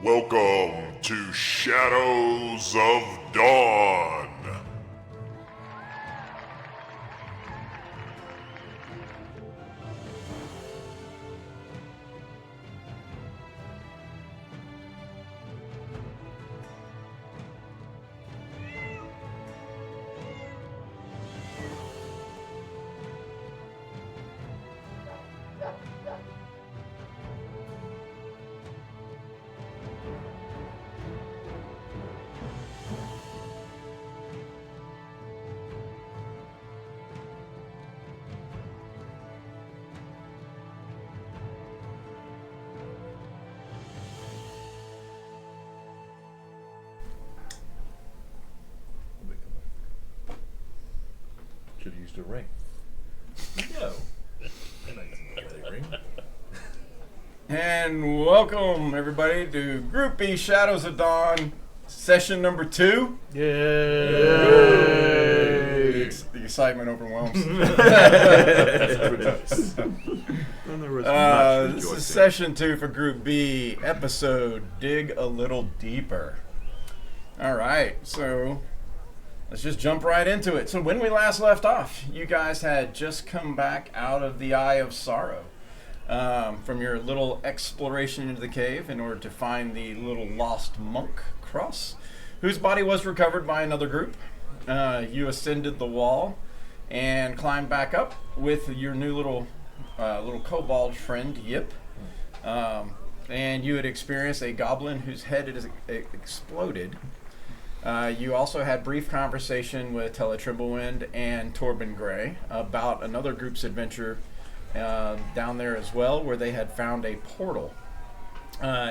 Welcome to Shadows of Dawn. Should have used a ring. No. Ring. And welcome everybody to Group B Shadows of Dawn, session number 2. Yay! The excitement overwhelms. This is session 2 for Group B, episode Dig a Little Deeper. Alright, so let's just jump right into it. So when we last left off, you guys had just come back out of the Eye of Sorrow. From your little exploration into the cave in order to find the little lost monk cross, whose body was recovered by another group. You ascended the wall and climbed back up with your new little kobold friend Yip. And you had experienced a goblin whose head had exploded. You also had brief conversation with Tella Trimblewind and Torben Grey about another group's adventure down there as well, where they had found a portal.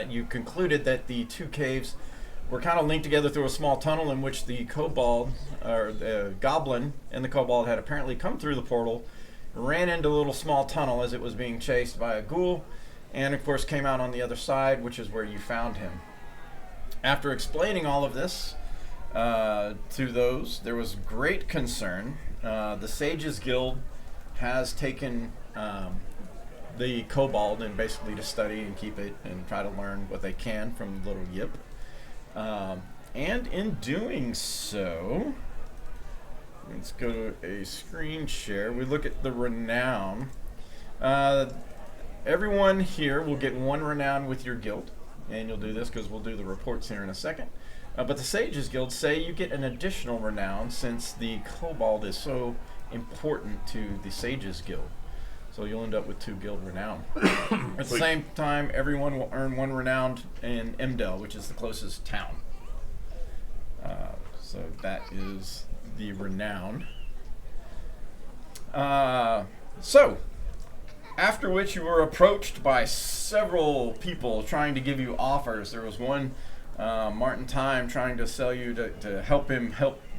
You concluded that the two caves were kind of linked together through a small tunnel in which the kobold, or the goblin and the kobold had apparently come through the portal, ran into a little small tunnel as it was being chased by a ghoul, and of course came out on the other side, which is where you found him. After explaining all of this to those, there was great concern. The Sages Guild has taken the kobold and basically to study and keep it and try to learn what they can from little Yip. And in doing so, let's go to a screen share. We look at the renown. Everyone here will get 1 renown with your guild, and you'll do this because we'll do the reports here in a second. But the Sages Guild say you get an additional renown since the kobold is so important to the Sages Guild. So you'll end up with 2 guild renown. At the same time, everyone will earn 1 renown in Emdel, which is the closest town. So that is the renown. So, after which you were approached by several people trying to give you offers. There was one, Martin Time, trying to sell you to help him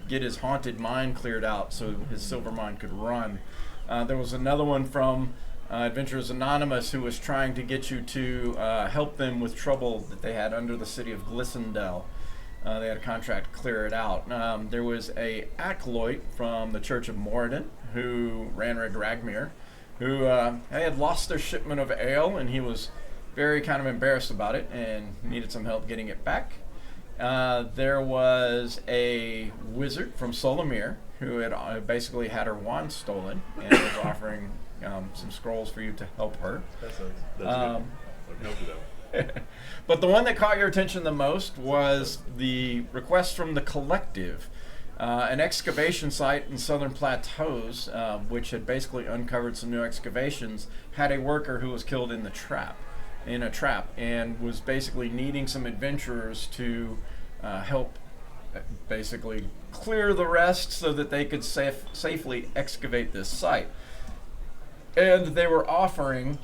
get his haunted mine cleared out so his silver mine could run. There was another one from Adventurers Anonymous who was trying to get you to help them with trouble that they had under the city of Glissendale. They had a contract to clear it out. There was a acolyte from the Church of Moradin who ran Ragmir, who had lost their shipment of ale, and he was very kind of embarrassed about it and needed some help getting it back. There was a wizard from Solomir who had basically had her wand stolen and was offering some scrolls for you to help her. That's good. I can help you though. But the one that caught your attention the most was the request from the Collective, an excavation site in Southern Plateaus, which had basically uncovered some new excavations, had a worker who was killed in a trap, and was basically needing some adventurers to help basically clear the rest so that they could safely excavate this site. And they were offering,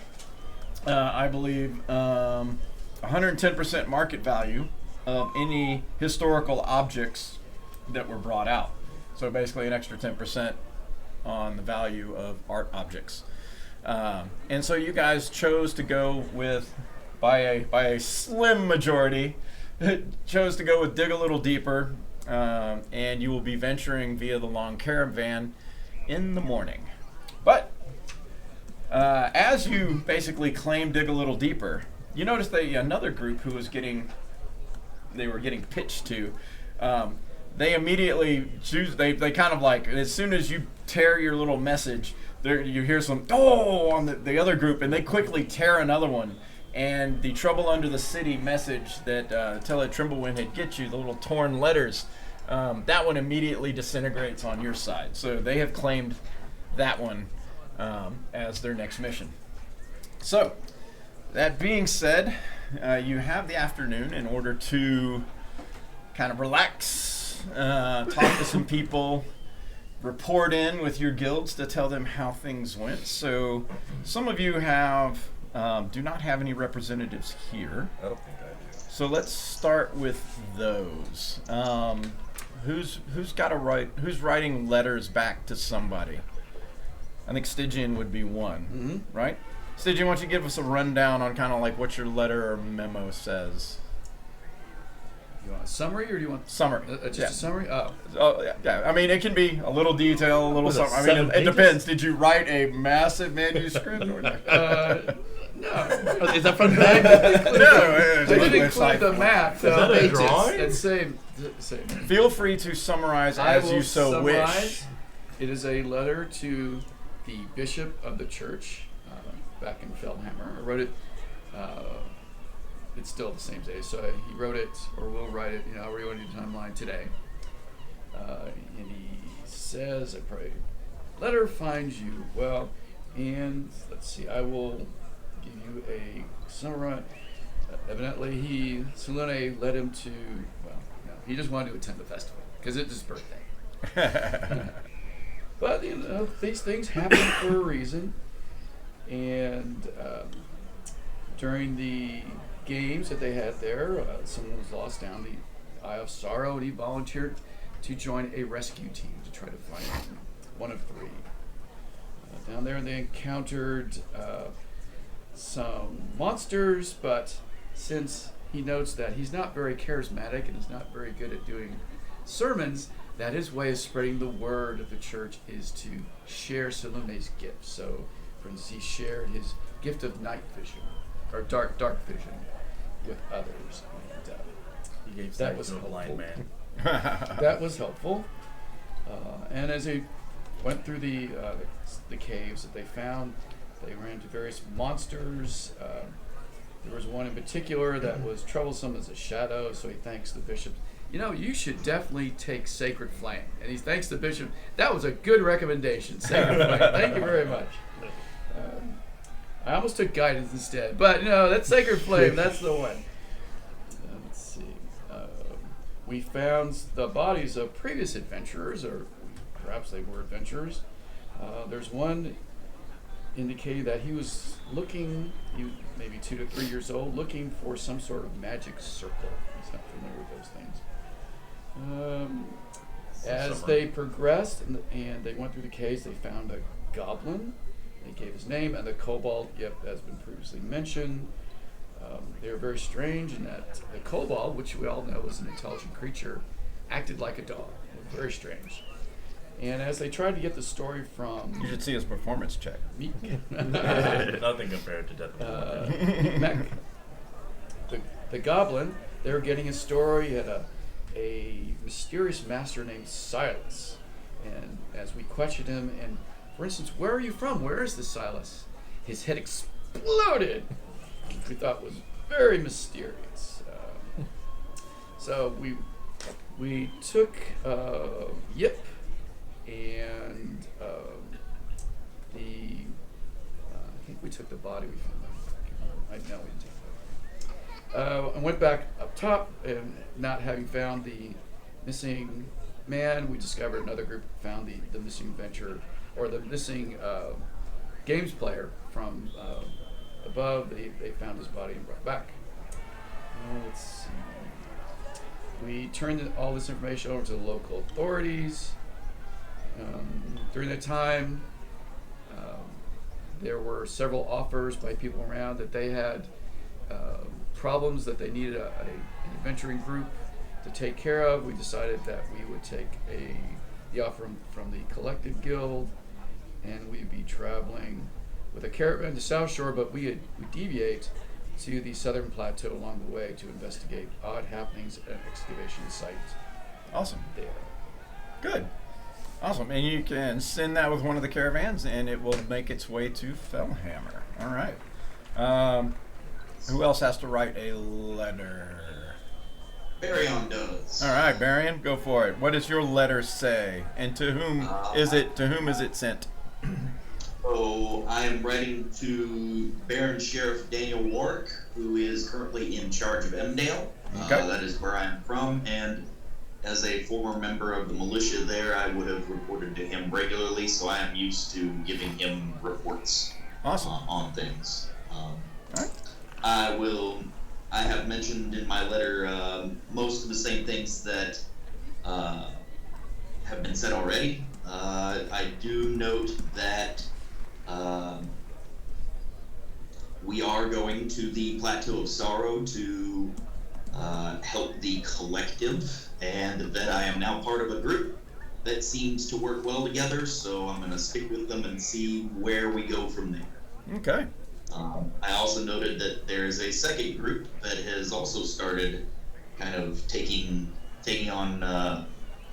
I believe, 110% market value of any historical objects that were brought out. So basically an extra 10% on the value of art objects. And so you guys chose to go with, by a slim majority, chose to go with Dig a Little Deeper, and you will be venturing via the Long Caravan in the morning. But as you basically claim Dig a Little Deeper, you notice that another group who was getting they were getting pitched to, they immediately choose. They kind of like, as soon as you tear your little message, there you hear some on the other group, and they quickly tear another one. And the Trouble Under the City message that Tell It Trimblewind had get you, the little torn letters, that one immediately disintegrates on your side. So they have claimed that one as their next mission. So, that being said, you have the afternoon in order to kind of relax, talk to some people, report in with your guilds to tell them how things went. So, some of you do not have any representatives here. I don't think I do. So let's start with those. Who's who's writing letters back to somebody? I think Stygian would be one, right? Stygian, why don't you give us a rundown on kind of like what your letter or memo says? You want a summary, or do you want Summary. just a summary? Oh, Yeah. I mean, it can be a little detail, a little Was it something. I mean, 7 it pages? depends. Did you write a massive manuscript? Or not? no. Is that from the bag? No, I did it's like- include the map. Is that a pages. drawing? It's same. Feel free to summarize I as will you so summarize. wish. It is a letter to the bishop of the church back in Feldhammer. I wrote it. It's still the same day, so he wrote it, or will write it. I'll rewind the timeline today. And he says, "I pray, letter finds you well, and let's see. I will give you a summary." Evidently, Salune led him to. Well, no, he just wanted to attend the festival because it's his birthday. But these things happen for a reason, and during the games that they had there, someone was lost down the Eye of Sorrow, and he volunteered to join a rescue team to try to find one of three. Down there, they encountered some monsters, but since he notes that he's not very charismatic and is not very good at doing sermons, that his way of spreading the word of the church is to share Salume's gift. So, for instance, he shared his gift of night vision, or dark vision, with others. And, He gave that sight was to a blind helpful. man. that was helpful. And as they went through the caves that they found, they ran into various monsters. There was one in particular that was troublesome as a shadow, so he thanks the bishop. You should definitely take Sacred Flame. And he thanks the bishop. That was a good recommendation, Sacred Flame. Thank you very much. I almost took Guidance instead, but no, that's Sacred Flame. That's the one. Let's see. We found the bodies of previous adventurers, or perhaps they were adventurers. There's one indicating that he was looking, he was maybe 2 to 3 years old, looking for some sort of magic circle. He's not familiar with those things. As they progressed and they went through the caves, they found a goblin. They gave his name, and the kobold, has been previously mentioned. They were very strange in that the kobold, which we all know is an intelligent creature, acted like a dog. Very strange. And as they tried to get the story from... You should see his performance check. Nothing compared to Death of the Mech, the goblin, they were getting a story. He had a mysterious master named Silas. And as we questioned him, and for instance, where are you from? Where is this Silas? His head exploded, which we thought was very mysterious. So we took Yip and I think we took the body. We found that. I know we didn't take that. And went back up top, and not having found the missing man, we discovered another group found the missing venture, or the missing games player from above. They found his body and brought back. Let's see. We turned all this information over to the local authorities. During that time, there were several offers by people around that they had problems that they needed an adventuring group to take care of. We decided that we would take the offer from the Collective Guild, and we'd be traveling with a caravan to South Shore, but we deviate to the southern plateau along the way to investigate odd happenings at an excavation site Awesome. there. Good. Awesome. And you can send that with one of the caravans, and it will make its way to Fellhammer. All right. Who else has to write a letter? Baryon does. All right, Barion, go for it. What does your letter say, and to whom is it? To whom is it sent? So I am writing to Baron Sheriff Daniel Warwick, who is currently in charge of Emdale. Okay. That is where I am from, and as a former member of the militia there, I would have reported to him regularly, so I am used to giving him reports Awesome. on things. All right. I have mentioned in my letter most of the same things that have been said already. I do note that we are going to the Plateau of Sorrow to help the collective, and that I am now part of a group that seems to work well together, so I'm going to stick with them and see where we go from there. Okay. I also noted that there is a second group that has also started kind of taking on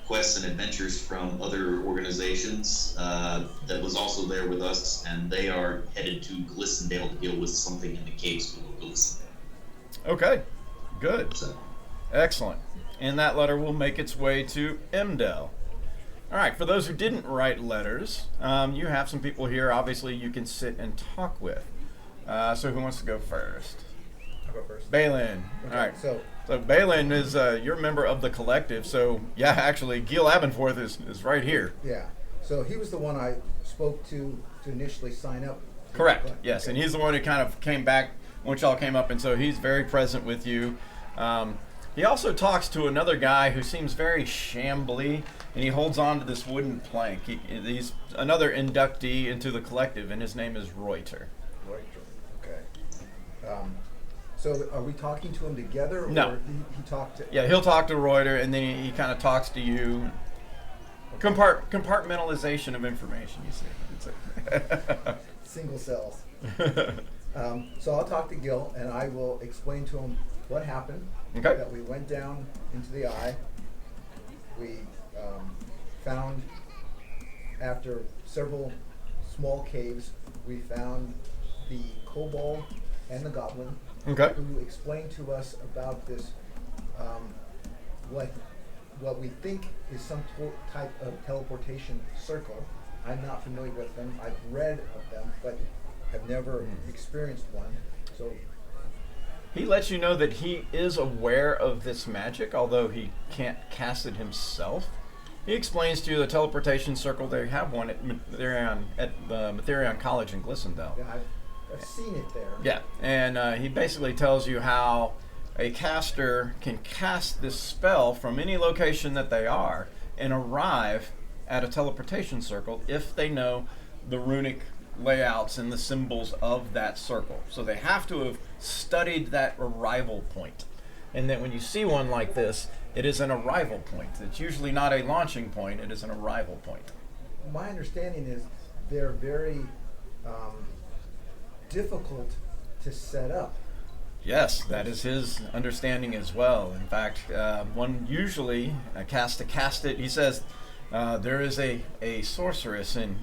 quests and adventures from other organizations that was also there with us, and they are headed to Glissondale to deal with something in the caves below Glissondale. Okay. Good. So, Excellent. And that letter will make its way to Emdale. All right. For those who didn't write letters, you have some people here. Obviously, you can sit and talk with. So who wants to go first? I'll go first. Balin. Okay, All right. So, Balin is you're a member of the collective. So yeah, actually, Gil Abenforth is right here. yeah. So he was the one I spoke to initially sign up. Correct. Yes, Okay. and he's the one who kind of came back once y'all came up, and so he's very present with you. He also talks to another guy who seems very shambly, and he holds on to this wooden plank. He's another inductee into the collective, and his name is Reuter. Right. Okay. So are we talking to him together? No. Or he talked to... Yeah, he'll talk to Reuter, and then he kind of talks to you. Compartmentalization of information, you see. Single cells. So I'll talk to Gil, and I will explain to him what happened. Okay. That we went down into the eye. We found, after several small caves, we found the kobold and the goblin, Okay. who explained to us about this, what we think is some type of teleportation circle. I'm not familiar with them. I've read of them, but have never experienced one. So He lets you know that he is aware of this magic, although he can't cast it himself. He explains to you the teleportation circle. They have one at the Metherion College in Glissondale. yeah, I've seen it there. Yeah, and he basically tells you how a caster can cast this spell from any location that they are and arrive at a teleportation circle if they know the runic layouts and the symbols of that circle. So they have to have studied that arrival point. And then when you see one like this, it is an arrival point. It's usually not a launching point, it is an arrival point. My understanding is they're very difficult to set up. Yes, that is his understanding as well. In fact, one usually cast to cast it. He says there is a sorceress in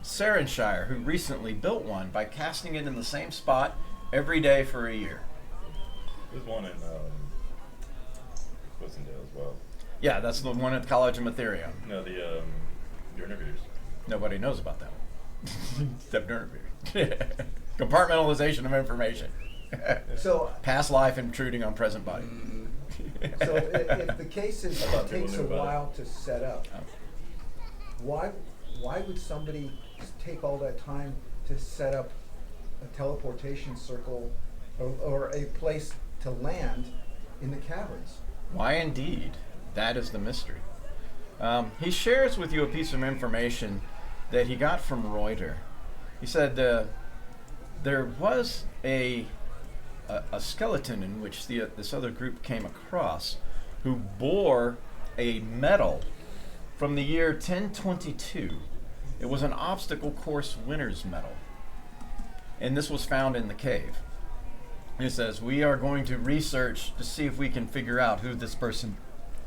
Sarenshire who recently built one by casting it in the same spot every day for a year. There's one in Glissondale as well. Yeah, that's the one at the College of Metherion. No, the interviews. Nobody knows about that one. Except Nerdbeard. Compartmentalization of information. So, Past life intruding on present body. so if the case is, thought it people takes a knew about it. while to set up, Oh. why would somebody take all that time to set up a teleportation circle or a place to land in the caverns? Why indeed? That is the mystery. He shares with you a piece of information that he got from Reuter. He said there was a skeleton in which this other group came across who bore a medal from the year 1022. It was an obstacle course winner's medal. And this was found in the cave. It says, we are going to research to see if we can figure out who this person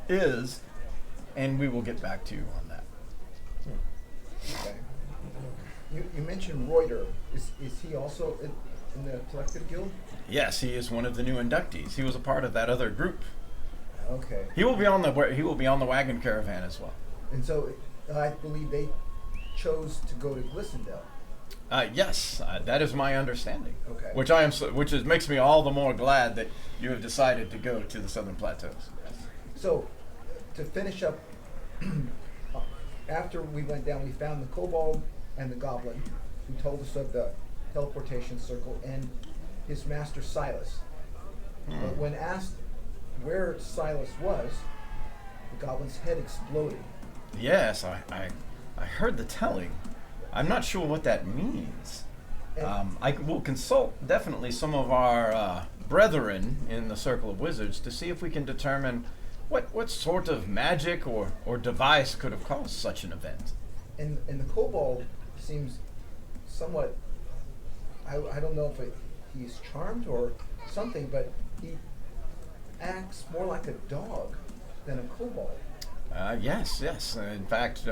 is, and we will get back to you on that. Okay. You mentioned Reuter. Is he also in the Collective Guild? Yes, he is one of the new inductees. He was a part of that other group. Okay. He will be on the wagon caravan as well. And so I believe they chose to go to Glissondale. Yes, that is my understanding. Okay. Which makes me all the more glad that you have decided to go to the Southern Plateaus. So, to finish up, after we went down, we found the kobold and the goblin, who told us of the teleportation circle, and his master Silas. But when asked where Silas was, the goblin's head exploded. Yes, I heard the telling. I'm not sure what that means. I will consult definitely some of our brethren in the Circle of Wizards to see if we can determine what sort of magic or device could have caused such an event. And the kobold seems somewhat, I don't know if he's charmed or something, but he acts more like a dog than a kobold. Yes. In fact,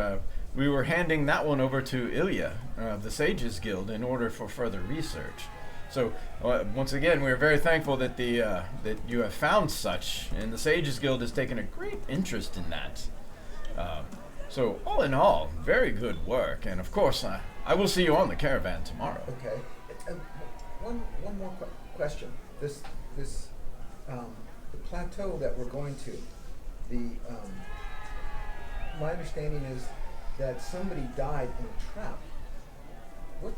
we were handing that one over to Ilya of the Sages Guild in order for further research. So once again, we are very thankful that that you have found such, and the Sages Guild has taken a great interest in that. So all in all, very good work, and of course, I will see you on the caravan tomorrow. Okay. One more question. The plateau that we're going to, my understanding is that somebody died in a trap. What,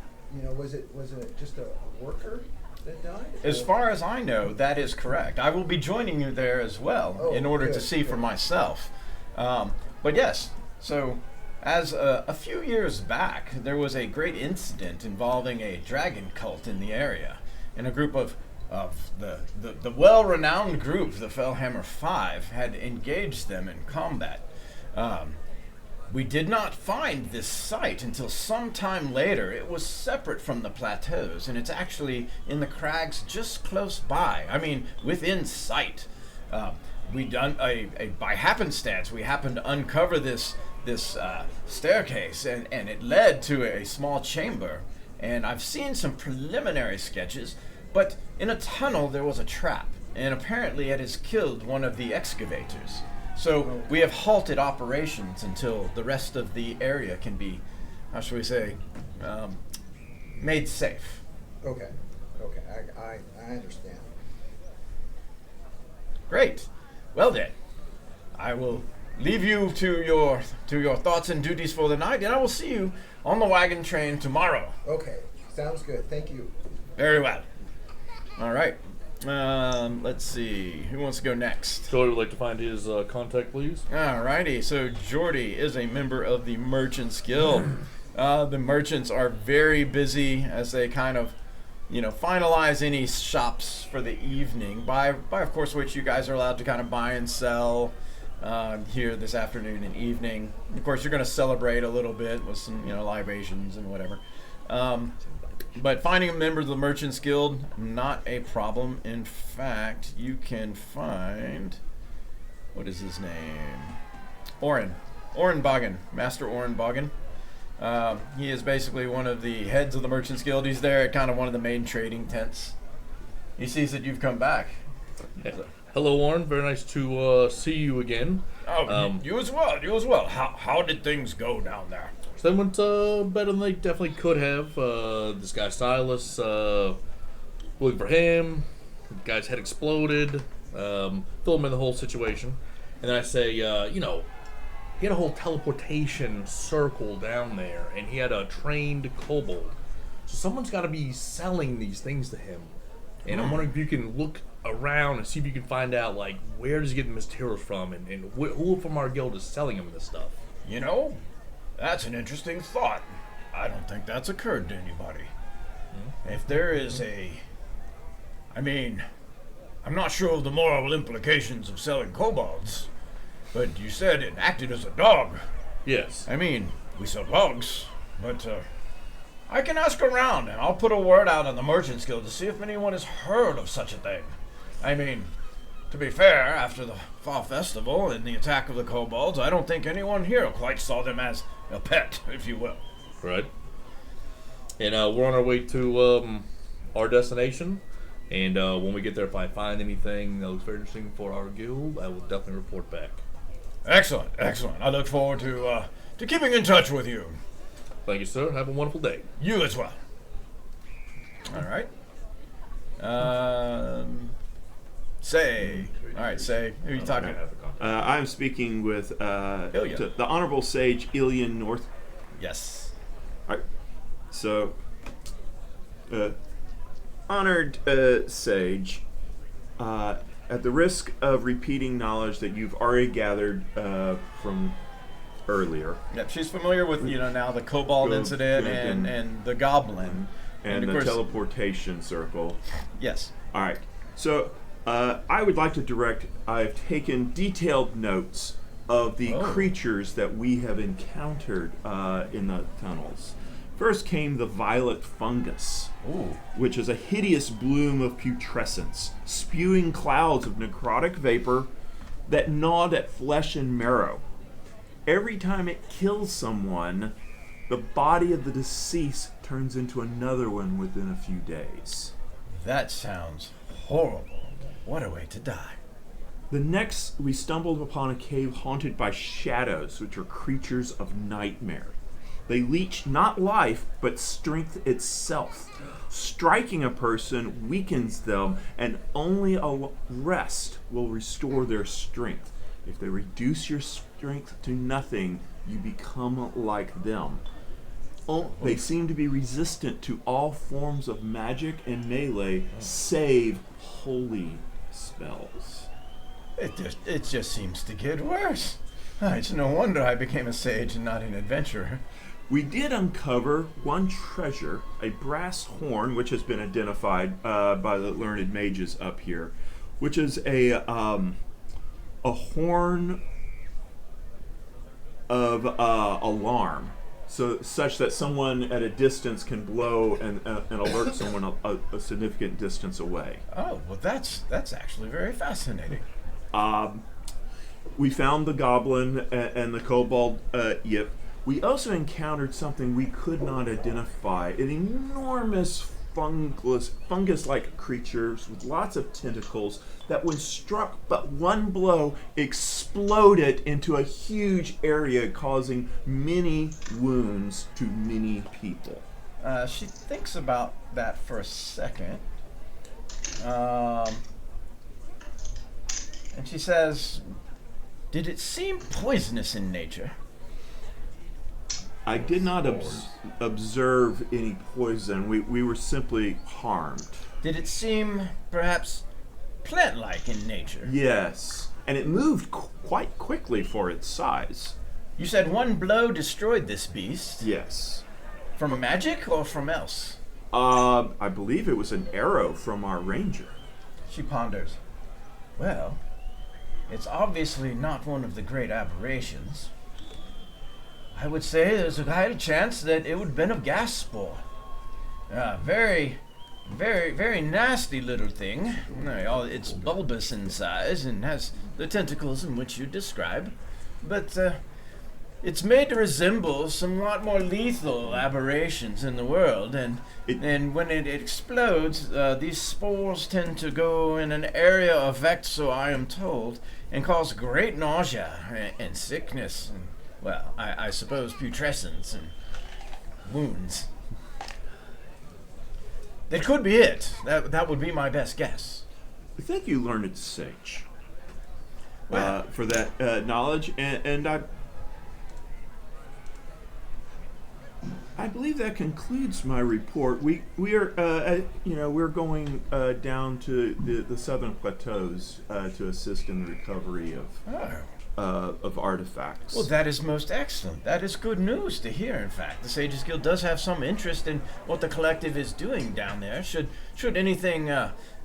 was it just a worker that died? As far as I know, that is correct. I will be joining you there as well in order to see for myself. But yes, so as a few years back, there was a great incident involving a dragon cult in the area, and a group of the well-renowned group, the Fellhammer Five, had engaged them in combat. We did not find this site until some time later. It was separate from the plateaus, and it's actually in the crags just close by. I mean, within sight. By happenstance, we happened to uncover this staircase, and it led to a small chamber. And I've seen some preliminary sketches, but in a tunnel there was a trap, and apparently it has killed one of the excavators. So we have halted operations until the rest of the area can be, how shall we say, made safe. Okay. I understand. Great. Well then, I will leave you to your thoughts and duties for the night, and I will see you on the wagon train tomorrow. Okay, sounds good. Thank you. Very well. All right. Let's see. Who wants to go next? Jordy would like to find his contact, please. Alrighty. So Jordy is a member of the Merchants Guild. The merchants are very busy as they kind of, finalize any shops for the evening. By of course which you guys are allowed to kind of buy and sell here this afternoon and evening. Of course, you're going to celebrate a little bit with some, libations and whatever. But finding a member of the Merchants Guild, not a problem. In fact, you can find, what is his name? Oren Boggin, Master Oren Boggin. He is basically one of the heads of the Merchants Guild. He's there at kind of one of the main trading tents. He sees that you've come back. Yeah. Hello, Warren. Very nice to see you again. Oh, you as well. How did things go down there? So they went better than they definitely could have. This guy Silas, looking for him. The guy's head exploded. Fill him in the whole situation. And then I say, he had a whole teleportation circle down there, and he had a trained kobold. So someone's got to be selling these things to him. And I'm wondering if you can look around and see if you can find out, where does he get the materials from, and who from our guild is selling him this stuff. That's an interesting thought. I don't think that's occurred to anybody. If there is I'm not sure of the moral implications of selling kobolds, but you said it acted as a dog. Yes. We sell dogs, but I can ask around, and I'll put a word out on the Merchants Guild to see if anyone has heard of such a thing. I mean, to be fair, after the Fall Festival and the attack of the kobolds, I don't think anyone here quite saw them as a pet, if you will. Right. And we're on our way to our destination. And when we get there, if I find anything that looks very interesting for our guild, I will definitely report back. Excellent, excellent. I look forward to keeping in touch with you. Thank you, sir. Have a wonderful day. You as well. All right. Say. All right, Say. Who are you talking to? I'm speaking with Ilya. the Honorable Sage Ilian North. Yes. All right. So, honored Sage, at the risk of repeating knowledge that you've already gathered from earlier, Yep, she's familiar with, now the kobold incident and the goblin. and of the course, teleportation circle. yes. All right. So, I would like to direct. I've taken detailed notes of the creatures that we have encountered in the tunnels. First came the violet fungus, which is a hideous bloom of putrescence, spewing clouds of necrotic vapor that gnawed at flesh and marrow. Every time it kills someone, the body of the deceased turns into another one within a few days. That sounds horrible. What a way to die. The next, we stumbled upon a cave haunted by shadows, which are creatures of nightmare. They leech not life, but strength itself. Striking a person weakens them, and only a rest will restore their strength. If they reduce your strength to nothing, you become like them. They seem to be resistant to all forms of magic and melee, save holy spells. It just seems to get worse. It's no wonder I became a sage and not an adventurer. We did uncover one treasure, a brass horn, which has been identified by the learned mages up here, which is a horn of alarm, such that someone at a distance can blow and alert someone a significant distance away. Oh, well, that's actually very fascinating. We found the goblin and the kobold yip. We also encountered something we could not identify, an enormous fungus-like creatures with lots of tentacles that when struck but one blow exploded into a huge area, causing many wounds to many people. She thinks about that for a second. And she says, "Did it seem poisonous in nature?" I did not observe any poison. We were simply harmed. Did it seem perhaps plant-like in nature? Yes, and it moved quite quickly for its size. You said one blow destroyed this beast. Yes. From magic or from else? I believe it was an arrow from our ranger. She ponders. Well, it's obviously not one of the great aberrations. I would say there's a high chance that it would have been a gas spore. Very, very, very nasty little thing. It's bulbous in size and has the tentacles in which you describe. But it's made to resemble somewhat more lethal aberrations in the world. And when it explodes, these spores tend to go in an area of effect, so I am told, and cause great nausea and sickness and, well, I suppose putrescence and wounds. That could be it. That would be my best guess. Thank you, learned sage, Well, for that knowledge, and I believe that concludes my report. We are we're going down to the southern plateaus to assist in the recovery of artifacts. Well, that is most excellent. That is good news to hear, in fact. The Sages Guild does have some interest in what the collective is doing down there. Should anything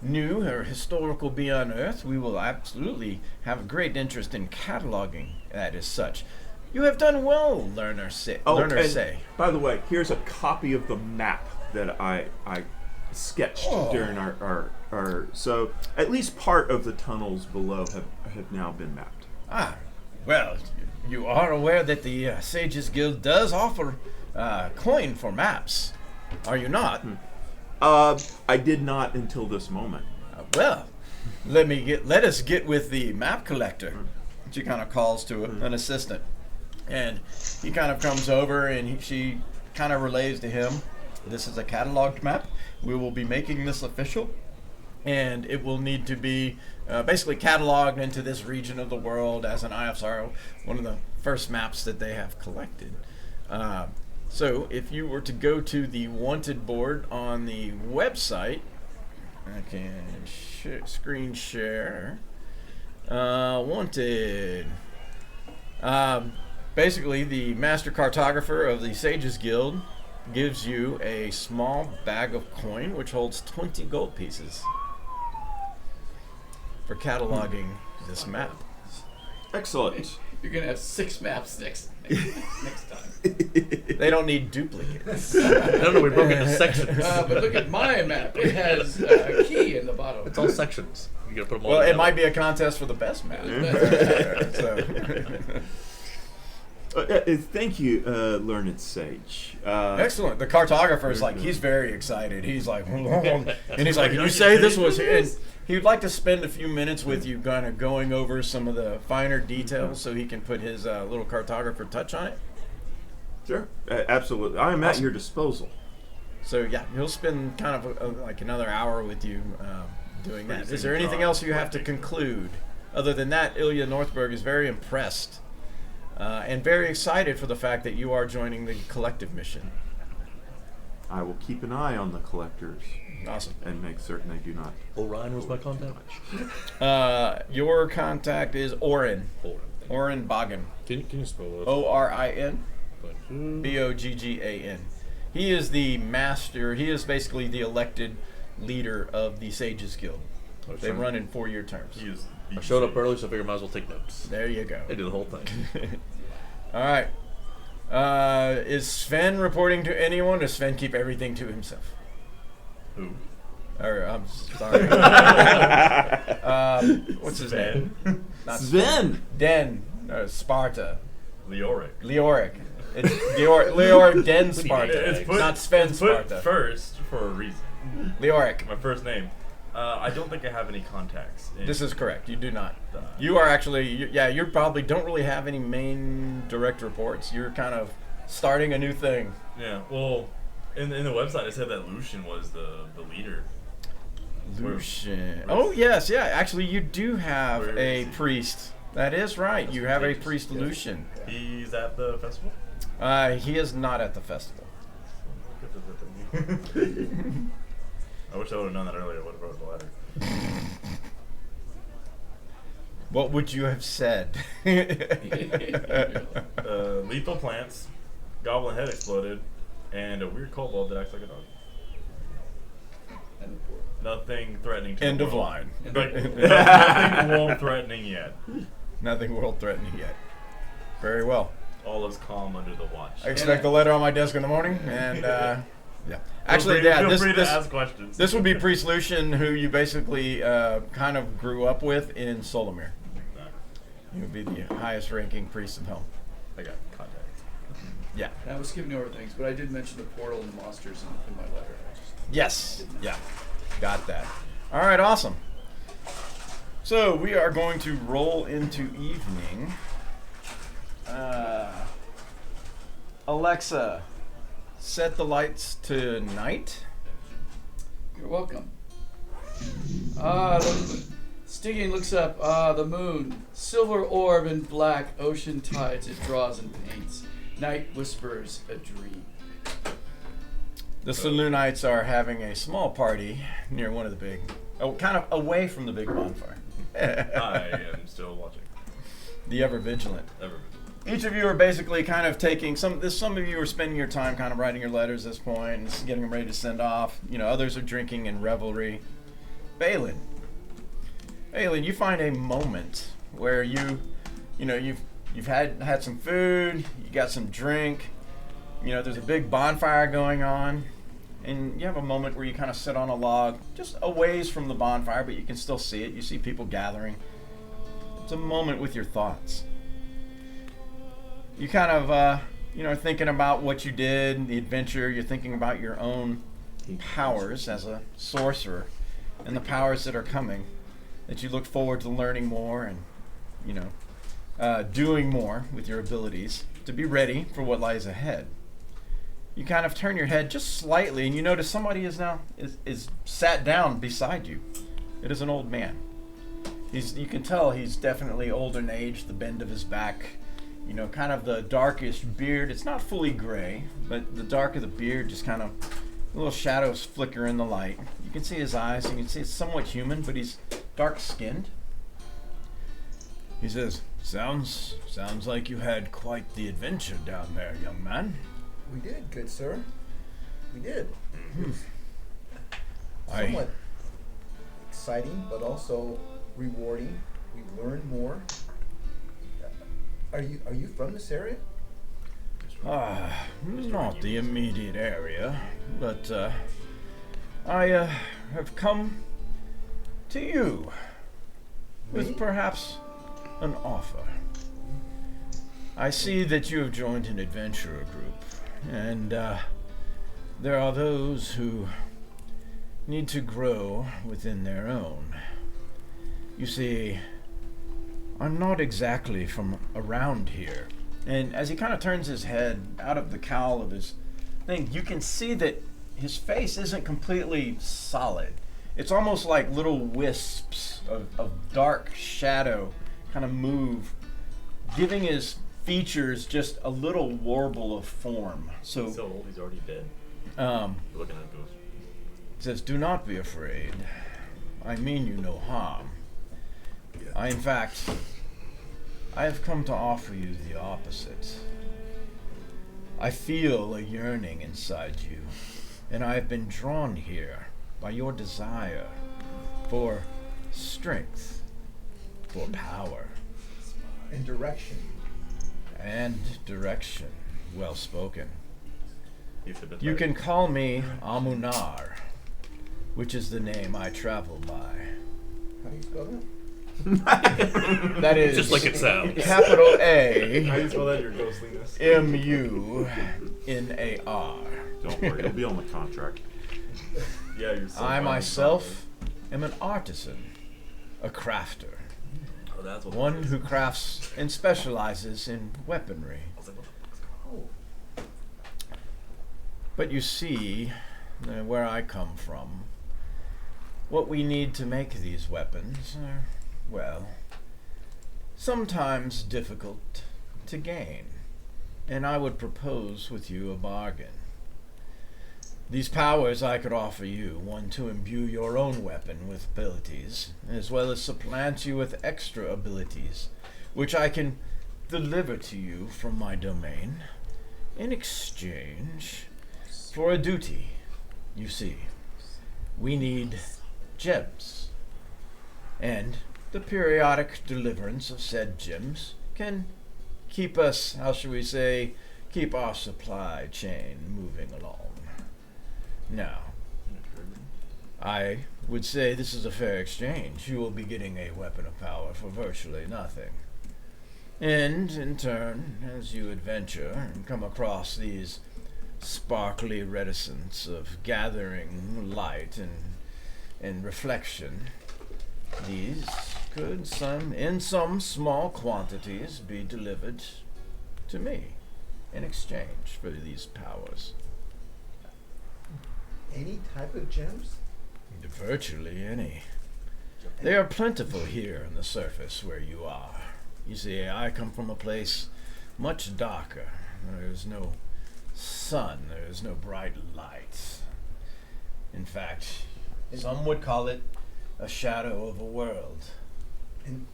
new or historical be unearthed, we will absolutely have a great interest in cataloging that as such. You have done well, learner say. Learner and say. by the way, here's a copy of the map that I sketched during our. So at least part of the tunnels below have now been mapped. Ah, well, you are aware that the Sages Guild does offer coin for maps, are you not? I did not until this moment. Well, let us get with the map collector. She kind of calls to an assistant, and he kind of comes over and she kind of relays to him, this is a cataloged map. We will be making this official, and it will need to be basically cataloged into this region of the world as an IFR, one of the first maps that they have collected. So if you were to go to the wanted board on the website, I can screen share. Wanted. Basically, the master cartographer of the Sages Guild gives you a small bag of coin which holds 20 gold pieces for cataloging this map. Excellent. You're gonna have 6 maps next time. They don't need duplicates. I don't know. We broke it into sections. But look at my map. It has a key in the bottom. It's all sections. You gotta put them all. Well, it together. might be a contest for the best map. Thank you, learned sage. Excellent. The cartographer is like, he's very excited. He's like, and he's like, you say this was and he would like to spend a few minutes with you, kind of going over some of the finer details, so he can put his little cartographer touch on it. Sure. Absolutely. I am at your disposal. So yeah, he'll spend kind of like another hour with you doing that. Is there anything else you have to conclude? Other than that, Ilya Northberg is very impressed and very excited for the fact that you are joining the collective mission. I will keep an eye on the collectors. Awesome. And make certain they do not. Orion was my contact. Your contact is Orin. Orin Bogan. Can you spell it? Orin Boggan. He is the master. He is basically the elected leader of the Sages Guild. They run in 4-year terms. I showed up early, so I figured I might as well take notes. There you go. They did the whole thing. All right. Is Sven reporting to anyone, or does Sven keep everything to himself? Who? Or, I'm sorry. What's his name? Not Sven! Den. Sparta. Leoric. It's Leoric Den Sparta. It's put, not Sven it's put Sparta. first for a reason. Leoric. My first name. I don't think I have any contacts. This is correct. You do not. You are actually, you probably don't really have any main direct reports. You're kind of starting a new thing. Yeah, well, in the website it said that Lucian was the leader. Lucian. Oh, yes, yeah. Actually, you do have a priest. That is right. You have a priest, Lucian. He's at the festival? He is not at the festival. I wish I would have known that earlier. I would have wrote the letter. What would you have said? Lethal plants, goblin head exploded, and a weird kobold that acts like a dog. Nothing threatening to End the of world. line. Nothing world threatening yet. Nothing world threatening yet. Very well. All is calm under the watch. I expect the letter on my desk in the morning, and yeah. Actually, feel free to ask questions. This would be Priest Lucian, who you basically kind of grew up with in Solomir. He would be the highest ranking priest of Helm. I got contact. Yeah. I was skipping over things, but I did mention the portal and the monsters in my letter. Yes. Yeah. Got that. All right. Awesome. So we are going to roll into evening. Alexa, set the lights to night. You're welcome. Stygian looks up. The moon. Silver orb in black. Ocean tides. It draws and paints. Night whispers a dream. The Saloonites are having a small party near one of the big, kind of away from the big bonfire. I am still watching. The ever vigilant. Ever vigilant. Each of you are basically kind of taking some of you are spending your time kind of writing your letters at this point and getting them ready to send off. You know, others are drinking in revelry. Balin, you find a moment where you've You've had some food, you got some drink, you know, there's a big bonfire going on, and you have a moment where you kind of sit on a log, just a ways from the bonfire, but you can still see it. You see people gathering. It's a moment with your thoughts. You kind of, you know, thinking about what you did, the adventure. You're thinking about your own powers as a sorcerer and the powers that are coming, that you look forward to learning more and, you know, doing more with your abilities to be ready for what lies ahead. You kind of turn your head just slightly and you notice somebody is sat down beside you. It is an old man. You can tell he's definitely older in age, the bend of his back, you know, kind of the darkish beard. It's not fully gray, but the dark of the beard, just kind of little shadows flicker in the light. You can see his eyes, you can see it's somewhat human, but he's dark skinned. He says, sounds like you had quite the adventure down there, young man. We did, good sir. We did. It was I- somewhat exciting, but also rewarding. We learned more. Are you from this area? Not the immediate area, but I have come to you with Me? perhaps an offer. I see that you have joined an adventurer group, and there are those who need to grow within their own. You see, I'm not exactly from around here. And as he kind of turns his head out of the cowl of his thing, you can see that his face isn't completely solid. It's almost like little wisps of dark shadow kind of move, giving his features just a little warble of form. So old, he's already dead. Um, You're looking at those. It says, do not be afraid. I mean you no harm. In fact, I have come to offer you the opposite. I feel a yearning inside you, and I have been drawn here by your desire for strength, for power, And direction. and direction. Well spoken. You should have You can call me Amunar, which is the name I travel by. How do you spell that? That is Just like it sounds. capital How do A you spell that? Your ghostliness. M-U-N-A-R. Don't worry, it'll be on the contract. Yeah, you're. So I funny, myself am an artisan, a crafter, Oh, that's what one who crafts and specializes in weaponry. Oh, But you see, where I come from, what we need to make these weapons are, well, sometimes difficult to gain. And I would propose with you a bargain. These powers I could offer you, one to imbue your own weapon with abilities, as well as supplant you with extra abilities, which I can deliver to you from my domain in exchange for a duty. You see, we need gems, and the periodic deliverance of said gems can keep us, how shall we say, keep our supply chain moving along. Now, I would say this is a fair exchange. You will be getting a weapon of power for virtually nothing. And, in turn, as you adventure and come across these sparkly reticents of gathering light and reflection, these could, in some small quantities, be delivered to me in exchange for these powers. any type of gems? Virtually any. They are plentiful here on the surface where you are. You see, I come from a place much darker. There is no sun, there is no bright light. In fact, some would call it a shadow of a world. And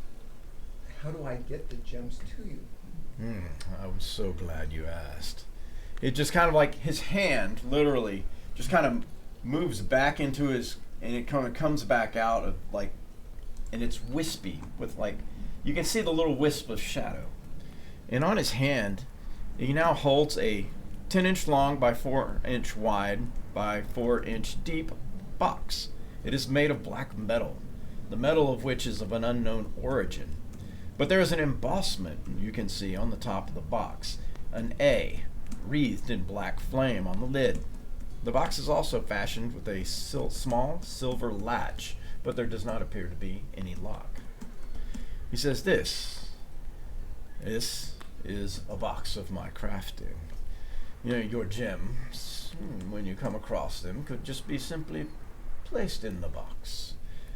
how do I get the gems to you? I was so glad you asked. It just kind of like his hand literally just kind of moves back into his, and it kind of comes back out of like, and it's wispy with like, you can see the little wisp of shadow. And on his hand, he now holds a 10-inch long by 4-inch wide by 4-inch deep box. It is made of black metal, the metal of which is of an unknown origin. But there is an embossment you can see on the top of the box, an A, wreathed in black flame on the lid. The box is also fashioned with a small silver latch, but there does not appear to be any lock. He says this is a box of my crafting. Your gems, when you come across them, could just be simply placed in the box.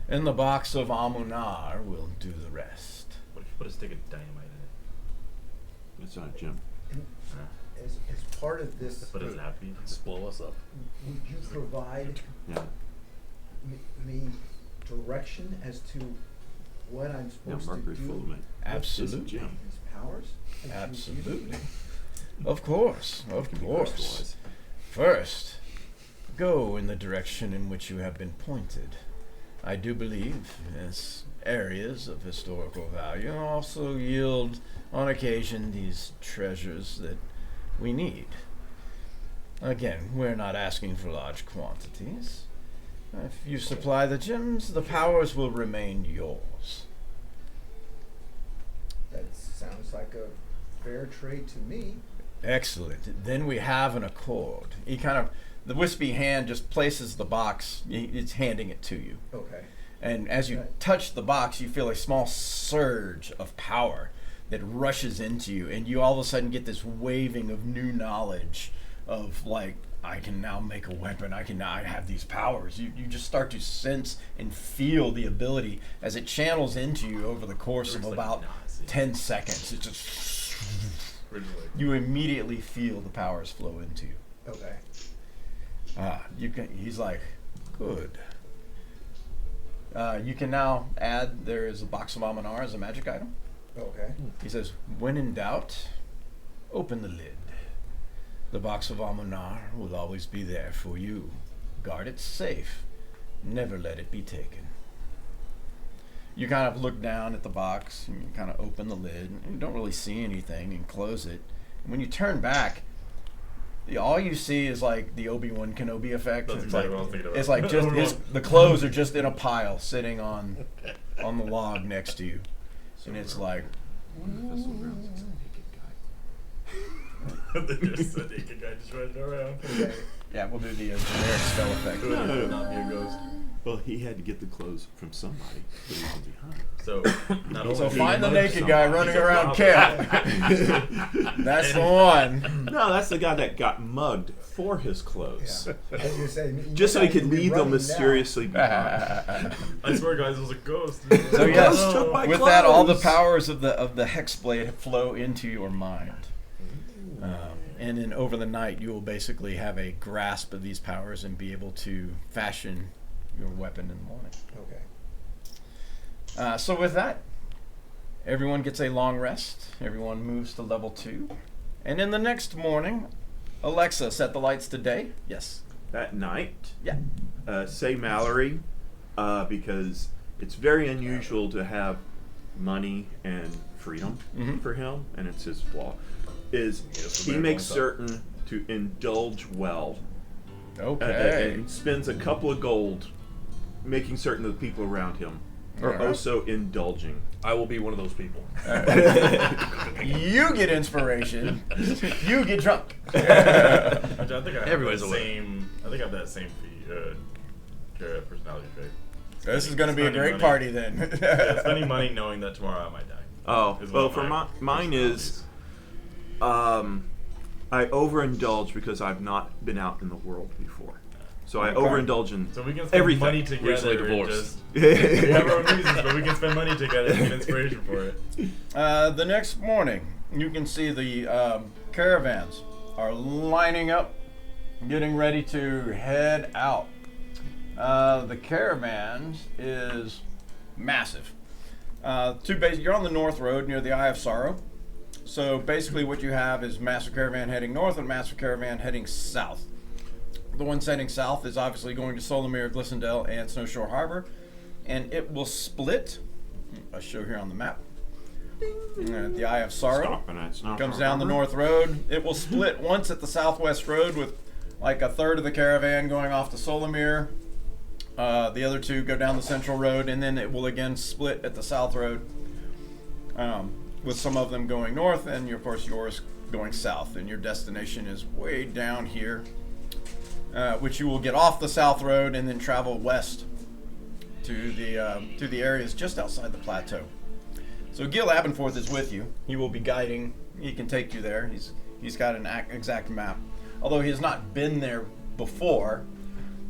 And the box of Amunar will do the rest. What if you put a stick of dynamite in it? It's not Jim. As part of this, What does it have to be? Just blow us up. would you provide Yeah. me direction as to what I'm Yeah, supposed Mercury's to do full of it. Absolutely. This is Jim. with his powers? As you Absolutely. use Of course. Crystallized. First, go in the direction in which you have been pointed. I do believe as areas of historical value also yield on occasion these treasures that we need. Again, we're not asking for large quantities. If you supply the gems, the powers will remain yours. That sounds like a fair trade to me. Excellent. Then we have an accord. The wispy hand just places the box. It's handing it to you. Okay. And as you Right. touch the box, you feel a small surge of power that rushes into you. And you all of a sudden get this waving of new knowledge of, like, I can now make a weapon. I have these powers. You just start to sense and feel the ability as it channels into you over the course of about 10 seconds. It just... You immediately feel the powers flow into you. Okay. He's like, good. You can now add, there is a box of Amanar as a magic item. Okay. He says, when in doubt, open the lid. The box of Amanar will always be there for you. Guard it safe. Never let it be taken. You kind of look down at the box and you kind of open the lid and you don't really see anything and close it. And when you turn back, all you see is like the Obi-Wan Kenobi effect. That's It's exactly like, what I was thinking about. it's like just the clothes are just in a pile sitting on the log next to you. And it's like, They just a naked guy just running around. Okay. yeah, we'll do the generic spell effect. It would not be a ghost. Well, he had to get the clothes from somebody that wasn't behind. So, not So only find the do you naked mug guy someone, running he's a around goblin. camp. That's the one. No, that's the guy that got mugged for his clothes. Yeah. I was gonna say, Just so he could be leave them running now. mysteriously behind. I swear, guys, it was a ghost. So yes, Ghost took my with that, all the clothes. powers of the hex blade flow into your mind, and then over the night, you will basically have a grasp of these powers and be able to fashion your weapon in the morning. Okay. So with that, everyone gets a long rest. Everyone moves to level 2, and in the next morning, Alexa, set the lights to day. Yes. That night, Yeah. say Mallory, because it's very unusual to have money and freedom Mhm. for him, and it's his flaw. Is he makes certain to indulge well, Okay. and spends a couple of gold, making certain that the people around him are Alright. also indulging. I will be one of those people. You get inspiration. You get drunk. Which I think I have Everybody's that aware. same. I think I have that same personality trait. This is going to be a Spending great money. party then. Yeah, spending money knowing that tomorrow I might die. Oh, Is well, one of for my mine is, I overindulge because I've not been out in the world before. So I Okay. overindulge in So we can spend everything. money together. Recently and divorced. just, we have our own reasons, but we can spend money together and get inspiration for it. The next morning, you can see the caravans are lining up, getting ready to head out. The caravans is massive. You're on the North Road near the Eye of Sorrow. So basically what you have is Master Caravan heading north and Master Caravan heading south. The one heading south is obviously going to Solomir, Glissondale, and Snowshore Harbor. And it will split, I show here on the map, The Eye of Sorrow. Stopping at Snow Comes Farm down the Harbor. north road. It will split once at the southwest road with like a third of the caravan going off to Solomir. The other two go down the central road, and then it will again split at the south road, with some of them going north, and of course yours going south. And your destination is way down here, which you will get off the south road and then travel west to the areas just outside the plateau. So Gil Abenforth is with you. He will be guiding. He can take you there. He's got an exact map. Although he has not been there before,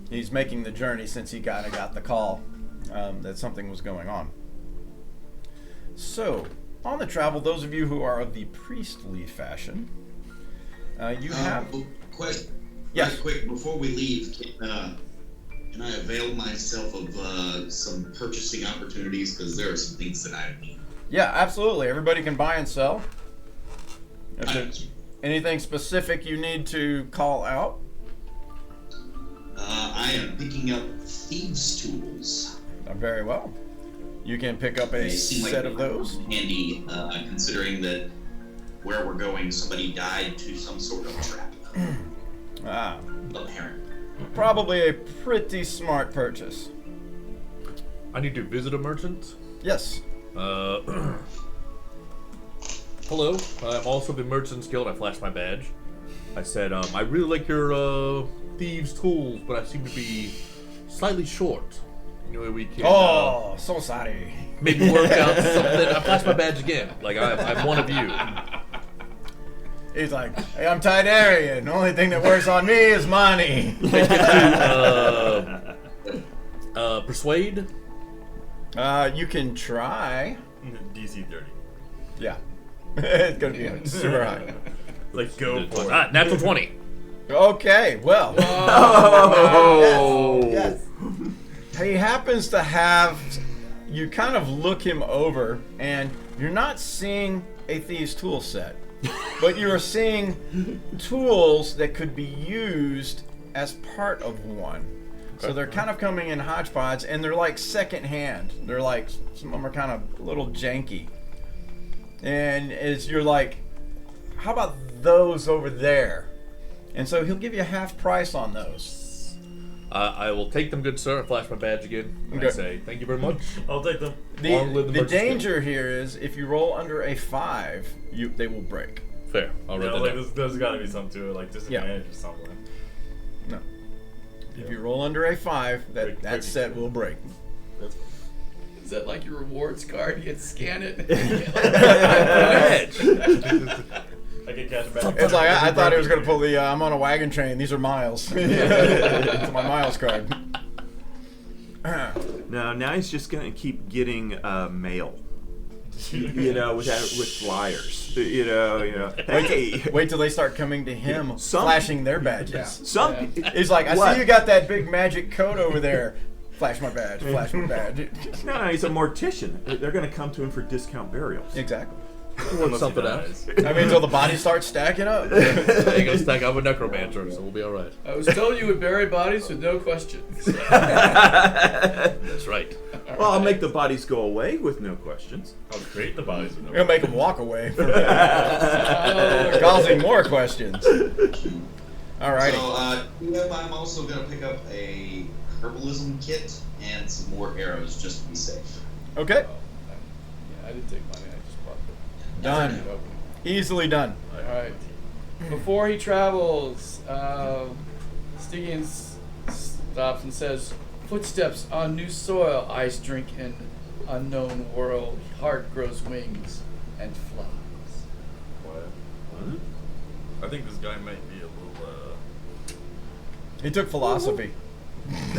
he's making the journey since he kind of got the call that something was going on. So, on the travel, those of you who are of the priestly fashion, you have... Question. Yes. Right quick, before we leave, can I avail myself of some purchasing opportunities? Because there are some things that I need. Yeah, absolutely. Everybody can buy and sell. If there's anything specific you need to call out? I am picking up thieves' tools. Very well. You can pick up a They seem like set of those. handy, considering that where we're going, somebody died to some sort of trap. Apparently. Probably a pretty smart purchase. I need to visit a merchant. Yes. Hello, I'm also the Merchants Guild. I flashed my badge. I said, I really like your thieves' tools, but I seem to be slightly short. You know, we can So sorry. maybe work out something. I flashed my badge again. Like, I'm one of you. He's like, hey, I'm Tidarian. The only thing that works on me is money. Persuade? You can try. DC 30. Yeah. It's going to be super high. Like, go for it. Natural 20. Okay, well. Oh! Yes. He happens to have, you kind of look him over, and you're not seeing a thieves' tool set, but you are seeing tools that could be used as part of one. So they're kind of coming in hodgepodge, and they're like secondhand. They're like, some of them are kind of a little janky. And as you're like, how about those over there? And so he'll give you half price on those. I will take them, good sir. I flash my badge again. And I Okay. say, thank you very much. I'll take them. Long live the The Merchants danger here is if you roll under a 5, they will break. Guild. Fair. I'll Yeah, write like, that down. there's got to be something to it, like disadvantage or something. No. If you roll under a 5, Break- that break. set will break. That's Is that like your rewards card? You get to scan it. I get cash back. It's like I thought he was gonna pull the I'm on a wagon train. These are miles. It's my miles card. No, now he's just gonna keep getting mail. You know, with flyers. You know. Hey, Wait till they start coming to him, flashing their badges. some. He's like, I What? see you got that big magic coat over there. Flash my badge. Flash my badge. No, he's a mortician. They're gonna come to him for discount burials. Exactly. Work something out. I mean, until the bodies start stacking up. I ain't gonna stack. I'm a necromancer, so we'll be all right. I was told you would bury bodies with no questions. That's right. Well, I'll make the bodies go away with no questions. I'll create the bodies with We're them. gonna make them walk away, causing more questions. Alrighty. So, yep, I'm also going to pick up a herbalism kit and some more arrows just to be safe. Okay. Yeah, I didn't take money. I just bought them. Done. Easily done. All right. Before he travels, Stygian stops and says, "Footsteps on new soil. Ice drink in unknown world. Heart grows wings and flies." What? I think this guy might be a little, He took philosophy.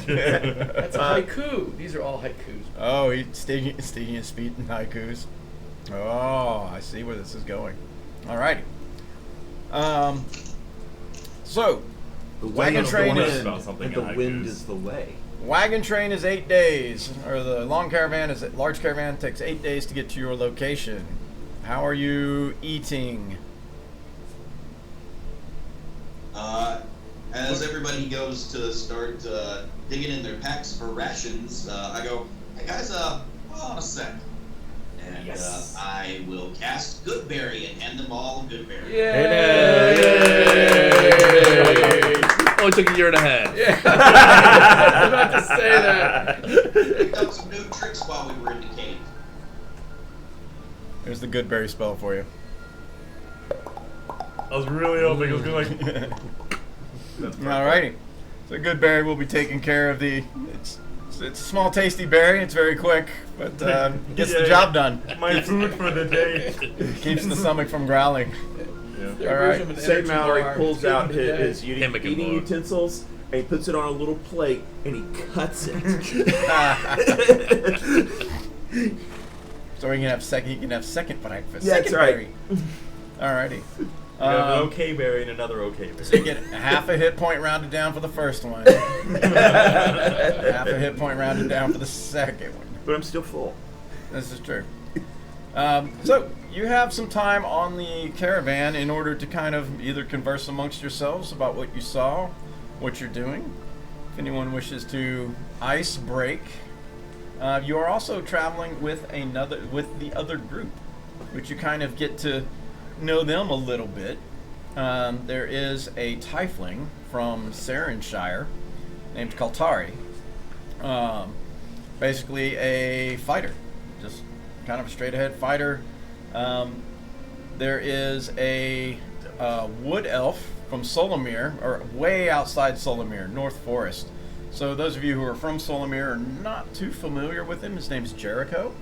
That's a haiku. These are all haikus. Oh, he's stinging his feet in haikus. Oh, I see where this is going. Alrighty. So, The wagon wind train is is about something and the in wind haikus. is the way. wagon train is 8 days, or the large caravan takes 8 days to get to your location. How are you eating? As everybody goes to start digging in their packs for rations, I go, "Hey guys, hold on a sec." And Yes. I will cast Goodberry and hand them all Goodberry. Yay! Only took a year and a half. I was about to say that. Picked up some new tricks while we were in the cave. Here's the Goodberry spell for you. I was really hoping it was gonna like. That's perfect. Alrighty. So Goodberry will be taking care of the. It's a small, tasty berry. It's very quick, but gets the Yeah. job done. My food for the day. Keeps the stomach from growling. Yeah. Their All right. version of an St. energy Mallory bar. pulls Good out for the day. his Hammock and eating log. utensils and he puts it on a little plate and he cuts it. So he can have second breakfast. Yeah, that's second right. berry. Alrighty. We have an okay berry and another okay berry. So you get half a hit point rounded down for the first one. Half a hit point rounded down for the second one. But I'm still full. This is true. So you have some time on the caravan in order to kind of either converse amongst yourselves about what you saw, what you're doing. If anyone wishes to ice break, you are also traveling with the other group, which you kind of get to know them a little bit. There is a tiefling from Sarenshire named Kaltari. Basically a fighter, just kind of a straight ahead fighter. There is a wood elf from Solomir, or way outside Solomir, North Forest. So those of you who are from Solomir are not too familiar with him. His name is Jericho.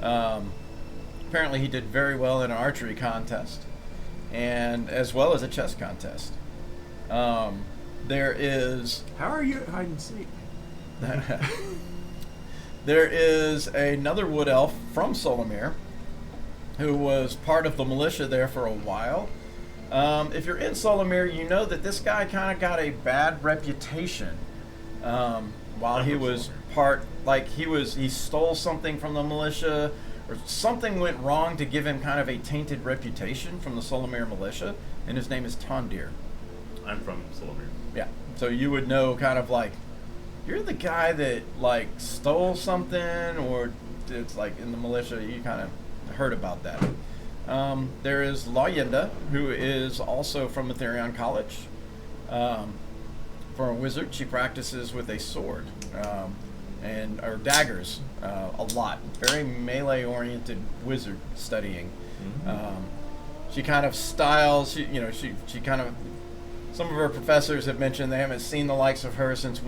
Apparently he did very well in an archery contest, and as well as a chess contest. There is How are you at hide and seek? there is another wood elf from Solomir who was part of the militia there for a while. If you're in Solomir, you know that this guy kind of got a bad reputation while he was he stole something from the militia, or something went wrong to give him kind of a tainted reputation from the Solomir militia, and his name is Tondir. I'm from Solomir. Yeah, so you would know kind of like, you're the guy that like stole something, or it's like in the militia, you kind of heard about that. There is Layenda, who is also from Etherion College. For a wizard, she practices with a sword or daggers a lot. Very melee-oriented wizard studying. She kind of styles. She kind of. Some of her professors have mentioned they haven't seen the likes of her since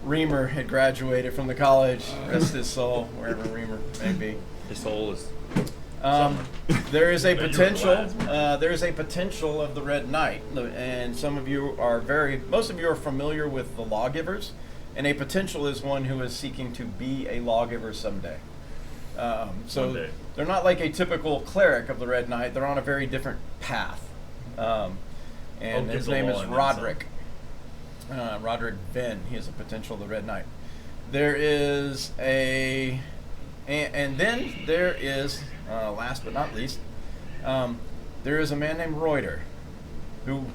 Reamer had graduated from the college. Rest his soul, wherever Reamer may be. His soul is. There is a But you're potential. glad. There is a potential of the Red Knight, and most of you are familiar with the Lawgivers, and a potential is one who is seeking to be a Lawgiver someday. Someday. They're not like a typical cleric of the Red Knight. They're on a very different path, and give his the name law is and then Roderick. Roderick Venn. He is a potential of the Red Knight. There is and then there is, last but not least, there is a man named Reuter, who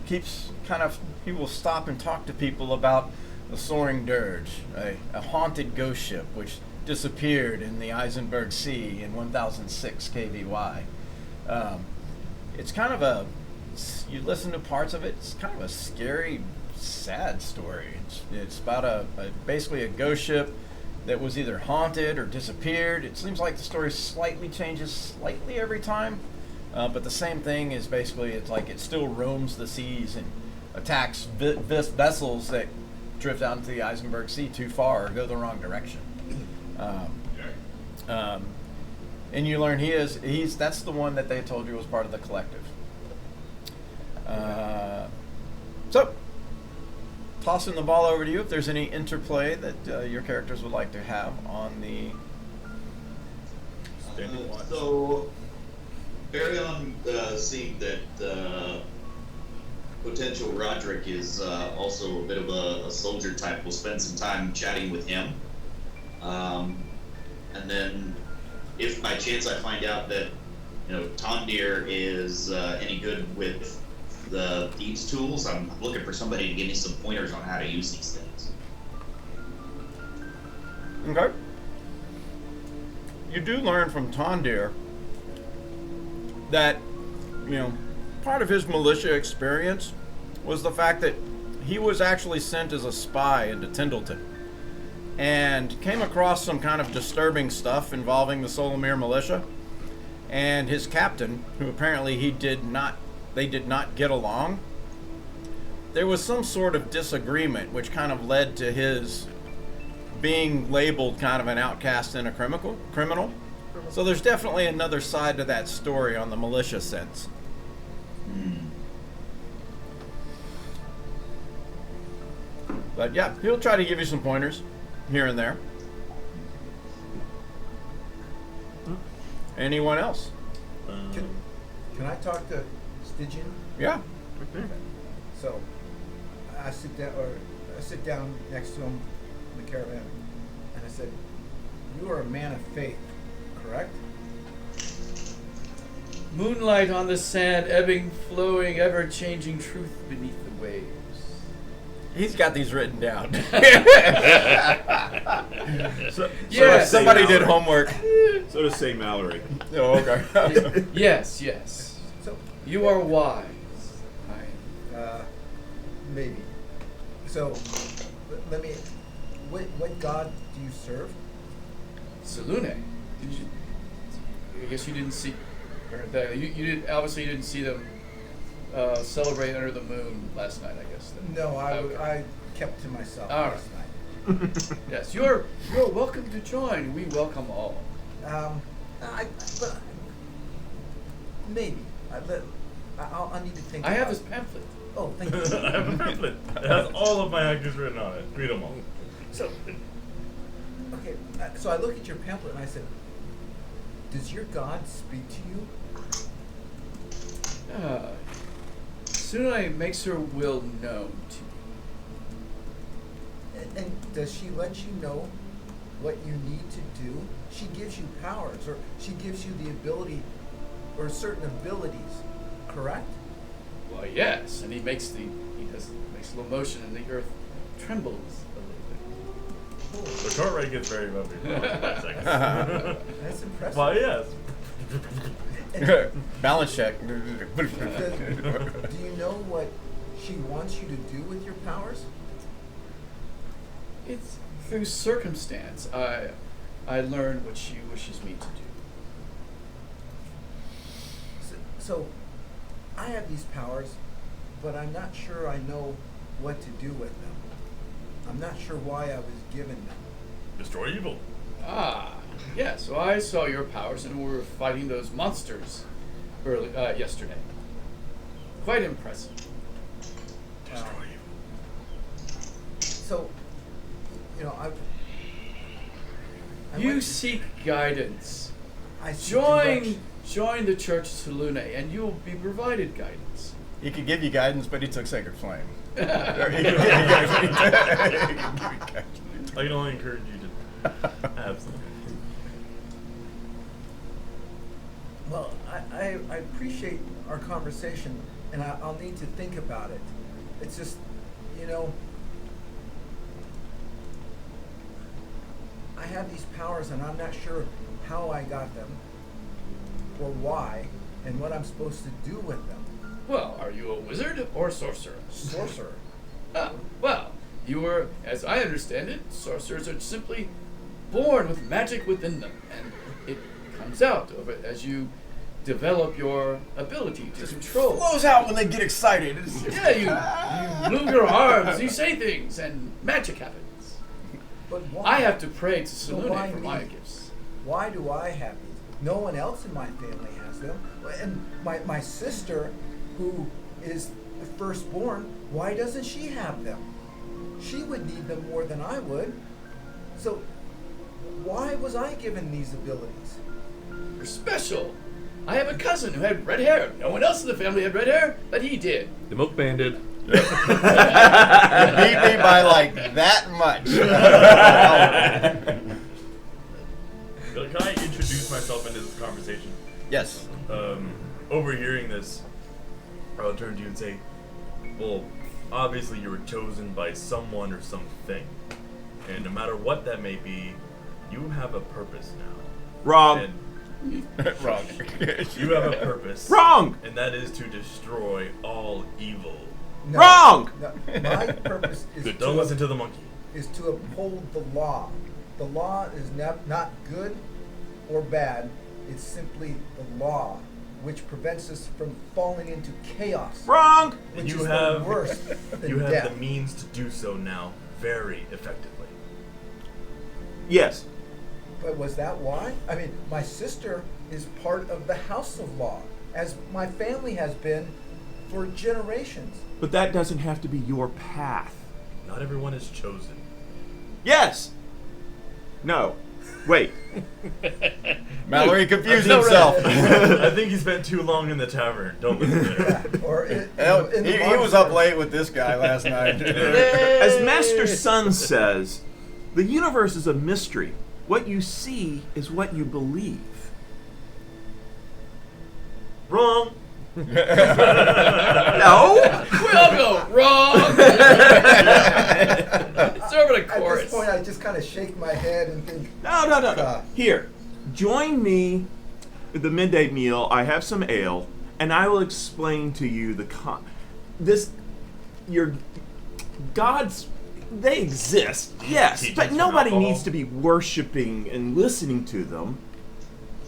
he will stop and talk to people about the Soaring Dirge, a haunted ghost ship which disappeared in the Eisenberg Sea in 1006 KVY. It's kind of you listen to parts of it, it's kind of a scary, sad story. It's about basically a ghost ship that was either haunted or disappeared. It seems like the story changes slightly every time, but the same thing is basically, it's like it still roams the seas and attacks vessels that drift out into the Eisenberg Sea too far or go the wrong direction. And you learn that's the one that they told you was part of the collective. So, tossing the ball over to you if there's any interplay that your characters would like to have on the. Standing watch. So, Baryon, seeing that potential Roderick is also a bit of a soldier type, will spend some time chatting with him. And then, if by chance I find out that, Tondir is any good with the thieves' tools, I'm looking for somebody to give me some pointers on how to use these things. Okay. you do learn from Tondir that, part of his militia experience was the fact that he was actually sent as a spy into Tindleton and came across some kind of disturbing stuff involving the Solomir militia and his captain, who apparently they did not get along. There was some sort of disagreement which kind of led to his being labeled kind of an outcast and a criminal. So there's definitely another side to that story on the militia sense. But yeah, he'll try to give you some pointers here and there. Anyone else? Can I talk to Stygian? Yeah. So I sit down next to him in the caravan, and I said, "You are a man of faith, correct?" Moonlight on the sand, ebbing, flowing, ever-changing truth beneath the waves. He's got these written down. Yes. Somebody did homework. So does say Mallory. Oh, okay. Yes. So You are wise. maybe. So let me. What god do you serve? Salune. Did you? I guess you didn't see. Or that you did. Obviously, you didn't see them celebrate under the moon last night. I guess. No, Okay. I kept to myself All last night. Yes, you're welcome to join. We welcome all. But maybe. I'll need to think. I have about this it. pamphlet. Oh, thank you. I have a pamphlet. It has all of my actors written on it. Read them all. So, okay, so I look at your pamphlet and I said, "Does your God speak to you?" Sunai makes her will known to me. And does she let you know what you need to do? She gives you powers, or she gives you the ability, or certain abilities, correct? Well, yes, and he makes a little motion, and the earth trembles a little The Cartwright gets very bumpy for 5 seconds. That's impressive. Well, yes. Balance check. Do you know what she wants you to do with your powers? bit. It's through circumstance. I learn what she wishes me to do. So, I have these powers, but I'm not sure I know what to do with them. I'm not sure why I was given them. Destroy evil. Yeah. So I saw your powers, and we were fighting those monsters yesterday. Quite impressive. So, I You went- seek guidance. I seek Join direction. the Church of Salune, and you will be provided guidance. He could give you guidance, but he took Sacred Flame. I can only encourage you to absolutely. Well, I appreciate our conversation, and I'll need to think about it. It's just, I have these powers, and I'm not sure how I got them, or why, and what I'm supposed to do with them. Well, are you a wizard or sorcerer? Sorcerer. Well, you are, as I understand it, sorcerers are simply born with magic within them, and it comes out as you develop your ability to control. Flows out when they get excited. Yeah, you move your arms, you say things, and magic happens. But why? I have to pray to So Salune why for me? my gifts. Why do I have these? No one else in my family has them. And my sister, who is the firstborn, why doesn't she have them? She would need them more than I would. So why was I given these abilities? You're special. I have a cousin who had red hair. No one else in the family had red hair, but he did. The Milk Bandit. You beat me by like that much. Can I introduce myself into this conversation? Yes. Overhearing this, I'll turn to you and say, well, obviously you were chosen by someone or something. And no matter what that may be, you have a purpose now. Wrong. And Wrong. you have a purpose. Wrong. And that is to destroy all evil. No, Wrong! no, my purpose is Don't listen to the monkey. is to uphold the law. The law is not good or bad. It's simply the law, which prevents us from falling into chaos, Wrong. which You is have- the worst than You have death. the means to do so now very effectively. Yes. But was that why? I mean, my sister is part of the House of Law, as my family has been for generations. But that doesn't have to be your path. Not everyone is chosen. Yes. No. Wait. Mallory confused no, himself. I think he spent too long in the tavern. Don't listen to Yeah, him. or in the He was up monastery. late with this guy last night. As Master Sun says, the universe is a mystery. What you see is what you believe. Wrong. No. We all go wrong. It's over the At chorus. this point, I just kind of shake my head and think, No. Here, join me at the midday meal. I have some ale, and I will explain to you your gods. They exist, yes, Teachings but from nobody alcohol. needs to be worshiping and listening to them.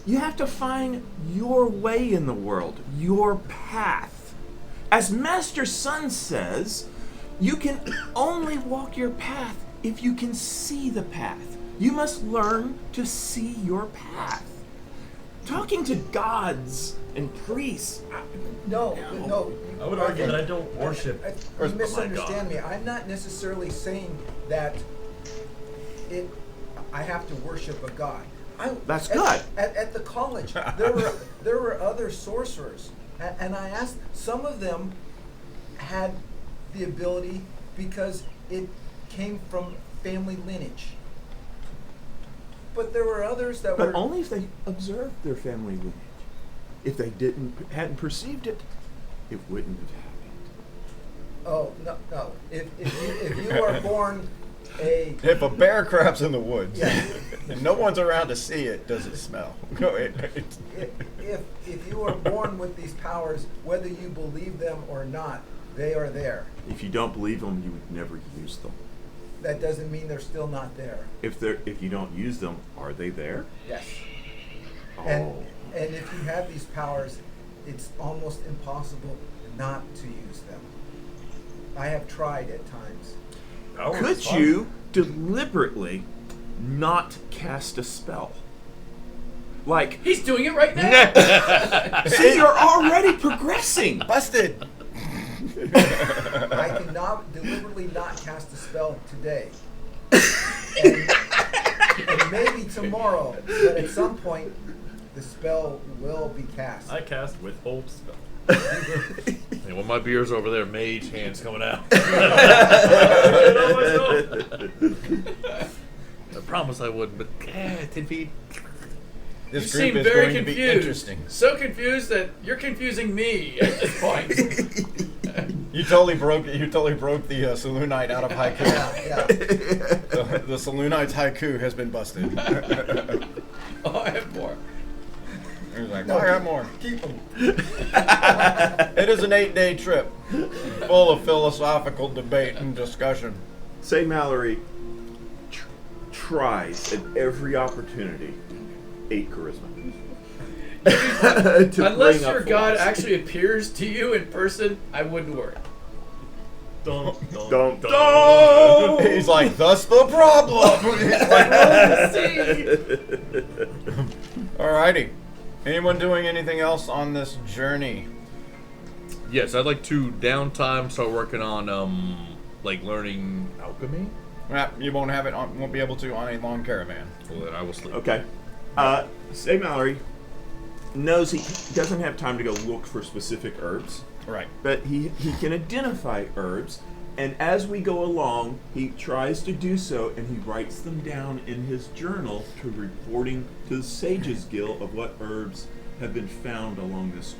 You have to find your way in the world, your path. As Master Sun says, you can only walk your path if you can see the path. You must learn to see your path. Talking to gods and priests. no. I would argue that I don't worship. You my misunderstand God. me. I'm not necessarily saying that I have to worship a god. That's good. At the college, there were other sorcerers, and I asked. Some of them had the ability because it came from family lineage. But there were others that But were only if they observed their family lineage. If they hadn't perceived it, it wouldn't have happened. Oh no! If you are born a If a bear craps in the woods Yeah. and no one's around to see it, does it smell? Go ahead. if you are born with these powers, whether you believe them or not, they are there. If you don't believe them, you would never use them. That doesn't mean they're still not there. If you don't use them, are they there? Yes. Oh. And if you have these powers, it's almost impossible not to use them. I have tried at times. Power is Could fun. you deliberately not cast a spell? Like, He's doing it right now. see, you're already progressing. Busted. I cannot deliberately not cast a spell today. And maybe tomorrow, but at some point, the spell will be cast. I cast withhold spell. Hey, when my beer's over there, mage hands coming out. I promise I wouldn't, but 10 feet. This You seem group is very going to be confused. interesting. So confused that you're confusing me at this point. You totally broke the Saloonite out of haiku. Yeah. The Saloonite's haiku has been busted. Oh, I have more. He was like, I got more. Keep them. It is an 8-day trip full of philosophical debate and discussion. Say Mallory tries at every opportunity 8 charisma. To Unless bring up your god philosophy. actually appears to you in person, I wouldn't worry. Don't. He's like, thus the problem. Alrighty. Anyone doing anything else on this journey? Yes, I'd like to downtime start working on like learning alchemy. You won't have it. Won't be able to on a long caravan. Well, then I will sleep. Okay. Say Mallory knows he doesn't have time to go look for specific herbs, Right. but he can identify herbs, and as we go along, he tries to do so, and he writes them down in his journal to reporting to the Sages Guild of what herbs have been found along this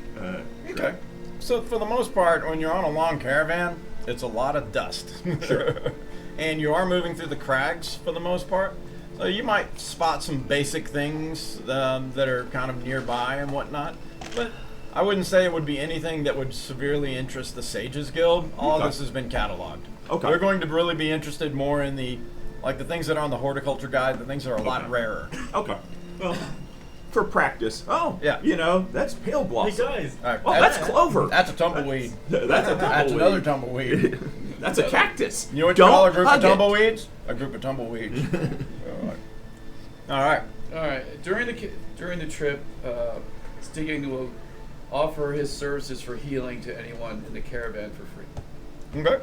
Okay. So for the most part, when you're on a long caravan, it's a lot of dust. Sure. And you are moving through the crags for the most part. So you might spot some basic things that are kind of nearby and whatnot, but I wouldn't say it would be anything that would severely interest the Sages Guild. All of this has been cataloged. Okay. We're going to really be interested more in the things that are on the horticulture guide, the things that are a lot rarer. Okay. Well, for practice. Oh, Yeah. You know, that's pale Hey blossom. guys, All right, Oh, that's clover. That's a tumbleweed. That's a That's tumbleweed. another tumbleweed. That's a cactus. You know what Don't you call a group of hug it. tumbleweeds? A group of tumbleweeds. All right. All right. During the trip, Stiging will offer his services for healing to anyone in the caravan for free. Okay.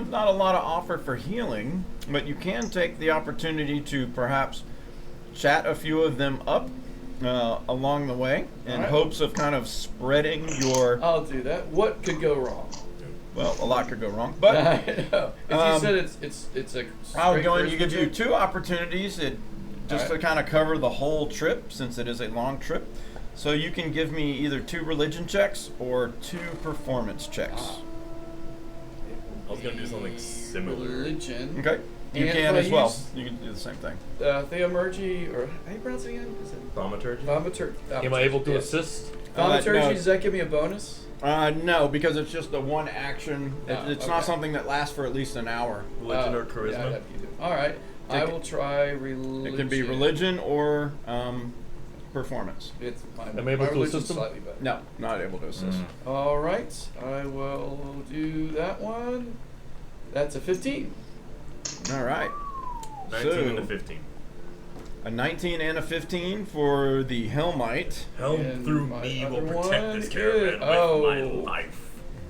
Not a lot of offer for healing, but you can take the opportunity to perhaps chat a few of them up along the way in Alright. hopes of kind of spreading your. I'll do that. What could go wrong? Well, a lot could go wrong, but I know. If you said it's a. I'm straight going to first give you trip, 2 opportunities just to Alright. kind of cover the whole trip since it is a long trip. So you can give me either 2 religion checks or 2 performance checks. I was gonna do something similar. Religion. Okay. You And can if I as well. use- You can do the same thing. Theomergy, or how do you pronounce it again? Is it Thaumaturgy? Thaumaturgy? Am I able to yeah. assist? Thaumaturgy, No. does that give me a bonus? No, because it's just the one action. Oh, It's not okay. something that lasts for at least an hour. Religion Oh, or charisma? Yeah, that'd be good. All right. I will try religion. It can be religion or performance. It's my, Am I able my to religion's assist him? slightly better. No, not able to assist. All right. I will do that one. That's a 15. All right. 19 So, and a 15. a 19 and a 15 for the Helmite. Helm And through my me will other protect one this caravan is- with oh. my life.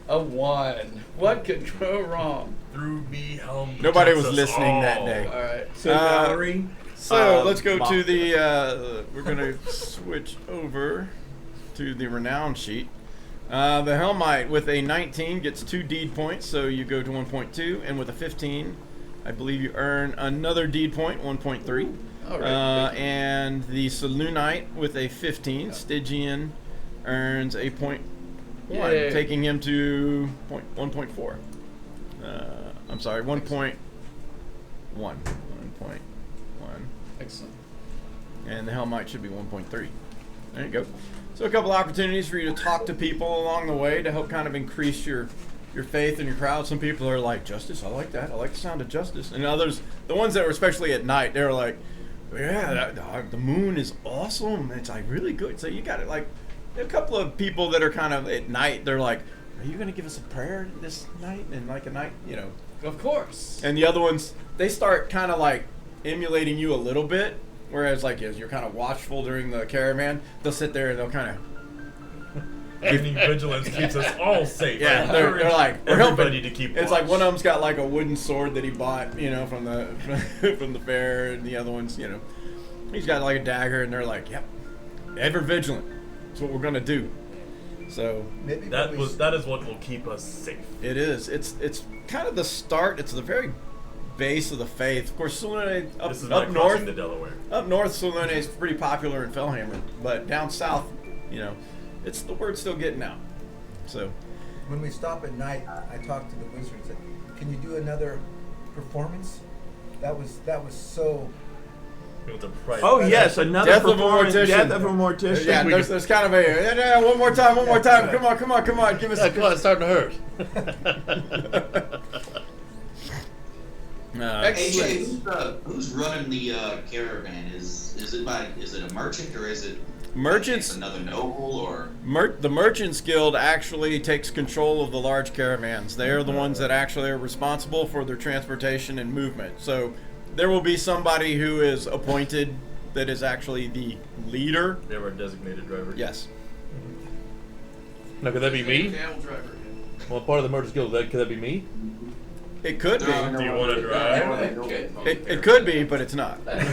A 1. What could go wrong? Through me, Helm Nobody protects was us listening that all. day. All right. So, Valerie. So let's go Mom. to the. We're gonna switch over to the renown sheet. The Helmite with a 19 gets 2 deed points, so you go to 1.2, and with a 15, I believe you earn another deed point, 1.3. All right. Thank you. And the Selunite with a 15, Stygian, earns a point 1, Yay. taking him to 1.4. I'm sorry, 1.1. 1.1. Excellent. And the Helmite should be 1.3. There you go. So a couple opportunities for you to talk to people along the way to help kind of increase your faith in your crowd. Some people are like, justice, I like that. I like the sound of justice. And others, the ones that were especially at night, they're like, yeah, the moon is awesome. It's like really good. So you got it. Like a couple of people that are kind of at night, they're like, are you going to give us a prayer this night? And like a night, Of course. And the other ones, they start kind of like emulating you a little bit. Whereas, like, as you're kind of watchful during the caravan, they'll sit there and they'll kind of. Evening vigilance keeps us all safe. Yeah, I they're encourage like, we're everybody helping. to keep It's watch. like one of them's got like a wooden sword that he bought, from the from the fair, and the other one's, he's got like a dagger, and they're like, yep, ever vigilant. That's what we're gonna do. So Maybe that when we that is what will keep us safe. it is. It's kind of the start. It's the very base of the faith. Of course, Solune This is up not north. crossing the Delaware. Up north, Solune is pretty popular in Fellhammer, but down south, it's the word's still getting out. So, when we stop at night, I talked to the wizard and said, "Can you do another performance?" That was so. It was a price. Oh yes, another Death of a performance. mortician. Death of a mortician. yeah, there's kind of a one more time. Come on, give us. Come on, it's starting to hurt. Hey Jay, who's running the caravan? Is it a merchant or is it Merchants. another noble or? The Merchants Guild actually takes control of the large caravans. They are the ones that actually are responsible for their transportation and movement. So there will be somebody who is appointed that is actually the leader. They have our designated driver. Yes. Now, could that be me? Camel driver. Well, part of the Murders Guild, could that be me? It could be. Do you want to drive? It could be, but it's not. Alas,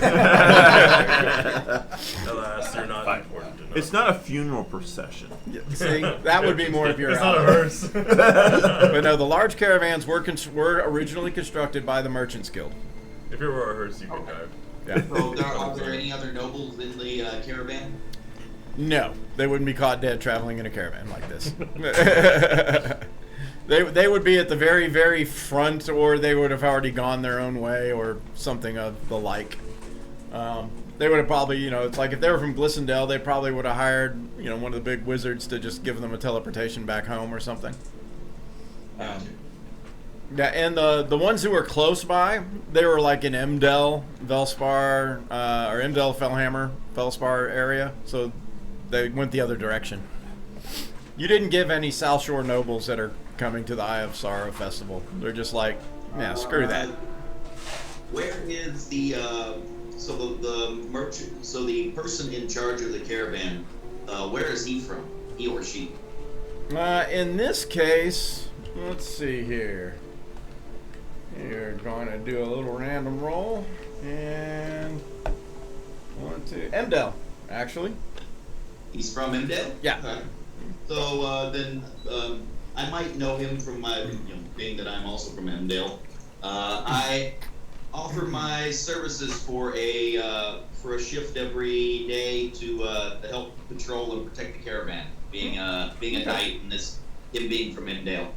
you're not important enough. It's not a funeral procession. See, that would be more of your It's not a alley. hearse. But no, the large caravans were originally constructed by the Merchants Guild. If it were a hearse, you could drive. Yeah. So are there any other nobles in the caravan? No, they wouldn't be caught dead traveling in a caravan like this. They would be at the very, very front, or they would have already gone their own way, or something of the like. They would have probably, you know, it's like if they were from Glissondale, they probably would have hired, you know, one of the big wizards to just give them a teleportation back home or something. Yeah, and the ones who were close by, they were like in Emdel, Velspar, or Emdel, Fellhammer, Velspar area, so they went the other direction. You didn't give any South Shore nobles that are coming to the Eye of Sorrow festival. They're just like, yeah, screw that. Where is the the merchant? So the person in charge of the caravan, where is he from? He or she? In this case, let's see here. You're going to do a little random roll, and 1, 2, Emdel, actually. He's from Emdale? Yeah. Okay. So then I might know him from my, being that I'm also from Emdale. I offer my services for a shift every day to help patrol and protect the caravan, being a knight and him being from Emdale.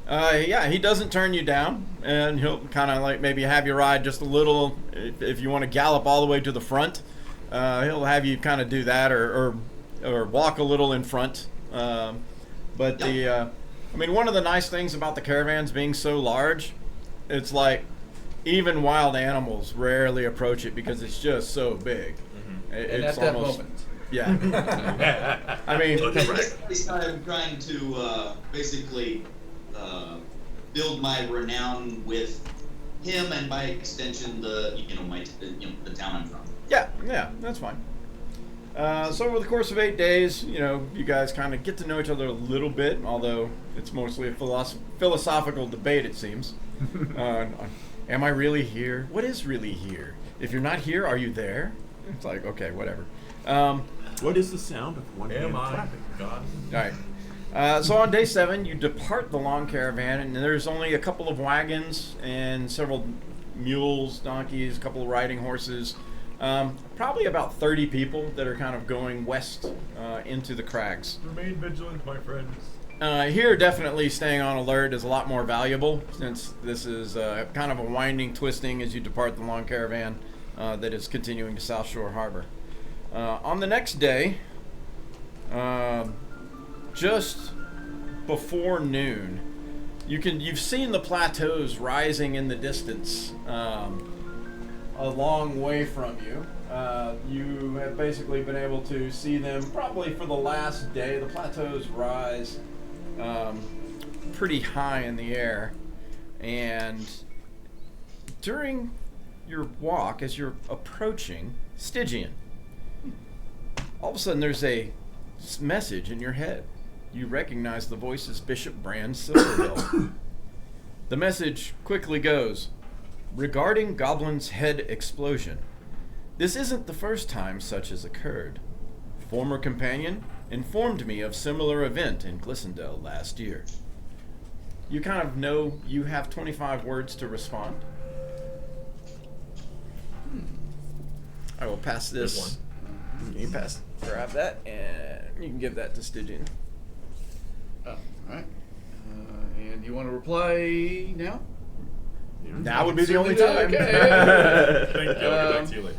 Yeah, he doesn't turn you down, and he'll kind of like maybe have you ride just a little. If you want to gallop all the way to the front, he'll have you kind of do that, or walk a little in front. But I mean, one of the nice things about the caravans being so large, it's like even wild animals rarely approach it because it's just so big. Mm-hmm. It's at that almost, moment. yeah. I mean, I'm trying to basically build my renown with him, and by extension, the town I'm from. yeah, that's fine. So over the course of 8 days, you guys kind of get to know each other a little bit, although it's mostly a philosophical debate, it seems. Am I really here? What is really here? If you're not here, are you there? It's like, okay, whatever. What is the sound of one hand Am I clapping? God? All right. So on day 7, you depart the long caravan, and there's only a couple of wagons and several mules, donkeys, a couple of riding horses. Probably about 30 people that are kind of going west into the crags. Remain vigilant, my friends. Here, definitely staying on alert is a lot more valuable, since this is kind of a winding, twisting as you depart the long caravan that is continuing to South Shore Harbor. On the next day, just before noon, you've seen the plateaus rising in the distance a long way from you. You have basically been able to see them probably for the last day. The plateaus rise pretty high in the air, and during your walk, as you're approaching Stygian, all of a sudden there's a message in your head. You recognize the voice as Bishop Brand Silverhill. The message quickly goes, regarding Goblin's Head explosion. This isn't the first time such has occurred. Former companion informed me of similar event in Glissondale last year. You kind of know you have 25 words to respond. I will pass this. You can grab that, and you can give that to Stygian. Oh, all right. And you want to reply now? Now would be the only time. Okay. Thank you. I'll get back to you later.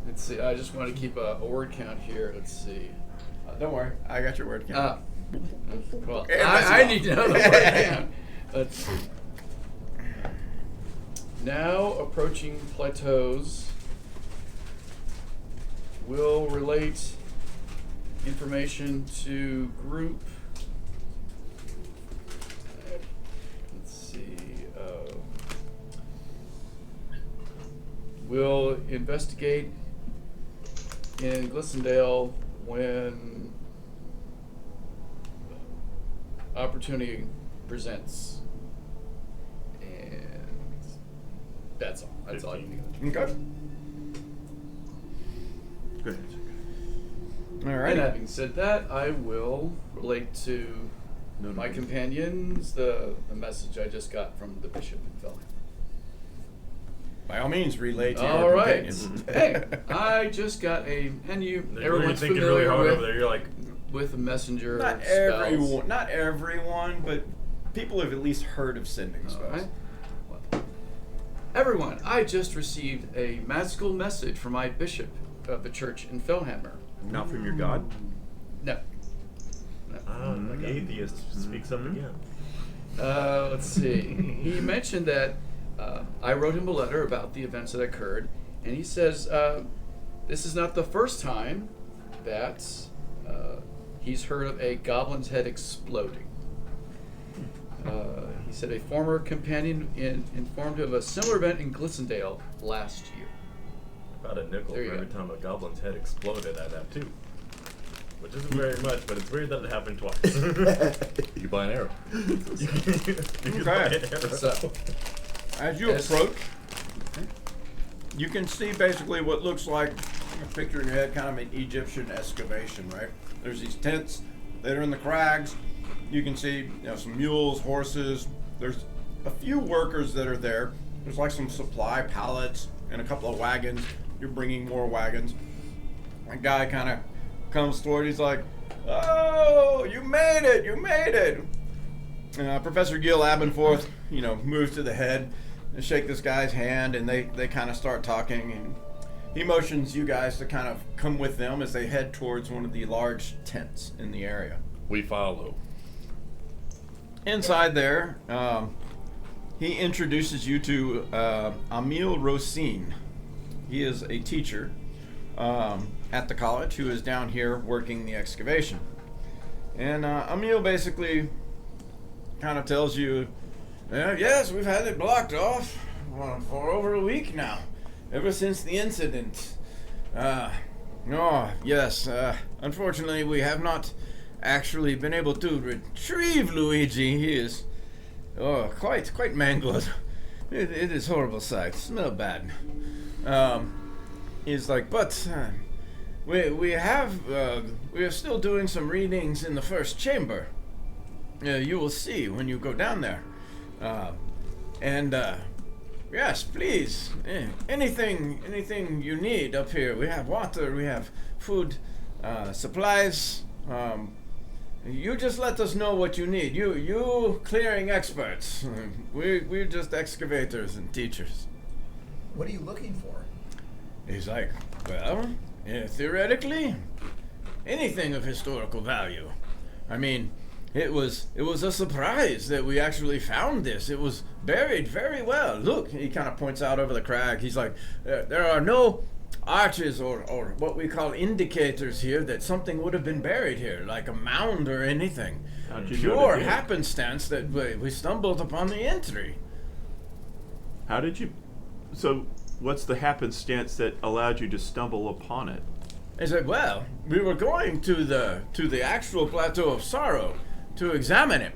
Let's see. I just want to keep a word count here. Let's see. Don't worry, I got your word count. Well, Yeah, that's I enough. need to know the word count. Let's see. Now approaching plateaus will relate information to group. Let's see. We'll investigate in Glissondale when opportunity presents. And that's all. That's all I can think of. Okay. Go ahead. All And right. having said that, I will relate to my companions the message I just got from the bishop in Felham. By all means, relay to All your right. companions. Hey, I just got and You're everyone's thinking really familiar hard with, over there. You're like, with the messenger Not spells. everyone, not everyone, but people have at least heard of sending All spells. right. Well, everyone, I just received a magical message from my bishop of the church in Fellhammer. Not from your god. No. The atheist speaks up again. Let's see. He mentioned that I wrote him a letter about the events that occurred, and he says this is not the first time that he's heard of a goblin's head exploding. He said a former companion informed him of a similar event in Glissondale last year. About a nickel There you for every go. time a goblin's head exploded, I'd have two. Which isn't very much, but it's weird that it happened twice. You buy an arrow. You can buy an arrow. So, As you Yes. approach, you can see basically what looks like, picture in your head, kind of an Egyptian excavation, right? There's these tents that are in the crags. You can see, some mules, horses. There's a few workers that are there. There's like some supply pallets and a couple of wagons. You're bringing more wagons. A guy kind of comes forward. He's like, "Oh, you made it! You made it!" Professor Gil Abenforth, moves to the head and shake this guy's hand, and they kind of start talking, and he motions you guys to kind of come with them as they head towards one of the large tents in the area. We follow. Inside there, he introduces you to Emile Rosine. He is a teacher at the college who is down here working the excavation. And Emile basically kind of tells you, yes, we've had it blocked off for over a week now, ever since the incident. Yes, unfortunately we have not actually been able to retrieve Luigi. He is quite mangled. It is a horrible sight. Smell bad. He's like, but we are still doing some readings in the first chamber. You will see when you go down there. Yes, please. Anything you need up here. We have water. We have food, supplies. You just let us know what you need. You clearing experts. We're just excavators and teachers. What are you looking for? He's like, well, theoretically, anything of historical value. I mean, it was a surprise that we actually found this. It was buried very well. Look, he kind of points out over the crag. He's like, there are no arches or what we call indicators here that something would have been buried here, like a mound or anything. How'd you know Pure they did? happenstance that we stumbled upon the entry. How did you? So, what's the happenstance that allowed you to stumble upon it? I said, well, we were going to the actual Plateau of Sorrow to examine it.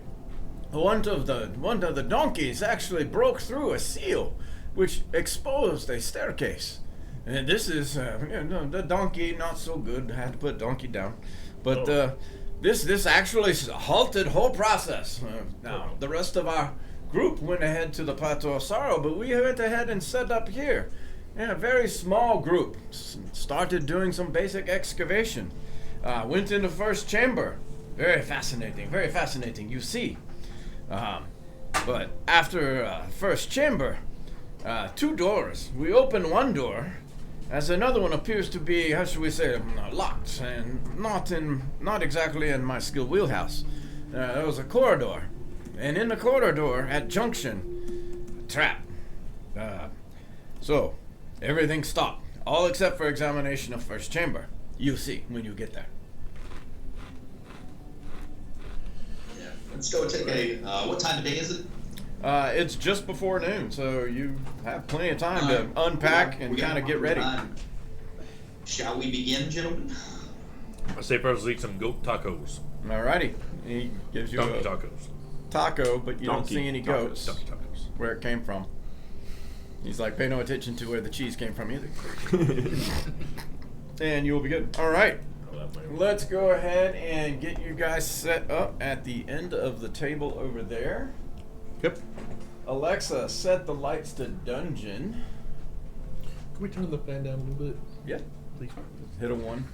One of the donkeys actually broke through a seal, which exposed a staircase. And this is the donkey not so good. I had to put donkey down, but this actually halted whole process. Now the rest of our group went ahead to the Plateau of Sorrow, but we went ahead and set up here. And a very small group started doing some basic excavation. Went into first chamber. Very fascinating, you see. But after first chamber, 2 doors. We open one door, as another one appears to be, how should we say, locked, and not exactly in my skill wheelhouse. There was a corridor, and in the corridor at junction, a trap. So everything stopped, all except for examination of first chamber. You see when you get there. Yeah. Let's go take a. What time of day is it? It's just before noon, so you have plenty of time to unpack and kind of get ready. Shall we begin, gentlemen? I say first eat some goat tacos. Alrighty. He gives you Donkey a tacos. taco, but you don't Donkey see any tacos. goats Donkey tacos. where it came from. He's like, pay no attention to where the cheese came from either. And you'll be good. Alright. Let's go ahead and get you guys set up at the end of the table over there. Yep. Alexa, set the lights to dungeon. Can we turn the fan down a little bit? Yeah. Please. Hit a 1.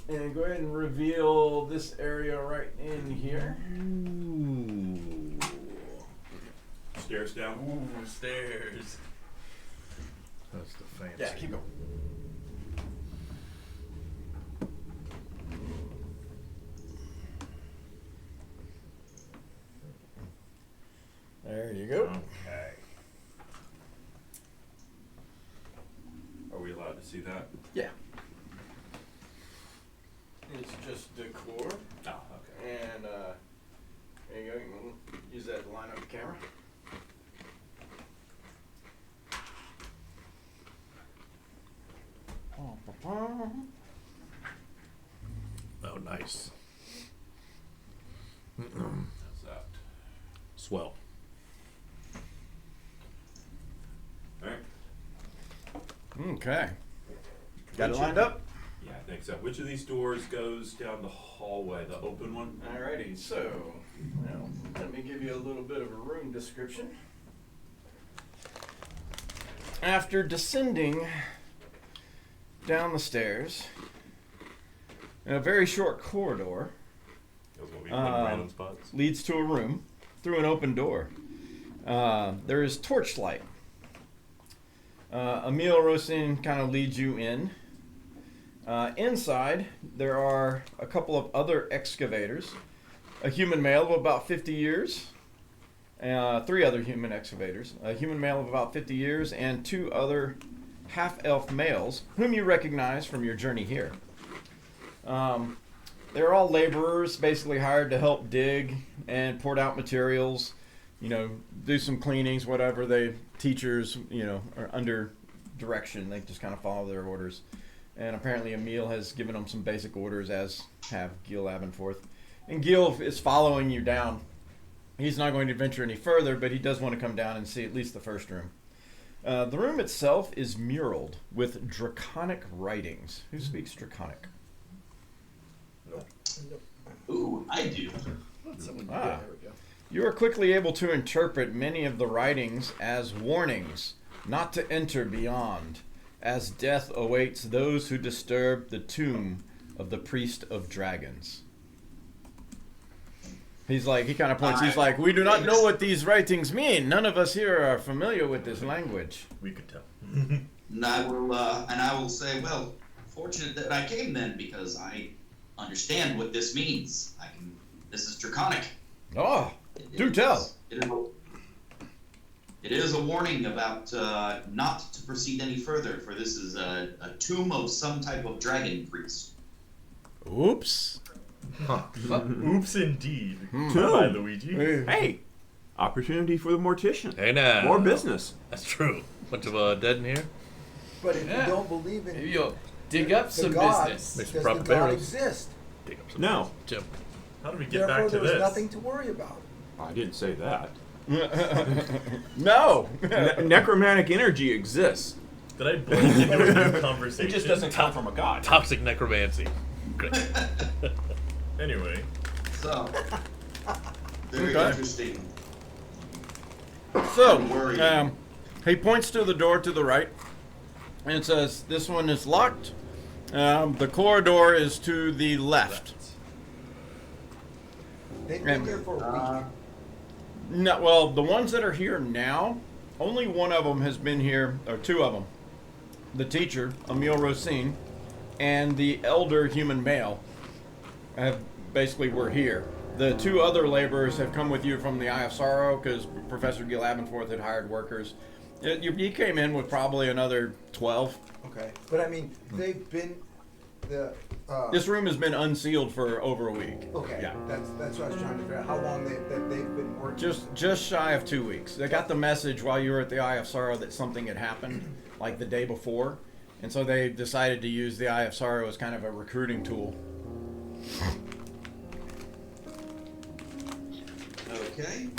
And go ahead and reveal this area right in here. Ooh. Stairs down. Ooh, stairs. That's the fancy. Yeah, keep going. There you go. Okay. Are we allowed to see that? Yeah. It's just decor. Oh, okay. And there you go. You can use that to line up the camera. Oh, nice. How's that? Swell. Alright. Okay. Got it lined up? Yeah, I think so. Which of these doors goes down the hallway? The open one? Alrighty, so now let me give you a little bit of a room description. After descending down the stairs in a very short corridor Those will be random spots. leads to a room through an open door. There is torchlight. Emil Rosin kind of leads you in. Inside, there are a couple of other excavators. A human male of about 50 years. 3 other human excavators. A human male of about 50 years and 2 other half-elf males, whom you recognize from your journey here. They're all laborers, basically hired to help dig and port out materials, you know, do some cleanings, whatever. They teachers, you know, are under direction. They just kind of follow their orders. And apparently Emil has given them some basic orders, as have Gil Abenforth. And Gil is following you down. He's not going to venture any further, but he does want to come down and see at least the first room. The room itself is muraled with draconic writings. Who speaks draconic? Ooh, I do. Ah. You are quickly able to interpret many of the writings as warnings not to enter beyond, as death awaits those who disturb the tomb of the priest of dragons. He kind of points, he's like, we do not know what these writings mean. None of us here are familiar with this language. We could tell. And I will say, well, fortunate that I came then, because I understand what this means. This is draconic. Oh, do tell. It is a warning about not to proceed any further, for this is a tomb of some type of dragon priest. Oops. Oops, indeed. Hmm. Bye, Luigi. Hey, opportunity for the mortician. Hey now. More business. That's true. Bunch of dead in here. But if Yeah. you don't believe in Maybe you'll dig up the some God, business. Make some does proper the God barrels. exist? Dig up some No. Jim. How do we get Therefore, back to there was this? nothing to worry about. I didn't say that. No. Necromantic energy exists. Did I blink into a new conversation? It just doesn't come from a god. Toxic necromancy. Great. Anyway, So, very Okay. interesting. So, Don't worry. he points to the door to the right and says, this one is locked. The corridor is to the left. They've been here for a week. No, well, the ones that are here now, only one of them has been here, or 2 of them. The teacher, Emil Rosin, and the elder human male basically were here. The 2 other laborers have come with you from the Eye of Sorrow because Professor Gil Abenforth had hired workers. You came in with probably another 12. Okay. But I mean, they've been This room has been unsealed for over a week. Okay. Yeah. That's what I was trying to figure out. How long they've been working. Just shy of 2 weeks. They got the message while you were at the Eye of Sorrow that something had happened, like the day before, and so they decided to use the Eye of Sorrow as kind of a recruiting tool. Okay.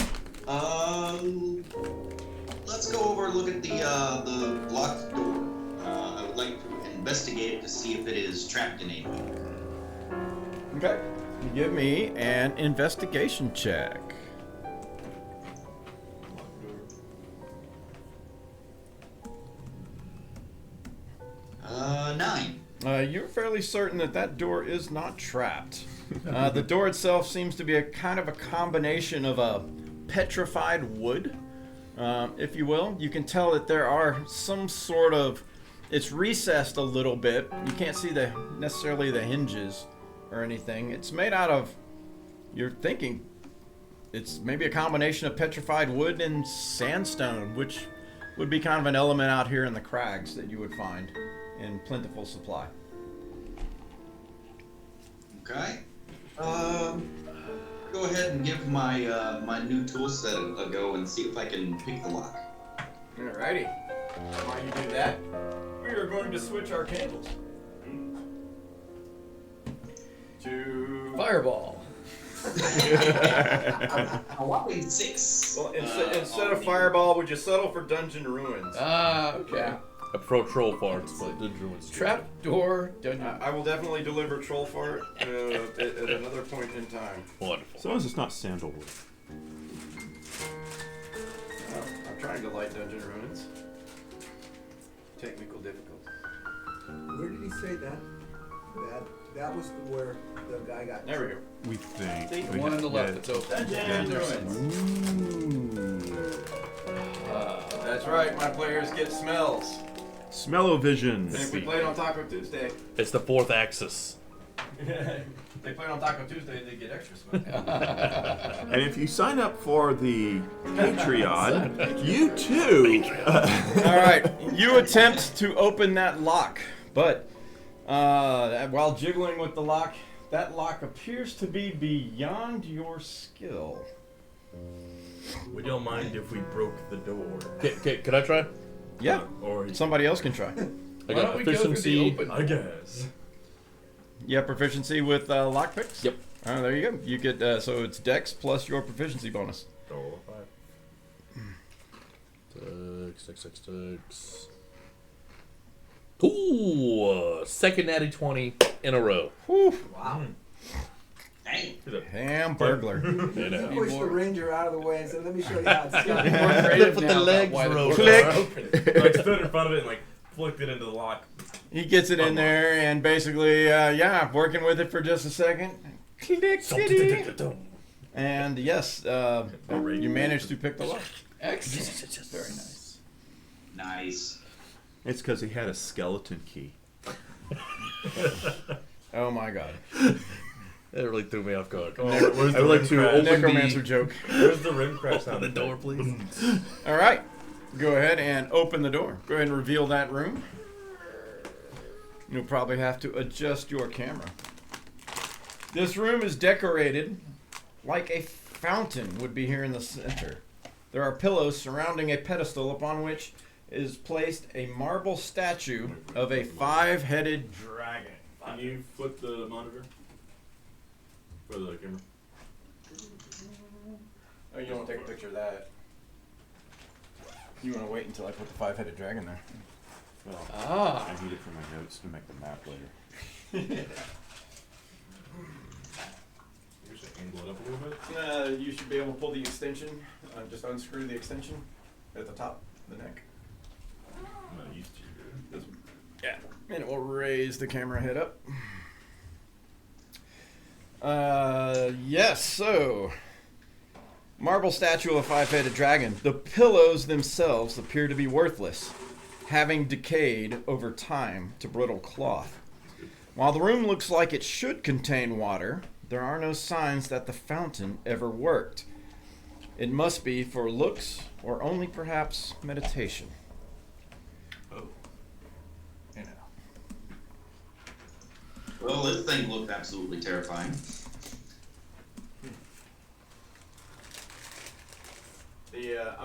Let's go over and look at the locked door. I would like to investigate it to see if it is trapped in any way. Okay. Give me an investigation check. 9. You're fairly certain that that door is not trapped. The door itself seems to be a kind of a combination of a petrified wood, if you will. You can tell that there are some sort of... It's recessed a little bit. You can't see necessarily the hinges or anything. It's made out of... You're thinking it's maybe a combination of petrified wood and sandstone, which would be kind of an element out here in the crags that you would find in plentiful supply. Okay. Go ahead and give my my new tool set a go and see if I can pick the lock. Alrighty. While you do that, we are going to switch our candles to Fireball. A whopping 6. Well, instead of Fireball, would you settle for Dungeon Ruins? Okay. I prefer troll farts, but the druids. Trap door dungeon. I will definitely deliver Troll Fart at another point in time. Wonderful. As long as it's not sandalwood. I'm trying to light Dungeon Ruins. Technical difficulty. Where did he say that? That was where the guy got. There we go. We think. The one on the left that's open. Dungeon Ruins. That's right, my players get smells. Smell-o-vision. And if we played on Taco Tuesday, It's the fourth axis. they played on Taco Tuesday, they get extra smells. And if you sign up for the Patreon, you too. All right, you attempt to open that lock, but while jiggling with the lock, that lock appears to be beyond your skill. We don't mind if we broke the door. Could I try? Yeah, Or somebody else can try. I Why got don't we go through the proficiency. open? I guess. You have proficiency with lockpicks? Yep. Oh, there you go. You get so it's Dex plus your proficiency bonus. Roll a 5. Six. Ooh, second natty 20 in a row. Whew. Wow. Dang. Hamburglar. You know. Push the ranger out of the way and said, "Let me show you how it's done." More creative Put the now about legs why the rolled doors Click. are open. I stood in front of it and like flicked it into the lock. He gets it in there and basically, working with it for just a second. Clickety. And yes, you managed to pick the lock. Excellent. Very nice. Nice. It's because he had a skeleton key. Oh my god. That really threw me off guard. Oh, where's I the would rim like to crash? open Necromancer joke. Where's the rim crash sound? the door, please. All right. Go ahead and open the door. Go ahead and reveal that room. You'll probably have to adjust your camera. This room is decorated like a fountain would be here in the center. There are pillows surrounding a pedestal upon which is placed a marble statue of a 5-headed dragon. Can you flip the monitor? For the camera. Oh, you don't want to take a picture of that. You want to wait until I put the 5-headed dragon there. Well, Ah. I need it for my notes to make the map later. You should angle it up a little bit. You should be able to pull the extension. Just unscrew the extension at the top of the neck. I'm not used to it. Yeah, and it will raise the camera head up. Yes, so marble statue of a 5-headed dragon. The pillows themselves appear to be worthless, having decayed over time to brittle cloth. While the room looks like it should contain water, there are no signs that the fountain ever worked. It must be for looks or only perhaps meditation. Oh. You know. Well, this thing looked absolutely terrifying.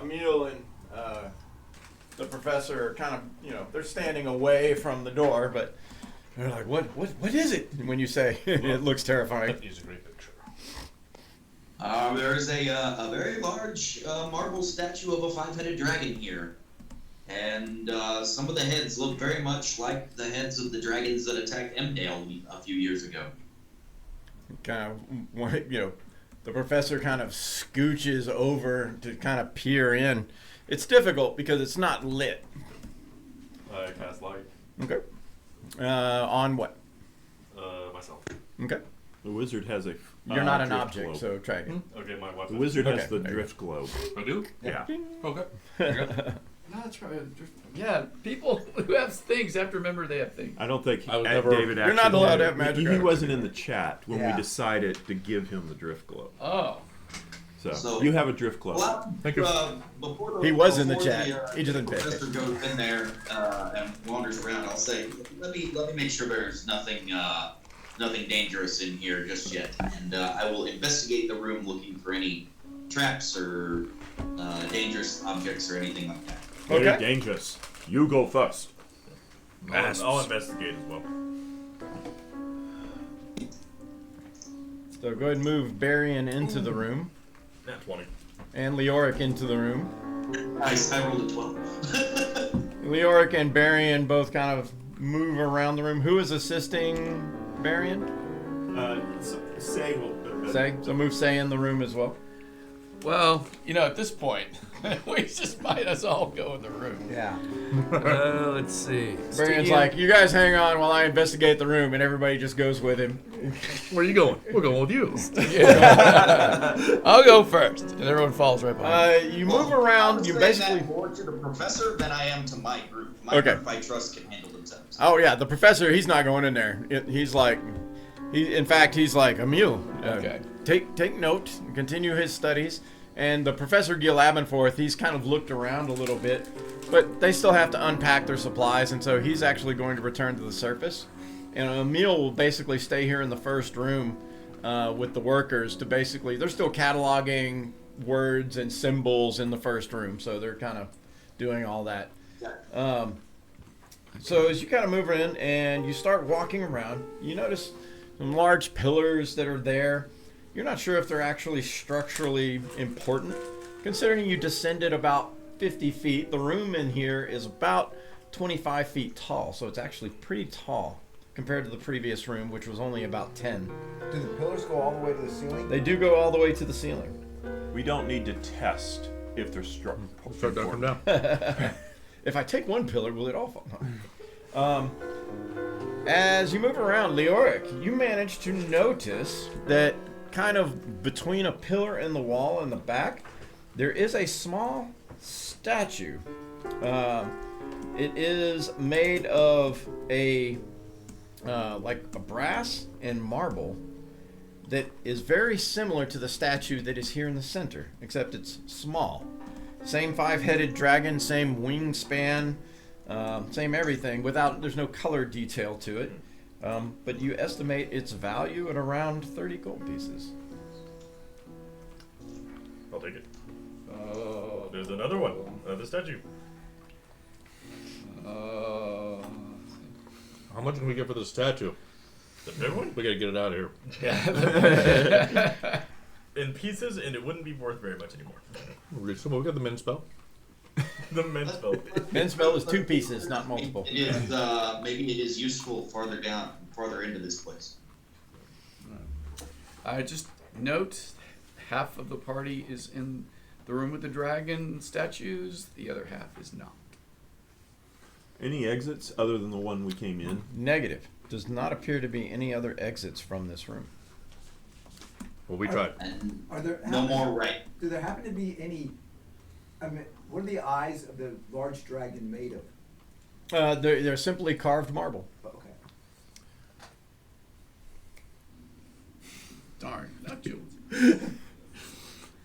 Emil and the professor are kind of, they're standing away from the door, but they're like, what is it? When you say it looks terrifying. That is a great picture. There's a very large marble statue of a 5-headed dragon here. And some of the heads look very much like the heads of the dragons that attacked Emdale a few years ago. Kind of, the professor kind of scooches over to kind of peer in. It's difficult because it's not lit. I cast light. Okay. On what? Myself. Okay. The wizard has a. You're not an drift object, globe. so try again. Okay, my weapon. The wizard has Okay, the there you drift globe. I do? Yeah. Okay. No, that's right. Yeah, people who have things have to remember they have things. I don't think I would never- David You're actually. not allowed to have magic He items. wasn't in the chat when Yeah. we decided to give him the drift globe. Oh. So- you have a drift globe. Well, Thank you. Before He was in the before chat. He just didn't pay professor goes in there and wanders around. I'll say, let me make sure there's nothing dangerous in here just yet, and I will investigate the room looking for any traps or dangerous objects or anything like that. Very Okay. dangerous. You go first. I'll investigate as well. So go ahead and move Barian into the room, Nat 20. and Leoric into the room. I rolled a 12. Leoric and Barian both kind of move around the room. Who is assisting Barian? Say will. Say. So move Say in the room as well. Well, at this point, we just might as all go in the room. Yeah. Let's see. Barian's like, you guys hang on while I investigate the room, and everybody just goes with him. Where are you going? We're going with you. I'll go first, and everyone follows right behind. You move around. You I'm basically. that more to the professor than I am to my group. My Okay. group I trust can handle themselves. Oh yeah, the professor. He's not going in there. He's like, in fact, he's like Emil. Okay. Take note. Continue his studies. And the Professor Gil Abenforth, he's kind of looked around a little bit, but they still have to unpack their supplies, and so he's actually going to return to the surface. And Emil will basically stay here in the first room with the workers to basically, they're still cataloging words and symbols in the first room, so they're kind of doing all that. So as you kind of move in and you start walking around, you notice some large pillars that are there. You're not sure if they're actually structurally important. Considering you descended about 50 feet, the room in here is about 25 feet tall, so it's actually pretty tall compared to the previous room, which was only about 10. Do the pillars go all the way to the ceiling? They do go all the way to the ceiling. We don't need to test if they're struck. Start down from down. If I take one pillar, will it all fall? No. As you move around, Leoric, you manage to notice that kind of between a pillar and the wall in the back, there is a small statue. It is made of like a brass and marble that is very similar to the statue that is here in the center, except it's small. Same five-headed dragon, same wingspan, same everything. There's no color detail to it. But you estimate its value at around 30 gold pieces. I'll take it. There's another one. Another statue. How much can we get for the statue? The big one? We gotta get it out of here. In pieces, and it wouldn't be worth very much anymore. We got the min spell. The men's spell. Men's spell is 2 pieces, not multiple. It is maybe it is useful farther into this place. I just note half of the party is in the room with the dragon statues, the other half is not. Any exits other than the one we came in? Negative. Does not appear to be any other exits from this room. Well, we tried. And Are there no more right. Do there happen to be any? I mean, what are the eyes of the large dragon made of? They're simply carved marble. Okay. Darn, not jewels.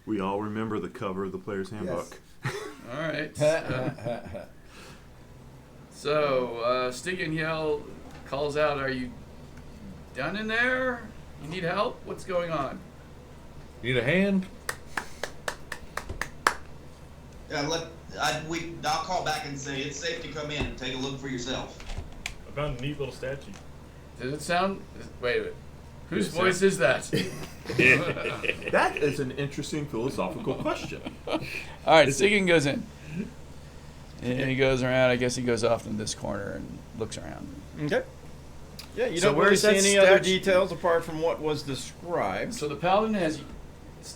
We all remember the cover of the player's handbook. All right. So Stygian Yell calls out, "Are you done in there? You need help? What's going on?" Need a hand? Yeah, I'll call back and say it's safe to come in and take a look for yourself. I found a neat little statue. Does it sound? Wait a minute. Whose voice is that? That is an interesting philosophical question. All right, Stygian goes in. And he goes around. I guess he goes off in this corner and looks around. Okay. Yeah, you So don't really where's see that any other statue? details apart from what was described. So the paladin has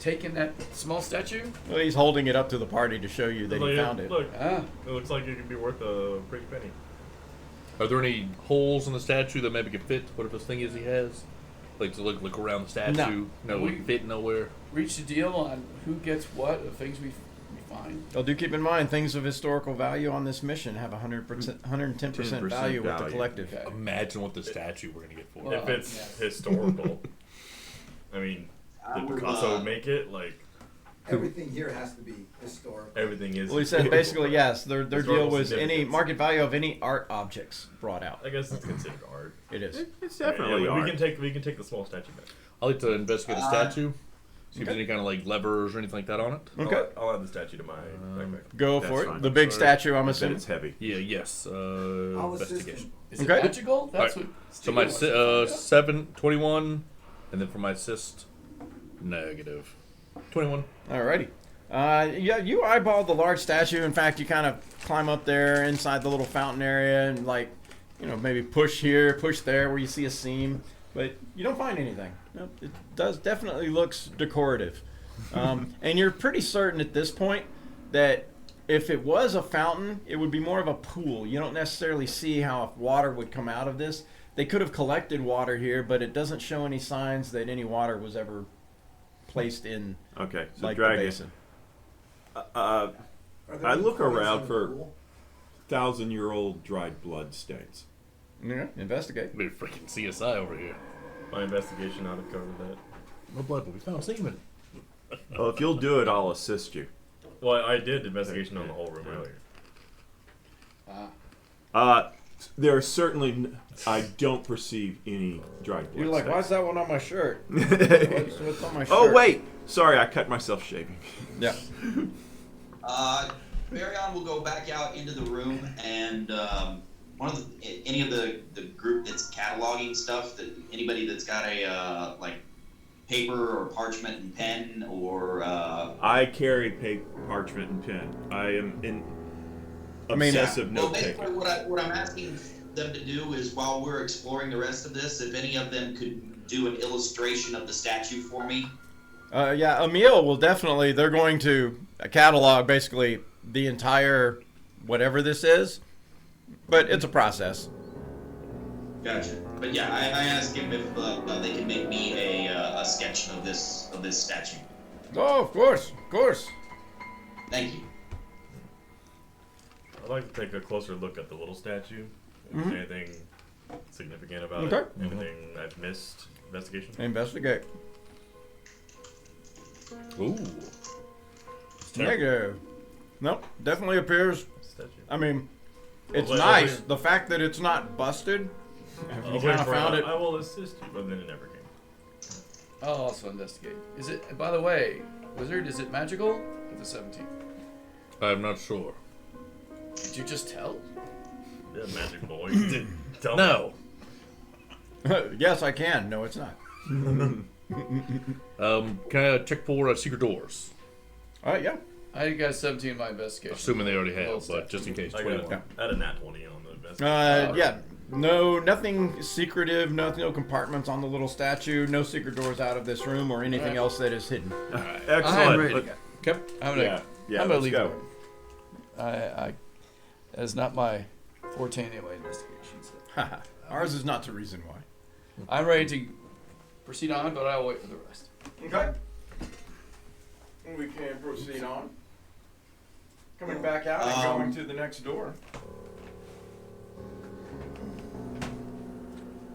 taken that small statue. Well, he's holding it up to the party to show you that he found it. Look, Ah. it looks like it could be worth a pretty penny. Are there any holes in the statue that maybe could fit whatever this thing is he has? Like to look around the statue. No, we can fit nowhere. Reach a deal on who gets what of things we find. Well, do keep in mind, things of historical value on this mission have 100%, 110% value with the collective. Okay. Imagine what the statue we're gonna get for Well, it. If it's yes. historical, I mean, did Picasso make it? Like Everything here has to be historical. everything is. Well, he said basically yes. Their deal Historical was any significance. market value of any art objects brought out. I guess it's considered art. It is. It's Yeah, definitely we art. can take the small statue back. I like to investigate the statue. See if there's any kind of like levers or anything like that on it. Okay. I'll add the statue to my backpack. Go That's for it. fine. The big Sorry. statue, I'm I said assuming. it's heavy. Yeah. Yes. I'll assist Investigation. him. Is Okay. it magical? That's Alright. what. So my Steven wants to find out. 21, and then for my assist, negative 21. Alrighty. Yeah, you eyeball the large statue. In fact, you kind of climb up there inside the little fountain area and, like, you know, maybe push here, push there where you see a seam, but you don't find anything. Nope, it definitely looks decorative. And you're pretty certain at this point that if it was a fountain, it would be more of a pool. You don't necessarily see how water would come out of this. They could have collected water here, but it doesn't show any signs that any water was ever placed in, Okay, so like, the dragon. basin. Are there I any look coins around in the for pool? 1,000-year-old dried blood stains. Yeah, investigate. Be freaking CSI over here. My investigation ought to cover that. No blood, but we found semen. Well, if you'll do it, I'll assist you. Well, I did investigation on the whole room earlier. There are certainly, I don't perceive any dried blood You're like, why is stains. that one on my shirt? What's on my shirt? Oh, wait! Sorry, I cut myself shaving. Yeah. Marion will go back out into the room and any of the group that's cataloging stuff, that anybody that's got a like paper or parchment and pen or I carry paper, parchment, and pen. I am in mean, obsessive well, note basically taking. what I'm asking them to do is, while we're exploring the rest of this, if any of them could do an illustration of the statue for me. Yeah, Emil will definitely, they're going to catalog basically the entire whatever this is, but it's a process. Gotcha. But yeah, I asked him if they could make me a sketch of this statue. Oh, of course, of course. Thank you. I'd like to take a closer look at the little statue. If there's anything significant about Okay. it. Anything I've missed. Investigation. Investigate. Ooh. Negative. Nope, definitely appears, Statue. I mean, it's Well, nice. The fact that it's not busted, I you was kind waiting of for found it. I will assist you, but then it never came. I'll also investigate. Is it? By the way, wizard, is it magical? With the 17. I'm not sure. Did you just tell? Yeah, magic boy. You did tell me. No. Yes, I can. No, it's not. Can I check for secret doors? All right, yeah. I got 17 in my investigation. Assuming they already Little have, but statue. just in case. I 21. got I had a nat 20 on the investigation. Yeah. No, nothing secretive. No compartments on the little statue. No secret doors out of this room or anything else that is hidden. Excellent. I'm ready to go. Okay. I'm gonna, Yeah, I'm gonna let's leave go. it. That is not my forte anyway, investigation. So. Ours is not to reason why. I'm ready to proceed on, but I'll wait for the rest. Okay. We can proceed on. Coming back out and going to the next door.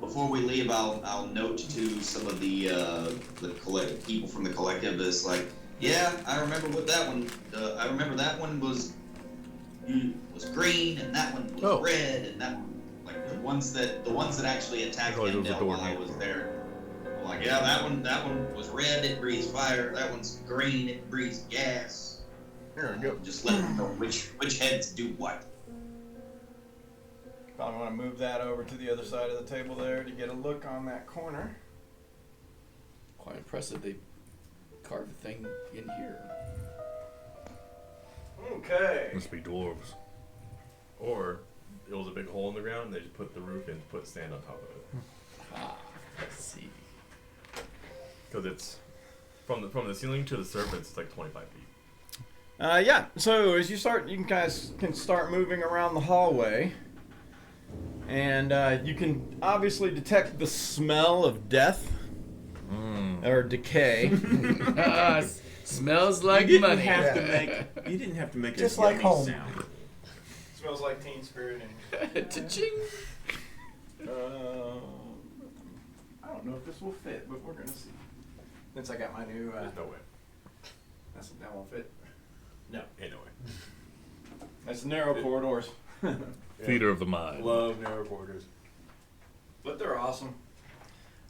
Before we leave, I'll note to some of the people from the collective is like, yeah, I remember what that one. I remember that one was green, and that one was red, and that one, like the ones that actually attacked Oh, there was a Endel door while I here. was there. I'm like, yeah, that one was red, it breathes fire. That one's green, it breathes gas. Here we go. Just let them know which heads do what. Probably want to move that over to the other side of the table there to get a look on that corner. Quite impressive. They carved the thing in here. Okay. Must be dwarves. Or it was a big hole in the ground and they just put the roof in and put sand on top of it. Let's see. Because it's from the ceiling to the surface, it's like 25 feet. Yeah. So as you guys can start moving around the hallway, And you can obviously detect the smell of death or decay. Smells like You money. didn't have to make Just a like yummy home. sound. Smells like Teen Spirit. Cha-ching. I don't know if this will fit, but we're gonna see. Since I got my new, There's no way. that won't fit. No, ain't no way. That's narrow corridors, Theater of the mind. Love narrow quarters. but they're awesome.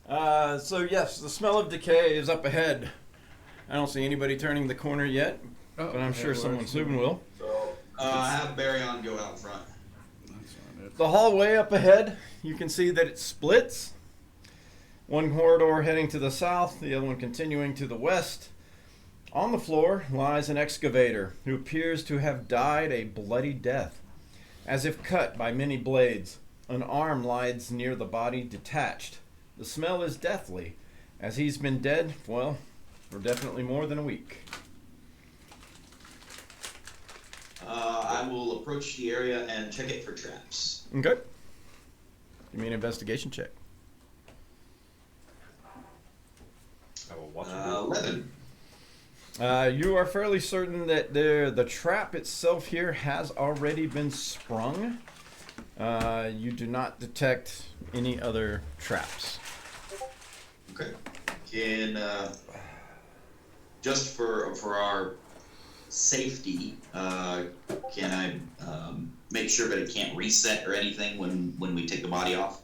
So yes, the smell of decay is up ahead. I don't see anybody turning the corner yet, but I'm sure someone soon will. So, Have Baryon go out front. The hallway up ahead, you can see that it splits. One corridor heading to the south, the other one continuing to the west. On the floor lies an excavator who appears to have died a bloody death, as if cut by many blades. An arm lies near the body detached. The smell is deathly, as he's been dead, well, for definitely more than a week. I will approach the area and check it for traps. Okay. Give me an investigation check. I will watch 11. You are fairly certain that the trap itself here has already been sprung. You do not detect any other traps. Okay. Can just for our safety, can I make sure that it can't reset or anything when we take the body off?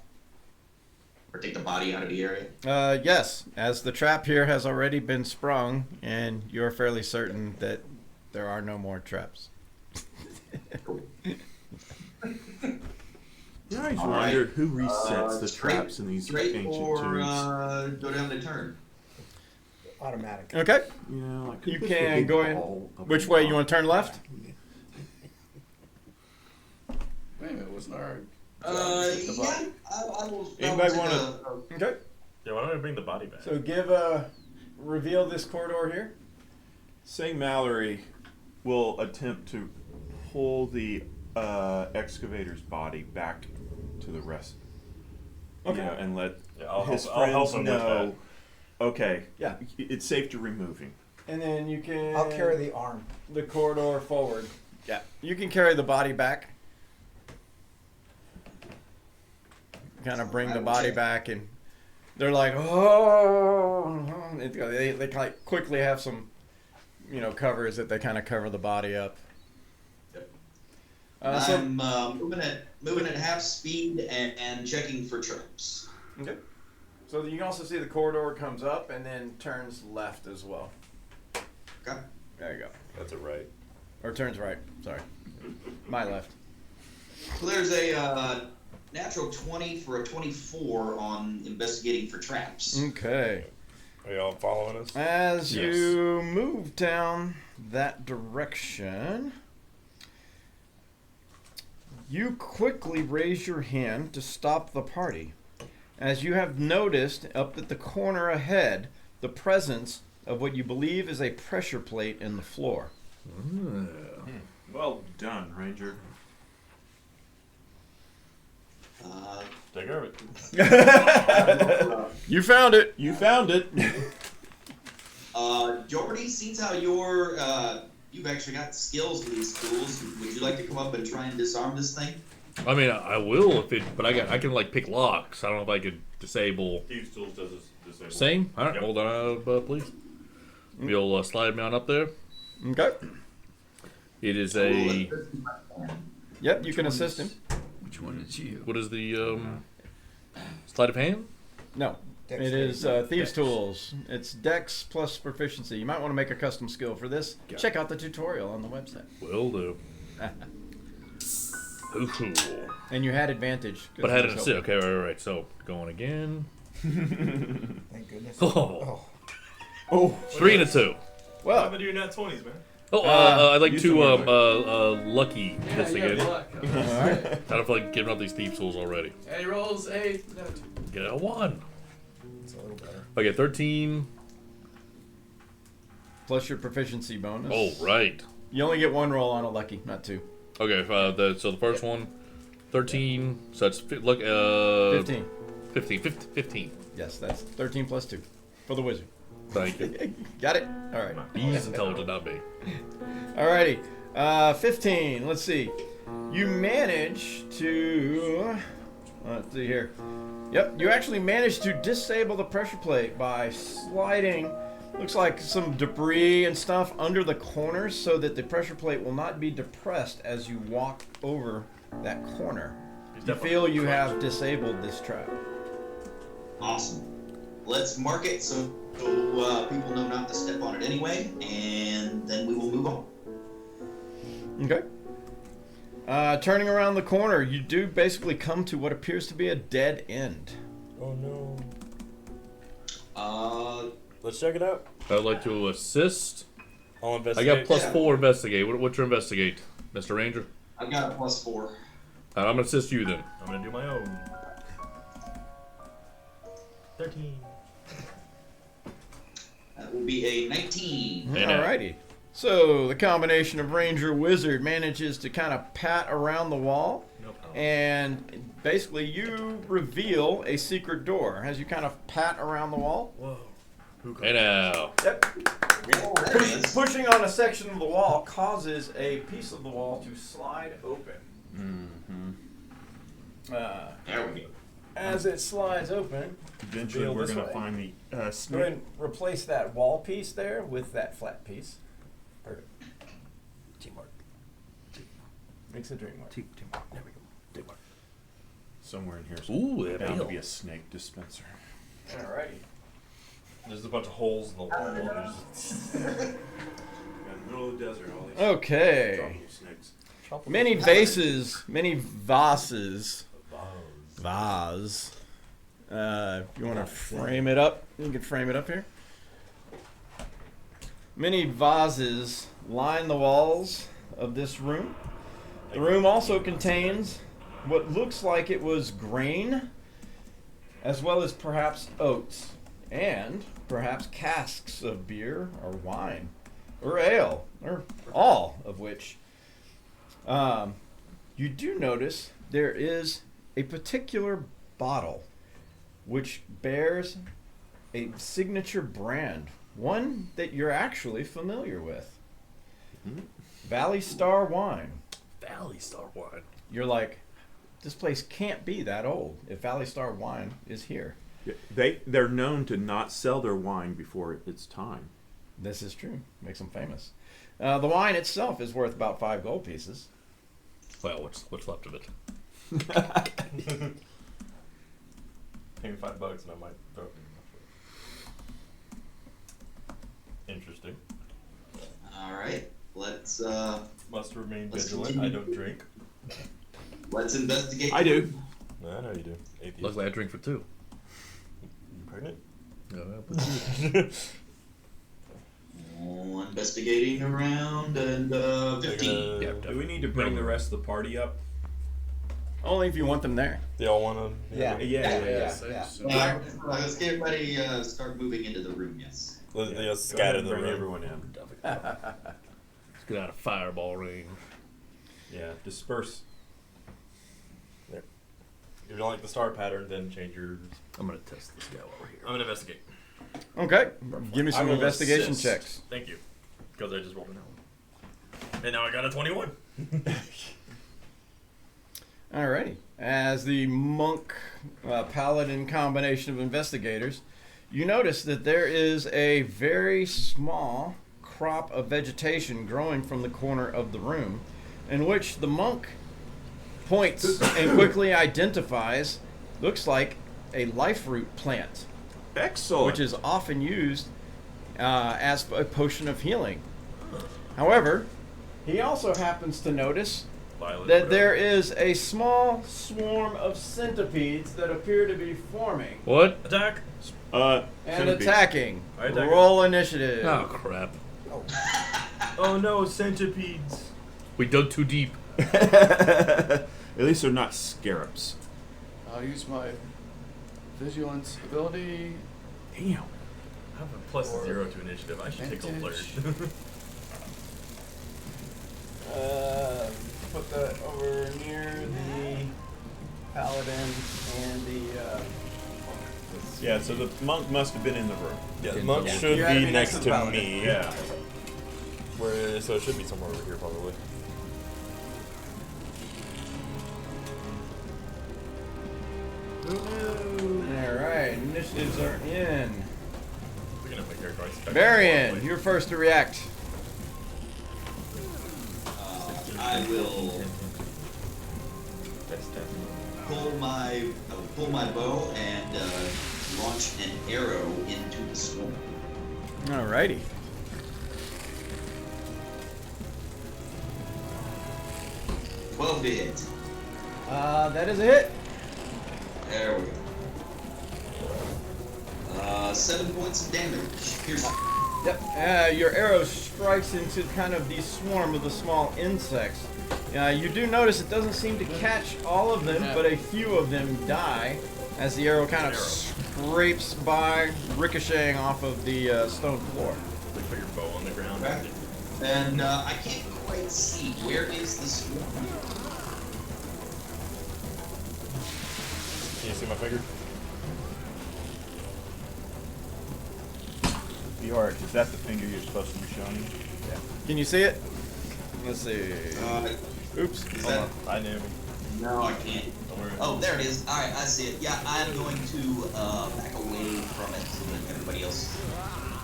Or take the body out of the area? Yes, as the trap here has already been sprung, and you're fairly certain that there are no more traps. I always All wondered right. who resets the Straight- traps in these Straight ancient or tombs. go down the turn? Automatic. Okay. You know, I could You put the can big go in. ball up Which on way? top. You want to turn left? Wait a minute, wasn't our Yeah. I will. Anybody want wanna- Okay. Yeah, why don't I bring the body back? So reveal this corridor here. Say Mallory will attempt to pull the excavator's body back to the rest. Okay. You know, and let Yeah, I'll his help- I'll help friends him with know. Okay. Yeah. It's safe to remove him. And then you can. I'll carry the arm. the corridor forward. Yeah. You can carry the body back. Kind of bring the body back, and they're like, oh. They like quickly have some, covers that they kind of cover the body up. Yep. So I'm moving at half speed and checking for traps. okay. So you can also see the corridor comes up and then turns left as well. Okay. There you go. That's a right. Or turns right. Sorry. My left. So there's a natural 20 for a 24 on investigating for traps. Okay. Are y'all following us? As Yes. you move down that direction, you quickly raise your hand to stop the party, as you have noticed up at the corner ahead the presence of what you believe is a pressure plate in the floor. Well done, Ranger. Take care of it. You found it. You found it. Jordy, seems how you've actually got skills with these tools. Would you like to come up and try and disarm this thing? I mean, I will but I can like pick locks. I don't know if I could disable. Thieves Tools does this disable. Same. All right, Yep. hold on, please. You'll slide me on up there. Okay. It is a. Yep, you can assist him. Which one is you? What is the sleight of hand? No. Dex It is saving. Thieves' Tools. It's Dex plus proficiency. You might want to make a custom skill for this. Got Check out the tutorial on the website. Will do. Ooh. And you had advantage. 'cause But I had it it was sit. open. Okay, right. So going again. Thank goodness. Oh, Oh, 3 and a 2. How well, about you nat 20s, man? Oh, I'd like use to some lucky this again. all right. I don't feel like giving up these thieves tools already. And he rolls a Get a 1. It's a little better. Okay, 13. Plus your proficiency bonus. Oh, right. You only get one roll on a lucky, not two. Okay, so the first one, 13. So it's 15. 15. Yes, that's 13 plus 2 for the wizard. Thank you. Got it? All right. He's intelligent, not me. Alrighty. 15. Let's see. You manage to. Let's see here. Yep, you actually managed to disable the pressure plate by sliding, looks like some debris and stuff under the corners so that the pressure plate will not be depressed as you walk over that corner. You feel you have disabled this trap. Awesome. Let's mark it so people know not to step on it anyway, and then we will move on. Okay. Turning around the corner, you do basically come to what appears to be a dead end. Oh no. Let's check it out. I'd like to assist. I'll I investigate. got +4 investigate. What's your investigate, Mr. Ranger? I've got a +4. I'm gonna assist you then. I'm gonna do my own. 13. That will be a 19. Alrighty. So the combination of Ranger Wizard manages to kind of pat around the wall, and basically you reveal a secret door as you kind of pat around the wall. Whoa. Hey now. Yep. Oh, there it is. Pushing on a section of the wall causes a piece of the wall to slide open. There we go. As it slides open, Eventually, Feel we're this going to way. find the go ahead snake. and replace that wall piece there with that flat piece. Perfect. Teamwork. Makes a dream work. Teamwork. There we go. Teamwork. Somewhere in here. Ooh, that bound to bill. be a snake dispenser. Alrighty. There's a bunch of holes in the wall. In the middle of the desert, all these Okay. tropical snakes. Many vases, many vases. Vase. You want to frame it up? You can frame it up here. Many vases line the walls of this room. The room also contains what looks like it was grain, as well as perhaps oats, and perhaps casks of beer or wine or ale, or all of which. You do notice there is a particular bottle which bears a signature brand, one that you're actually familiar with. Valley Star Wine. Valley Star Wine. You're like, this place can't be that old if Valley Star Wine is here. Yeah, they're known to not sell their wine before it's time. This is true. Makes them famous. The wine itself is worth about 5 gold pieces. Well, what's left of it? Pay me $5 and I might throw it in. Interesting. Alright, let's Must remain Let's vigilant. continue. I don't drink. let's investigate. I do. I know you do. Atheist. Luckily, I drink for 2. You pregnant? Investigating around and 15. Yeah, Do we need to bring the rest of the party up? Only if you want them there. They all want to. Yeah. Let's get everybody start moving into the room, yes. Let's scatter the bring room. everyone in. Let's get out of fireball range. Yeah, disperse. If you don't like the star pattern, then change your. I'm gonna test this guy while we're here. I'm gonna investigate. Okay. Give me I some will investigation assist. checks. Thank you. Because I just rolled an 1. And now I got a 21. Alrighty. As the monk paladin combination of investigators, you notice that there is a very small crop of vegetation growing from the corner of the room, in which the monk points and quickly identifies, looks like a life root plant, Excellent. which is often used as a potion of healing. However, he also happens to notice Violet, that there is a small swarm of centipedes that appear to be forming What? Attack! and centipedes. attacking. I attack Roll initiative. Oh crap! Oh no, centipedes! We dug too deep. At least they're not scarabs. I'll use my vigilance ability. Damn. I have a +0 to initiative. I should take a flirt. Advantage. Put that over near the Yeah, so the monk must have been in the room. Yeah, the monk should You had to be be next next to to the paladin. me. Yeah. So it should be somewhere over here, probably. Alright, initiatives are in. Looking at my character, I expect Varian, you're first to react. I will pull my bow and launch an arrow into the swarm. Alrighty. Well, to hit. That is a hit. There we go. 7 points of damage. Here's Yep. Your arrow strikes into kind of the swarm of the small insects. You do notice it doesn't seem to catch all of them, but a few of them die as the arrow kind of scrapes by, ricocheting off of the stone floor. Like put your bow on the ground. Okay. And I can't quite see. Where is the swarm? Can you see my finger? The arc, is that the finger you're supposed to be showing? Yeah. Can you see it? Let's see. Oops. Is Hold that? on. I knew. No, I can't. Don't worry. Oh, there it is. All right, I see it. Yeah, I'm going to back away from it so that everybody else.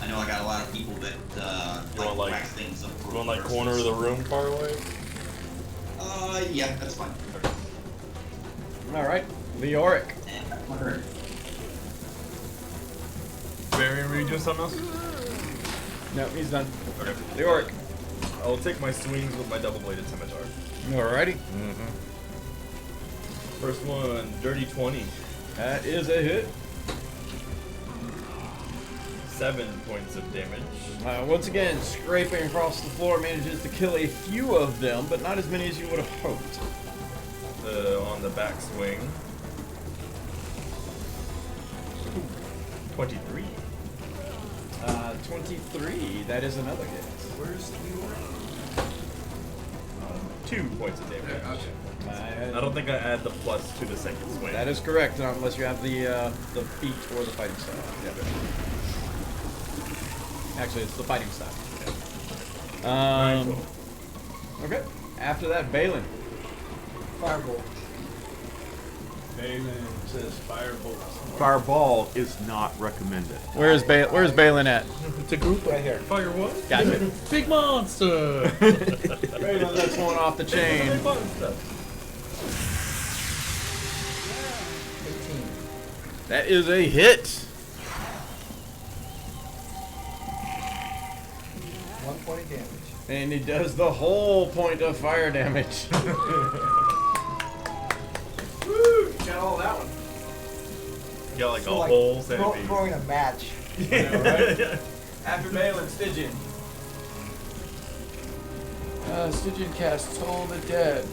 I know I got a lot of people that You want, like- whack things up. You want like corner of the room far away? Yeah, that's fine. All right. Leoric. And that's my turn. Varian, were you doing something else? No, he's done. Okay. Leoric. I'll take my swings with my double-bladed scimitar. Alrighty. First one, dirty 20. That is a hit. 7 points of damage. Once again, scraping across the floor, manages to kill a few of them, but not as many as you would have hoped. On the back swing. 23. 23. That is another hit. Where's the 2 points of damage. Okay. I don't think I add the plus to the second swing. That is correct, unless you have the feat or the fighting style. Yeah. Actually, it's the fighting style. Okay. After that, Balin. Firebolt. Balin says firebolt. Fireball is not recommended. Where's Balin at? It's a group right here. Fire what? Gotcha. Big monster! Balin, that's one off the chain. 18. That is a hit. 1 point of damage. And he does the whole point of fire damage. Woo! Got all that one. You got like So, a like, whole centipede. throwing a match. After Balin, Stygian. Stygian cast Toll the Dead.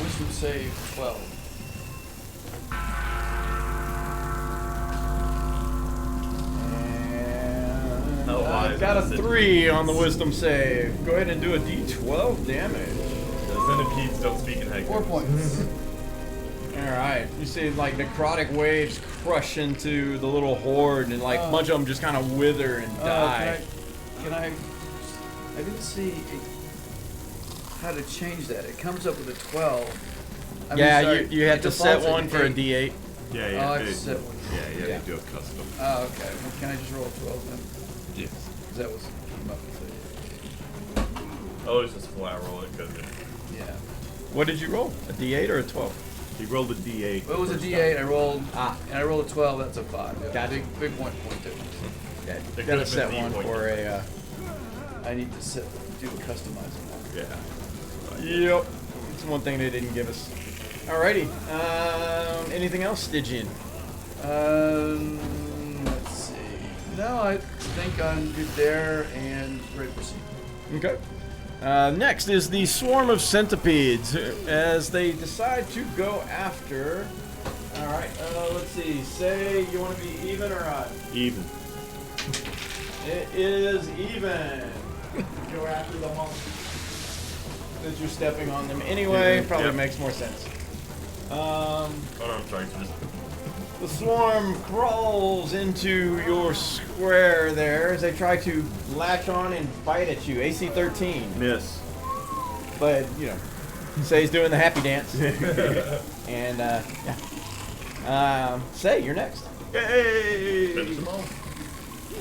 Wisdom save 12. And How high I've is got a the Stygian? 3 on the wisdom save. Go ahead and do a d12 damage. The centipedes don't speak in haiku. 4 points. Alright, you see like necrotic waves crush into the little horde and like a bunch of them just kind of wither and die. Can I didn't see how to change that. It comes up with a 12. I mean, Yeah, sorry, you have it to set defaults at one for a an d8. Yeah, Oh, I yeah. have to set one. Yeah, Yeah. they do a custom. Oh, okay. Well, can I just roll a 12 then? Yes. Because that was came up with I always just flat roll it because it. Yeah. What did you roll? A d8 or a 12? He rolled a d8. Well, it was a first D8. time. I rolled, and I rolled a 12. That's a 5. Yeah, Gotcha. big point difference. Yeah, It you could gotta have set been one D-point. for a. I need to do a customizing one. Yeah. Yep. It's one thing they didn't give us. Alrighty. Anything else, Stygian? Let's see. No, I think I'm good there and ready to proceed. Okay. Next is the swarm of centipedes as they decide to go after. Alright, let's see. Say you want to be even or odd? Even. It is even. Go after the monk. Since you're stepping on them anyway, Yeah, probably yeah. makes more sense. Oh no, I'm sorry. Just The swarm crawls into your square there as they try to latch on and bite at you. AC 13. Miss. But, you know, say he's doing the happy dance. And, yeah. Say, you're next. Yay! Finish them all.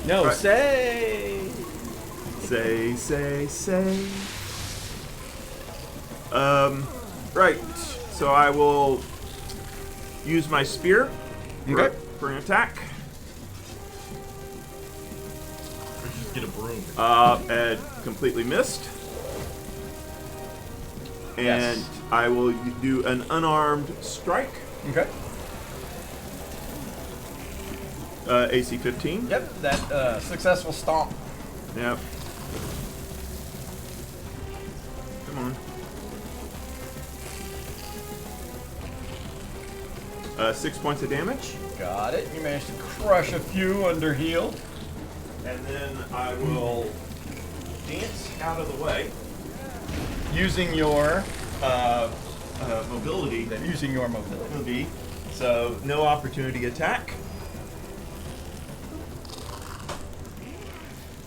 No, Right. say. Say. Right. So I will use my spear Okay. for an attack. We should just get a broom. And completely missed. And Yes. I will do an unarmed strike. Okay. AC 15. Yep, that successful stomp. Yep. Come on. 6 points of damage. Got it. You managed to crush a few under heel. And then I will dance out of the way Using your mobility. mobility. So no opportunity attack.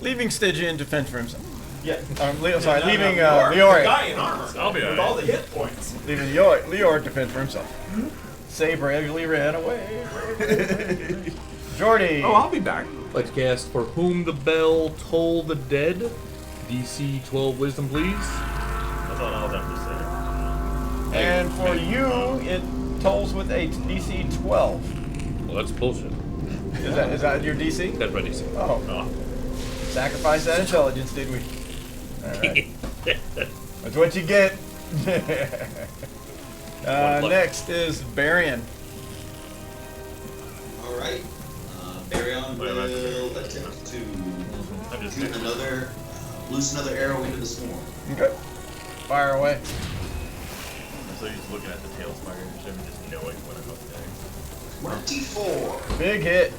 Leaving Stygian to fend for himself. Yeah. Sorry, leaving Leoric. Leoric. Guy in armor. I'll be with alright. all the hit points. Leaving Leoric to fend for himself. Say bravely ran away. Jordy. Oh, I'll be back. Let's cast For Whom the Bell Toll the Dead. DC 12 Wisdom, please. That's all I'll have to say. And for you, it tolls with a DC 12. Well, that's bullshit. Is that your DC? That's my DC. Oh. Oh. Sacrifice that intelligence, did we? Alright. That's what you get. Next is Barian. All right. Baryon Wait, will that's- attempt to I'm just shoot another, loose another arrow into the swarm. Okay. Fire away. I'm so used to looking at the tail spider and just knowing when I'm up there. 24. Big hit.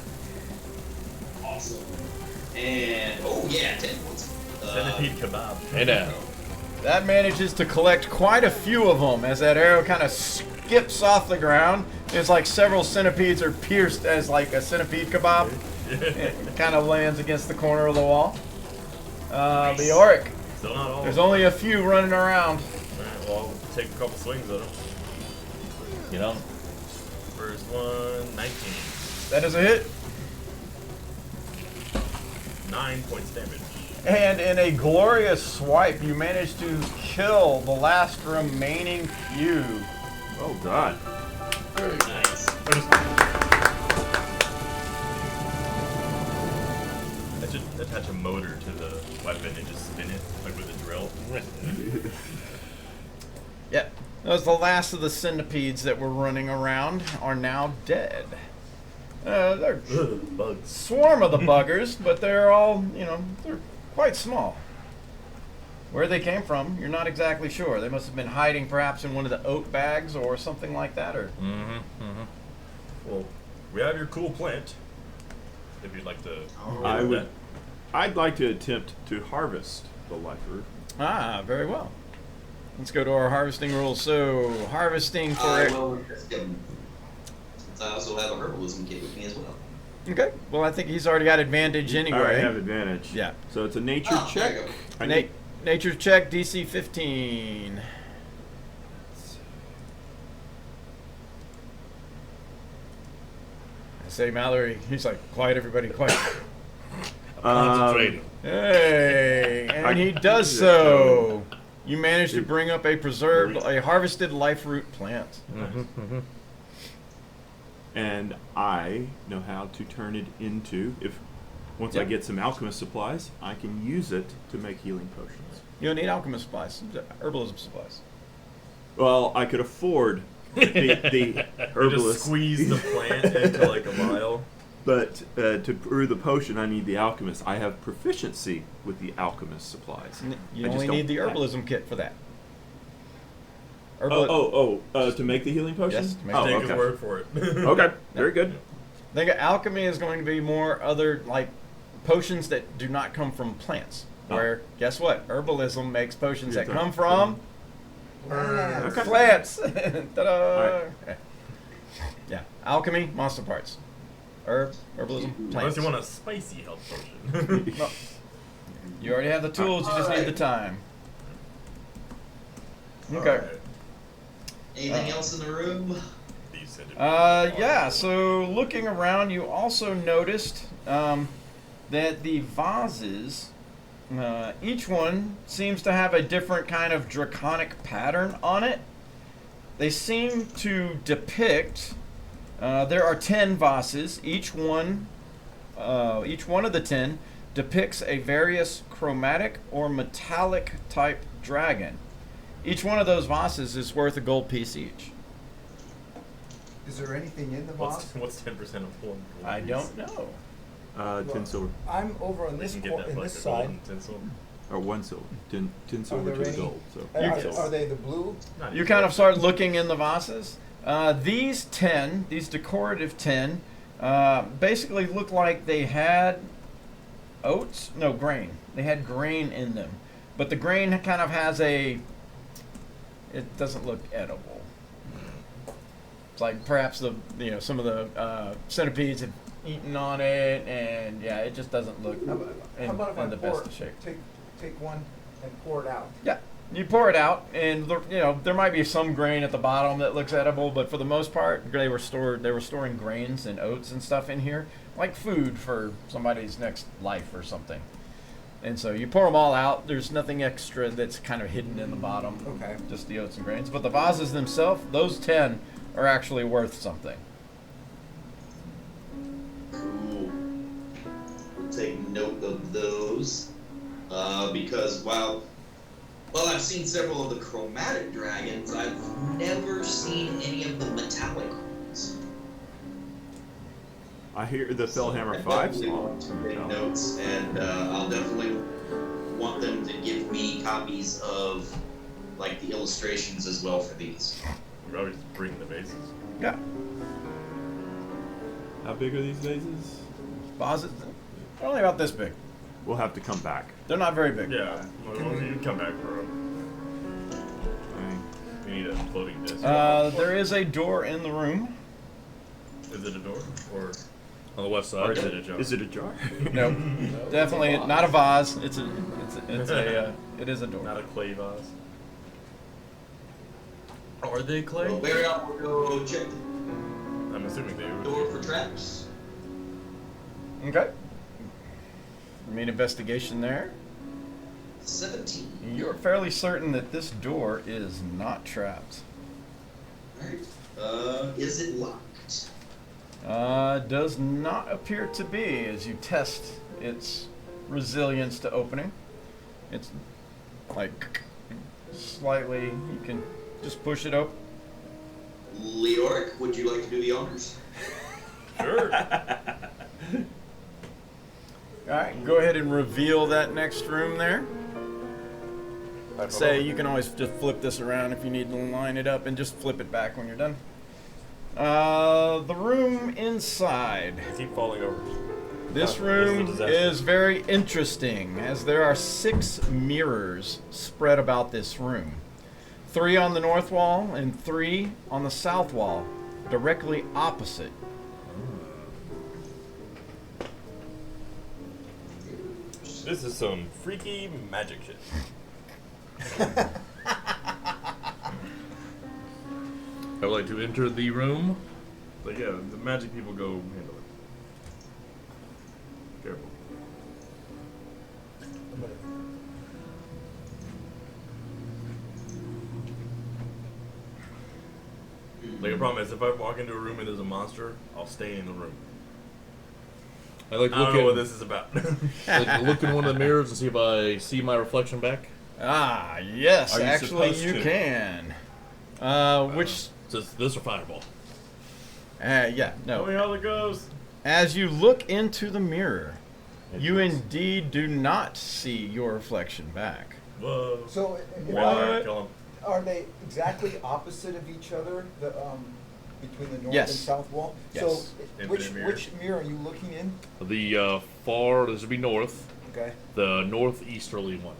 Awesome. And, oh yeah, 10 points. Centipede kebab. Hey now. That manages to collect quite a few of them as that arrow kind of skips off the ground. It's like several centipedes are pierced as like a centipede kebab. It kind of lands against the corner of the wall. The Auric. Still not all. There's only a few running around. Alright, well, I'll take a couple swings at them. You know? First one, 19. That is a hit. 9 points damage. And in a glorious swipe, you manage to kill the last remaining few. Oh God. Very nice. I should attach a motor to the weapon and just spin it, like with a drill. Yep. That was the last of the centipedes that were running around are now dead. They're Bugs. swarm of the buggers, but they're all, they're quite small. Where they came from, you're not exactly sure. They must have been hiding perhaps in one of the oat bags or something like that, or Well, we have your cool plant. If you'd like to. I would. I'd like to attempt to harvest the life root. very well. Let's go to our harvesting rules. So, harvesting for Well, since I also have a herbalism kit with me as well. Okay. Well, I think he's already got advantage anyway. I have advantage. Yeah. So it's a nature Oh, there check. you go. I Na- need- nature check, DC 15. I say Mallory. He's like, quiet, everybody, quiet. Concentrating. Hey, and he does so. You managed to bring up a harvested life root plant. And I know how to turn it into, once I Yep. get some alchemist supplies, I can use it to make healing potions. You don't need alchemist supplies, herbalism supplies. Well, I could afford the You just herbalist, squeeze the plant into like a vial. but to brew the potion, I need the alchemist. I have proficiency with the alchemist supplies. You I just only don't need the have- herbalism kit for that. To make the healing potion? Yes, to make oh, Take okay. his word for it. Okay, very good. I think alchemy is going to be more other like potions that do not come from plants. Where guess what? Herbalism makes potions that come from Okay. plants. Ta-da! Alright. Yeah. Alchemy, monster parts. Herbalism, Unless plants. you want a spicy health potion. No. You already have the tools, you just need the time. Okay. Alright. Anything else in the room? These said it- Yeah, so looking around, you also noticed that the vases, each one seems to have a different kind of draconic pattern on it. They seem to depict, there are 10 vases, each one of the 10 depicts a various chromatic or metallic type dragon. Each one of those vases is worth a gold piece each. Is there anything in the What's vase? what's 10% of one? I don't know. 10 silver. I'm over on They this can get that in for this like a side. golden tinsel. Or 1 silver. 10 silver, there 2 any- gold. So. Are they the blue? Not You even kind of close. start looking in the vases. These 10, these decorative 10, basically look like they had grain. They had grain in them. But the grain kind of has it doesn't look edible. It's like perhaps some of the centipedes have eaten on it, and yeah, it just doesn't look How about if I in the pour, best of shape. take one and pour it out? Yeah, you pour it out, and there might be some grain at the bottom that looks edible, but for the most part, they were storing grains and oats and stuff in here, like food for somebody's next life or something. And so you pour them all out. There's nothing extra that's kind of hidden in the bottom. Okay. Just the oats and grains. But the vases themselves, those 10 are actually worth something. Cool. We'll take note of those. Because while I've seen several of the chromatic dragons, I've never seen any of the metallic ones. I hear the Fellhammer I 5 definitely song. want to take No. notes, and I'll definitely want them to give me copies of like the illustrations as well for these. You probably just bring the bases. Yeah. How big are these vases? Vases, they're only about this big. We'll have to come back. They're not very big. Yeah. Well, you can come back for them. We need a floating disc. There is a door in the room. Is it a door? Or On the west or side. is it a jar? Is it a jar? Nope. Definitely not a vase. It is a door. Not a clay vase. Are they clay? Well, Barry, I'll go check I'm assuming they the would. door for traps. Okay. Made investigation there. 17. You're fairly certain that this door is not trapped. Alright. Is it locked? Does not appear to be as you test its resilience to opening. It's like slightly, you can just push it open. Leoric, would you like to do the honors? Sure. Alright, go ahead and reveal that next room there. Say you can always just flip this around if you need to line it up and just flip it back when you're done. The room inside. I keep falling over. This This is a room disaster. is very interesting as there are 6 mirrors spread about this room. 3 on the north wall and 3 on the south wall, directly opposite. This is some freaky magic shit. I would like to enter the room. But yeah, the magic people go handle it. Careful. Like, the problem is, if I walk into a room and there's a monster, I'll stay in the room. I like I to don't look know what at this is about. I like to look in one of the mirrors and see if I see my reflection back. Ah, yes, Are you actually supposed you to? can. Which, Just this or fireball. yeah, Tell me no. how it goes. As you look into the mirror, It you looks- indeed do not see your reflection back. Whoa. So Alright, kill him. are they exactly opposite of each other? Between the north Yes. and south wall. Yes. So Infinite mirror. which mirror are you looking in? The this would be north. Okay. The northeasterly one.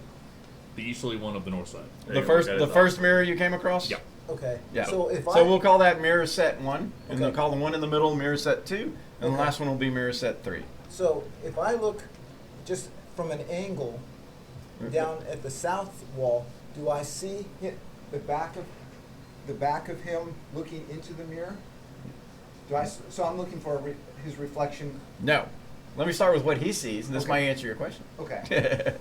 The easterly one of the north side. There The you go, first, got the his first mirror you came across. Yeah. Okay. Yeah. So if we'll call that mirror set 1, and Okay. we'll call the one in the middle mirror set 2, and the Okay. last one will be mirror set 3. So if I look just from an angle down at the south wall, do I see the back of him looking into the mirror? So I'm looking for his reflection. No. Let me start with what he sees, and this might answer your question. Okay.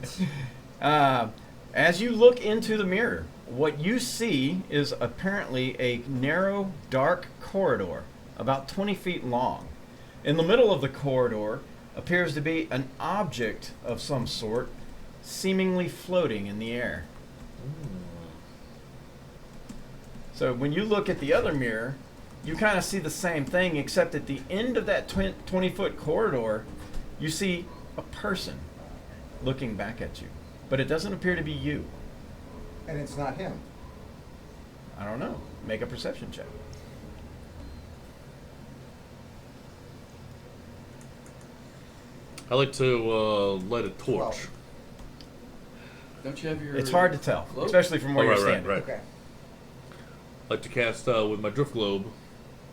As you look into the mirror, what you see is apparently a narrow, dark corridor, about 20 feet long. In the middle of the corridor appears to be an object of some sort, seemingly floating in the air. So when you look at the other mirror, you kind of see the same thing, except at the end of that 20-foot corridor, you see a person looking back at you. But it doesn't appear to be you. And it's not him. I don't know. Make a perception check. I like to light a torch. 12. Don't you have your? It's hard to tell, Cloak? especially from where Oh, you're right, standing. right. Okay. I like to cast with my drift globe.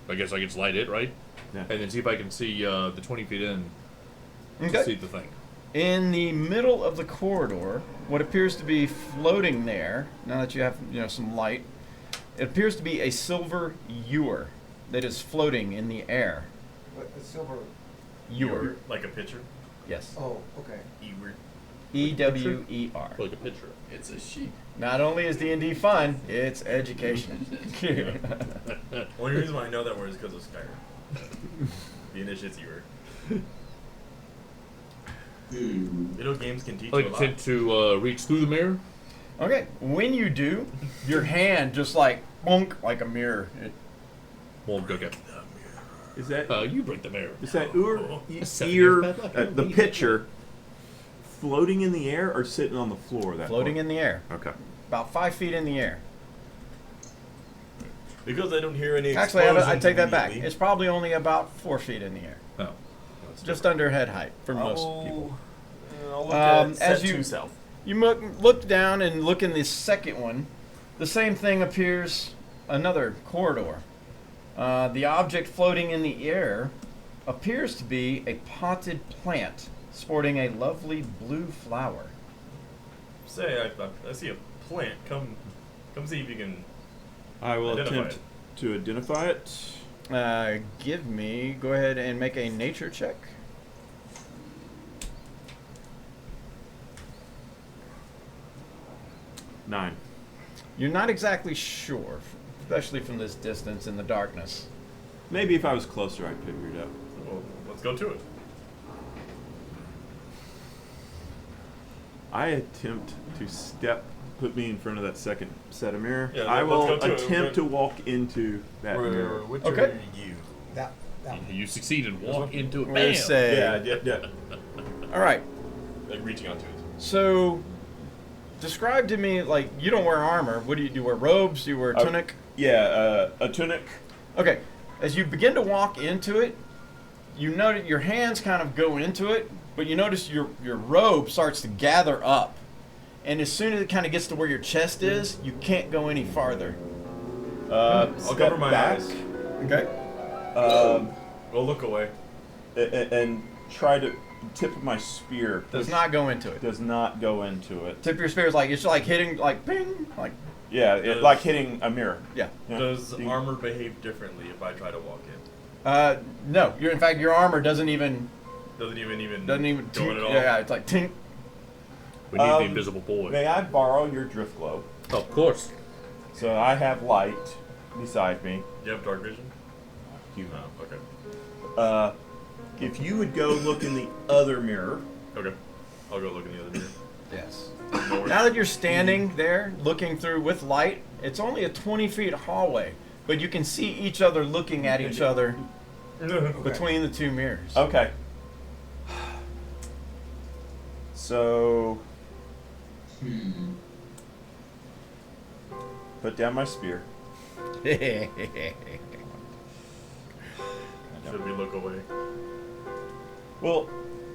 I guess I can just light it, right? Yeah. And then see if I can see the 20 feet in to Okay. see the thing. In the middle of the corridor, what appears to be floating there, now that you have some light, it appears to be a silver ewer that is floating in the air. But the silver. Ewer. Like a pitcher. Yes. Oh, okay. Ewer. E-W-E-R. Like a picture. It's a sheep. Not only is D&D fun, it's education. Only reason why I know that word is because of Skyrim. The initiate's Ewer. Video games can teach I you a like lot. tend to reach through the mirror. Okay, when you do, your hand just like bonk like a mirror. Well, okay. Is that You break the mirror. is that Ur, That's 7 ear, years bad luck. the pitcher, floating in the air or sitting on the floor? That Floating in the air, Okay. about 5 feet in the air. Because I don't hear any Actually, explosions I take that back. immediately. It's probably only about 4 feet in the air, Oh. just under head height for most people. I'll look as at set you- 2 south. You look down and look in the second one. The same thing appears another corridor. The object floating in the air appears to be a potted plant sporting a lovely blue flower. Say, I see a plant. Come see if you can. I will Identify attempt to identify it. Go ahead and make a nature check. Nine. You're not exactly sure, especially from this distance in the darkness. Maybe if I was closer, I'd figure it out. Well, let's go to it. I attempt to put me in front of that second set of mirror. Yeah, I let's will go to it. attempt to walk into that mirror. Which Okay. are you? That one. You succeeded. Walk into it. We Bam! say, Yeah. all right. Like reaching onto it. So, describe to me, like, you don't wear armor. What do? You wear robes? Do you wear a tunic? Yeah, a tunic. Okay. As you begin to walk into it, you notice your hands kind of go into it, but you notice your robe starts to gather up. And as soon as it kind of gets to where your chest is, you can't go any farther. I'll Step cover my back, eyes. Okay. We'll look away. and try to tip of my spear. Does which not go into it. does not go into it. Tip of your spear is like, it's like hitting, like, ping, like, Yeah, it, like hitting a mirror. yeah. Yeah. Does Ding. armor behave differently if I try to walk in? No. In fact, your armor doesn't even Doesn't even go in go in at all. Yeah, it's like tink. We need the Um, invisible boy. May I borrow your drift globe? Of course. So I have light beside me. You have dark vision? You. Oh, okay. If you would go look in the other mirror. Okay. I'll go look in the other mirror. Yes. North. Now that you're standing there looking through with light, it's only a 20-feet hallway, but you can see each other looking at each other between the two mirrors. Okay. So put down my spear. Should we look away? Well,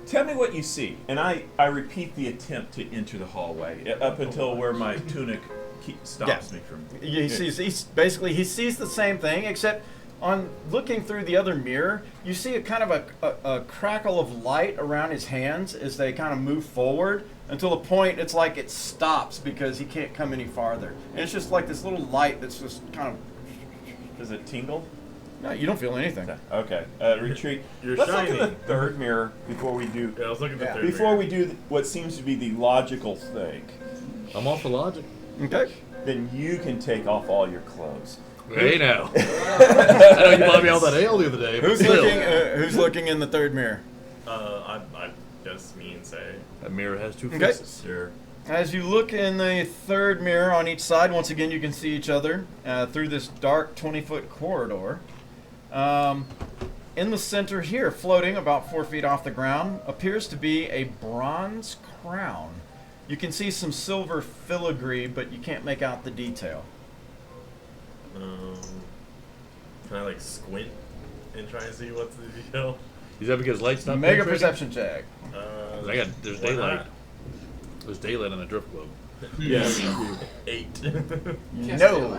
tell me what you see, and I repeat the attempt to enter the hallway up until where my tunic stops me from. He sees he sees the same thing, except on looking through the other mirror, you see a kind of a crackle of light around his hands as they kind of move forward until the point it's like it stops because he can't come any farther. And it's just like this little light that's just kind of. Does it tingle? No, you don't feel anything. Okay. Retreat. You're Let's shiny. look at the third mirror before we do. Yeah, I was looking at the third Before mirror. we do what seems to be the logical thing, I'm all for logic. Okay. then you can take off all your clothes. Hey now. I know you bought me all that ale the other day. But Who's still. who's looking in the third mirror? I guess me and say. That mirror has two Okay. faces. Sure. As you look in the third mirror on each side, once again you can see each other through this dark 20-foot corridor. In the center here, floating about 4 feet off the ground, appears to be a bronze crown. You can see some silver filigree, but you can't make out the detail. Can I like squint and try and see what's the deal? Is that because light's not Mega penetrating? perception check. There's Why daylight. not? There's daylight on the drift globe. Yes. 8. No.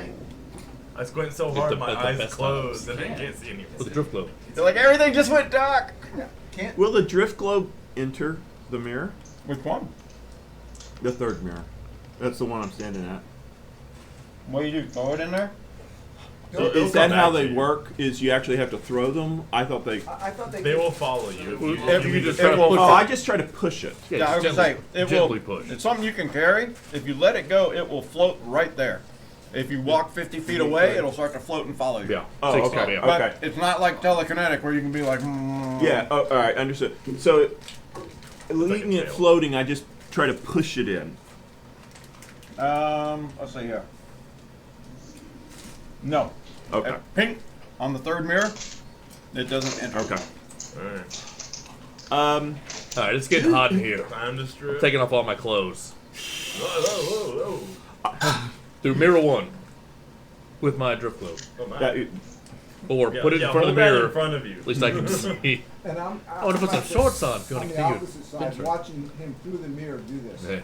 I squint so It's hard the- my it's the eyes best close times. and I can't see anything. With the drift globe. They're like, everything just went dark. Can't. Will the drift globe enter the mirror? Which one? The third mirror. That's the one I'm standing at. What do you do? Throw it in there? Is that how they work? Is you actually have to throw them? I thought they. I thought they. They will follow you. If you just try to will- push Oh, it. I just try to push it. Yeah, I was just gonna say, gently, it gently will, push. it's something you can carry. If you let it go, it will float right there. If you walk 50 feet away, it'll start to float and follow you. Yeah. Oh, 60, okay. yeah. But Okay. it's not like telekinetic where you can be like, Yeah. Oh, all right. Understood. So, leaving a it tail. floating, I just try to push it in. Let's see here. No. Okay. Pink on the third mirror, it doesn't enter. Okay. Alright. Alright, it's getting hot in here. Time to strip. I'm taking off all my clothes. Whoa. Through mirror one. With my drift globe. Oh my. That- Or Yeah, put it yeah, in front of hold the that mirror. in front of you. At least I can see. And I'm I wanna put some like shorts this, on if you wanna the continue. opposite side, Picture. watching him through the mirror do this. Hey,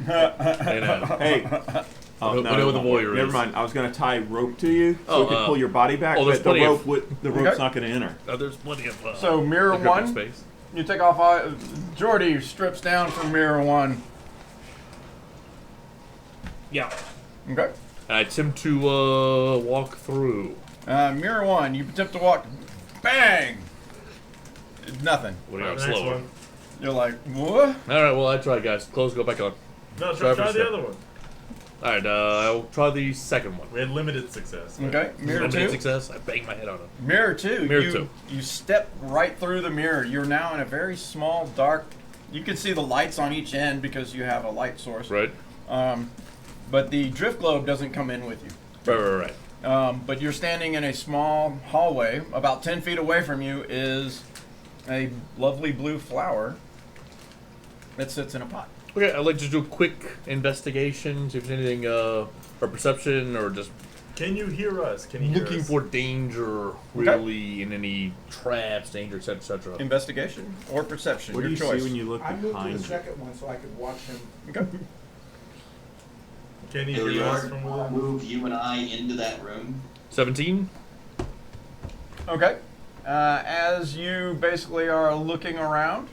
hey now. Hey. Oh, We know what the voyeur Never is. mind. I was going to tie rope to you so Oh, we could pull your body back, oh, there's but the plenty rope of- the rope's Okay. not going to enter. There's plenty of So mirror gripping one, space. you take off. Jordy strips down from mirror one. Yeah. Okay. And I attempt to walk through. Mirror one, you attempt to walk. Bang! Nothing. What do you Alright, got next slower? one. You're like, what? Alright, well I tried, guys. Clothes go back on. No, Try try for the step. other one. Alright, I'll try the second one. We had limited success. Okay. Mirror Limited two. success. I banged my head on it. Mirror two. Mirror you, two. You step right through the mirror. You're now in a very small, dark. You can see the lights on each end because you have a light source. Right? But the drift globe doesn't come in with you. Right. But you're standing in a small hallway. About 10 feet away from you is a lovely blue flower that sits in a pot. Okay, I'd like to do a quick investigation, see if there's anything, or perception, or just Can you hear us? Can you hear looking us? for danger, really, in any traps, danger, etc. Investigation or perception, What do your you choice. see when you look I moved to behind the you? second one so I could watch him. Okay. Can you hear us Hilliard, from I'll within? move you and I into that room. 17? Okay. As you basically are looking around,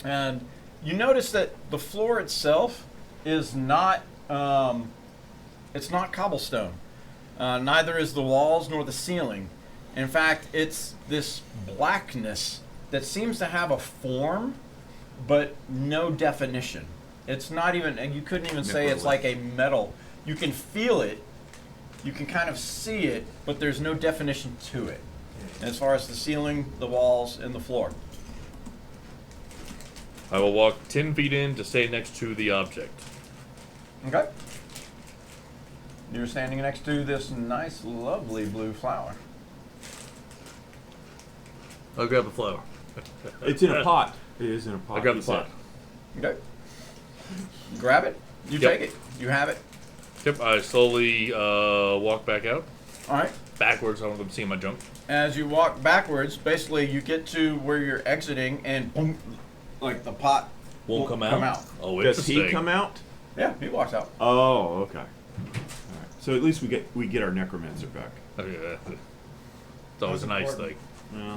and you notice that the floor itself is not, it's not cobblestone. Neither is the walls nor the ceiling. In fact, it's this blackness that seems to have a form, but no definition. It's not even, and you couldn't even say it's like a metal. You can feel it, you can kind of see it, but there's no definition to it. As far as the ceiling, the walls, and the floor. I will walk 10 feet in to stay next to the object. Okay. You're standing next to this nice, lovely blue flower. I'll grab the flower. It's in a pot. It is in a pot. I grab you the pot. said. Okay. Grab it. You Yep. take it. You have it. Yep, I slowly walk back out. All right. Backwards, I don't want them seeing my junk. As you walk backwards, basically you get to where you're exiting, and boom, like the pot Won't come out? Oh, Does he interesting. come out? Yeah, he walks out. Oh, okay. So at least we get our necromancer back. Oh, yeah. It's always a nice thing. Yeah.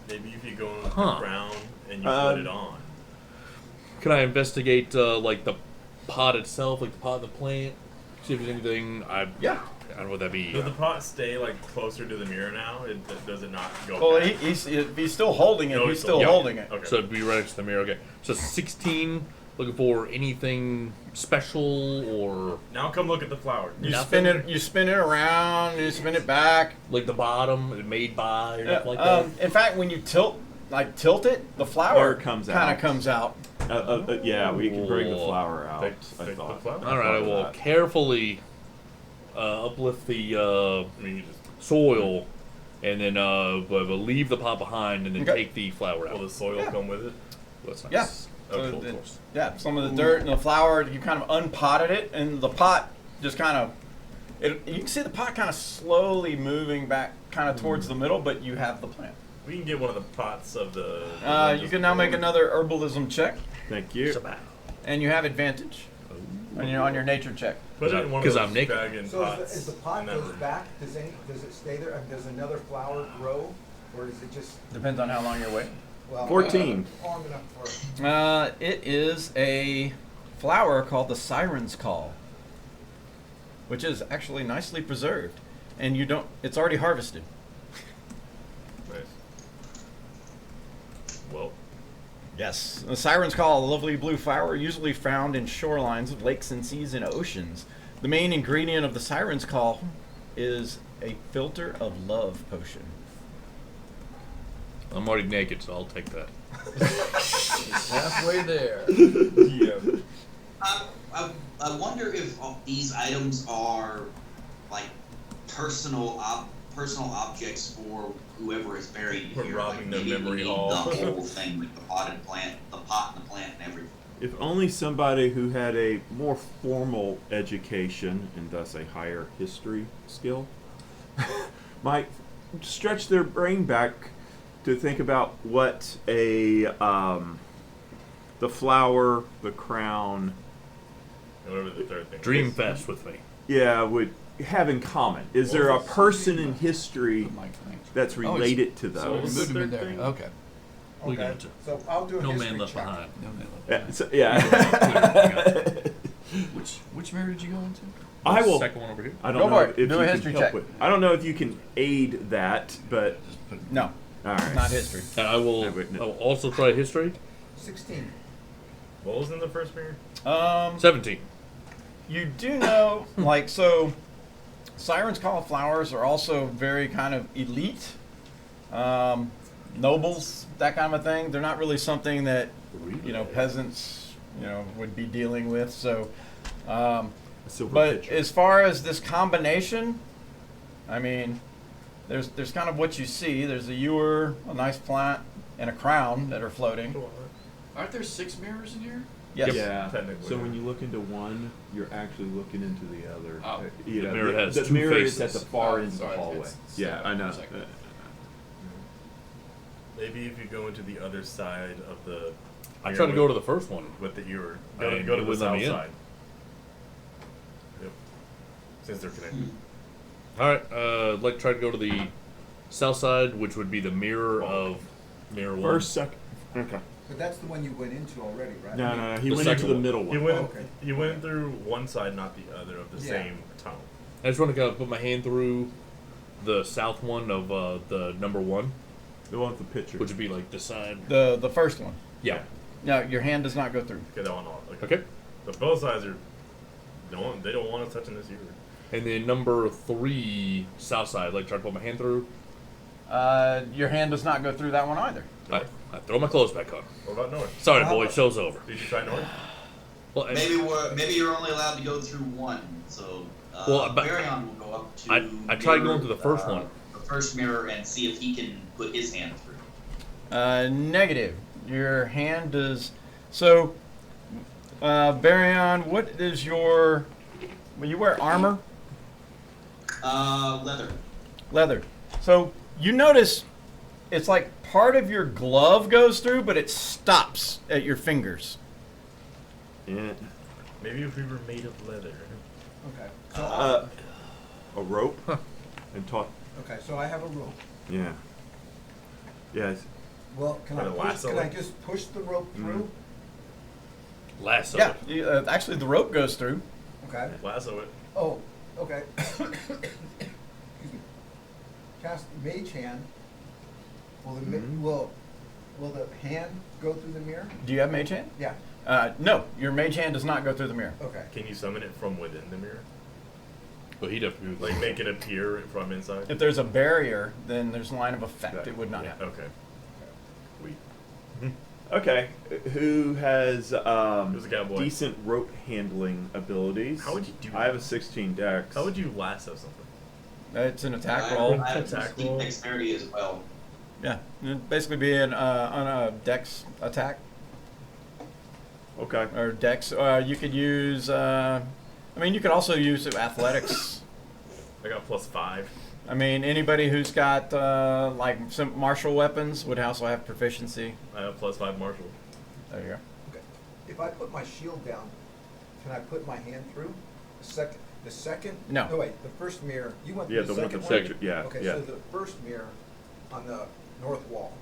Maybe if you go on the Huh. ground and you put it on. Can I investigate like the pot itself, like the pot of the plant? See if there's anything. Yeah. I don't know what that'd be. Does the pot stay like closer to the mirror now? Does it not go Well, back? if he's still holding it, No, he's it's still yeah. holding it. Okay. So it'd be right next to the mirror. Okay. So 16. Looking for anything special or Now come look at the flower. You Nothing? spin it around, you spin it back. like the bottom made by or nothing like that. In fact, when you tilt it, the flower Flower comes kind out. of comes out. Yeah, we can bring the flower out. Take I the thought. flower? All right, I will that. carefully uplift the I mean, you just soil, and then leave the pot behind, and then Okay. take the flower out. will the soil come with it? That's nice. Yeah. Oh, So cool. it- yeah, some of the dirt and the flower, you kind of unpotted it, and the pot just kind of, you can see the pot kind of slowly moving back kind of towards the middle, but you have the plant. We can get one of the pots of the. You can now make another herbalism check, Thank you. and you have advantage on your nature check. Put it in one of 'Cause those I'm naked. dragon So pots. as the pot in that goes room. back, does it stay there? I mean, does another flower grow, or is it just Depends on how long you're waiting. 14. long enough for? It is a flower called the Siren's Call, which is actually nicely preserved, and it's already harvested. Nice. Well, Yes. The Siren's Call, a lovely blue flower usually found in shorelines of lakes and seas and oceans. The main ingredient of the Siren's Call is a filter of love potion. I'm already naked, so I'll take that. Halfway there. yeah. I wonder if these items are like personal objects for whoever is buried We're here. robbing like their maybe we memory need hall. the whole thing, like the potted plant, the pot and the plant and everything. If only somebody who had a more formal education and thus a higher history skill might stretch their brain back to think about what the flower, the crown, Whatever the third thing. Dream is. fest with me. would have in common. Is there a person in history that's Oh, related to So we those? moved him in Third there. thing? Okay. We Okay. got you. So I'll do a No history man left check. behind. No, no, no. Yeah. Yeah. Which mirror did you go into? I will. Second one over here. I don't Go know for it. if Do you a can history help check. with. I don't know if you can aid that, but No, all right. not history. And I will also try history. 16. What was in the first mirror? 17. You do know, so Siren's cauliflowers are also very kind of elite, nobles, that kind of a thing. They're not really something that, peasants, would be dealing with. So, A silver but pitcher. as far as this combination, I mean, there's kind of what you see. There's a ewer, a nice plant, and a crown that are floating. Aren't there 6 mirrors in here? Yes. Yeah. Technically. So when you look into one, you're actually looking into the other. Oh. You The know, mirror has the two mirror is at faces. the far Oh, end of the sorry, hallway. it's- Yeah, I know. Second. Maybe if you go into the other side of the. I tried to go to the first one. with the ewer. I Go to mean, the it wouldn't let south me in. side. Yep. Since they're connected. All right. I'd like to try to go to the south side, which would be the mirror of mirror one. First, second. Okay. But that's the one you went into already, right? No. He The went into second the one. middle He one. went. okay. He went through one side, not the other, of the Yeah. same tunnel. I just want to kind of put my hand through the south one of the number one, The one with the pitcher. which would be like the side. The first one. Yeah. No, your hand does not go through. Okay, that one off. Okay. But both sides are. They don't want us touching this ewer. And then number 3, south side. I'd like to try to put my hand through. Your hand does not go through that one either. I throw my clothes back on. What about north? Sorry, boy. Show's over. Did you try north? Well, Maybe you're only allowed to go through one. So Well, but- Marion will go up to. I tried mirror, going to the first one. The first mirror, and see if he can put his hand through. Negative. Your hand does. So, Baryon, what is your. Well, you wear armor? Leather. Leather. So, you notice it's like part of your glove goes through, but it stops at your fingers. Yeah. Maybe if we were made of leather. Okay. So a rope and talk. Okay, so I have a rope. Yeah. Yes. Well, can I Or push, lasso can I it. just push the rope through? Lasso. Yeah, it. actually, the rope goes through. Okay. Lasso it. Oh, okay. Excuse me. Cast Mage Hand. Will the will the hand go through the mirror? Do you have Mage Hand? Yeah. No, your Mage Hand does not go through the mirror. Okay. Can you summon it from within the mirror? But he'd have to be Like make it appear from inside? If there's a barrier, then there's line of effect. It would not happen. Okay. Okay. Who has Who's a cowboy? decent rope handling abilities? How would you do I have a that? 16 dex. How would you lasso something? It's an attack I roll. have Attack steep roll. dexterity as well. Yeah, it'd basically be on a dex attack Okay. or dex. You could use. I mean, you could also use athletics. I got +5. I mean, anybody who's got like some martial weapons would also have proficiency. I have +5 martial. There you go. Okay. If I put my shield down, can I put my hand through? The second? No. No, wait. The first mirror. You went Yeah, through the the one with second the one? picture. Yeah, Okay, yeah. so the first mirror on the north wall.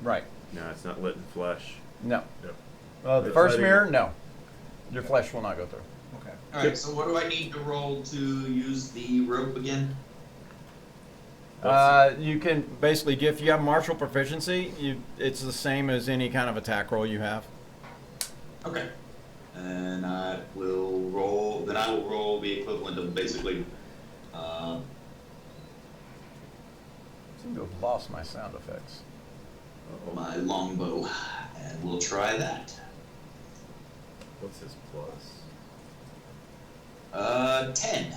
Right. No, it's not lit in flesh. No. Yep. The It's first letting- mirror, no. Your flesh will not go through. Okay. Alright, so what do I need to roll to use the rope again? You can basically if you have martial proficiency, it's the same as any kind of attack roll you have. Okay. And I will roll the equivalent of basically I seem to have lost my sound effects. my longbow. And we'll try that. What's his plus? 10.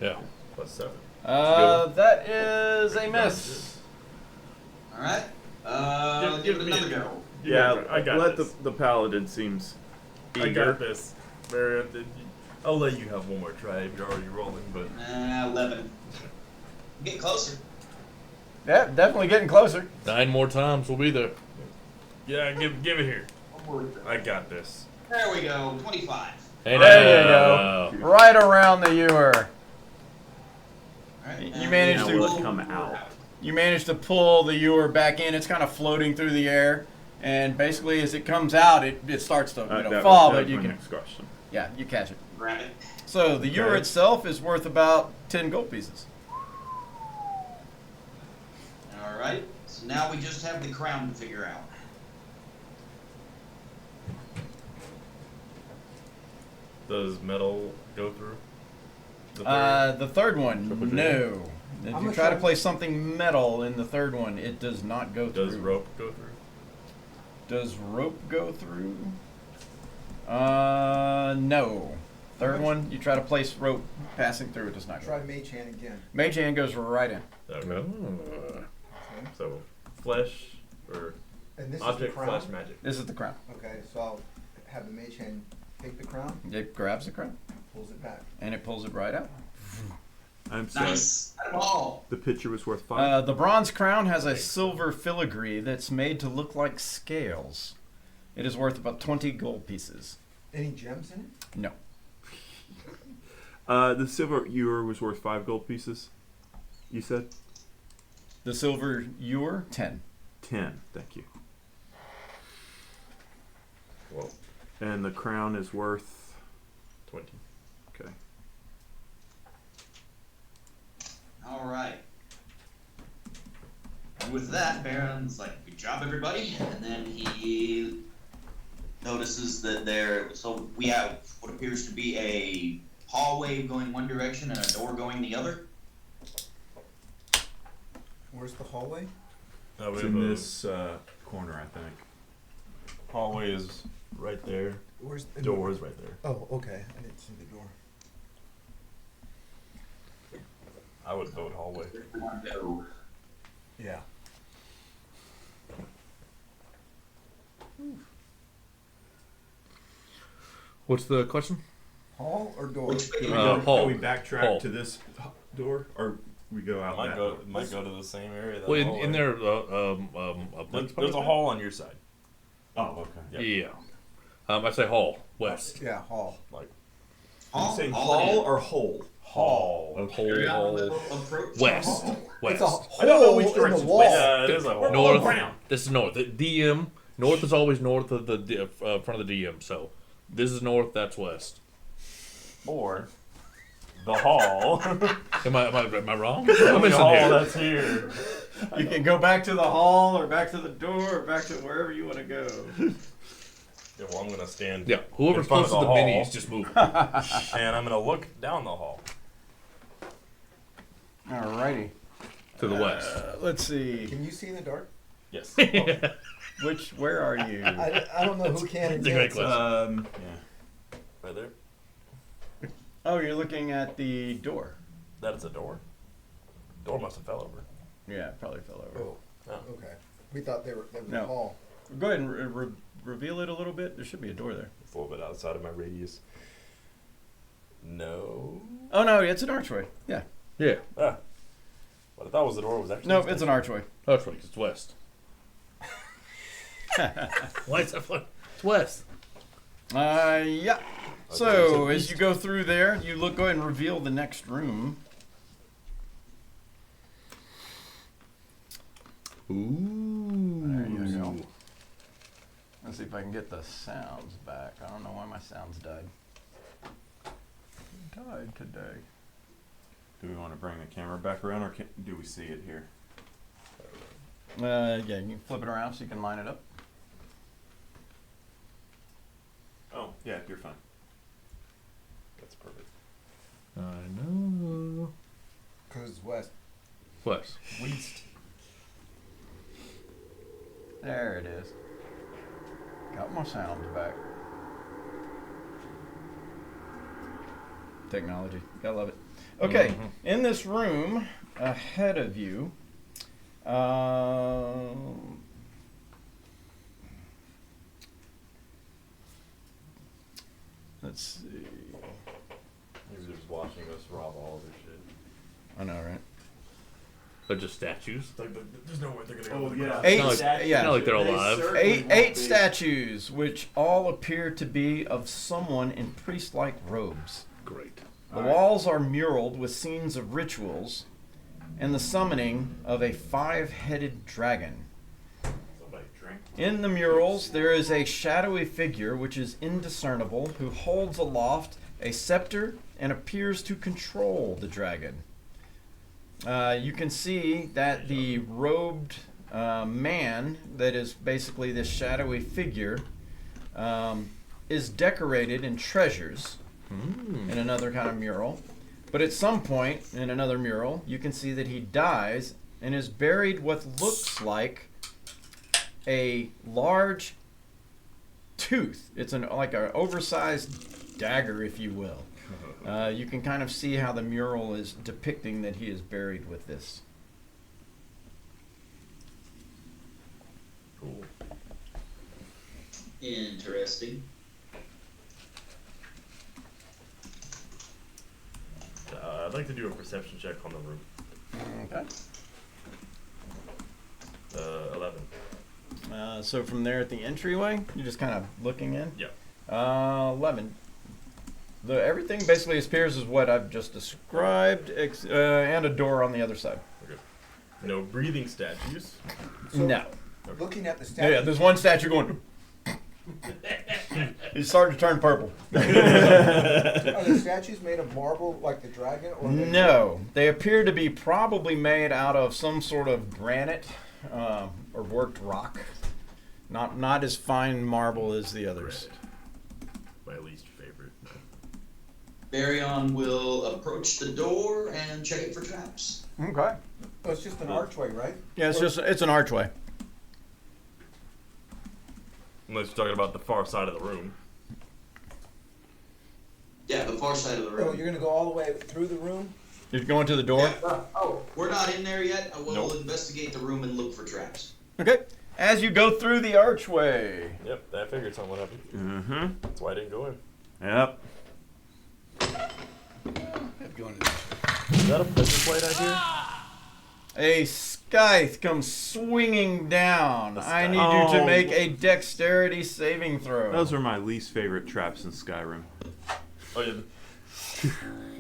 Yeah. +7. That is a miss. Alright. Give it another go. Yeah, I got let this. the paladin seems eager. I got this. I'll let you have one more try if you're already rolling, but 11. Get closer. Yeah, definitely getting closer. 9 more times, we'll be there. yeah, give it here. One more. I got this. There we go. 25. Hey, There you now. go. Right around the ewer. Alright. You and managed Now to- will it come out? You manage to pull the ewer back in. It's kind of floating through the air, and basically as it comes out, it starts to That fall, was but you my can next question. you catch it. Grab it. So the ewer Okay. itself is worth about 10 gold pieces. Alright. So now we just have the crown to figure out. Does metal go through? The third one, Triple J. no. If How you much try to are- place something metal in the third one, it does not go Does through. rope go through? Does rope go through? No. Third one, you try to place rope passing through, it does not go. Try Mage Hand again. Mage hand goes right in. Okay. Oh. Okay. So flesh or And this object is the crown. flesh magic. This is the crown. Okay, so I'll have the Mage Hand take the crown, It grabs the crown pulls it back. and it pulls it right out. I'm sorry. Nice. Got 'em all. The picture was worth 5. The bronze crown has a silver filigree that's made to look like scales. It is worth about 20 gold pieces. Any gems in it? No. The silver ewer was worth 5 gold pieces. You said The silver ewer, 10. 10. Thank you. Whoa. And the crown is worth 20. okay. Alright. And with that, Baron's like, good job, everybody. And then he notices that we have what appears to be a hallway going one direction and a door going the other. Where's the hallway? It's in this corner, I think. hallway is right there. Where's the Door is right there. Oh, okay. I didn't see the door. I would vote hallway. No. Yeah. What's the question? Hall or door? Which way Do do we, we Uh, go, hall. do we backtrack Hall. to this door, or we go out that door? Might go to the same area. That Well, hallway. in there, There's a hall on your side. Oh, okay. Yeah. I say hall, west. Yeah, hall. Like Are you saying Hall it hall is. or hole? Hall. Hole, hall. Approach the West. hall. West. It's a hole I don't know which in the direction's wall. west. Yeah, it is a hole. North. Brown. This is north. The DM. North is always north of the front of the DM. So this is north. That's west. Or the hall. Am I wrong? I'm The missing hall here. that's here. You can go back to the hall, or back to the door, or back to wherever you want to go. Yeah, well, I'm gonna stand. Yeah. Whoever's in front closest of to the the hall, minis, just move. and I'm gonna look down the hall. Alrighty. To the west. Let's see. Can you see in the dark? Yes. Where are you? I don't know who can and It's a great can't. question. Yeah. Right there. Oh, you're looking at the door. That is a door. Door must have fell over. Yeah, it probably fell over. Oh, Oh. okay. We thought there was No. a hall. Go ahead and reveal it a little bit. There should be a door there. It's a little bit outside of my radius. No. Oh no, it's an archway. Yeah. Yeah. Ah. What I thought was the door was actually. No, it's an archway. That's right. It's west. Why is that funny? It's west. Yeah. So as you go through there, you go ahead and reveal the next room. Ooh. There you go. Let's see if I can get the sounds back. I don't know why my sounds died. Died today. Do we want to bring the camera back around, or do we see it here? Yeah, you can flip it around so you can line it up. Oh, yeah, you're fine. That's perfect. I know. Because it's west. West. West. There it is. Got my sounds back. Technology. Gotta love it. Okay, in this room ahead of you, let's see. He was just watching us rob all their shit. I know, right? They're just statues. It's like, there's no way they're gonna go. Oh, with the yeah. crowd. Eight, Not like- yeah. Not like they're alive. Eight statues, which all appear to be of someone in priest-like robes. Great. The walls are muraled with scenes of rituals and the summoning of a 5-headed dragon. Somebody drink. In the murals, there is a shadowy figure which is indiscernible who holds aloft a scepter and appears to control the dragon. You can see that the robed man, that is basically this shadowy figure, is decorated in treasures in another kind of mural. But at some point in another mural, you can see that he dies and is buried what looks like a large tooth. It's like an oversized dagger, if you will. You can kind of see how the mural is depicting that he is buried with this. Cool. Interesting. I'd like to do a perception check on the room. Okay. 11. So from there at the entryway, you're just kind of looking in? Yeah. 11. Everything basically appears as what I've just described, and a door on the other side. Okay. No breathing statues. So, No. Looking at the Yeah, statue. there's one statue going. He's starting to turn purple. Are the statues made of marble like the dragon? Or No, they appear to be probably made out of some sort of granite or worked rock. Not as fine marble as the others. My least favorite. Baryon will approach the door and check it for traps. Okay. Oh, it's just an archway, right? Yeah, it's an archway. Unless you're talking about the far side of the room. Yeah, the far side of the Oh, room. you're gonna go all the way through the room? You're going to the door? Yeah, oh, we're not in there yet. I will Nope. investigate the room and look for traps. Okay. As you go through the archway. Yep, I figured something would happen. Mm-hmm. That's why I didn't go in. Yep. Is that a pressure plate I hear? A scythe comes swinging down. I need you Oh. to make a dexterity saving throw. Those are my least favorite traps in Skyrim. Oh yeah.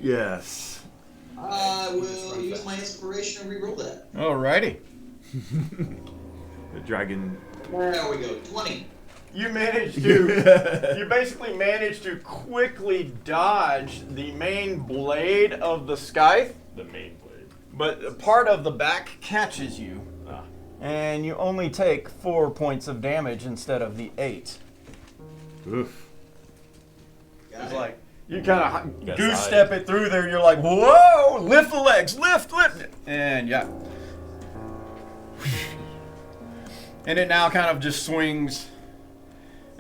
Yes. I will use my inspiration and reroll that. Alrighty. The dragon. There we go. 20. You basically managed to quickly dodge the main blade of the scythe, The main blade. but part of the back catches you. And you only take 4 points of damage instead of the 8. Oof. It's like, you kind of Got goose side. step it through there, and you're like, whoa, lift the legs, lift. And yeah. And it now kind of just swings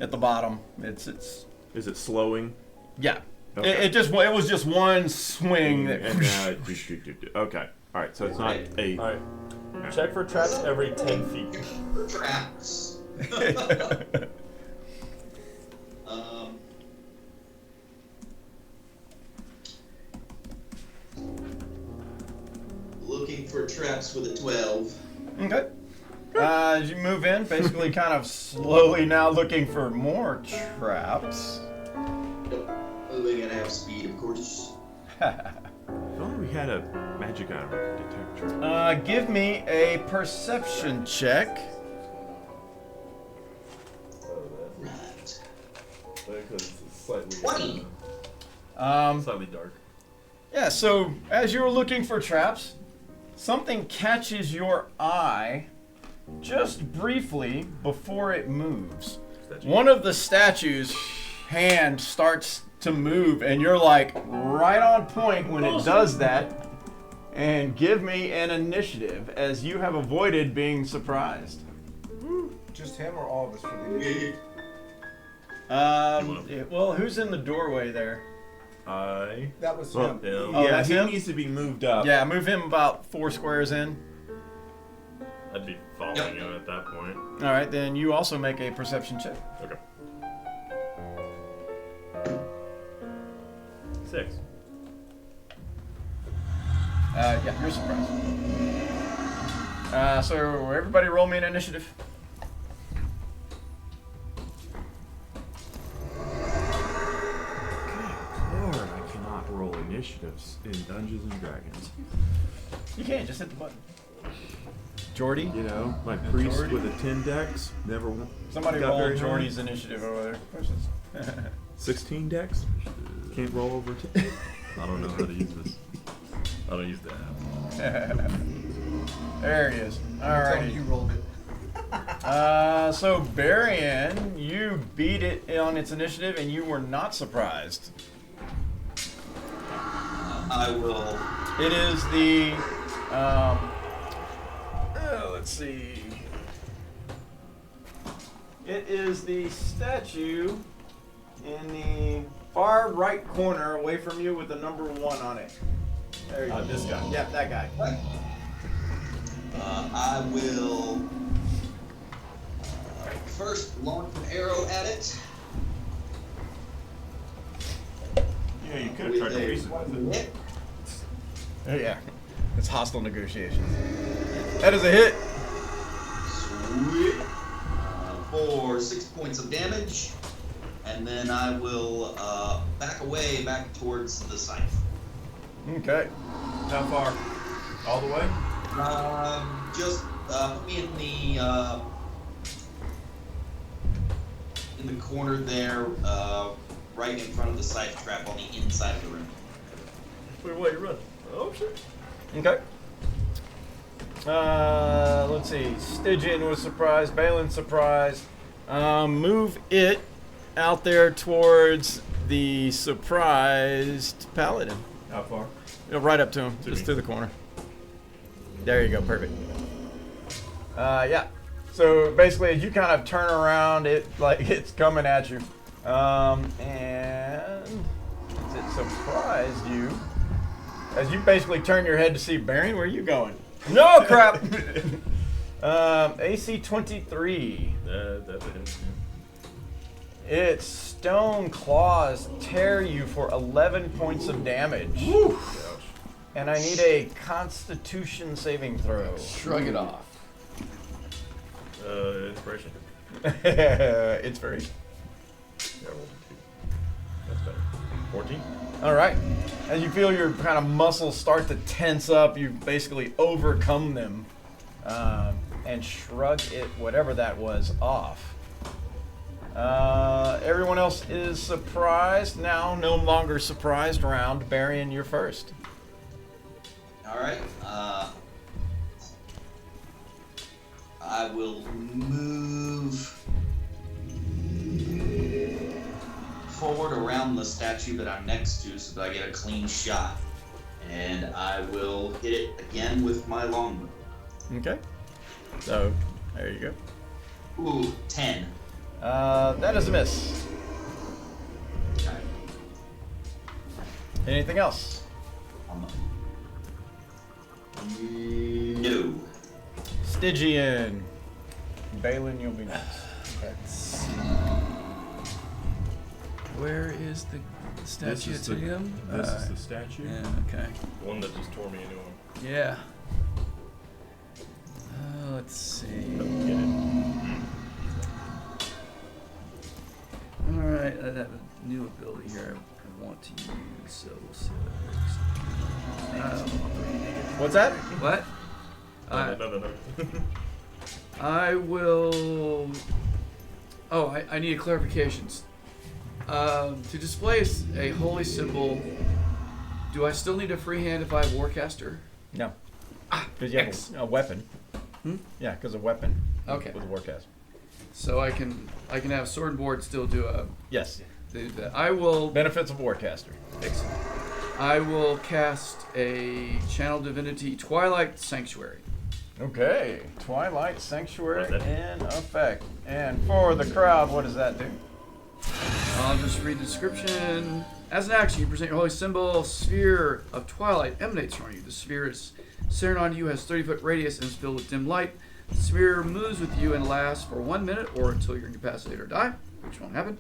at the bottom. It's Is it slowing? yeah. Okay. It was just one swing that And now okay. All right. So it's not a. All right. Check for traps every 10 feet. For traps. Looking for traps with a 12. Okay. As you move in, basically kind of slowly now looking for more traps. Yep. Moving at half speed, of course. If only we had a magic item that could detect traps. Give me a perception check. Right. Because it's slightly, 20. slightly dark. Yeah, so as you're looking for traps, something catches your eye just briefly before it moves. One of the statues' hand starts to move, and you're like right on point when it does that. And give me an initiative as you have avoided being surprised. Just him or all of us for the initiative? Well, who's in the doorway there? That was Well, him. Oh, yeah, that's he him? needs to be moved up. Yeah, move him about 4 squares in. I'd be following him at that point. All right, then you also make a perception check. Okay. 6. Yeah, you're surprised. So everybody roll me an initiative. Lord, I cannot roll initiatives in Dungeons and Dragons. You can, just hit the button. Jordy? You know, my priest Jordy? with a 10 dex never won. Somebody got roll very high. Jordy's initiative over there. 16 dex? Can't roll over 10. I don't know how to use this. I don't use the app. There he is. Tell him Alrighty. you rolled it. So Barian, you beat it on its initiative, and you were not surprised. I will. It is the, let's see. It is the statue in the far right corner away from you with the number 1 on it. There you go. This guy. Yep, that guy. I will first launch an arrow at it. Yeah, you could have tried to With freeze it a with it. hit. Yeah, it's hostile negotiations. That is a hit. Sweet. For 6 points of damage. And then I will back away, back towards the scythe. Okay. How far? All the way? Just put me in the corner there, right in front of the scythe trap on the inside of the room. Wait, what? You run? Oh, shit. Okay. Let's see. Stygian was surprised. Balin's surprised. Move it out there towards the surprised paladin. How far? Right up to him, To just me. through the corner. There you go, perfect. Yeah. So basically, as you kind of turn around, it's coming at you, and as it surprised you, as you basically turn your head to see Baron, where are you going? No crap. AC 23. That's a hit. Its stone claws tear you for 11 points of damage. And I need a Constitution saving throw. Shrug it off. Inspiration. It's very. Yeah, roll 2. That's better. 14. All right. As you feel your kind of muscles start to tense up, you basically overcome them and shrug it, whatever that was, off. Everyone else is surprised. Now, no longer surprised round. Barian, you're first. All right. I will move forward around the statue that I'm next to so that I get a clean shot. And I will hit it again with my longbow. Okay. So, there you go. Ooh, 10. That is a miss. Okay. Anything else? No. Stygian. Balin, you'll be next. Let's see. Where is the statue This to is the, him? this is the statue. Yeah, okay. The one that just tore me into him. Yeah. Let's see. Get it. Alright, I have a new ability here I want to use, so we'll see how that works. What's that? What? No. I will. Oh, I need a clarification. To display a holy symbol, do I still need a free hand if I have Warcaster? No. Because you have a weapon. Hmm? Yeah, because a weapon. Okay. With a warcast. So I can have sword and board still do a. Yes. Do that. I will. Benefits of warcaster. Excellent. I will cast a Channel Divinity Twilight Sanctuary. Okay. Twilight Sanctuary What is that? in effect. And for the crowd, what does that do? I'll just read the description. As an action, you present your holy symbol. Sphere of twilight emanates from you. The sphere is centered on you, has 30-foot radius, and is filled with dim light. The sphere moves with you and lasts for 1 minute or until you're incapacitated or die, which won't happen.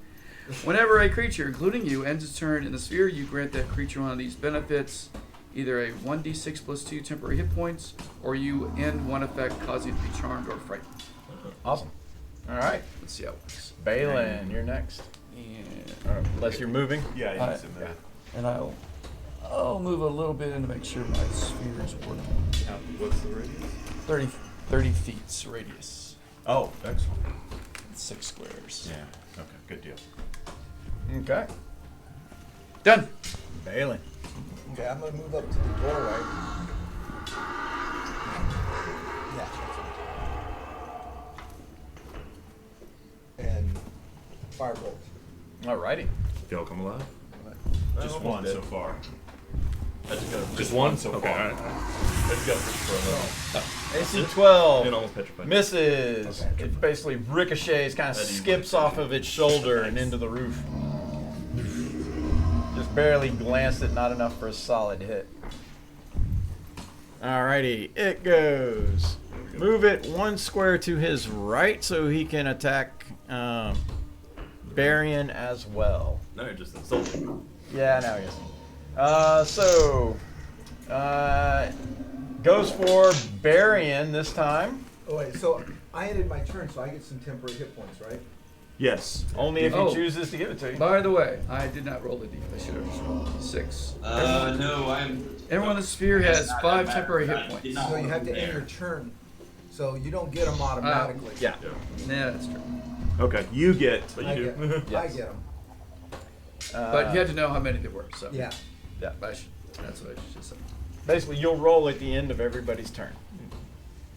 Whenever a creature, including you, ends its turn in the sphere, you grant that creature one of these benefits, either a 1d6 plus 2 temporary hit points, or you end one effect causing it to be charmed or frightened. Awesome. All right. Let's see how it works. Balin, you're next. And, Unless you're moving. Yeah, you I- can sit there. and I'll move a little bit in to make sure my sphere is working. What's the radius? 30 feet radius. Oh, Excellent. 6 squares. Yeah. Okay. Good deal. okay. Done. Balin. Okay, I'm gonna move up to the doorway. Yeah. And firebolt. Alrighty. They'll come alive. Just almost one dead. so far. I just got Just one? so Okay, far. alright. I just got a for another. AC 12. And almost petrified. Misses. It basically ricochets, kind of That even- skips off of its shoulder and into the roof. Just barely glanced it, not enough for a solid hit. Alrighty, it goes. Move it 1 square to his right so he can attack Barian as well. Now you're just insulting. Yeah, now he is. Goes for Barian this time. Oh wait, so I ended my turn, so I get some temporary hit points, right? Yes. Only if he Oh. chooses to give it to you. By the way, I did not roll the d. I should have just rolled a 6. No, I'm. Everyone in the sphere has It's not 5 that temporary matter. hit I points. did not So you have to roll end there. your turn. So you don't get them automatically. Yeah. Yeah, that's true. Okay, you get. But I you get, do. I Yes. get them. But you had to know how many there were, so. Yeah. Yeah. That's what I should say. Basically, you'll roll at the end of everybody's turn.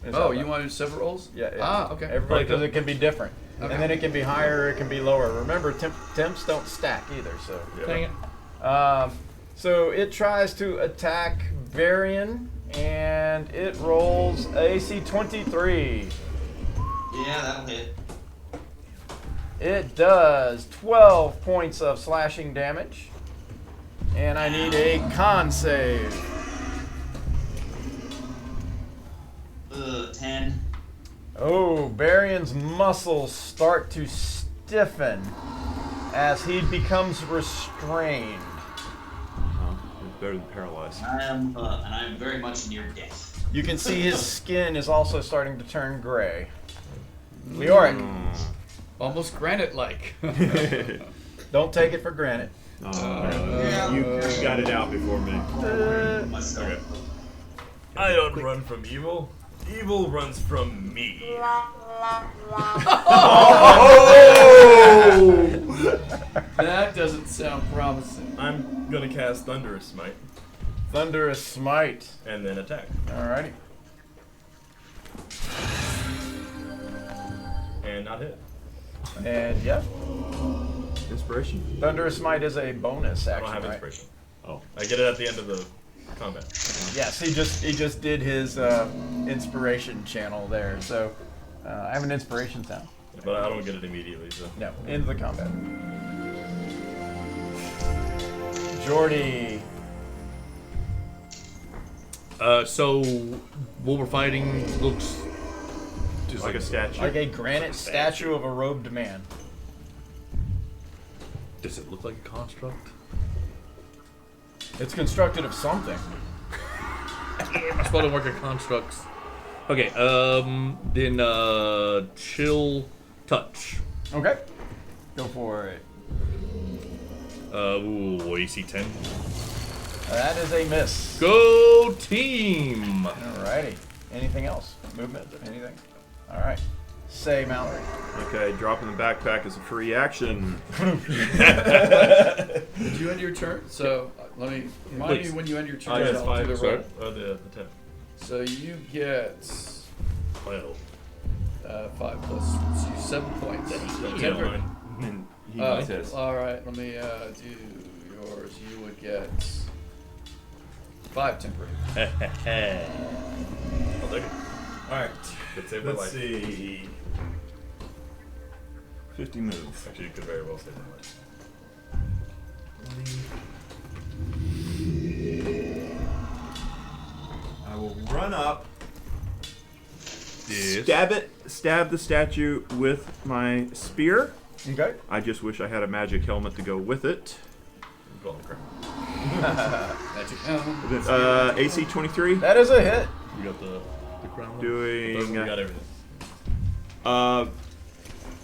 Is Oh, how you that- want to do several rolls? Yeah, yeah. Ah, okay. Everybody, because it can be different. Okay. And then it can be higher, it can be lower. Remember, temps don't stack either, so. Yeah. Dang it. So it tries to attack Varian, and it rolls AC 23. Yeah, that'll hit. It does 12 points of slashing damage. And I need a con save. 10. Oh, Barian's muscles start to stiffen as he becomes restrained. It's better than paralyzed. And I am very much near death. You can see his skin is also starting to turn gray. Leoric, Almost granite-like. don't take it for granted. Yeah. You got it out before me. Myself. Okay. I don't run from evil. Evil runs from me. That doesn't sound promising. I'm gonna cast Thunderous Smite Thunderous Smite. and then attack. Alrighty. And not hit. And yeah, Inspiration. Thunderous Smite is a bonus I action, don't have right? inspiration. Oh. I get it at the end of the combat. Yes, he just did his inspiration channel there. So I have an inspiration sound. But I don't get it immediately, so. No, into the combat. Jordy. So what we're fighting looks just Like a statue. Like a granite statue of a robed man. Does it look like a construct? It's constructed of something. I spelled work at constructs. Okay, then chill touch. Okay. Go for it. Ooh, AC 10. That is a miss. Go team! Alrighty. Anything else? Movement? Anything? Alright. Say Mallory. Okay, dropping the backpack is a free action. Did you end your turn? So let me remind Please. you when you end your turn. Oh, yeah, it's I'll 5. do the Sorry. roll. The 10. So you get 12. 5 plus so you 7 points. Yeah, Temporary. mine. And he Oh, gets his. all right. Let me do yours. You would get 5 temporary. I'll take it. Alright. Could save my Let's life. see. 50 moves. Actually, you could very well save my life. I will run up, Yes. stab the statue with my spear. Okay. I just wish I had a magic helmet to go with it. Well, crap. Magic helm. AC 23. That is a hit. You got the crown? We Doing got everything.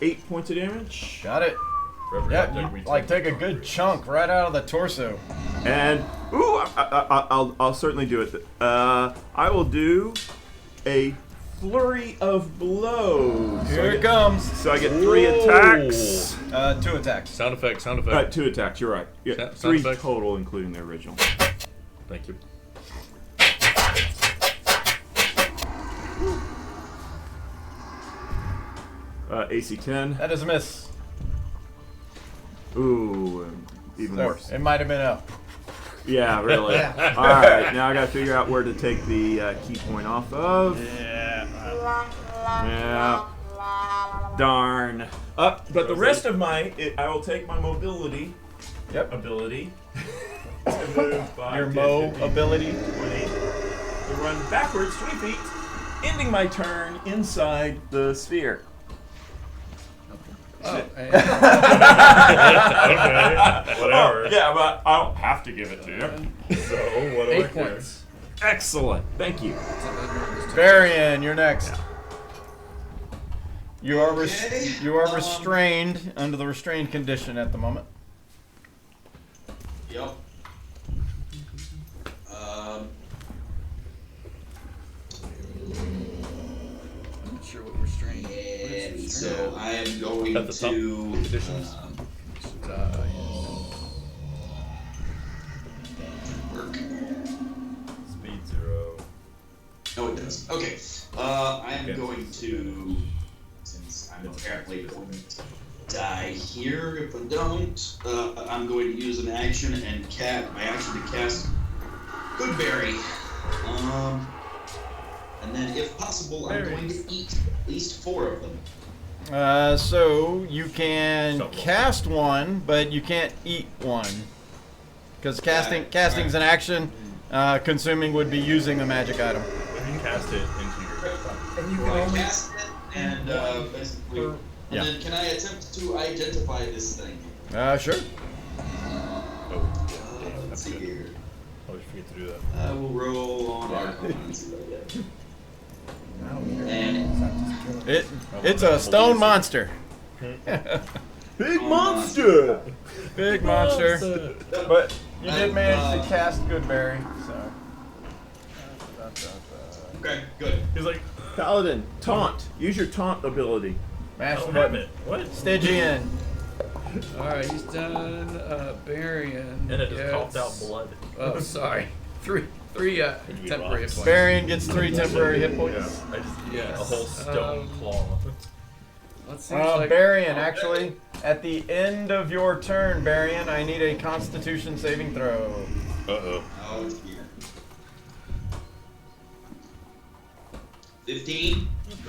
8 points of damage. Got it. Forever Yeah, got you, like take a good chunk right out of the torso. And I'll certainly do it. I will do a flurry of blows. Here it comes. So I get 3 attacks. 2 attacks. Sound effect, sound effect. 2 attacks. You're right. Yeah, Sound 3 effect. total, including the original. Thank you. AC 10. That is a miss. Ooh, even So, worse. it might have been a. Yeah, really. All right, now I got to figure out where to take the key point off of. Yeah. Darn. But the rest of I will take my mobility Yep. ability. To move 5, Your 10, mow 15, ability. 20, to run backwards 20 feet, ending my turn inside the sphere. Oh, and Okay. Whatever. Yeah, but I don't have to give it to you. So, what do I 8 care? points. Excellent. Thank you. Varian, you're next. You are Okay. you are restrained under the restrained condition at the moment. Yep. I'm not sure what restraint. What And is so restraint? I am going At the top, to. conditions. Work. Speed 0. Oh, it does. Okay. I am Okay. going to, since I'm apparently going to die here if I don't, I'm going to use an action and my action to cast Goodberry. And then if possible, I'm going to eat at least 4 of them. So you can Something. cast one, but you can't eat one. Because casting's Alright. an action. Consuming would be using a magic item. If you cast it into your. And you So can I only. cast it, and basically, and Yeah. then can I attempt to identify this thing? Sure. Oh, Let's see here. I always forget to do that. I will roll on Arcana and see what I get. And It's a stone monster. Big monster! Big monster. But you did manage to cast Goodberry, so. Okay, good. He's like, Paladin, taunt. Use your taunt ability. I Mash the don't have button. it. What? Stygian. Alright, he's done. Barian. And it just gets- coughed out blood. Oh, sorry. Three temporary hit points. Varian gets 3 temporary hit points. Yeah, I just ate Yes. a whole stone claw. That seems like Barian, actually, at the end of your turn, Barian, I need a Constitution saving throw. Uh-oh. Oh, dear. 15.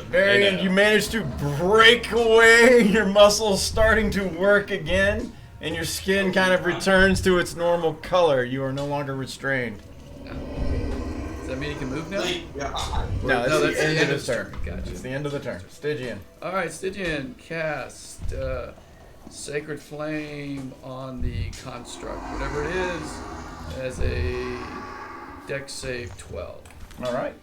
Varian, you managed to break away. Your muscles starting to work again, and your skin kind of returns to its normal color. You are no longer restrained. Does that mean he can move now? No, No, that's the end of his his turn. Gotcha. It's the end of the turn. Stygian. Alright, Stygian, cast Sacred Flame on the construct, whatever it is, as a Dex save 12. All right.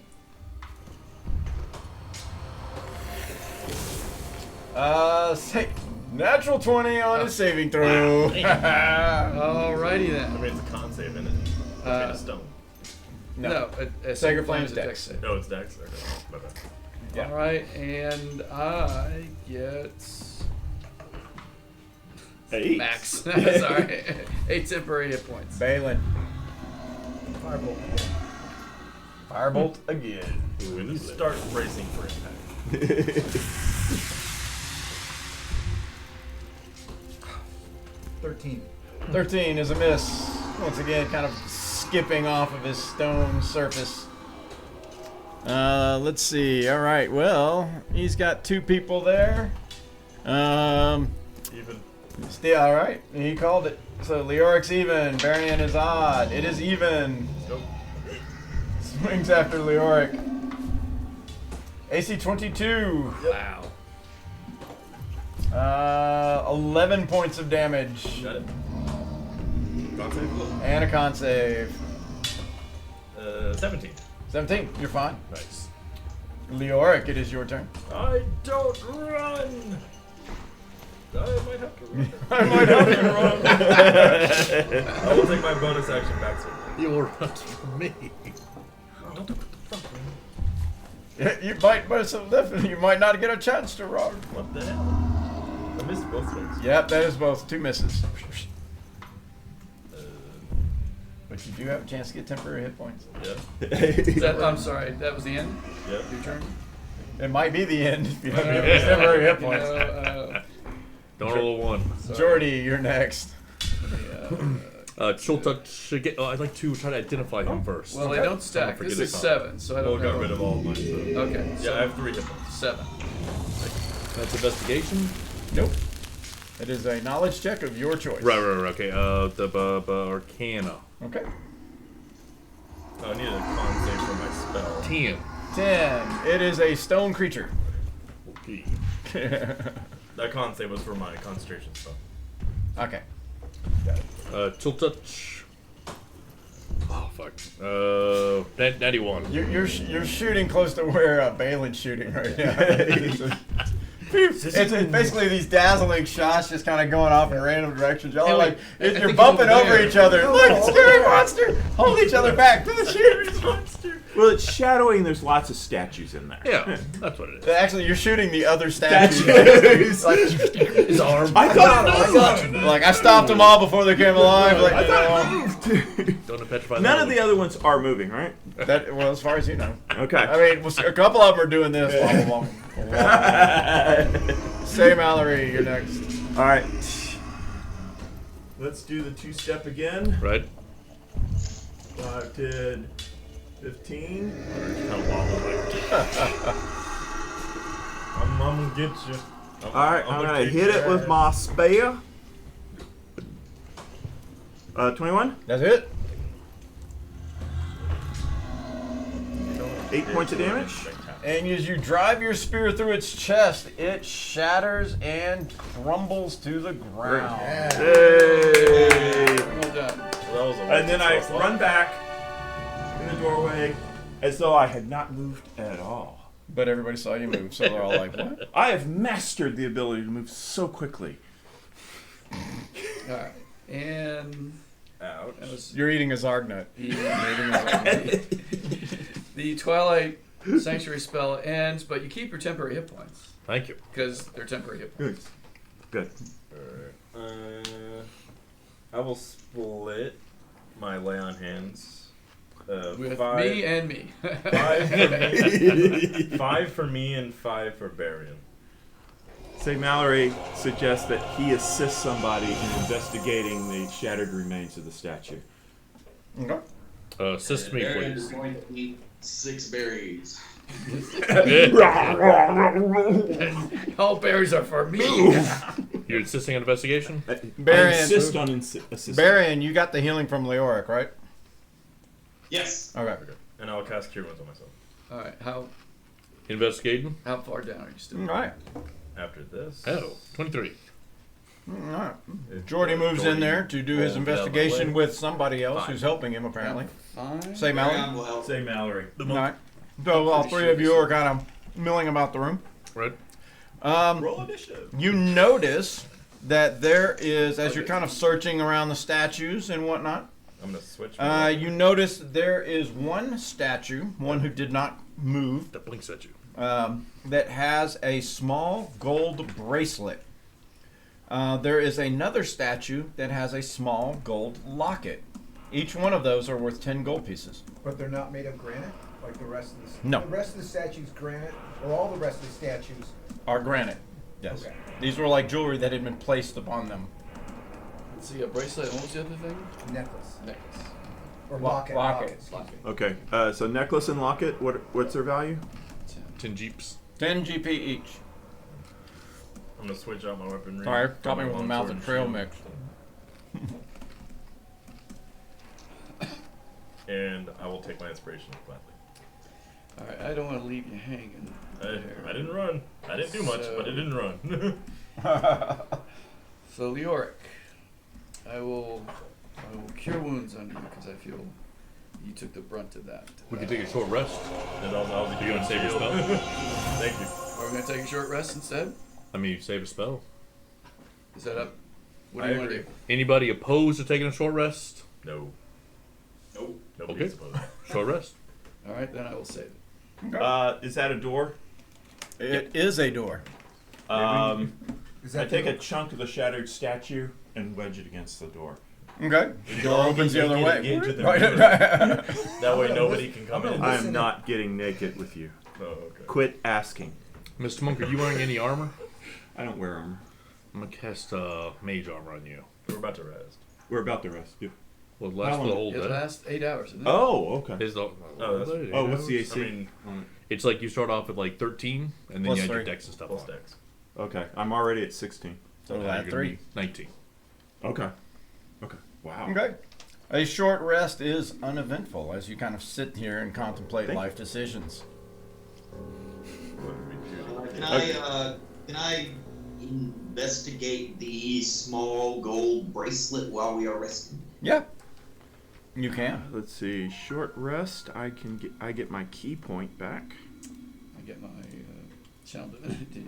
Natural 20 on his saving throw. Alrighty I then. mean, it's a con save, isn't it? It's made of stone. No, a Sacred Flame Flame's is a Dex. Dex save. No, it's Dex. Okay. My bad. Yeah. Alright, and I get 8. max. Sorry. 8 temporary hit points. Balin. Firebolt again. Firebolt again. We need to start bracing for impact. 13. 13 is a miss. Once again, kind of skipping off of his stone surface. Let's see. All right. Well, he's got 2 people there. Even. Still all right. He called it. So Leoric's even. Varian is odd. It is even. Nope. Swings after Leoric. AC 22. Wow. 11 points of damage. Got it. Con save. And a con save. 17. 17. You're fine. Nice. Leoric, it is your turn. I don't run. I might have to run. I might help you run. I will take my bonus action back. You'll run from me. You might miss a lift. You might not get a chance to run. What the hell? I missed both swings. Yep, that is both 2 misses. But you do have a chance to get temporary hit points. Yeah. I'm sorry, that was the end? Yep. Your turn? It might be the end if you don't get those temporary hit points. Don't roll a 1. Jordy, you're next. Chill touch again. Oh, I'd like to try to identify him first. Well, they don't stack. Forget This is about 7, so I Well, don't got know. rid of all of mine. So. Okay. Yeah, I have 3 hit points. 7. That's investigation. Nope. It is a knowledge check of your choice. Right. Okay. The Arcana. Okay. Oh, I need a con save for my spell. 10. 10. It is a stone creature. Okay. That con save was for my concentration spell. Okay. Chill touch. Oh fuck. 91. You're shooting close to where Balin's shooting right now. It's basically these dazzling shots just kind of going off in random directions. Y'all are like, you're bumping over each other. Look, scary monster! Hold each other back. To the scary monster. Well, it's shadowing. There's lots of statues in there. Yeah, that's what it is. Actually, you're shooting the other statues. His arm. I thought Like, I stopped them all before they came alive. Like, Don't petrify. none of the other ones are moving, right? well, as far as you know. Okay. I mean, a couple of them are doing this. Say, Mallory, you're next. All right. Let's do the 2-step again. Right. 5, 10, 15. Kind of wobble, I'm gonna get you. All right, I'm gonna kick hit it your with ass. my spear. 21. That's it. 8 points of damage. And as you drive your spear through its chest, it shatters and crumbles to the ground. Hey. Well done. Well, that was a And then I waste of spell run back in the doorway as though I had not moved at all. But everybody saw you move, so they're all like, what? I have mastered the ability to move so quickly. All right, and Ouch. that was You're eating a Zarg nut. the Twilight Sanctuary spell ends, but you keep your temporary hit points Thank you. because they're temporary hit points. Good. I will split my lay on hands. With five, me and me. 5 for me, 5 for me, and 5 for Barian. Say Mallory suggests that he assists somebody in investigating the shattered remains of the statue. Okay. Assist me, Baron is please. going to eat 6 berries. All berries are for me. You're insisting on investigation? I Barian, insist on assisting. Barian, you got the healing from Leoric, right? Yes. Okay. And I'll cast Cure Wounds on myself. All right, how Investigating? far down are you still? All right. After this. Oh, 23. All right. Jordy moves in there to do his rolls it out of my investigation way. with somebody else who's helping him, apparently. 5. Say Mallory. Baron will help. Say Mallory. All right. So all three of you are kind of milling about the room. Right? Roll initiative. You notice that there is, as you're kind of searching around the statues and whatnot, I'm going to switch. my you notice there is one statue, one who did not move, That blinks at you. that has a small gold bracelet. There is another statue that has a small gold locket. Each one of those are worth 10 gold pieces. But they're not made of granite like the rest of the. No. The rest of the statues granite, or all the rest of the statues. Are granite. Yes. Okay. These were like jewelry that had been placed upon them. Let's see, a bracelet. And what was the other thing? Necklace Necklace. or Lo- locket. locket. Excuse me. Okay, so necklace and locket, what's their value? 10 jeeps. 10 GP each. I'm going to switch out my weaponry. Sorry, got me My with a mouth longsword and trail shield. mixed. And I will take my inspiration gladly. All right, I don't want to leave you hanging. there. I didn't run. I didn't do much, but I didn't run. So Leoric, I will cure wounds on you because I feel you took the brunt of that. We can take a short rest. And I'll be You doing gonna save your shield. spell? Thank you. Are we gonna take a short rest instead? I mean, you save a spell. Is that up? What I do you want to agree. do? Anybody opposed to taking a short rest? No. Nope. Nobody's Okay. supposed. Short rest. All right, then I will save it. Is that a door? It is a door. Is I that take the- a chunk of the shattered statue and wedge it against the door. Okay. The door opens the other way. Get to the Right. door. That way nobody can come in. I Listen am it. not getting naked with you. Oh, okay. Quit asking. Mr. Monk, are you wearing any armor? I don't wear armor. I'm going to cast mage armor on you. We're about to rest. We're about to rest. Yeah. Well, it lasts How for the long? whole It day. lasts 8 hours, isn't it? Oh, okay. Is the, that's- Oh, what's the I AC? mean, It's like you start off at like 13, and then Plus you add your 3. dex and stuff plus on. dex. Okay, I'm already at 16. So Now we'll add you're gonna 3. be 19. Okay. Okay. Wow. Okay. A short rest is uneventful as you kind of sit here and contemplate Thank life decisions. Can I investigate the small gold bracelet while we are resting? Yeah. You can. Let's see. Short rest. I get my key point back. I get my channel divinity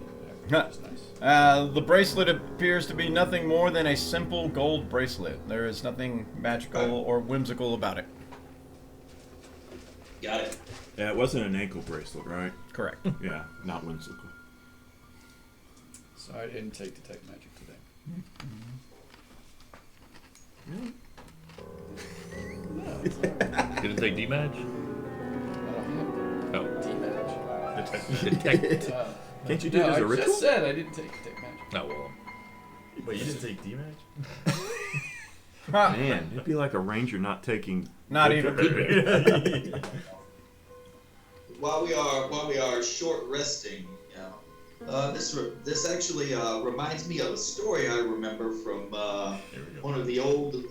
back, which is nice. The bracelet appears to be nothing more than a simple gold bracelet. There is nothing magical or whimsical about it. Got it. Yeah, it wasn't an ankle bracelet, right? Correct. Yeah, not whimsical. So I didn't take detect magic today. No, it's all right. You didn't take D-Mage? I don't Oh. have D-Match. Detect. Can't you do it as a I ritual? just said I didn't take detect magic. No, well. Wait, you didn't take D-Match? Man, it'd be like a ranger not taking. Not even. While we are short resting, this actually reminds me of a story I remember from one of the old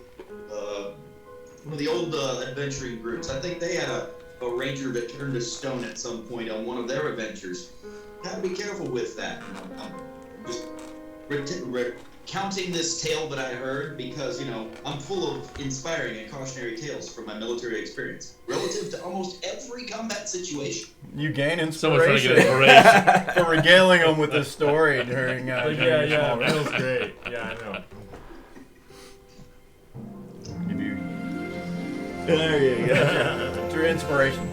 adventuring groups. I think they had a ranger that turned to stone at some point on one of their adventures. Have to be careful with that. I'm just recounting this tale that I heard because I'm full of inspiring and cautionary tales from my military experience relative to almost every combat situation. You gain Someone's trying to inspiration get inspiration. for regaling them with this story during. Yeah, during your yeah, small it rest. feels great. Yeah, I know. There you go. True inspiration.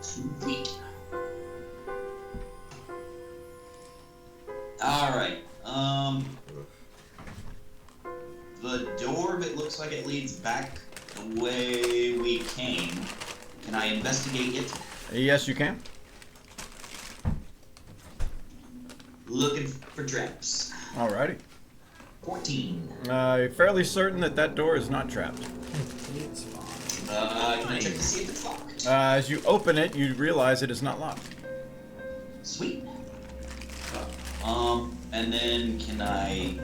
Sweet. Alright. The door, it looks like it leads back the way we came. Can I investigate it? Yes, you can. Looking for traps. Alrighty. 14. You're fairly certain that that door is not trapped. It's fine. Can I check to see if it's locked? As you open it, you realize it is not locked. Sweet. And then can I,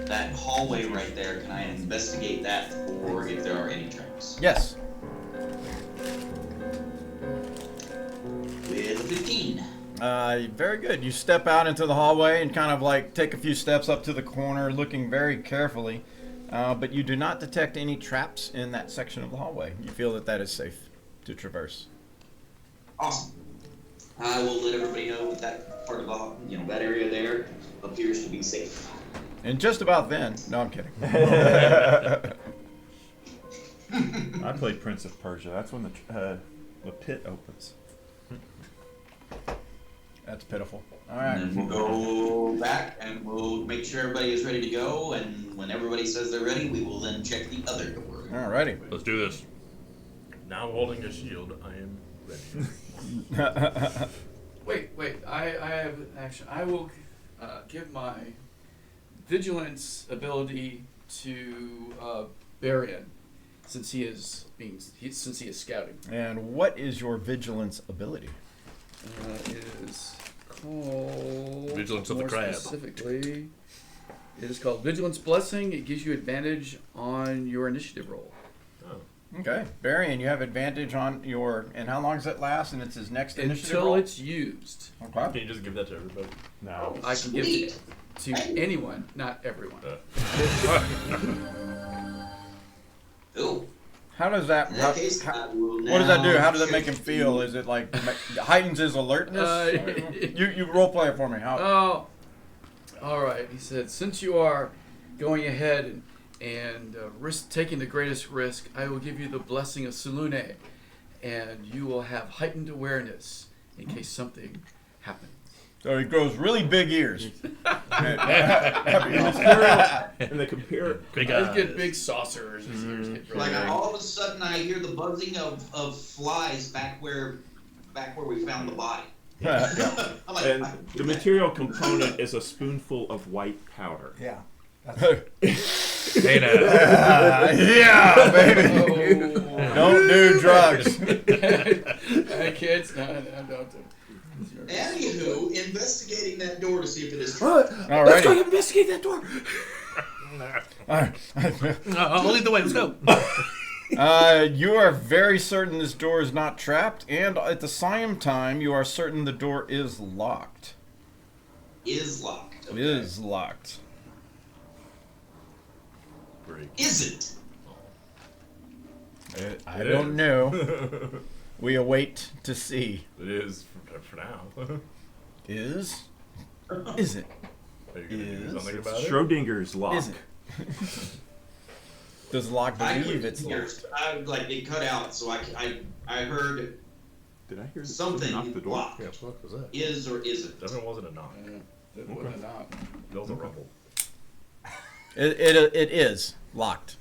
that hallway right there, can I investigate that for if there are any traps? Yes. With a 15. Very good. You step out into the hallway and kind of like take a few steps up to the corner, looking very carefully. But you do not detect any traps in that section of the hallway. You feel that that is safe to traverse. Awesome. I will let everybody know that that part of the, that area there appears to be safe. And just about then, no, I'm kidding. I played Prince of Persia. That's when the pit opens. That's pitiful. All And right. then we'll go back and we'll make sure everybody is ready to go. And when everybody says they're ready, we will then check the other door. Alrighty. Let's do this. Now holding a shield, I am ready. Wait. I have an action. I will give my vigilance ability to Barian, since he is scouting. And what is your vigilance ability? It is called Vigilance of the more Crab. Specifically, it is called Vigilance Blessing. It gives you advantage on your initiative roll. Okay. Barian, you have advantage on your... And how long does it last? And it's his next initiative Until roll? it's used. Okay. Can you just give that to everybody? No. I can give it to anyone, not everyone. Oh, How does that... in that case, I will What does that do? now How does that make check him feel? Is it like heightens his alertness? You role play it for me. How? Oh, all right. He said, since you are going ahead and taking the greatest risk, I will give you the blessing of Salune, and you will have heightened awareness in case something happens. So he grows really big ears. And the compare. Big Guys eyes. get big saucers. His ears get really Like big. all of a sudden, I hear the buzzing of flies back where we found the body. I'm like, And the material component is a spoonful of white powder. Yeah. Hey now. Yeah, baby. Oh. Don't do drugs. Hey kids, no, don't do it. anywho, investigating that door to see if it is Alrighty. Investigate that door. I'll lead the way. Let's go. You are very certain this door is not trapped, and at the same time, you are certain the door is locked. is locked. It is locked. Isn't. I don't know. We await to see. It is for now. Is? Is it? Are you gonna do Is something about it? Schrodinger's lock. Is it? Does Locke I believe couldn't it's hear. locked? It cut out, so I heard Did I hear something knock the door? locked. Yeah, what was that? Is or isn't. Definitely wasn't a knock. It wasn't not. It was a rumble. It is locked.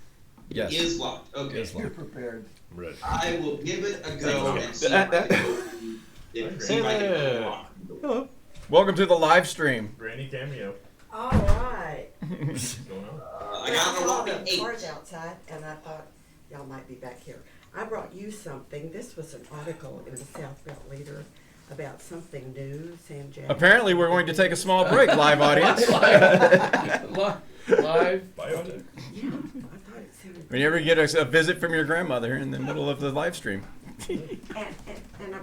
Yes. Is locked. Okay. Is You're locked. prepared. I'm ready. I will give it a go and see if I can open, see if I can unlock the door. Welcome to the live stream. Granny cameo. All right. What's going on? I got an saw unlocking the 8. cars outside, and I thought y'all might be back here. I brought you something. This was an article in the South Belt Leader about something new, Sam Jackson. Apparently, we're going to take a small break, live audience. Live. Biotech. Yeah, I thought it sounded. When you ever get a visit from your grandmother in the middle of the live stream. And I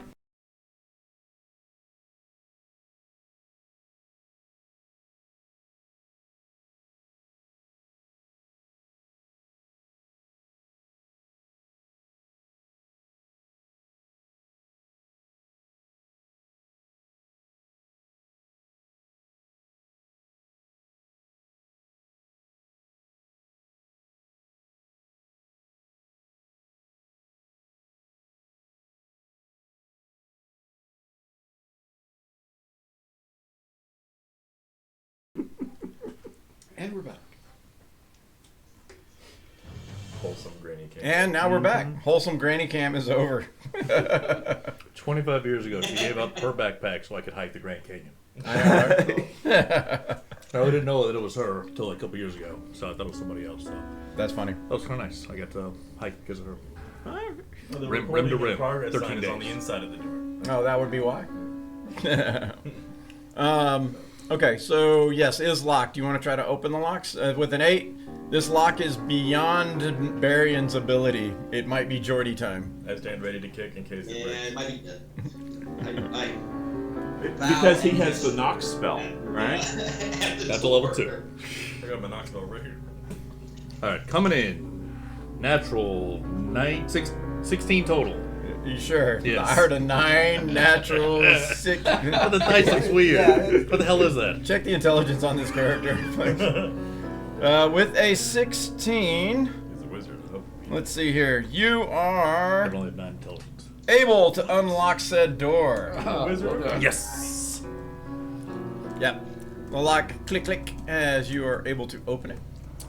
And we're back. Wholesome granny cam. And now we're back. Wholesome Granny Cam is over. 25 years ago, she gave up her backpack so I could hike the Grand Canyon. I know, right? I really didn't know that it was her until a couple years ago, so I thought it was somebody else. So That's funny. that was kind of nice. I got to hike because of her. Well, the Rim recording to in rim, progress 13 sign is on days. the inside of the door. Oh, that would be why. Okay, so yes, it is locked. Do you want to try to open the locks? With an 8, this lock is beyond Barian's ability. It might be Geordie time. I stand ready to kick in case it Yeah, breaks. it might be. Because he has the knock spell, right? That's a level 2. I got my knock spell right here. All right, coming in. Natural 16 total. You sure? Yes. I heard a 9, natural 6. Oh, the dice looks weird. What the hell is that? Check the intelligence on this character, please. With a 16, He's a wizard. Oh. let's see here. You I are only have 9 intelligence. able to unlock said door. Wizard? Well done. Yes. Yep. The lock click click as you are able to open it.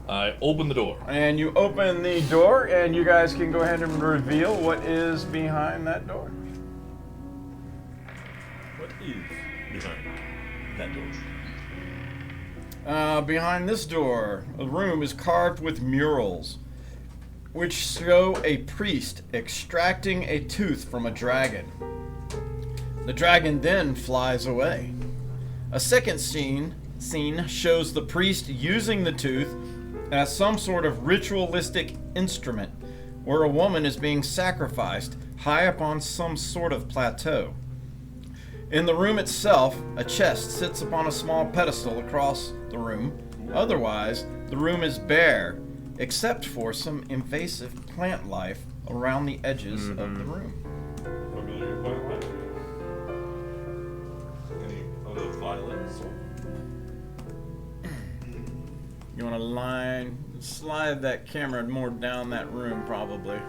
I open the door. And you open the door, and you guys can go ahead and reveal what is behind that door. What is behind that door? Behind this door, a room is carved with murals, which show a priest extracting a tooth from a dragon. The dragon then flies away. A second scene shows the priest using the tooth as some sort of ritualistic instrument, where a woman is being sacrificed high up on some sort of plateau. In the room itself, a chest sits upon a small pedestal across the room. Otherwise, the room is bare, except for some invasive plant life around the edges of the room. Familiar plant life? Any other violets? You want to slide that camera more down that room, probably.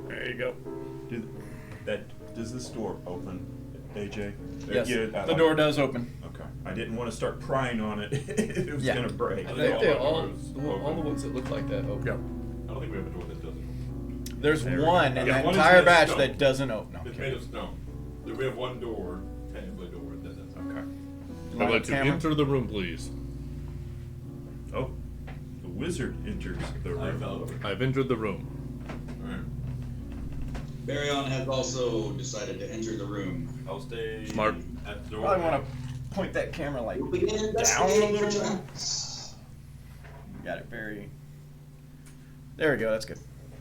There you go. Does this door open, AJ? Yes, Yeah, the door does open. Okay. I didn't want to start prying on it. It was Yeah. gonna break. I think they all open. the ones that look like that open. Yep. I don't think we have a door that doesn't open. There's one in Yeah, that one is entire made of batch stone. that doesn't open. It's made of stone. We have one door, technically door that doesn't. Okay. I'd like to Camera? enter the room, please. Oh, the wizard enters the I room. fell over. I've entered the room. Alright. Baryon has also decided to enter the room. I'll stay Smart. at the door. Probably want to point that camera like Begin down a investigating for little. traps. Got it very. There we go. That's good.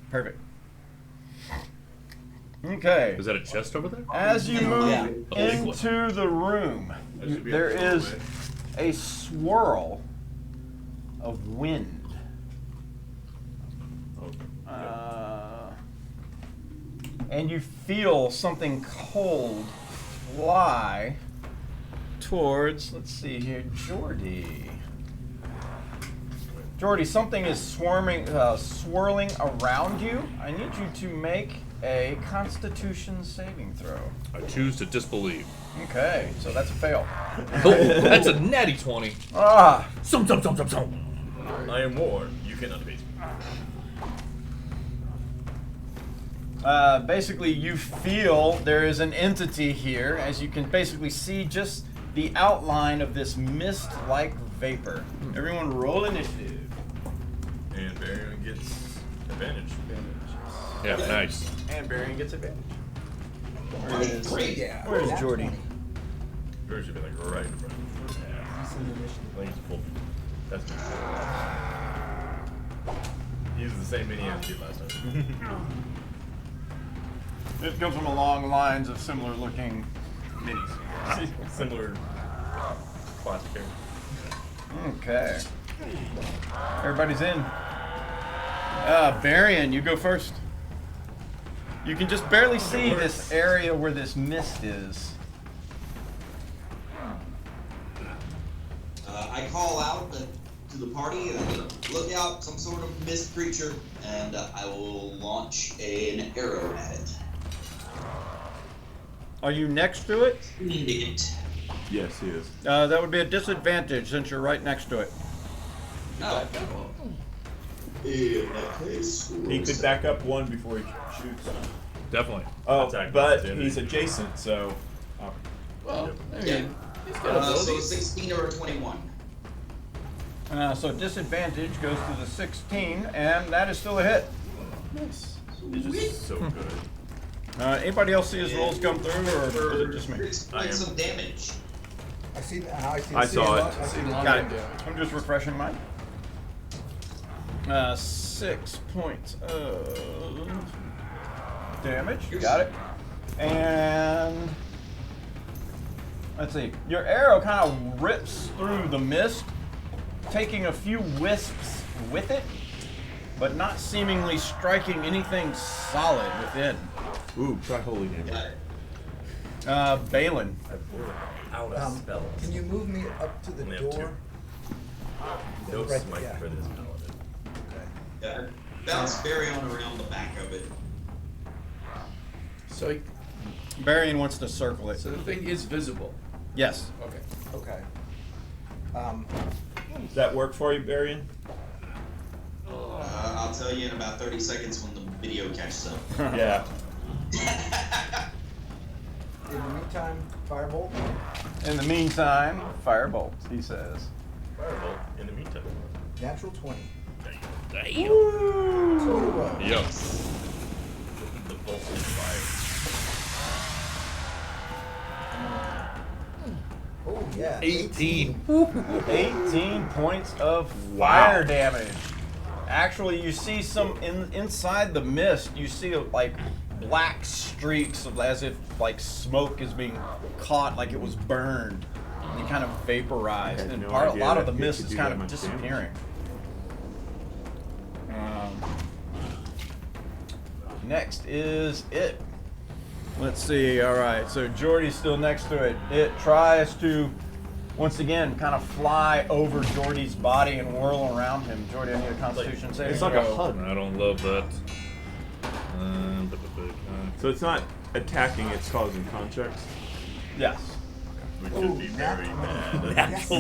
Perfect. Okay. Is that a chest over there? As you move Yeah. A big one. into the room, That should be there at the is doorway. a swirl of wind. And you feel something cold fly towards, let's see here, Jordy. Jordy, something is swirling around you. I need you to make a Constitution saving throw. I choose to disbelieve. Okay, so that's a fail. Oh, that's a natty 20. Ah, Some. I am warned. You cannot beat me. basically you feel there is an entity here, as you can basically see just the outline of this mist-like vapor. Everyone roll initiative. And Baryon gets advantage. Yeah, nice. And Barian gets advantage. Great. Yeah. Where's Jordy? Yours should be like right in front. I think it's full. That's me. He used the same mini MP last time. It comes from a long lines of similar looking minis. Similar plastic hair. Okay. Everybody's in. Barian, you go first. You can just barely see this area where this mist is. I call out to the party, look out, some sort of mist creature, and I will launch an arrow at it. Are you next to it? Dig it. Yes, he is. That would be a disadvantage since you're right next to it. Oh. In that case, He could back up one before he shoots. Definitely. Oh, Attack but opportunity. he's adjacent, so. Well, I mean, Yeah. he's got So abilities. 16 or a 21. So disadvantage goes to the 16, and that is still a hit. Nice. He's just so good. Anybody else see his rolls come through, or was it just me? 6 points of damage. I see. I saw it. I see long Got range it. damage. I'm just refreshing mine. 6 points of damage. Got it. And let's see. Your arrow kind of rips through the mist, taking a few wisps with it, but not seemingly striking anything solid within. Ooh, try holy damage. Got it. Balin. Out of spells. Can you move me up to the Only have door? No Right, smite yeah. for this paladin. Yeah. Bounce Baryon around the back of it. So, Barian wants to circle it. so the thing is visible. Yes. Okay. Okay. Does that work for you, Barian? I'll tell you in about 30 seconds when the video catches up. Yeah. In the meantime, firebolt. In the meantime, firebolt, he says. Firebolt in the meantime. Natural 20. Damn. 2 in a row. Yep. The voltage fire. Oh yeah. 18. 18 points of Wow. fire damage. Actually, you see some inside the mist. You see like black streaks of as if like smoke is being caught, like it was burned. And kind of vaporized, I had and no a idea lot of that the hit mist could is do kind that of much disappearing. Next is it. Let's see. All right, so Jordy's still next to it. It tries to, once again, kind of fly over Jordy's body and whirl around him. Jordy, I need a Constitution saving It's like a throw. hug. I don't love that. So it's not attacking, it's causing contracts. Yes. We should be very mad.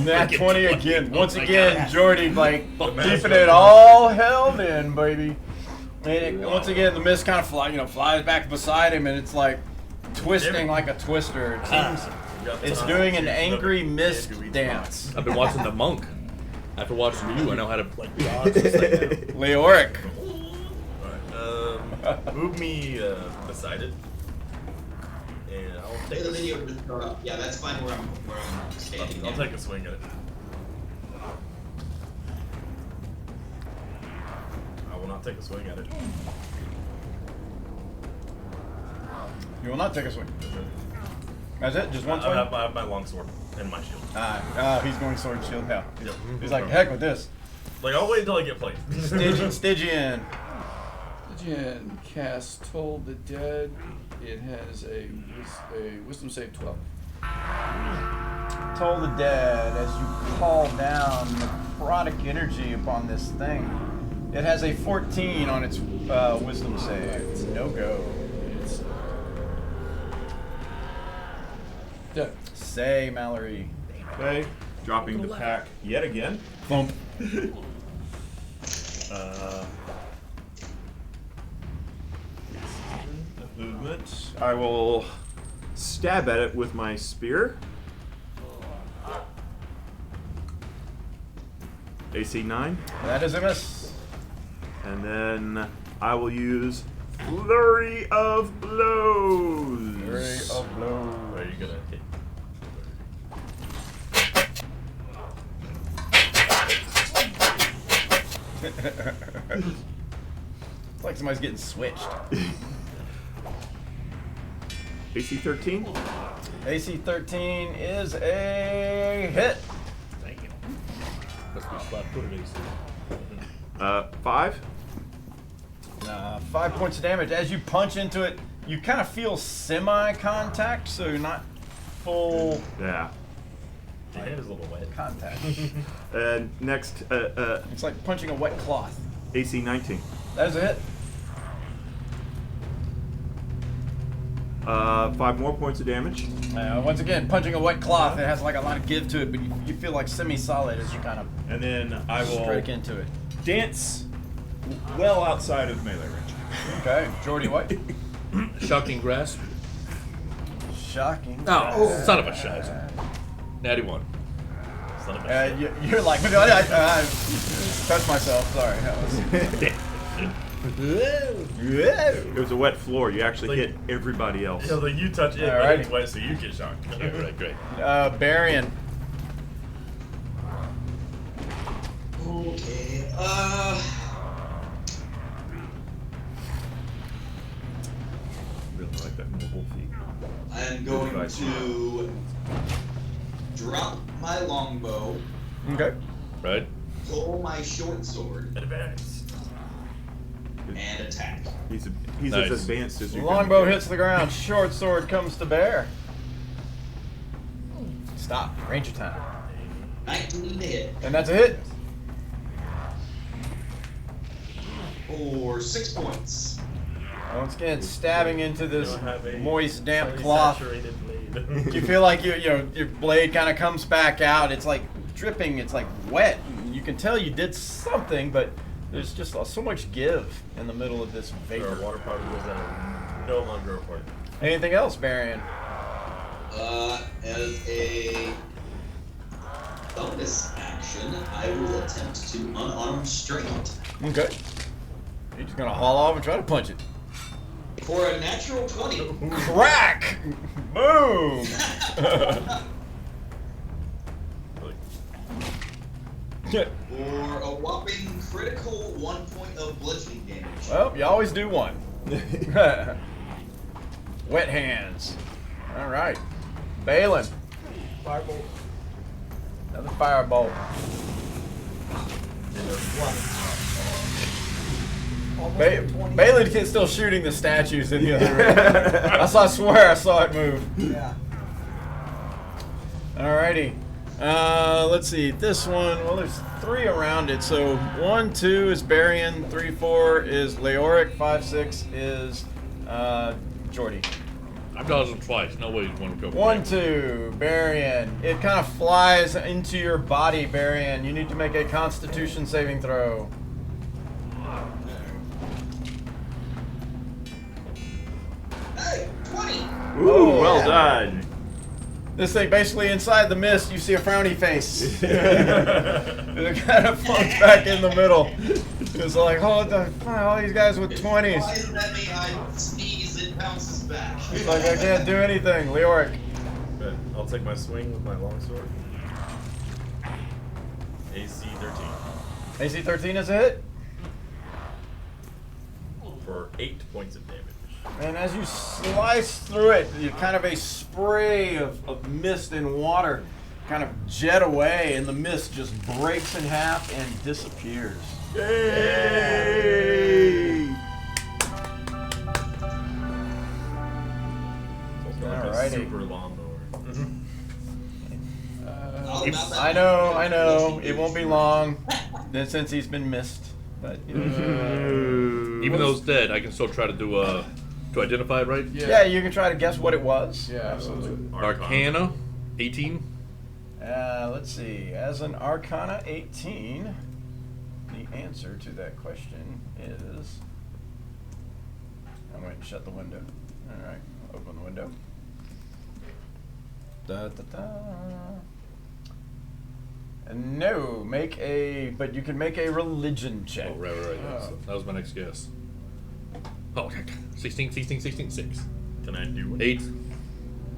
Nat 20 again. Once my again, God. Jordy like mask keeping it all held in, baby. And once again, the mist kind of flies back beside him, and it's like twisting like a twister. It seems it's doing an angry mist dance. I've been watching The Monk. After watching you, I know how to like dodge and stuff now. Leoric. Alright, move me beside it. And I'll Hey, take the a video just brought up. Yeah, that's fine where I'm standing. I'll take a swing at it. I will not take a swing at it. You will not take a swing. That's it? Just one I swing? have my longsword and my shield. He's going sword shield now. Yep. He's like, heck with this. Like, I'll wait until I get played. Stygian. Stygian cast Toll the Dead. It has a wisdom save 12. Toll the dead as you call down necrotic energy upon this thing. It has a 14 on its wisdom save. No go. It's dead. Say, Mallory. Okay. Dropping the pack yet again. Thump. Movement. I will stab at it with my spear. AC 9. That is a miss. And then I will use Flurry of Blows. Flurry of blows. Are you gonna hit? It's like somebody's getting switched. AC 13. AC 13 is a hit. Thank you. Must be flat-footed AC. 5. 5 points of damage. As you punch into it, you kind of feel semi-contact, so you're not full Yeah. My hand is a little wet. contact. Next, It's like punching a wet cloth. AC 19. That is a hit. 5 more points of damage. Once again, punching a wet cloth, it has like a lot of give to it, but you feel like semi-solid as you kind of And then I will strike into it. dance well outside of melee range. Okay, Jordy, what? Shocking grasp. Shocking. Oh, son of a shite. Natty 1. Son of a You're like, I touched myself. Sorry. It was a wet floor. You actually hit everybody else. Yeah, like you touch it, but it's wet, so you get shocked. Yeah, right, great. Barian. Okay. Really like that mobile feat. I am going advice. to drop my longbow, Okay. Right? pull my short sword, Advance. and attack. He's Nice. as advanced as you Longbow can hits the ground. Short sword comes to bear. Stop. Ranger time. 19 to hit And that's a hit. for 6 points. Once again, stabbing into this Don't have a moist, damp highly cloth. saturated blade. You feel like your blade kind of comes back out. It's like dripping. It's like wet. You can tell you did something, but there's just so much give in the middle of this Our vapor. water particles that are no longer apart. Anything else, Barian? As a bonus action, I will attempt to unarmed strike it. Okay. You're just gonna haul off and try to punch it. For a natural 20. Crack! Boom! For a whopping critical 1 point of bludgeoning damage. Well, you always do one. Wet hands. All right. Balin. Firebolt. Another firebolt. Almost Ba- 20. Balin is still shooting the statues in the other room. I swear I saw it move. Yeah. Alrighty. Let's see. This one, well, there's 3 around it. So 1, 2 is Barian, 3, 4 is Leoric, 5, 6 is Jordy. I've dodged him twice. No way he's one to go. 1, 2, Barian. It kind of flies into your body, Barian. You need to make a Constitution saving throw. Hey, 20! Ooh, Oh, well yeah. done. This thing, basically inside the mist, you see a frowny face. And it kind of floats back in the middle. It's like, oh, all these guys with 20s. Flies at me, I sneeze, it bounces back. It's like, I can't do anything. Leoric. Good. I'll take my swing with my longsword. AC 13 AC 13 is a hit. for 8 points of damage. And as you slice through it, you kind of a spray of mist and water kind of jet away, and the mist just breaks in half and disappears. Yay! It's also like a Alrighty. super lawnmower. All about that. I know. It won't be long, then since he's been missed. But you know. Even though it's dead, I can still try to do to identify it, right? Yeah, you can try to guess what it was. Yeah, absolutely. Arcana, 18. Let's see. As an Arcana 18, the answer to that question is. I'm going to shut the window. All right, open the window. Da da da. No, but you can make a religion check. Oh, right. Yeah. So that was my next guess. Oh, 16, 6. Can I do it? 8.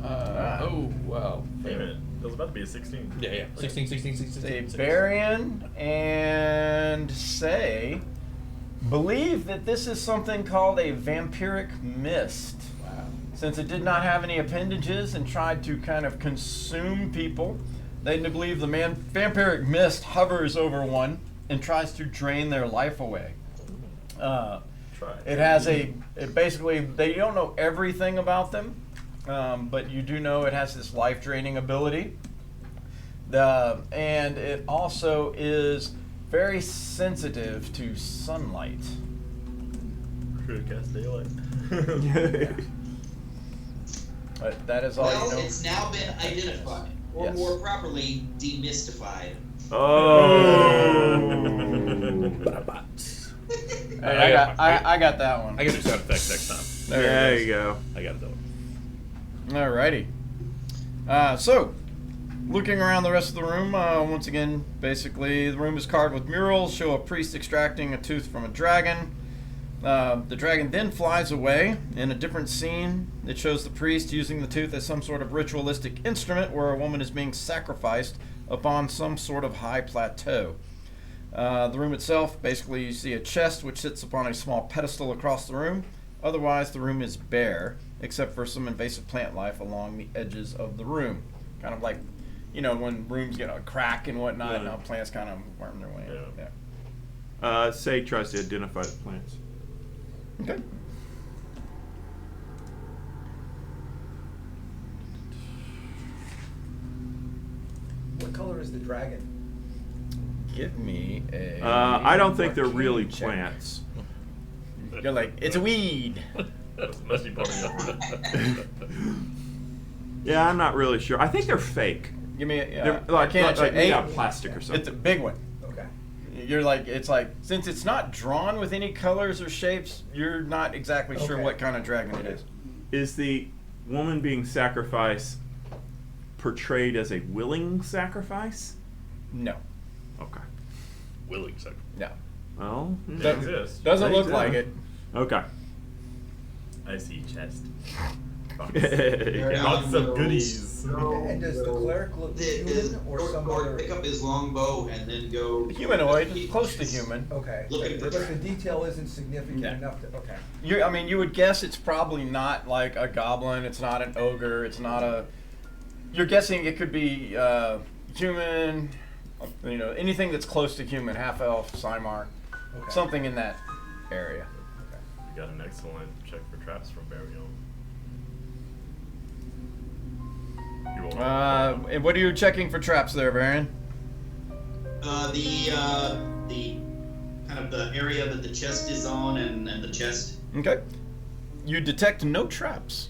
Oh, wow. Wait a minute. That was about to be a 16. Yeah. 16. Say Barian and say, believe that this is something called a vampiric mist. Wow. Since it did not have any appendages and tried to kind of consume people, they believe the vampiric mist hovers over one and tries to drain their life away. Try. It has basically, they don't know everything about them, but you do know it has this life-draining ability. And it also is very sensitive to sunlight. Should have cast daylight. But that is all Well, you know. it's now been identified, or Yes. more properly, demystified. Hey, I got that one. I gotta do sound effects next time. There you go. I gotta do it. Alrighty. So, looking around the rest of the room, once again, basically, the room is carved with murals, show a priest extracting a tooth from a dragon. The dragon then flies away. In a different scene, it shows the priest using the tooth as some sort of ritualistic instrument where a woman is being sacrificed upon some sort of high plateau. The room itself, basically, you see a chest which sits upon a small pedestal across the room. Otherwise, the room is bare, except for some invasive plant life along the edges of the room. Kind of like, when rooms get a crack and whatnot, Yeah. plants kind of worm their way in. Yeah. Yeah. Say tries to identify the plants. Okay. What color is the dragon? Give me a. I don't think they're really check. plants. You're like, it's a weed. Must be part of that. Yeah, I'm not really sure. I think they're fake. Give me a. They're like made out of plastic or something. It's a big one. Okay. It's like, since it's not drawn with any colors or shapes, you're not exactly sure Okay. what kind of dragon it is. Is the woman being sacrificed portrayed as a willing sacrifice? No. Okay. Willing second. No. Well, They exist. Doesn't They look do. like it. okay. I see chest. Yeah. Lots of goodies. And does the cleric look human or some other? Pick up his longbow and then go. Humanoid, close to human. Okay. Looking for But the dragon. detail isn't significant Yeah. enough to. Okay. You would guess it's probably not like a goblin. It's not an ogre. It's not a. You're guessing it could be human. Anything that's close to human, half elf, Cymar, Okay. something in that area. We got an excellent check for traps from Burial. You won't And what are you checking for traps there, Varian? The kind of the area that the chest is on and the chest. Okay. You detect no traps.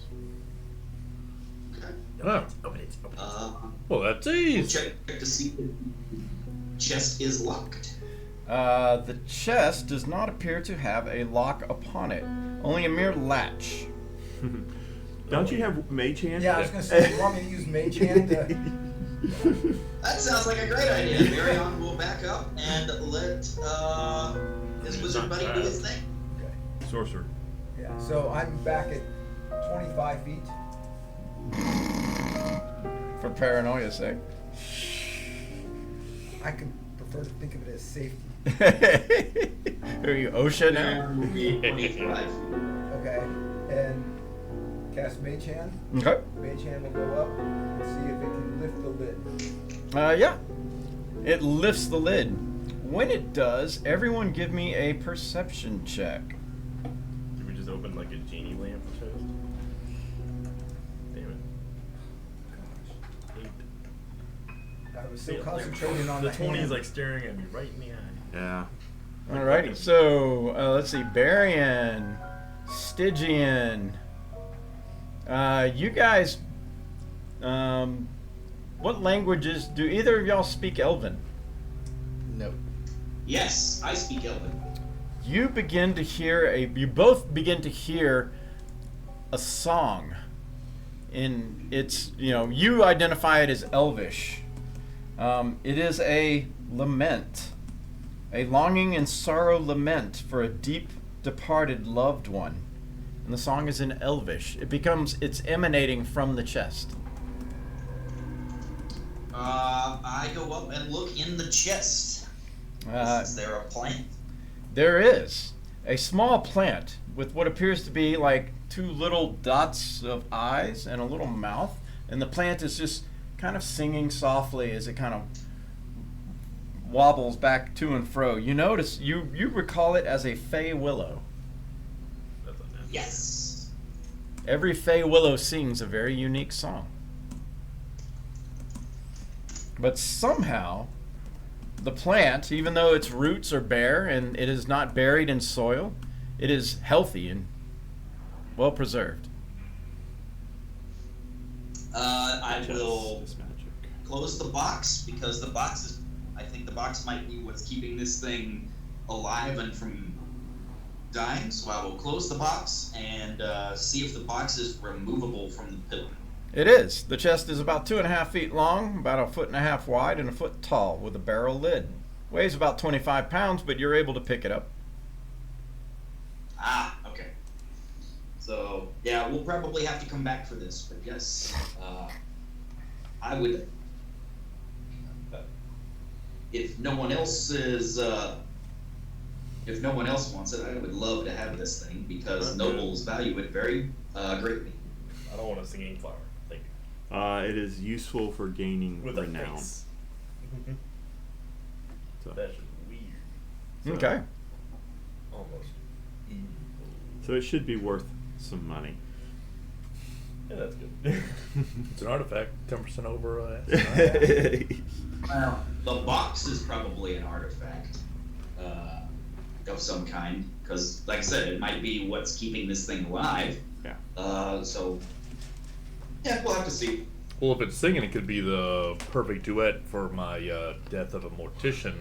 Oh. Open it. Open it. Well, that's We'll easy. check to see if the chest is locked. The chest does not appear to have a lock upon it, only a mere latch. Don't you have mage hand? Yeah, I was gonna say, you want me to use mage hand? That sounds like a great idea. Marion will back up and let his wizard buddy do his thing. Sorcerer. Yeah. So I'm back at 25 feet. For paranoia's sake. I could prefer to think of it as safety. Are you OSHA now? 25. Okay. And cast mage hand. Okay. Mage hand will go up and see if it can lift the lid. Yeah. It lifts the lid. When it does, everyone give me a perception check. Did we just open like a genie lamp chest? Damn it. I was so Yeah, concentrated on the the 20 hand. is like staring at me right in the eye. Yeah. Alrighty, so let's see. Barian, Stygian. You guys, what languages do either of y'all speak Elven? No. Yes, I speak Elven. You both begin to hear a song. You identify it as Elvish. It is a lament, a longing and sorrow lament for a deep departed loved one. And the song is in Elvish. It's emanating from the chest. I go up and look in the chest. Is there a plant? There is a small plant with what appears to be like two little dots of eyes and a little mouth, and the plant is just kind of singing softly as it kind of wobbles back to and fro. You notice, you recall it as a fey willow. That's unnatural. Yes. Every fey willow sings a very unique song. But somehow, the plant, even though its roots are bare and it is not buried in soil, it is healthy and well preserved. I will This magic. close the box because the box is. I think the box might be what's keeping this thing alive and from dying. So I will close the box and see if the box is removable from the pillar. It is. The chest is about 2.5 feet long, about 1.5 feet wide, and 1 foot tall, with a barrel lid. Weighs about 25 pounds, but you're able to pick it up. Ah, okay. So yeah, we'll probably have to come back for this, but yes, I would. If no one else is, if no one else wants it, I would love to have this thing because nobles value it very greatly. I don't want a singing flower. Thank you. It is useful for gaining With renown. a face. So, That's just weird. Okay. Almost evil. so it should be worth some money. Yeah, that's good. It's an artifact, 10% over. Well, the box is probably an artifact of some kind, because, like I said, it might be what's keeping this thing alive. Yeah. So, yeah, we'll have to see. Well, if it's singing, it could be the perfect duet for my Death of a Mortician.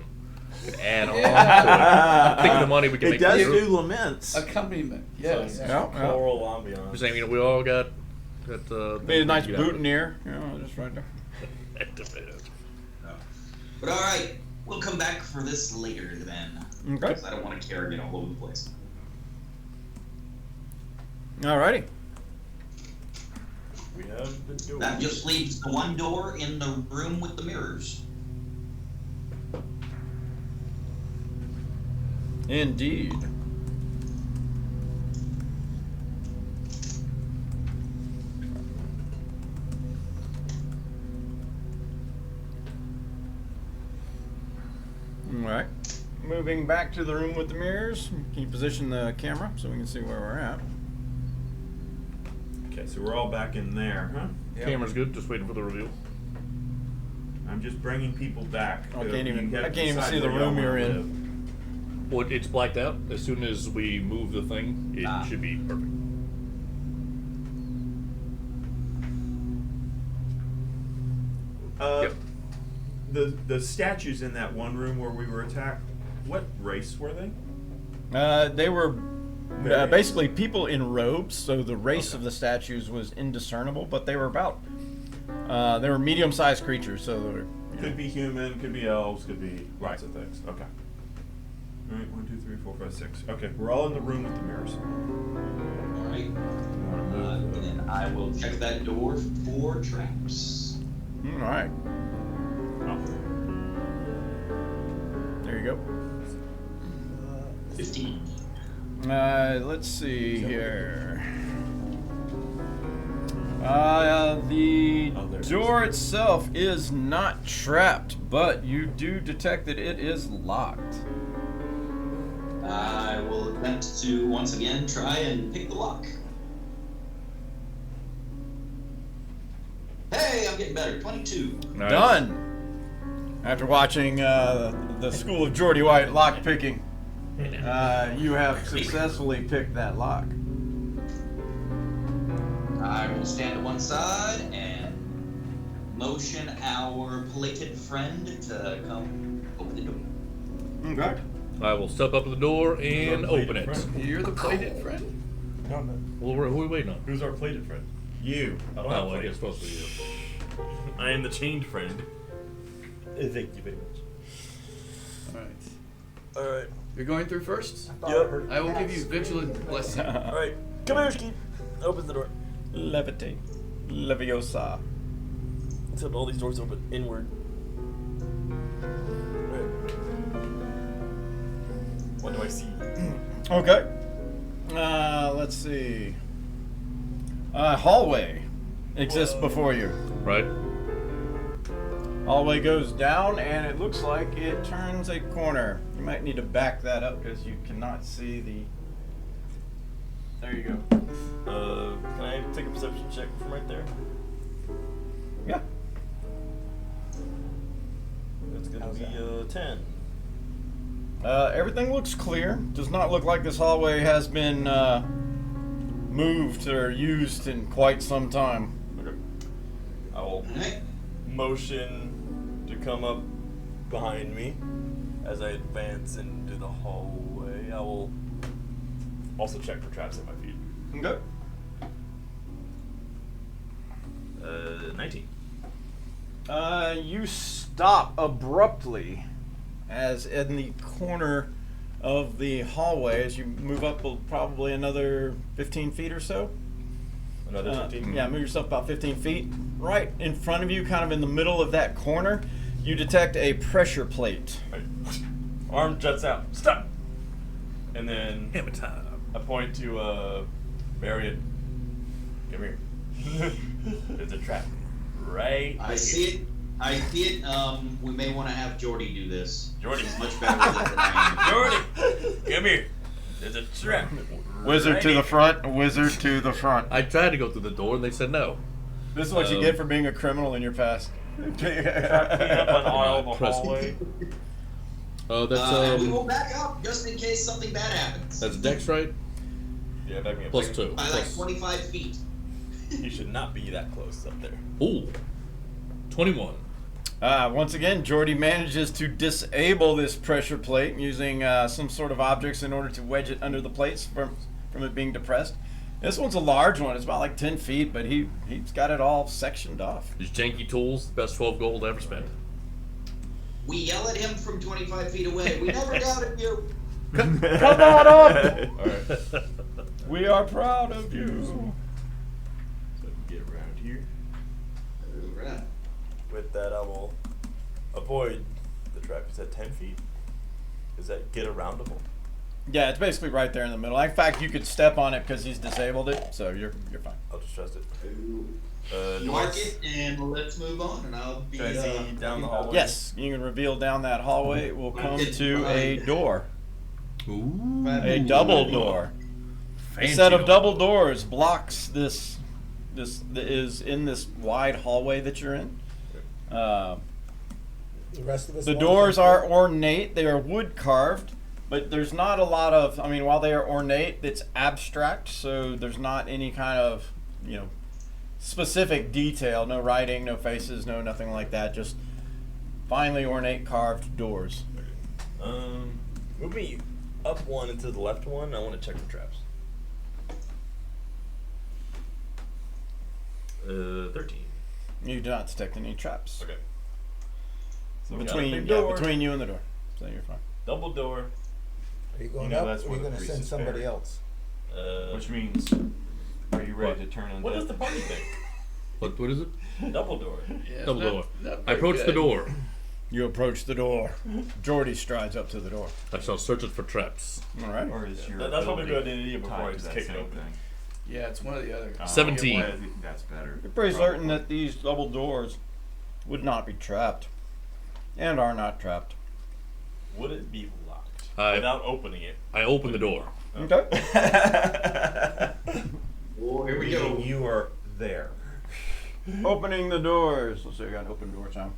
Could add on to it. I'm thinking the money we can It make. does this- do laments. Accompaniment. Yes. Yeah. Choral ambiance. I'm saying, we all got. Be a nice boutonniere, just right there. But all right, we'll come back for this later then. Okay. Because I don't want to carry it all over the place. Alrighty. We have the door. That just leaves the one door in the room with the mirrors. Indeed. Alright. Moving back to the room with the mirrors. Can you position the camera so we can see where we're at? Okay, so we're all back in there, huh? Camera's good, just waiting for the reveal. I'm just bringing people back. I You can't even have to see decide the where y'all room you're wanna in. Well, it's blacked out. As soon as we move the thing, it should be perfect. live. The statues in that one room where we were attacked, what race were they? They were basically people in robes, so the race of the statues was indiscernible, but they were they were medium-sized creatures, so they were, Could be human, could be elves, could be lots of things. Okay. All right, 1, 2, 3, 4, 5, 6. Okay, we're all in the room with the mirrors. All right. You wanna move the- And I will check that door for traps. Alright. Oh. There you go. 15. Let's see here. The there it door itself is not trapped, but you do detect that it is locked. I will attempt to once again try and pick the lock. Hey, I'm getting better. 22. Nice. Done! After watching the School of Geordie White lock picking, you have successfully picked that lock. I will stand to one side and motion our plated friend to come open the door. Okay. I will step up to the door and open it. You're the plated friend? No, no. Well, who are we waiting on? Who's our plated friend? You. I don't Oh, have well, I plated. guess supposed to be you. I am the chained friend. Thank you very much. Alright. Alright. You're going through first? Yep. I will give you vigilant blessing. Alright. Come here, Skeet. Open the door. Levitate. Leviosa. Except all these doors open inward. Alright. What do I see? Okay. Let's see. Hallway exists before you. Right? Hallway goes down, and it looks like it turns a corner. You might need to back that up because you cannot see the. There you go. Can I take a perception check from right there? Yeah. That's gonna How's be that? 10. Everything looks clear. Does not look like this hallway has been moved or used in quite some time. Okay. I will Alright. motion to come up behind me as I advance into the hallway. I will also check for traps at my feet. Okay. 19. You stop abruptly as in the corner of the hallway as you move up probably another 15 feet or so. Another 15? Yeah, move yourself about 15 feet. Right in front of you, kind of in the middle of that corner, you detect a pressure plate. Right. Arm juts out. Stop! And then Hammer time. I point to Marion. Come here. There's a trap. Right I here. see it. I see it. We may want to have Jordy do this. Jordy. He's much better with it than I am. Jordy! Come here. There's a trap. Wizard to the front, wizard to the front. I tried to go through the door and they said no. This is what you get for being a criminal in your past. Clean up an aisle of the Trust me. hallway. Oh, that's And we will back up just in case something bad happens. that's Dex, right? Yeah, back me up. Plus 2. By like Plus, 25 feet. You should not be that close up there. ooh, 21. Once again, Jordy manages to disable this pressure plate using some sort of objects in order to wedge it under the plates from it being depressed. This one's a large one. It's about like 10 feet, but he's got it all sectioned off. These janky tools, the best 12 gold ever spent. We yell at him from 25 feet away. We never doubted you. Come on up! Alright. We are proud of you. So I can get around here. Alright. With that, I will avoid the trap. Is that 10 feet? Is that get aroundable? Yeah, it's basically right there in the middle. In fact, you could step on it because he's disabled it, so you're fine. I'll just trust it. Mark Doors. it and let's move on. And I'll be. Can I see down the hallway? Yes, you can reveal down that hallway. It will come to a door, Ooh. a double door. A Fancy set of door. double doors blocks this is in this wide hallway that you're in. The rest of us. The want to doors come are through? ornate. They are wood carved, but there's not a lot of. I mean, while they are ornate, it's abstract. So there's not any kind of specific detail. No writing, no faces, no nothing like that. Just finely ornate carved doors. Move me up one and to the left one. I want to check for traps. 13. You do not detect any traps Okay. So we got a big door. between you and the door. So you're fine. Double door. Are you going You know up that's or are where you the going to priest send is somebody buried. else? Which means, are you ready to turn on? What does the party think? What is it? Double door. Yeah, Double not- door. not I very approach the good. door. You approach the door. Jordy strides up to the door. I shall search it for traps. All right. Or is your That's probably a good ability idea before tied I to just that kick it same open. thing? Yeah, it's one or the other. 17. Yeah, I think that's better. You're pretty certain that these double doors would not be trapped, and are not trapped. Would it be locked I- without opening it? I open the door. Okay. Oh, here we go. Meaning you are there. Opening the doors. Let's see, I got an open door sound.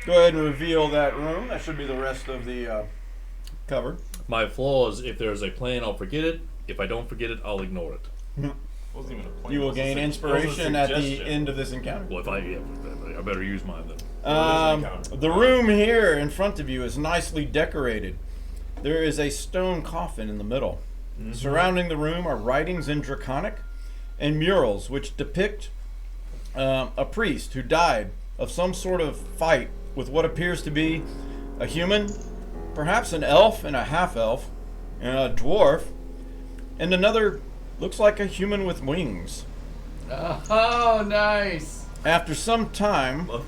Go ahead and reveal that room. That should be the rest of the cover. My flaw is if there's a plan, I'll forget it. If I don't forget it, I'll ignore it. Wasn't even a plan. You will It was a gain it was a inspiration at the suggestion. end of this encounter. Well, if I better use mine then. The room here in front of you is nicely decorated. There is a stone coffin in the middle. Surrounding the room are writings in Draconic and murals which depict a priest who died of some sort of fight with what appears to be a human, perhaps an elf and a half-elf, and a dwarf, and another looks like a human with wings. Oh, nice. After some time, Love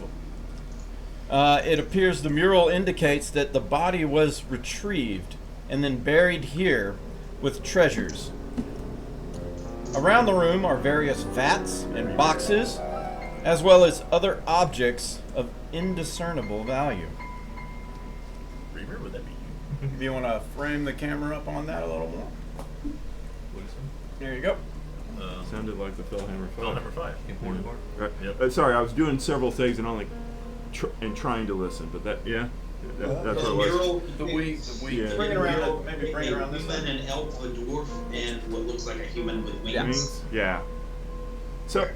'em. it appears the mural indicates that the body was retrieved and then buried here with treasures. Around the room are various vats and boxes, as well as other objects of indiscernible value. Reaver, would that be you? If you want to frame the camera up on that a little more. There you go. Sounded like the Philhammer 5. Bill number 5. Important board. Right. Yep. Sorry, I was doing several things and only and trying to listen, but that's what The it was. mural. The wing. Yeah. Bring it around, maybe bring it A around this human, way. an elf, a dwurf, and what looks like a human with wings. Wings? Yeah. So,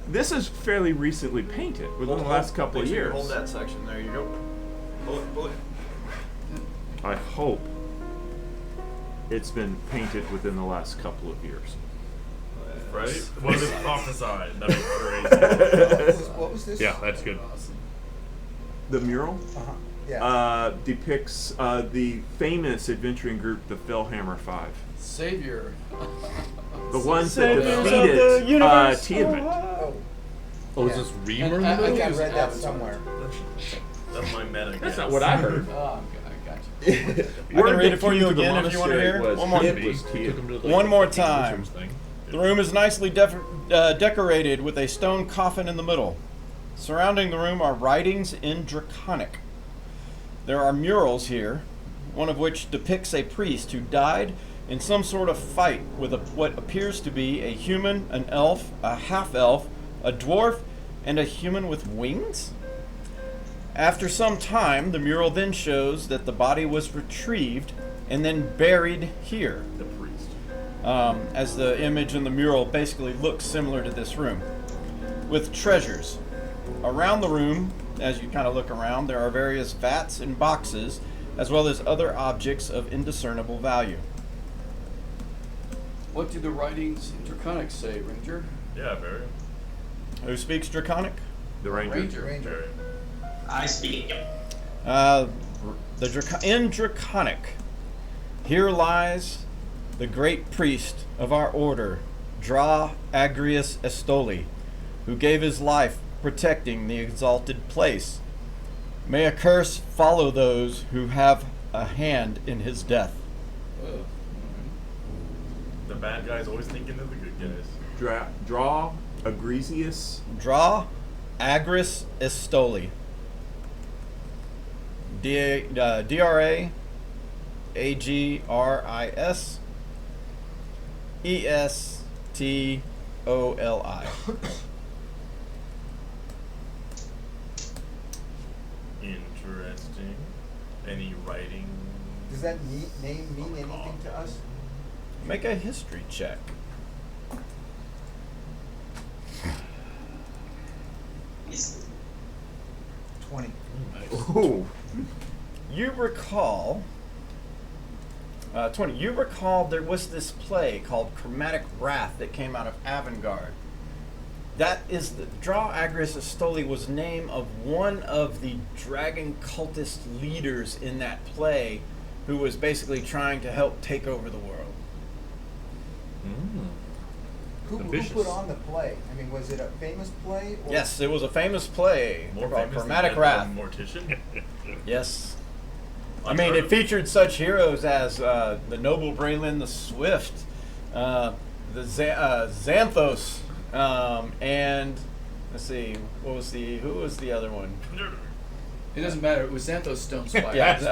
This is fairly recently painted within the last couple of years. Hold that section. There you go. Pull it. I hope it's been painted within the last couple of years. Right? What is prophesied? That'd be crazy. What was this? Yeah, that's good. The mural Uh-huh. Yeah. depicts the famous adventuring group, the Fellhammer Five. Savior. The ones that Saviors of the defeated universe. Tiamat. Oh, Oh, is Yeah. this Reamer? And I think I it was read that Avatar. somewhere. That's my meta. That's guess. not what I heard. Oh, I got you. I can read it for you again if you want to hear. One more. One more time. The room is nicely decorated with a stone coffin in the middle. Surrounding the room are writings in Draconic. There are murals here, one of which depicts a priest who died in some sort of fight with what appears to be a human, an elf, a half-elf, a dwarf, and a human with wings. After some time, the mural then shows that the body was retrieved and then buried here. The priest. As the image in the mural basically looks similar to this room, with treasures. Around the room, as you kind of look around, there are various vats and boxes, as well as other objects of indiscernible value. What do the writings in Draconic say, Ranger? Yeah, very. Who speaks Draconic? The Ranger. Ranger. I speak. In Draconic, here lies the great priest of our order, Dra Agrius Estoli, who gave his life protecting the exalted place. May a curse follow those who have a hand in his death. The bad guys always thinking of the good guys. Draw Agresius. Dra Agrius Estoli. D-R-A A-G-R-I-S E-S-T-O-L-I. Interesting. Any writing? Does that name mean anything to us? Make a history check. He's 20. Ooh. You recall, 20, you recall there was this play called Chromatic Wrath that came out of Vanguard. That is the Dra Agrius Estoli was name of one of the dragon cultist leaders in that play who was basically trying to help take over the world. Who Ambitious. put on the play? I mean, was it a famous play? Or Yes, it was a famous play More called famous Chromatic than Wrath. Mortician? Yes. I mean, it featured such heroes as the noble Braylon the Swift, the Xanthos, and let's see, who was the other one? It doesn't matter. It was Xanthos Stone Spire. And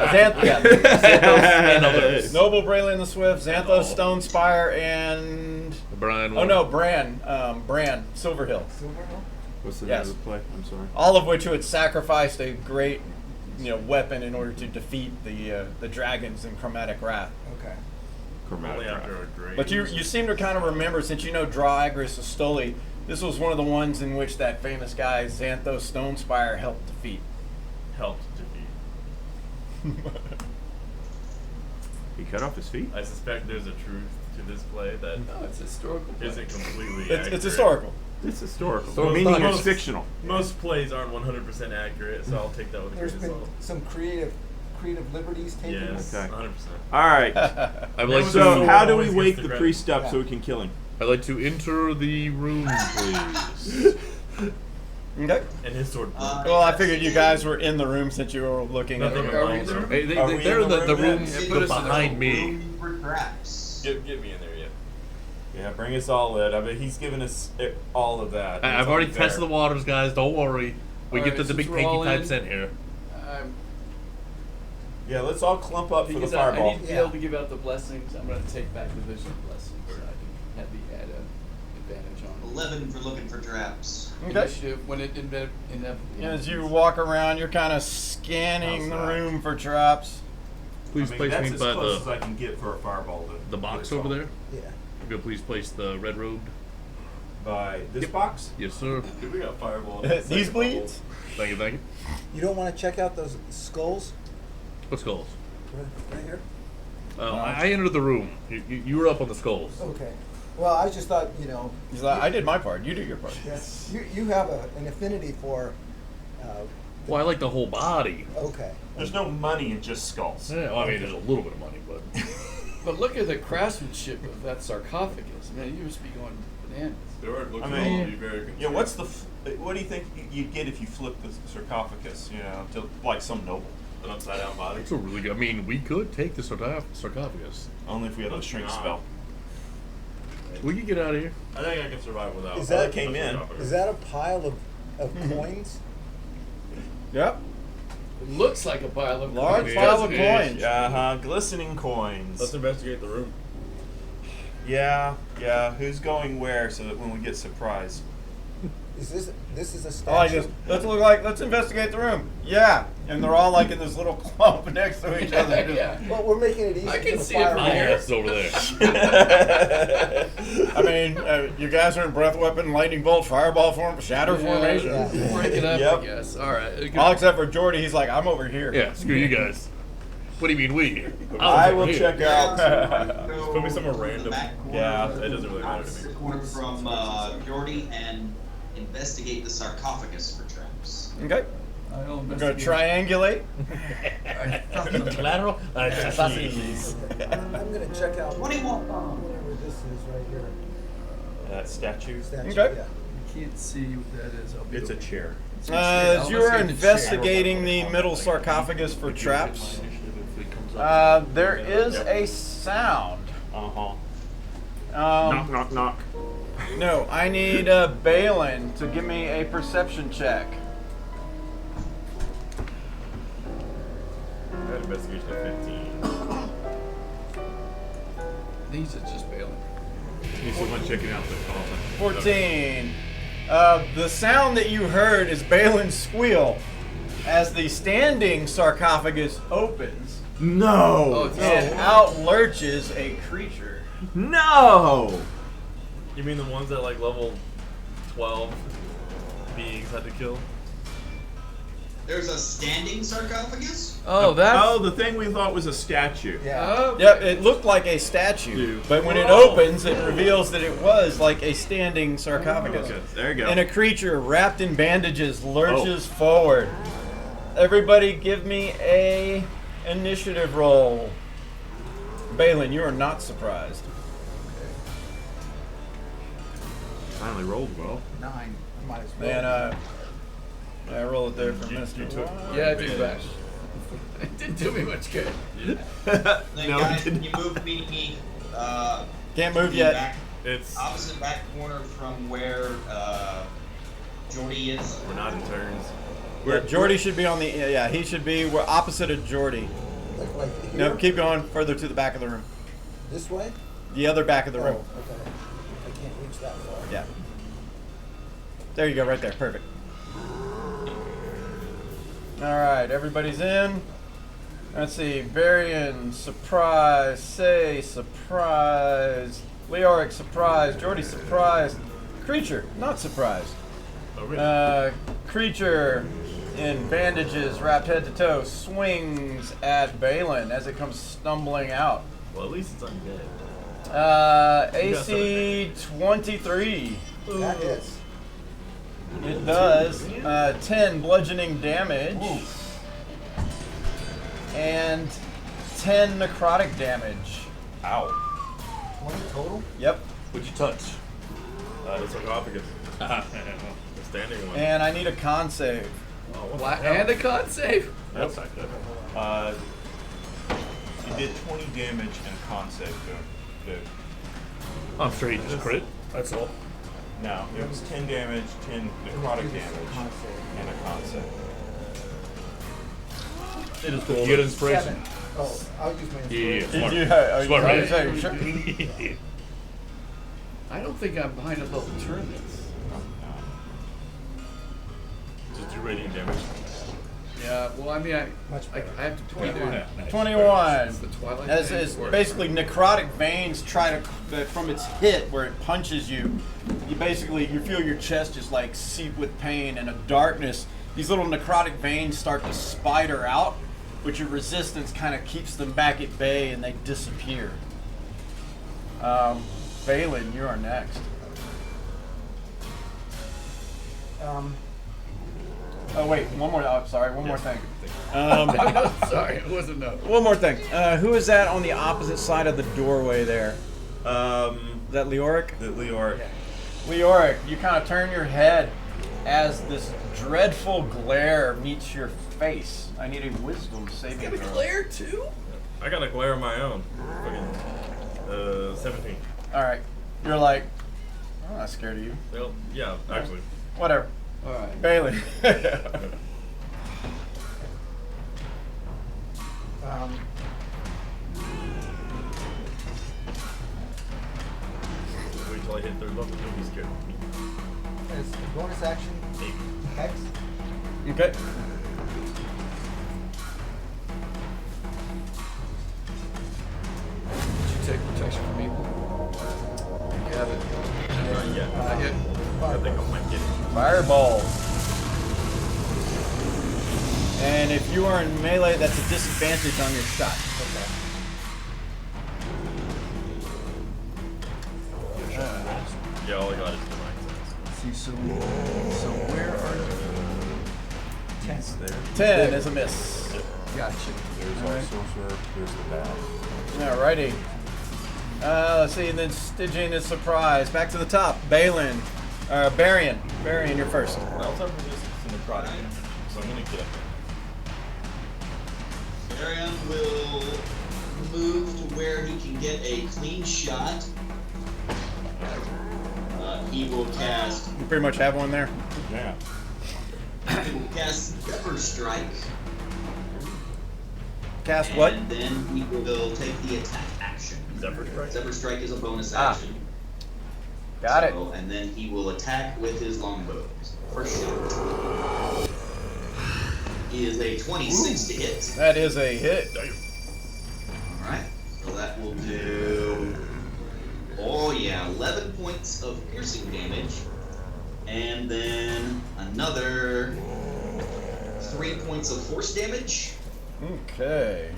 others. Noble Braylon the Swift, Xanthos Stonespire, and Brian. Bran Silverhill. Silverhill? What's the Yes. name of the play? I'm sorry. All of which who had sacrificed a great, weapon in order to defeat the dragons in Chromatic Wrath. Okay. Chromatic Only Wrath. after a great. But you seem to kind of remember, since you know Dra Agrius Estoli, this was one of the ones in which that famous guy Xanthos Stonespire helped defeat. helped defeat. He cut off his feet. I suspect there's a truth to this play that No, it's historical. play. isn't completely It's accurate. historical. It's historical. So meaning it's it's most- fictional. Most plays aren't 100% accurate, so I'll take that with a There's grain of been salt. some creative liberties taken. Yes, Okay. 100%. All right. I would like So So to. how do we always wake gets the the credit. priest up so Yeah. we can kill him? I'd like to enter the room, please. Okay. And his sword. Well, I figured you guys were in the room since you were looking at Nothing the Are we about there? it. Hey, Are we they're in the the room room yet? Yeah, put us in the behind me. room for traps. Get me in there, yeah. Yeah, bring us all in. I mean, he's given us all of that. I've It's already only tested the fair. waters, guys. Don't worry. We All get right, the since big we're all pinky types in- in here. Yeah, let's all clump up for the Because I fireball. need to be able to give out the blessings. I'm going to take back the vision blessings so I can have the added advantage on 11 for looking for traps. Okay. initiative when it inevitably. As you walk around, you're kind of scanning the How's that? room for traps. Please I mean, place that's me as by close as the I can get for a fireball. To box get us over all. there. Yeah. If you'll please place the red robed. by this box. Yes, sir. Dude, we got fireball. These bleeds? Thank you, thank you. You don't want to check out those skulls What skulls? right here? I entered the room. You were up on the skulls. Okay. Well, I just thought, you know, He's like, I did my part. You do your part. yes, you have an affinity for. Well, I like the whole body. Okay. There's no money in just skulls. Yeah, well, I mean, there's a little bit of money, but But look at the craftsmanship of that sarcophagus. Man, you must be going bananas. They were looking I all mean, be very yeah. What's the? What do you think you'd get if you flipped the sarcophagus? You know, to like some noble. an upside down body? it's a really good. I mean, we could take the sarcophagus. Only if we had a shrink spell. We could get out of here. I think I can survive without. Is that- came in. Is that a pile of coins? Yep. It looks like a pile of Large coins, pile of doesn't it? coins. Glistening coins. Let's investigate the room. Yeah. Who's going where so that when we get surprised? This is a Oh, I statue? just let's investigate the room. Yeah, and they're all like in this little clump next to each other. Yeah. Well, we're making it easy I for can the see it fire from My here. ant. ass is over there. I mean, you guys are in breath weapon, lightning bolt, fireball form, shatter formation. Yeah. Break it up, Yep. I guess. All right. All except for Jordy, he's like, I'm over here. Yeah, screw you guys. What do you mean we? I was will over here. check out. Put me somewhere random. Yeah, it doesn't really matter to me. Opposite corner from Jordy and investigate the sarcophagus for traps. Okay, I'll I'm gonna investigate. triangulate. Collateral? I'm gonna check out 21. whatever this is right here. That statue. Okay. Statue, yeah. I can't see what that is. I'll be It's a over- chair. It's a As chair. you are I'll investigate the chair. investigating the middle sarcophagus for traps, there is a sound. Knock, knock, knock. No, I need Balin to give me a perception check. I had investigation of 15. These are just bailing. He's the one checking out the coffin. 14. The sound that you heard is Balin's squeal as the standing sarcophagus opens No. and out lurches a creature. No. You mean the ones that like level 12 beings had to kill? There's a standing sarcophagus? Oh, that's. Oh, the thing we thought was a statue. Yeah. Okay. Yep, it looked like a statue, but when it opens, it reveals that it was like a standing sarcophagus. Okay, there you go. And a creature wrapped in bandages lurches forward. Everybody give me a initiative roll. Balin, you are not surprised. Finally rolled well. 9. I might as well. Man, I roll it there for You Mr. took- Wild. Yeah, it did bash. It didn't do me much good. Then No, guys, it can didn't. you move me Can't move the yet. back, It's opposite back corner from where Jordy is? we're not in turns. Yeah, Jordy should be on the. Yeah, he should be. We're opposite of Jordy. Like here? No, keep going further to the back of the room. This way? The other back of the Oh, room. okay. I can't reach that far. Yeah. There you go, right there. Perfect. All right, everybody's in. Let's see. Varian, surprise. Say, surprise. Leoric, surprise. Jordy, surprise. Creature, not surprised. Oh, really? Creature in bandages, wrapped head to toe, swings at Balin as it comes stumbling out. Well, at least it's undead. AC 23. That is. It does 10 bludgeoning damage and 10 necrotic damage. Ow. 20 total? Yep. What'd you touch? The sarcophagus. The standing one. And I need a con save. Oh, what Black the hell? and a con save. That's not good. You did 20 damage and con save to him. Dude. I'm sure he just crit. That's all. No, it was 10 damage, 10 necrotic damage, Con save. and a con save. It is cool. You get inspiration. 7. Oh, I'll use my Yeah, inspiration. smart. Did you, Smart, you right? say, sure. I don't think I'm behind a level tournament. Just do radiant damage. Yeah, well, I mean, Much I better. have to 21. 21. It's the Twilight As thing, is or- basically necrotic veins try to, from its hit where it punches you, you feel your chest just like seep with pain and a darkness. These little necrotic veins start to spider out, but your resistance kind of keeps them back at bay and they disappear. Balin, you are next. Oh wait, one more. Oh, sorry, one more thing. Sorry, it wasn't no. One more thing. Who is that on the opposite side of the doorway there? Is that Leoric? The Leoric. Leoric, you kind of turn your head as this dreadful glare meets your face. I need a wisdom saving throw. Glare too? I got a glare of my own. Fucking 17. All right, you're like, I'm not scared of you. Well, yeah, actually. Whatever. All right. Bailey. Wait till I hit third level. Don't be scared. As a bonus action, Hex. Okay. Did you take protection from evil? You have it. Yeah. Not yet. I think I might get it. Fireball. And if you are in melee, that's a disadvantage on your shot. Yeah, all I got is divine sense. See, so where are you? 10. There. 10 is a miss. Gotcha. There's our sorcerer. There's the bat. Alrighty. Let's see, and then Stygian is surprised. Back to the top. Balin. Barian. Barian, you're first. I also have resistance to necrotic damage, so I'm gonna get up there. Arion will move to where he can get a clean shot. He will cast. You pretty much have one there. Yeah. He will cast Zephyr Strike. Cast what? And then he will take the attack action. Zephyr Strike? Zephyr Strike is a bonus Ah. action. Got it. So, and then he will attack with his longbow. First shot is a 26 to hit. That is a hit. Alright, so that will do, 11 points of piercing damage, and then another 3 points of force damage. Okay.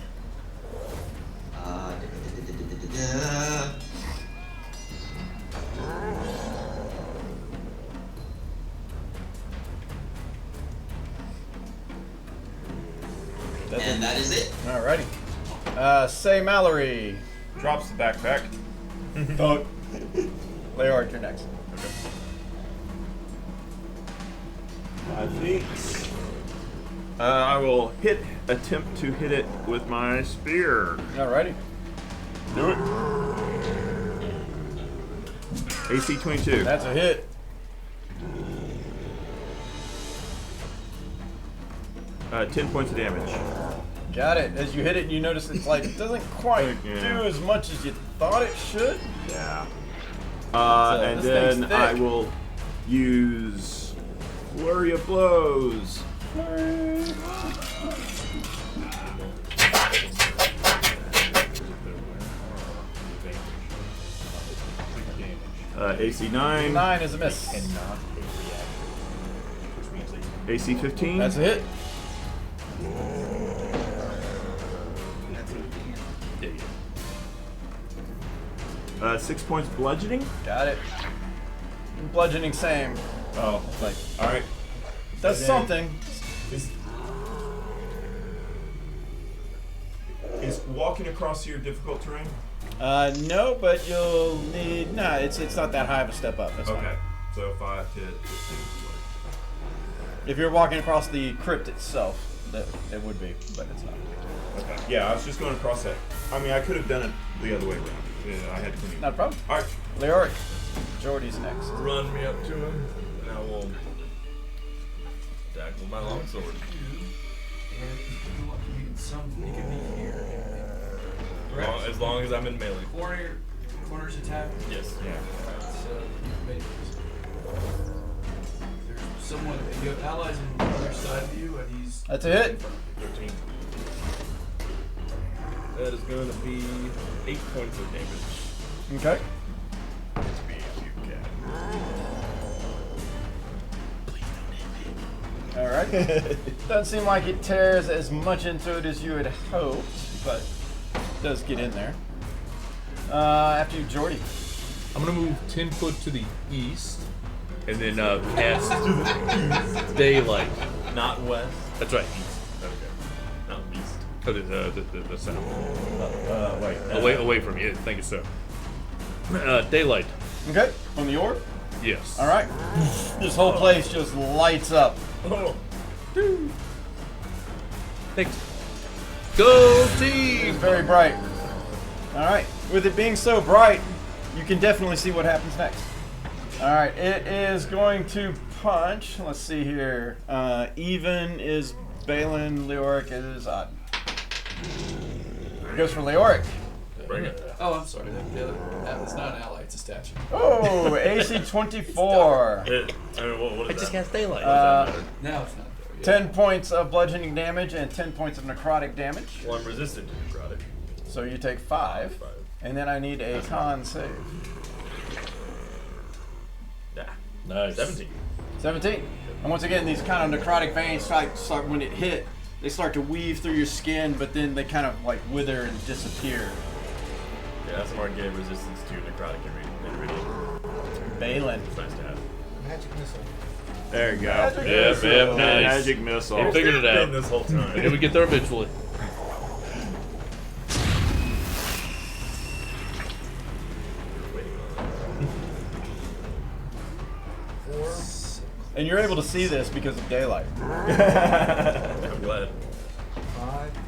And that is it. Alrighty. Say Mallory. Drops the backpack. Thug. Leoric, you're next. 5 feet. I will attempt to hit it with my spear. Alrighty. Do it. AC 22. That's a hit. 10 points of damage. Got it. As you hit it, you notice it's like, it doesn't quite do as much as you thought it should. Yeah. So And this then thing's I thick. will use Flurry of Blows. 9. 9 is a miss. AC 15. That's a hit. 6 points bludgeoning. Got it. Bludgeoning, same. Oh, Like, all right. does And then- something. Is walking across here difficult terrain? No, but you'll need. Nah, it's not that high of a step up. That's fine. Okay. So if I hit, If you're walking across the crypt itself, that it would be, but it's not. okay. Yeah, I was just going across that. I mean, I could have done it the other way around. Yeah, I had to. Not a problem. All right. Leoric, Jordy's next. Run me up to him, and I will attack with my longsword. And you want to be in some, you can be here. As long as I'm in melee. Corners attack. Yes. Yeah. Alright, so maybe there's someone, you have allies on the other side of you, and he's. That's a hit. 13. That is going to be 8 points of damage. Okay. It's me, you cat. Alright. Doesn't seem like it tears as much into it as you had hoped, but it does get in there. After you, Jordy. I'm gonna move 10 foot to the east, and then cast daylight. Not west. That's right. Okay. Not east. The south. Wait. Away from you. Thank you, sir. Daylight. Okay, on the orb. Yes. Alright. This whole place just lights up. Oh. Thanks. Go It's team! very bright. Alright. With it being so bright, you can definitely see what happens next. Alright, it is going to punch. Let's see here. Even is Balin, Leoric is odd. It goes for Leoric. Bring it. Oh, I'm sorry. It's not an ally. It's a statue. Oh, AC 24. What is I just that? cast daylight. Now it's not there. Yeah. 10 points of bludgeoning damage and 10 points of necrotic damage. Well, I'm resistant to necrotic. So you take 5. 5. And then I need a con save. Nah. Nice. 17. 17. And once again, these kind of necrotic veins start when it hit, they start to weave through your skin, but then they kind of like wither and disappear. Yeah, Smart gave resistance to necrotic iridium. Balin. It's nice to have. Magic missile. There you go. Magic Yep, missile. yep, nice. Magic missile. He figured it Been out. this whole time. Maybe we get there eventually. And you're able to see this because of daylight. I'm glad. 5.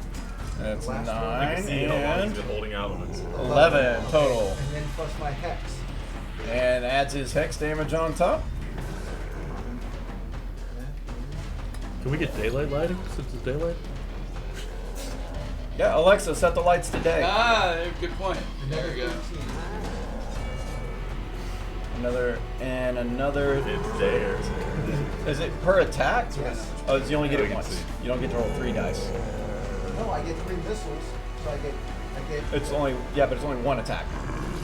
That's Last 9 See how long he's and been holding out on us. 11 total. And then plus my hex. And adds his hex damage on top. Can we get daylight lighting since it's daylight? Yeah, Alexa, set the lights today. Good point. There we go. Another. It's there. Is it per attack? Yes. Oh, you only get Yeah, it we can once. see. You don't get to roll 3 dice. No, I get 3 missiles, so I get. It's only but it's only 1 attack.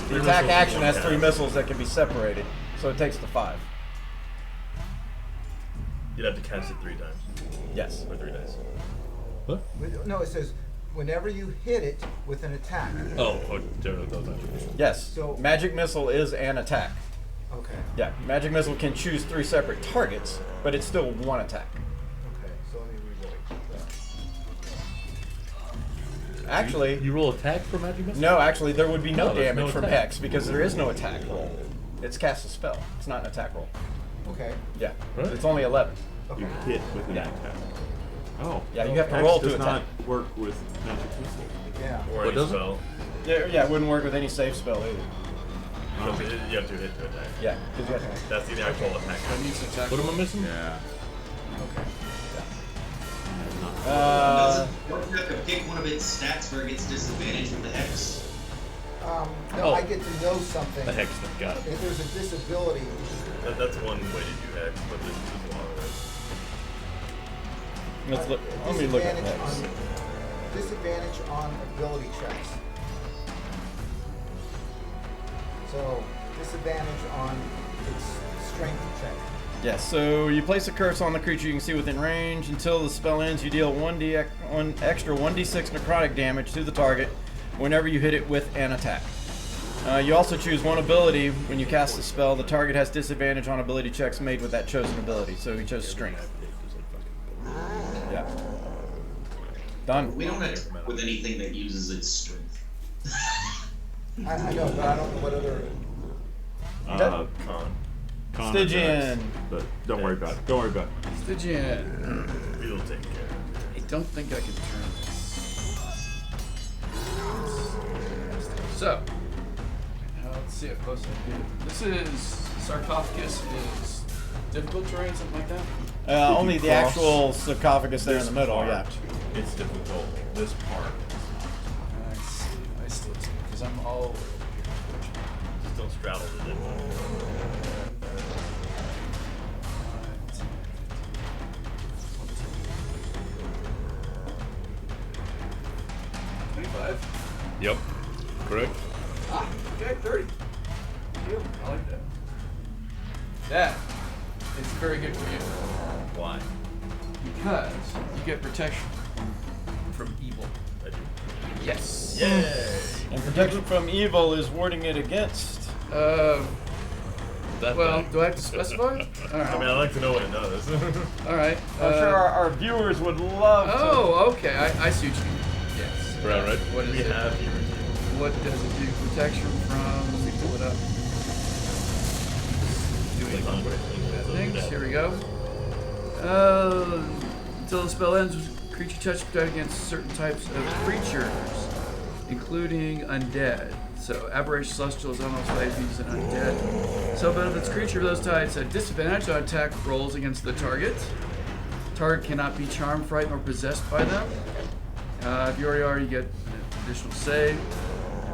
The 3 attack missiles action and has 1 3 cast. missiles that can be separated, so it takes the 5. You'd have to cast it 3 times. Yes. Or 3 dice. What? No, it says whenever you hit it with an attack. Oh, those attributes. Yes. So- Magic missile is an attack. Okay. Yeah. Magic missile can choose 3 separate targets, but it's still 1 attack. Okay. So let me reroll. Actually, You roll attack for magic missile? no. Actually, there would be no No, there's damage no from attack. hex because there is no attack roll. It's cast a spell. It's not an attack roll. Okay. Yeah. Right. It's only 11. Okay. You hit with an Yeah. attack. Oh. Yeah, you have to Hex roll does to not attack. work with magic missile. Yeah. Or What any does it? spell. Yeah, it wouldn't work with any save spell either. You have to hit to attack. Yeah, because you have to. That's the actual attack. I need to attack. What am I missing? Yeah. Doesn't don't you have to pick one of its stats where it gets disadvantage with the hex? No, Oh. I get to know something. The hex thing, got it. If there's a disability, That's one way to do hex, but there's a lot of ways. Let me look at disadvantage hex. disadvantage on ability checks. So disadvantage on its strength check. Yes, so you place a curse on the creature you can see within range. Until the spell ends, you deal 1 extra 1d6 necrotic damage to the target whenever you hit it with an attack. You also choose 1 ability when you cast the spell. The target has disadvantage on ability checks made with that chosen ability, so he chose strength. Yeah. Done. We don't end up with anything that uses its strength. I know, but I don't know what other. Con. Con Stygian. attacks, but don't worry about it. Don't worry about it. Stygian. We'll take care of I don't think I can turn this. So, let's see how close I get. This is sarcophagus is difficult terrain, something like that. Only the cross actual sarcophagus there in the middle, part, yeah. It's difficult. This part. I see. I still do because I'm all over here. it. Just don't straddle the dead one. 25. Yep. Correct. Okay, 30. I like that. That is very good for you. Why? because you get protection from evil. I do. Yes. Yay! And protection from evil is warding it against. Well, do I have to specify? All right. I mean, I like to know what it does. All right. I'm sure our viewers would love to. Oh, okay. I see what you mean. Yes. Right. What is we it? have here. What does it do? Protection from? Let me pull it up. Doing things. Here we go. Until the spell ends, creature touch protect against certain types of creatures, including undead. So aberration, celestials, unknown species, and undead. So benefits creature of those types at disadvantage on attack rolls against the target. Target cannot be charmed, frightened, or possessed by them. If you already are, you get an additional save.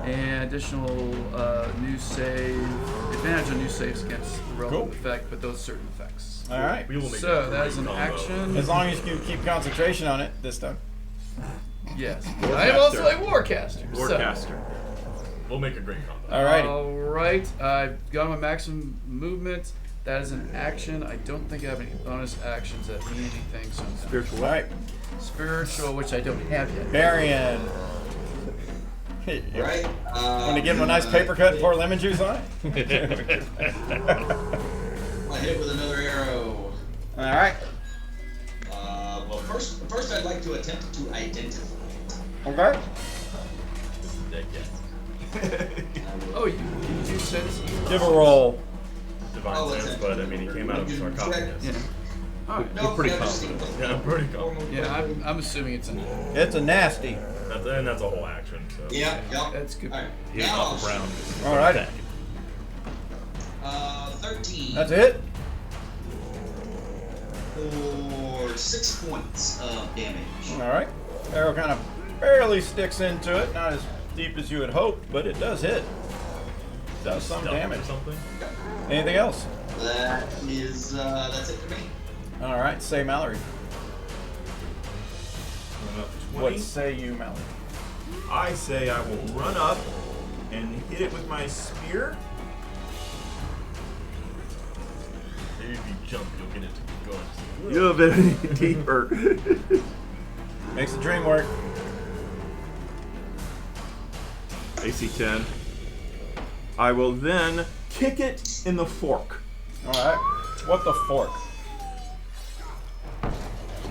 And additional new save, advantage on new saves against the relevant effect, but those certain effects. All right. We will make So a that is an great combo. action. As long as you keep concentration on it this time. Yes. I am also a warcaster. Warcaster. We'll make a great combo. All right. All right. I've got my maximum movement. That is an action. I don't think I have any bonus actions that mean anything. So Spiritual. All right. spiritual, which I don't have yet. Varian. Right. Want to give him a nice paper cut and pour lemon juice on it? I hit with another arrow. All right. Well, first I'd like to attempt to identify. Okay. This is dead yet. Oh, you do sense? Give a roll. Divine Oh, sense, but I mean, he came out of sarcophagus. Yeah. All right. No, pretty yeah, just confident. Yeah, I'm pretty confident. Yeah, I'm assuming it's an. It's a nasty. That's a whole action. So. Yeah, yeah. That's good. All right. Hitting Now, off the ground. All right. 13 That's it. for 6 points of damage. All right. Arrow kind of barely sticks into it. Not as deep as you had hoped, but it does hit. Does some Stealth damage. or something. Anything else? That's it for me. All right. Say Mallory. Run up 20. What say you, Mallory? I say I will run up and hit it with my spear. Maybe if you jump, you'll get it to go. You're very deeper. Makes the dream work. AC 10. I will then kick it in the fork. All right. What the fork?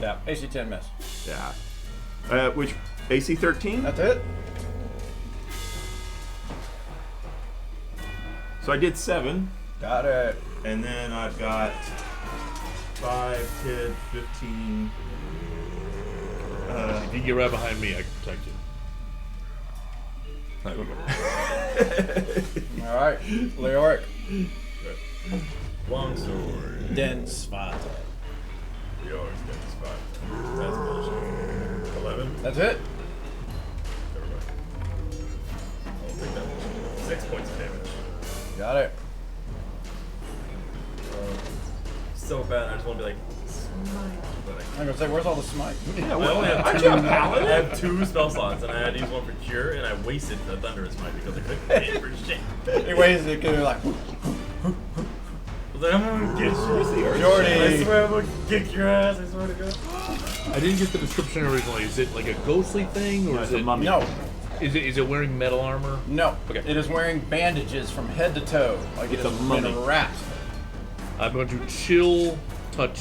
Yeah. AC 10 miss. Yeah. Which AC 13? That's it. So I did 7. Got it. And then I've got 5, 10, 15. If you get right behind me, I can protect you. All right. Leoric. Long sword. Dense spot. We always get the spot. That's bullshit. 11. That's it. Never mind. I'll take that one. 6 points of damage. Got it. So bad. I just want to be like. But I'm gonna say, where's all the smite? I only have Aren't two. you a paladin? I have 2 spell slots, and I had to use one for cure, and I wasted the thunderous might because I couldn't hit for shit. He weighs it, you're like, I was like, I'm gonna get you. Jordy. I swear I'm gonna kick your ass. I swear to God. I didn't get the description originally. Is it like a ghostly thing, or No, is it's a it? mummy. no, Is it wearing metal armor? no. Okay. It is wearing bandages from head to toe, like It's it a has mummy. been wrapped. I'm going to chill touch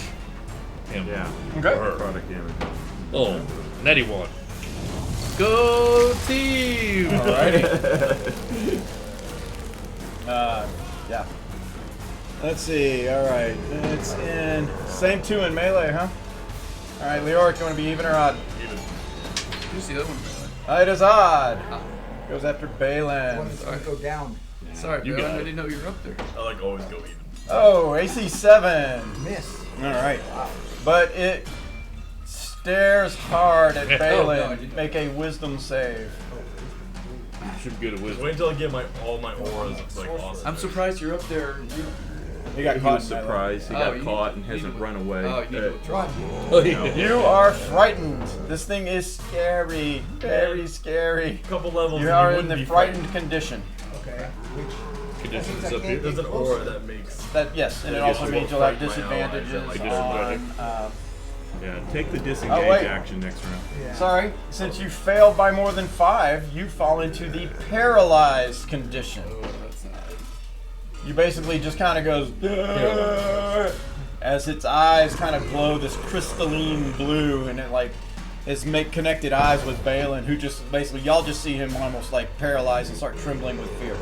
him. Yeah. Okay. Product damage. Oh, netty one. Go team! Alrighty. Yeah. Let's see. All right. It's in same 2 in melee, huh? All right, Leoric, you want to be even or odd? Even. You see that one? It is odd. Goes after One Balin. is going to go down. Sorry, You Bill, got I it. didn't know you were up there. I like always go even. Oh, AC 7. Miss. All right. But it stares hard at no, I Balin. didn't. Make a wisdom save. Should be good at Just wisdom. wait until I get all my auras like awesome. I'm surprised you're up there. He got He caught was in melee. surprised. He Oh, got you caught need- and you hasn't need to- run away. Oh, you need to Try. Oh, yeah. You are frightened. This thing is scary. Very scary. A couple levels. You and are in wouldn't the be frightened condition. Okay. Which Conditions I up can't here. There's an get closer. aura that makes. That yes, and it I guess also I means will you'll have frighten my allies disadvantages and, like, on disadvantage. Yeah, take the disengage wait. action next round. Yeah. Sorry, since you failed by more than 5, you fall into the paralyzed condition. Oh, that's not. You basically just kind of goes "Ugh," as its eyes kind of glow this crystalline blue, and it like is make connected eyes with Balin, who just basically y'all just see him almost like paralyzed and start trembling with fear.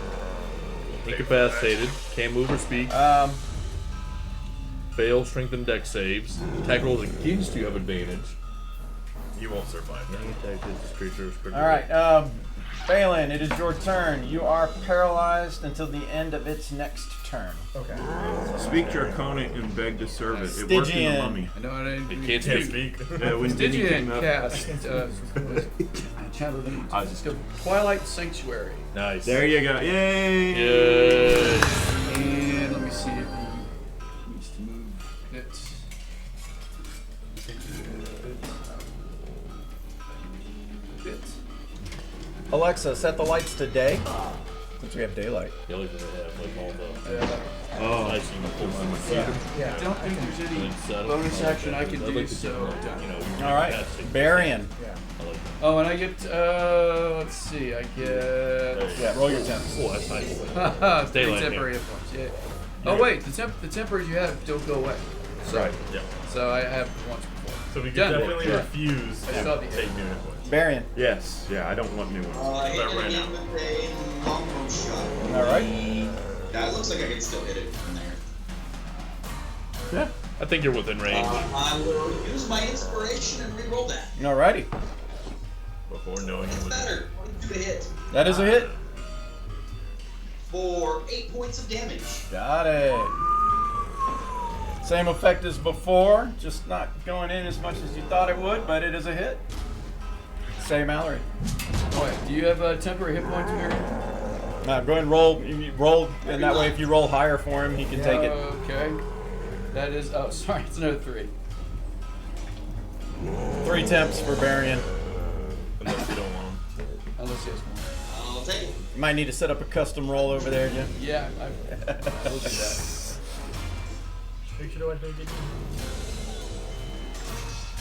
Incapacitated. Can't move or speak. Fail strength and dex saves. Attack rolls against you have advantage. You won't survive that. Any attack this creature is critical. All right, Balin, it is your turn. You are paralyzed until the end of its next turn. Okay. Speak Draconic and beg to serve it. It worked in the Stygian. mummy. I know I didn't. It can't Can't speak. speak. When Dinny Stygian came up, cast. Channel the Twilight Sanctuary. Nice. there you go. Yay! Yay. And let me see if he needs to move it. Bit. Alexa, set the lights to day. Since we have daylight. The only thing they have, like all the Oh, nice and full Yeah. I don't think there's any bonus action I can do, so. All right, Barian. Yeah. I like that. Oh, and I get, let's see, I get. Yeah, roll your temps. Oh, that's nice. Three daylight temporary hit points, yeah. Oh, wait, the temporaries you have don't go away. Right. Yeah. So I have once before. So we can Done. definitely Yeah. refuse I to saw the- take new hit points. Barian. yes. Yeah, I don't want new ones. Hit But it right again now. with a longbow shot. All right. Yeah, it looks like I can still hit it from there. I think you're within range. I will use my inspiration and reroll that. All righty. Before knowing It's it was better. 22 to hit That is a hit. for 8 points of damage. Got it. Same effect as before, just not going in as much as you thought it would, but it is a hit. Say Mallory. Oh, wait, do you have temporary hit points, Mary? Go ahead and roll. You roll, and that way, if you roll higher for him, he can take it. Okay. That is, oh, sorry, it's another 3. 3 temps for Barian. unless you don't want them. Unless he has more. I'll take it. You might need to set up a custom roll over there, Jim. Yeah, I will do that.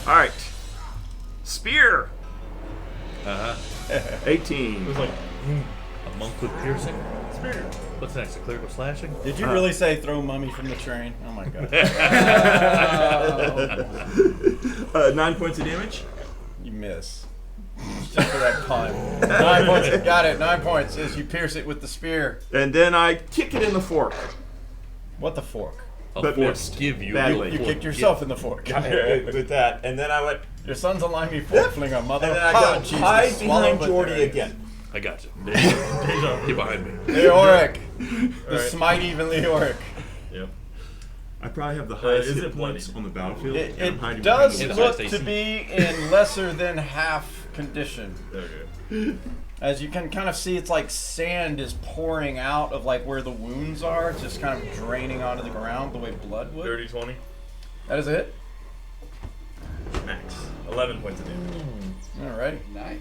All right. Spear. Uh-huh. 18. It was like a monk with piercing. Spear. What's next? A cleric with slashing? Did you really say throw mummy from the train? Oh my god. 9 points of damage. You miss. Just for that pun. 9 points. Got it. 9 points as you pierce it with the spear. And then I kick it in the fork. What the fork? A But fork missed. give you. Badly. You kicked yourself in the fork. With that. And then I went, Your son's a limey fork flinger, mother. and then I Oh, got Jesus. hide Swallow behind but Jordy there it is. again. I got you. Get behind me. Leoric. The Alright. smite even Leoric. Yep. I probably have the highest is hit it points bloody? on the battlefield. It, and I'm hiding it does behind the look highest to AC. be in lesser than half condition. Okay. As you can kind of see, it's like sand is pouring out of like where the wounds are, just kind of draining onto the ground the way blood would. Dirty 20. That is a hit. Max. 11 points of damage. Alrighty. Nice.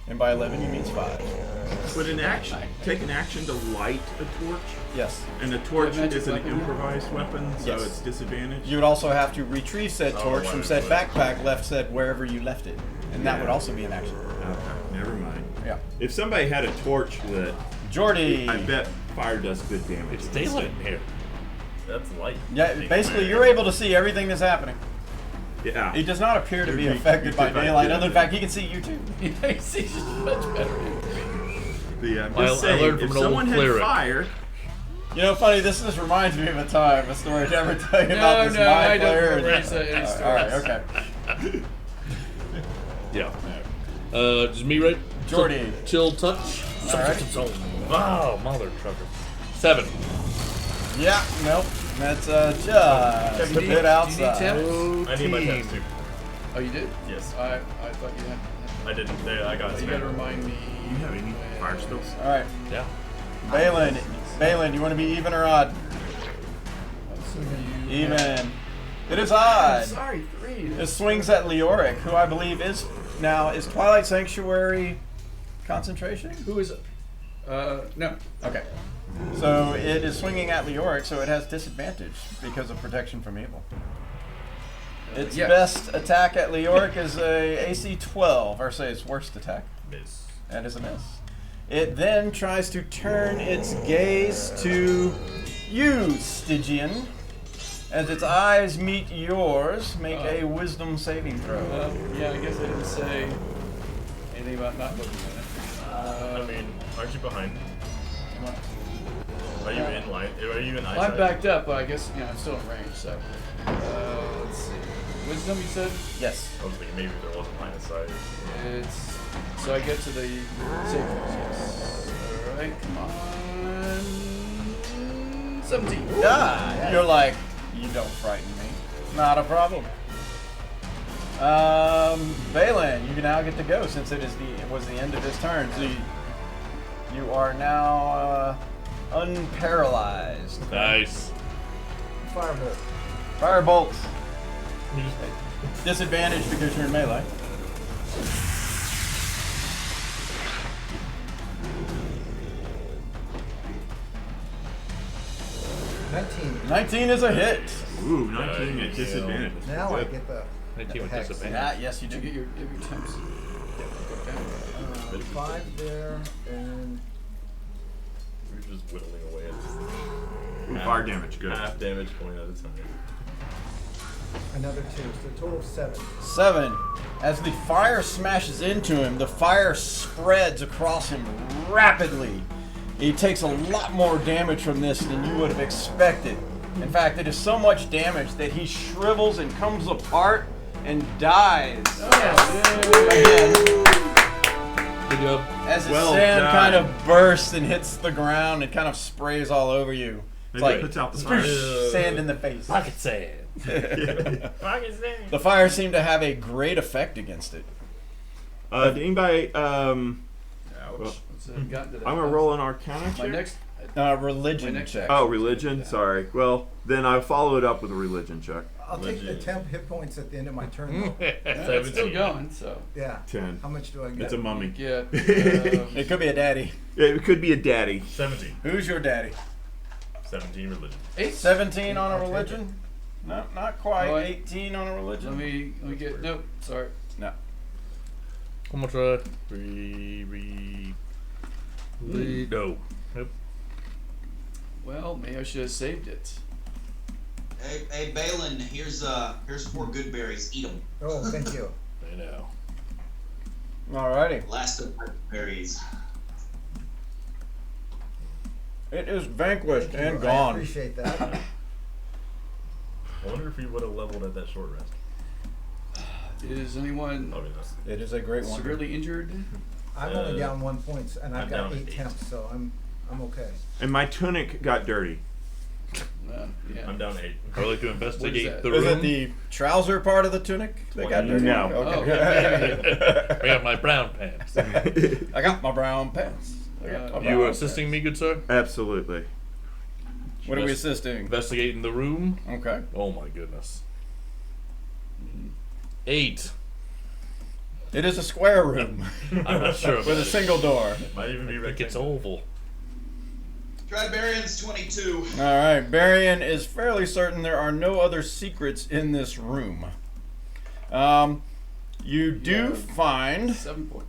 And by 11, you means 5. Would an action take an action to light a torch? Yes. And the torch magic is an weapon? improvised weapon, so Yes. it's disadvantaged. You would also have to retrieve said torch why from would said it? backpack left said wherever you left it. And that Yeah. would also be an action. Okay, never mind. Yeah. If somebody had a torch lit, Jordy. I bet fire does good damage. It's daylight in here. That's light. Yeah, basically, you're able to see everything that's happening. Yeah. He does not appear to be You'd be- affected by you'd be- daylight, yeah. other than the fact he can see you too. Yeah, he's just much better. I'm I just saying, learned from if an old someone had cleric. fire, You know, funny, this just reminds me of a time, a story. Did I ever tell you No, about this no, mind I don't player? remember any stories. Alright, okay. Yeah. Just me, right? Jordy. Chill touch. Alright. Wow, mother trucker. 7. Yeah, nope. That's just a Do you need- bit outside. Do you need temps? I need my temps too. Oh, you did? Yes. I thought you had. I didn't. I got You gotta remind me. you have any fire spells? Alright. Yeah. Balin, you want to be even or odd? So you Even. It is odd. Sorry, 3. It swings at Leoric, who I believe is Twilight Sanctuary concentration? Who is it? No. Okay. So it is swinging at Leoric, so it has disadvantage because of protection from evil. Its Yes. best attack at Leoric is a AC 12, or say its worst attack. Miss. That is a miss. It then tries to turn its gaze to you, Stygian. As its eyes meet yours, make a wisdom saving throw. Yeah, I guess I didn't say anything about not looking at it. I mean, aren't you behind? Come on. Are you in line? Are you in eyesight? I'm backed up, but I guess I'm still in range. So let's see. Wisdom, you said? Yes. I was thinking maybe there wasn't line of sight. It's so I get to the savings. Yes. All right, come on. 17. Yeah, you're like, you don't frighten me. Not a problem. Balin, you now get to go since it was the end of his turn. So you are now unparalyzed. Nice. Firebolt. Firebolt. Disadvantage because you're in melee. $19. 19 is a hit. Ooh, 19 at disadvantage. Now I get the 19 with hex. disadvantage. Yes, you Did do. you get your temps? Okay. 5 there, and We're just whittling away at this. Ooh, fire damage, good. Half damage point at a time. another 2. So a total of 7. 7. As the fire smashes into him, the fire spreads across him rapidly. He takes a lot more damage from this than you would have expected. In fact, it is so much damage that he shrivels and comes apart and dies. Again, Good job. as his Well sand done. kind of bursts and hits the ground and kind of sprays all over you. It's Maybe like it puts out the fire. sand in the face. Pocket sand. The fire seemed to have a great effect against it. Did anybody, Ouch. well, So I've gotten to that. I'm gonna roll an Arcana My check. next. Religion My next check. Oh, religion. Sorry. Well, then I follow it up with a religion check. I'll take the Legit. temp hit points at the end of my turn, though. It's still going. So Yeah. 10. How much do I get? It's a mummy. get. It could be a daddy. It could be a daddy. 17. Who's your daddy? 17 religion. 8. 17 on a I'll take religion? No, not quite. Oh, 18 on a religion? Let me get. Nope. Sorry. No. How much? No. Nope. Well, maybe I should have saved it. Hey, Balin, here's 4 good berries. Eat them. Oh, thank you. I know. Alrighty. Last of my berries. It is vanquished Thank you. and I gone. appreciate that. I wonder if he would have leveled at that short rest. Is anyone Probably not. It is a great one. severely injured? I'm only down 1 point, and I've I'm got down 8 8. temps, so I'm okay. And my tunic got dirty. Yeah. I'm down 8. I would like to investigate that? the Is room. it the trouser part of the tunic that got dirty? No. Okay. I got my brown pants. I got my brown pants. I got my You brown assisting me, good sir? Absolutely. pants. What are we assisting? Investigating the room. Okay. Oh my goodness. 8. It is a square room I'm not sure. with a about it. single door. Might even be I think it's rectangular. oval. Tribarian's 22. All right. Barian is fairly certain there are no other secrets in this room. You do find 7 points.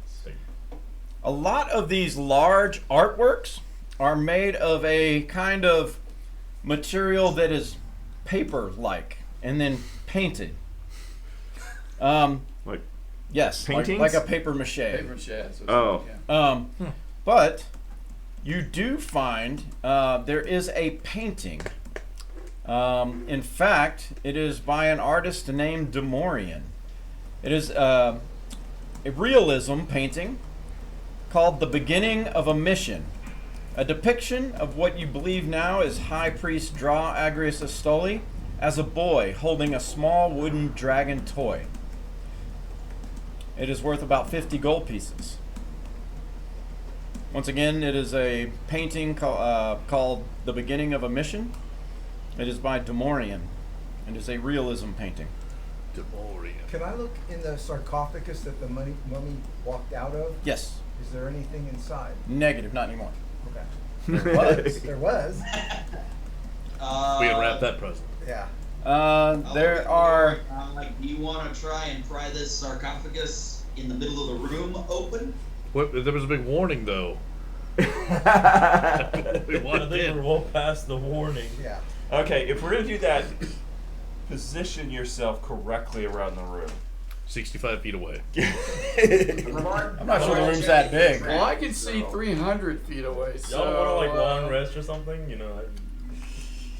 a lot of these large artworks are made of a kind of material that is paper-like and then painted. Like, Yes, Paintings? like a paper mache. Paper chats. Oh. Yeah. But you do find there is a painting. In fact, it is by an artist named Demorian. It is a realism painting called The Beginning of a Mission. A depiction of what you believe now is High Priest Dra Agrius Astoli as a boy holding a small wooden dragon toy. It is worth about 50 gold pieces. Once again, it is a painting called The Beginning of a Mission. It is by Demorian. It is a realism painting. DeMorian. Can I look in the sarcophagus that the mummy walked out of? Yes. Is there anything inside? Negative, not anymore. Okay. There was. There was. We unwrap that present. Yeah. There are Do you want to try and pry this sarcophagus in the middle of the room open? What? There was a big warning, though. We I walked think in. we're well past the warning. Yeah. Okay, if we're gonna do that, position yourself correctly around the room. 65 feet away. I'm not sure the room's that big. Well, I can see 300 feet away. So, Y'all want to like long rest or something? You know,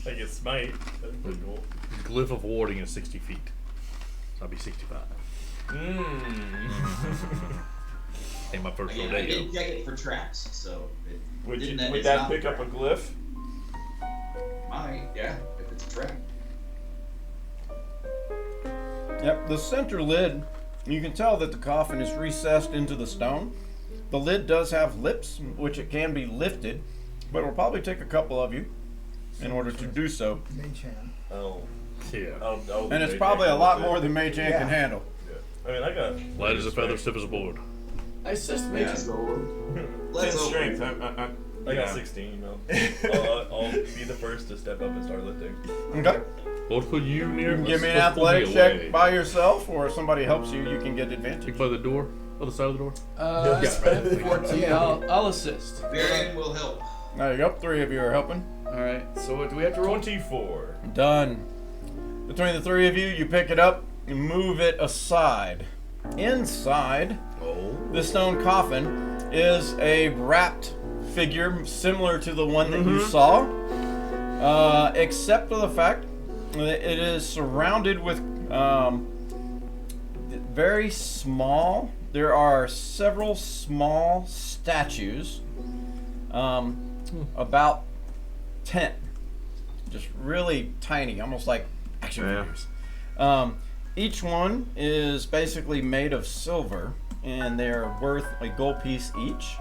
like a smite. That'd be pretty cool. Glyph of warding is 60 feet. So I'll be 65. Ain't my first I rodeo. did check it for traps, so it Would didn't. would it's that not pick up a trap. glyph? Might, yeah, if it's a trap. Yep, the center lid, you can tell that the coffin is recessed into the stone. The lid does have lips, which it can be lifted, but it'll probably take a couple of you in order to do so. Mage hand. Oh, Yeah. I'll And it's make probably that a lot with it. more than Mage Hand can Yeah. handle. Yeah. I mean, I got Light as a feather, stiff as a board. I assist Yeah, Major. so 10 let's open. strength. I got yeah. 16. You know, I'll be the first to step up and start lifting. Okay. Both put you near. You can give me an let's pull athletic me check away. by yourself, or if somebody helps you, you can get You advantage. by the door? Other side of the door? I spent 14. I'll assist. Varian will help. There you go. 3 of you are helping. All right. So what do we have to roll? 24. Done. Between the 3 of you, you pick it up and move it aside. Inside Oh. the stone coffin is a wrapped figure similar to the one that you saw, except for the fact that it is surrounded with very small. There are several small statues, about 10, just really tiny, almost like action Yeah. figures. Each one is basically made of silver, and they're worth a gold piece each.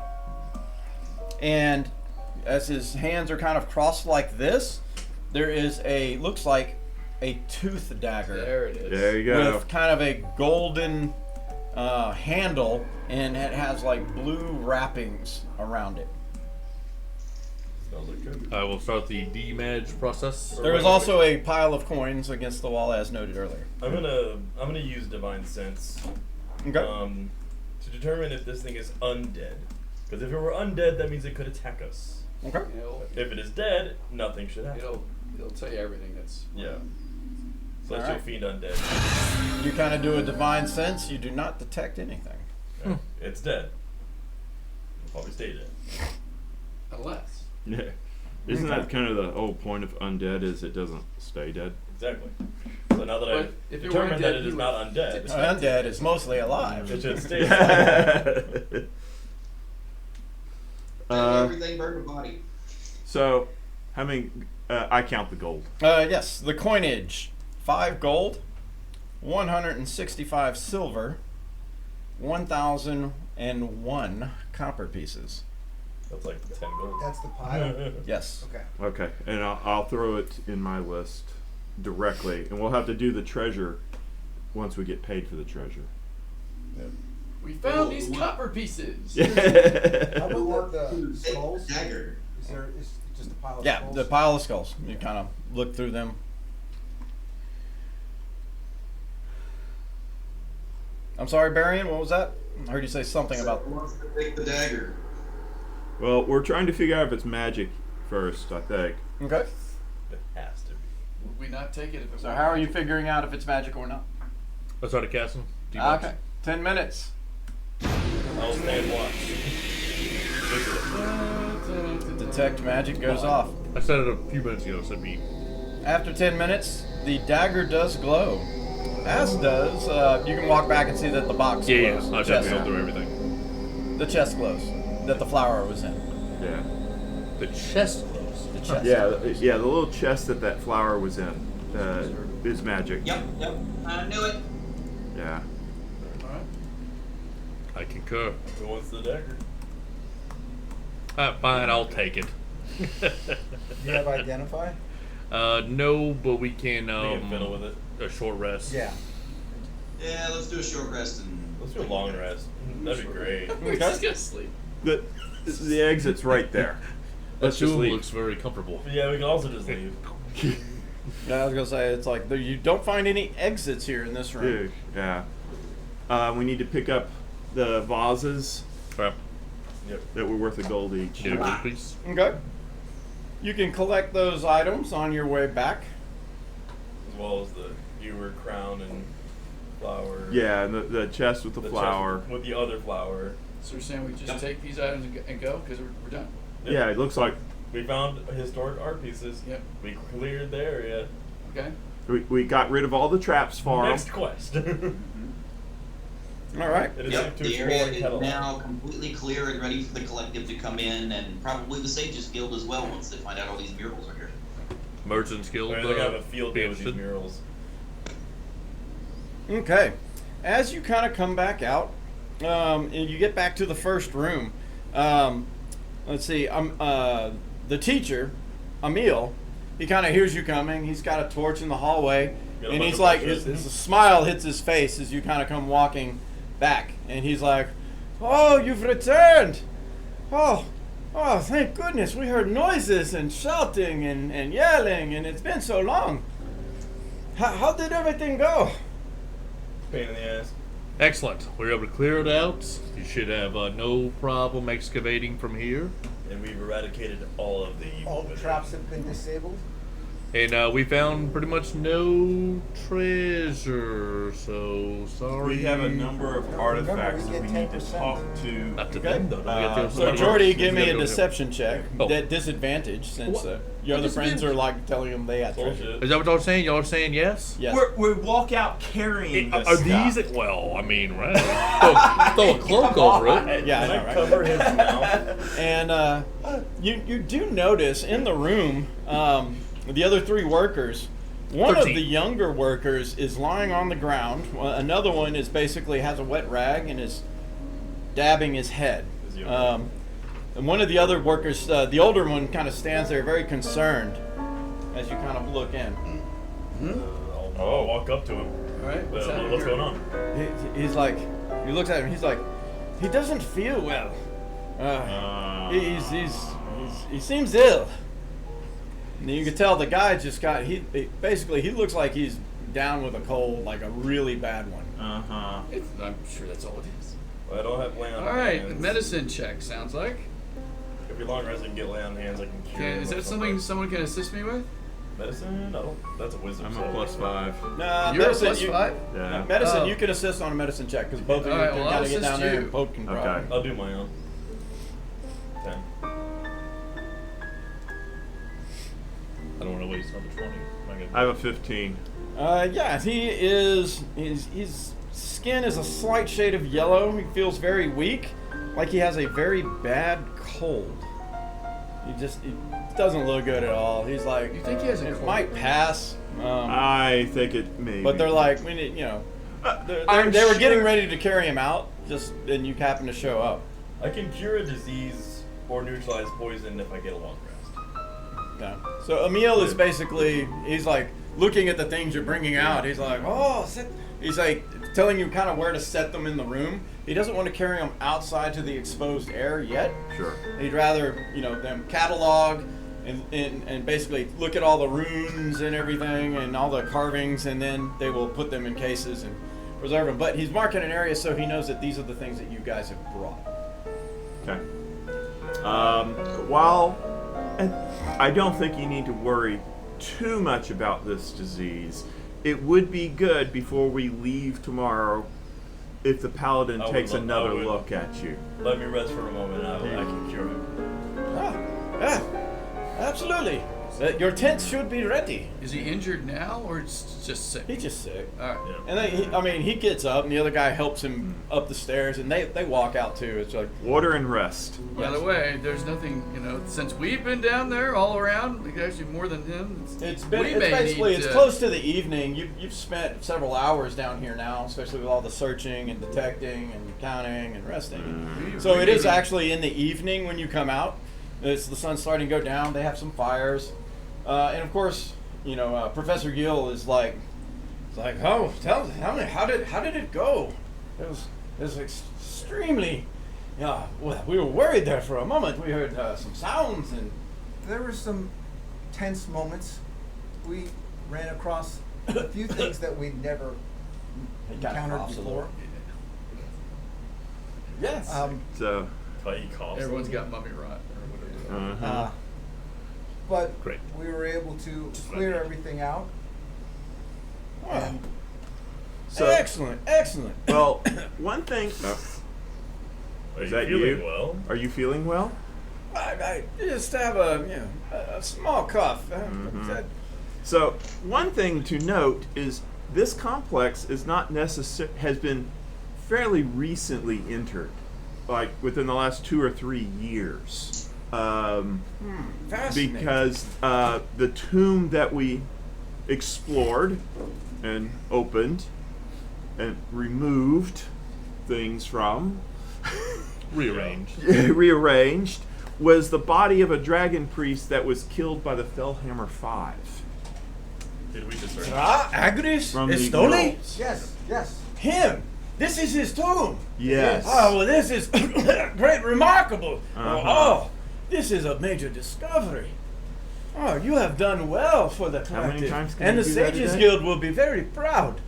And as his hands are kind of crossed like this, there is looks like a tooth dagger There it is. There you go. with kind of a golden handle, and it has like blue wrappings around it. Smells like good. I will start the demage process. There is also a pile of coins against the wall, as noted earlier. I'm gonna use divine sense Okay. to determine if this thing is undead. Because if it were undead, that means it could attack us. Okay. If it is dead, nothing should happen. It'll tell you everything that's. Yeah. Celestial Alright. fiend undead. You kind of do a divine sense. You do not detect anything. Yeah. It's dead. It'll probably stay dead. Unless. Yeah. Isn't that kind of the whole point of undead? Is it doesn't stay dead? Exactly. So now that But I've if it were determined that undead, it you is would not undead, Undead is mostly alive. it should stay alive. Everything burned a body. So, how many? I count the gold. Yes, the coinage: 5 gold, 165 silver, 1,001 copper pieces. That's like 10 gold. That's the pile. Yes. Okay. Okay, and I'll throw it in my list directly, and we'll have to do the treasure once we get paid for the treasure. We found these copper pieces. How about the skulls? Dagger. Is it just a pile of Yeah, skulls? the pile of skulls. You kind of look through them. I'm sorry, Barian, what was that? I heard you say something about. Who wants to take the dagger? Well, we're trying to figure out if it's magic first, I think. Okay. It has to be. Would we not take it if it So were how are you magic? figuring out if it's magic or not? I started casting. Okay. 10 minutes. I'll stand watch. Detect magic goes off. I said it a few minutes ago, so me. After 10 minutes, the dagger does glow. As does, you can walk back and see that the box Yeah, glows. I The just chest, go through everything. the chest glows. That the flower was in. Yeah. The chest glows. The chest. Yeah, the little chest that flower was in is magic. Yep. I knew it. Yeah. Alright. I concur. Who wants the dagger? Fine, I'll take it. Do you have identify? No, but we can We can fiddle with it. a short rest. Yeah. Yeah, let's do a short rest and. Let's do a long rest. That'd be great. We're just gonna sleep. The exit's right there. That Let's just tomb leave. looks very comfortable. But yeah, we can also just leave. Yeah, I was gonna say it's like you don't find any exits here in this room. Yeah. We need to pick up the vases Crap. that were worth a gold each. Get a gold piece. Okay. You can collect those items on your way back. As well as the ewer crown and flower. Yeah, and the chest with the chest flower. with the other flower. So you're saying we just take these items and go because we're done. Yep. Yeah, it looks like We found historic art pieces. Yep. We cleared the area. Okay. we got rid of all the traps for them. Next quest. All right. It is Yep, to the explore area and is catalog. now completely clear and ready for the collective to come in, and probably the Sages Guild as well once they find out all these murals are here. Merchants Guild. They're gonna have a field day with these interested? murals. Okay. As you kind of come back out, and you get back to the first room, let's see. The teacher, Emil, he kind of hears you coming. He's got a torch in the hallway, Got a and bunch he's of like, bushes. his smile hits his face as you kind of come walking back, and he's like, "Oh, you've returned! Oh, thank goodness! We heard noises and shouting and yelling, and it's been so long. How did everything go?" Pain in the ass. Excellent. We were able to clear it out. You should have no problem excavating from here. And we've eradicated all of the evil All the within. traps have been disabled. And we found pretty much no treasure, so sorry. We have a number of Remember, artifacts we that we get need to 10%. talk to. Not to Okay. them, though. Don't we have to- So somebody Jordy, else. give We me gotta a go to him. deception check. Oh. That disadvantage, since What? your other friends disadvantage? are like telling them they had treasure. Bullshit. Is that what y'all are saying? Y'all are saying yes? Yes. We walk out carrying this Are stuff. these? Well, I mean, right? throw a cloak over it. Yeah, I Can know, I right? cover his mouth? And you do notice in the room, the other three workers, one 13. of the younger workers is lying on the ground. Another one is basically has a wet rag and is dabbing his head. Is he okay? And one of the other workers, the older one, kind of stands there very concerned as you kind of look in. I'll walk up to him. All right. What's happening What's here? going on? He's like, he looks at him. He's like, he doesn't feel well. He seems ill. And you can tell the guy just got he looks like he's down with a cold, like a really bad one. Uh-huh. I'm sure that's all it is. Well, I don't have lay on All right. hands. Medicine check sounds like. If you're long rest, I can get lay on hands. I can cure. Okay, him is of that something something. someone can assist me with? Medicine? I don't. That's a wisdom. I'm a save. +5. Nah, You're a medicine, +5. Yeah. medicine, Oh. you can assist on a medicine check because both of you All right, can well, I'll kind of get down assist there you. and poke and prod. Okay. I'll do my own. 10. I don't want to waste another 20. Am I gonna- I have a 15. Yeah, he is. His skin is a slight shade of yellow. He feels very weak, like he has a very bad cold. He doesn't look good at all. He's like, You think he has a it cold? might pass. I think it may. But they're like, we need, they were getting ready to carry him out. Just then you happen to show up. I can cure a disease or neutralize poison if I get a long rest. Yeah. So Emil is basically, he's like looking at the things you're bringing out. He's like, he's like telling you kind of where to set them in the room. He doesn't want to carry them outside to the exposed air yet. Sure. He'd rather, them catalog and basically look at all the runes and everything and all the carvings, and then they will put them in cases and preserve them. But he's marking an area so he knows that these are the things that you guys have brought. Okay. While I don't think you need to worry too much about this disease, it would be good before we leave tomorrow if the paladin I would takes love- another I would. look at you. Let me rest for a moment. I can cure him. Yeah, absolutely. Your tent should be ready. Is he injured now or it's just sick? He's just sick. All right. And then he gets up, and the other guy helps him up the stairs, and they walk out too. It's like, Water and rest. By the way, there's nothing, since we've been down there all around, like, actually more than him. it's we may basically need it's to- close to the evening. You've spent several hours down here now, especially with all the searching and detecting and counting and resting. So it is actually in the evening when you come out. It's the sun's starting to go down. They have some fires, and of course, Professor Gill is like, oh, tell me, how did it go? It was extremely. Yeah, well, we were worried there for a moment. We heard some sounds and. There were some tense moments. We ran across a few things that we'd never It got encountered coughs a before. little. Yes. So, But he coughs. Everyone's got mummy rot or whatever. But Great. we were able to clear everything out. Oh, And so excellent, excellent. well, one thing. Are Is you that feeling you? well? Are you feeling well? I just have a small cough. That- So one thing to note is this complex is not has been fairly recently entered, like within the last 2 or 3 years. Fascinating. Because the tomb that we explored and opened and removed things from, rearranged, was the body of a dragon priest that was killed by the Fellhammer Five. Did we discern? Agris From the Estoli? gnolls. yes. Him. This is his tomb. Yes. Oh, well, this is great, remarkable. Uh-huh. Oh, this is a major discovery. Oh, you have done well for the How many collective. times can And you the do that a Sages day? Guild will be very proud.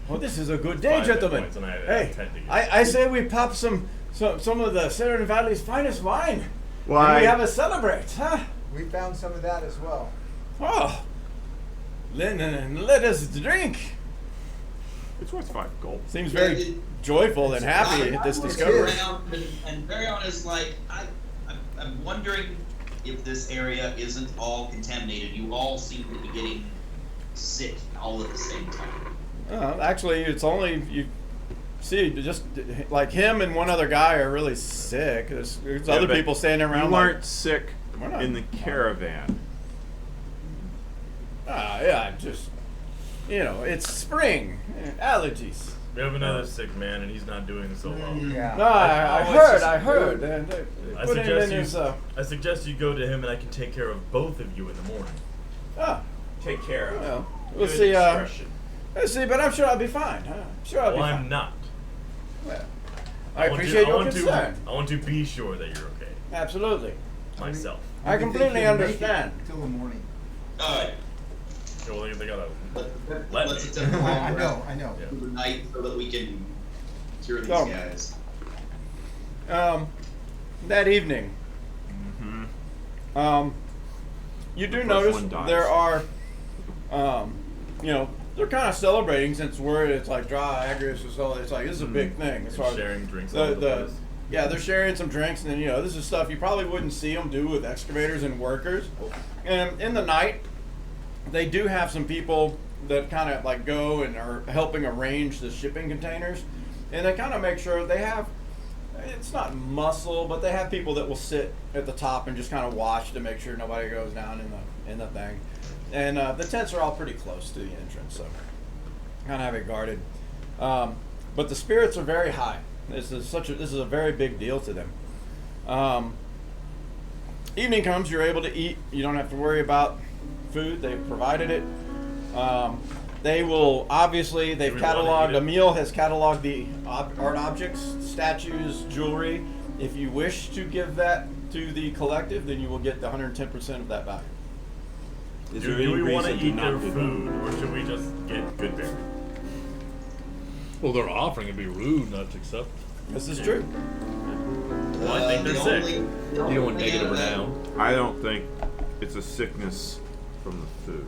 Well, this is a good day, 5 hit gentlemen. points and I Hey, 10 to give. I say we pop some of the Seren Valley's finest wine. Why? And we have a celebrate, huh? We found some of that as well. Oh, let us drink. It's worth 5 gold. Seems very joyful and happy at this I was discovery. around and Varion is like, I'm wondering if this area isn't all contaminated. You all seem to be getting sick all at the same time. Actually, it's only you see just like him and one other guy are really sick. There's Yeah, other but people standing around. You like, weren't sick We're not- in the caravan. yeah, just it's spring, allergies. We have another sick man, and he's not doing so well. Yeah. No, I heard. And they I put him in his. suggest you go to him, and I can take care of both of you in the morning. Take care of Well, we'll see. Let's see, but I'm sure I'll be fine. I'm sure I'll be Well, fine. I'm not. Well, I appreciate your concern. I want to be sure that you're okay. Absolutely. Myself. I completely understand. Till the morning. Alright, Well, they gotta. let's attempt a long rest I know. for the night so that we can cure these So- guys. That evening, you do first notice one dies. there are, they're kind of celebrating since it's like dry agris is all. It's like this is a big thing as far as Sharing drinks all over the place. yeah, they're sharing some drinks, and then this is stuff you probably wouldn't see them do with excavators and workers. And in the night, they do have some people that kind of like go and are helping arrange the shipping containers, and they kind of make sure they have. It's not muscle, but they have people that will sit at the top and just kind of watch to make sure nobody goes down in the thing. And the tents are all pretty close to the entrance, so kind of have it guarded. But the spirits are very high. This is a very big deal to them. Evening comes, you're able to eat. You don't have to worry about food. They've provided it. They've Do we wanna cataloged, eat it? Emil has cataloged the art objects, statues, jewelry. If you wish to give that to the collective, then you will get the 110% of that value. Is Do there any we want to reason eat not their do that? food, or should we just get good beer? Well, they're offering. It'd be rude not to accept. This is true. Well, I think they're sick. You don't want negative or down. I don't think it's a sickness from the food.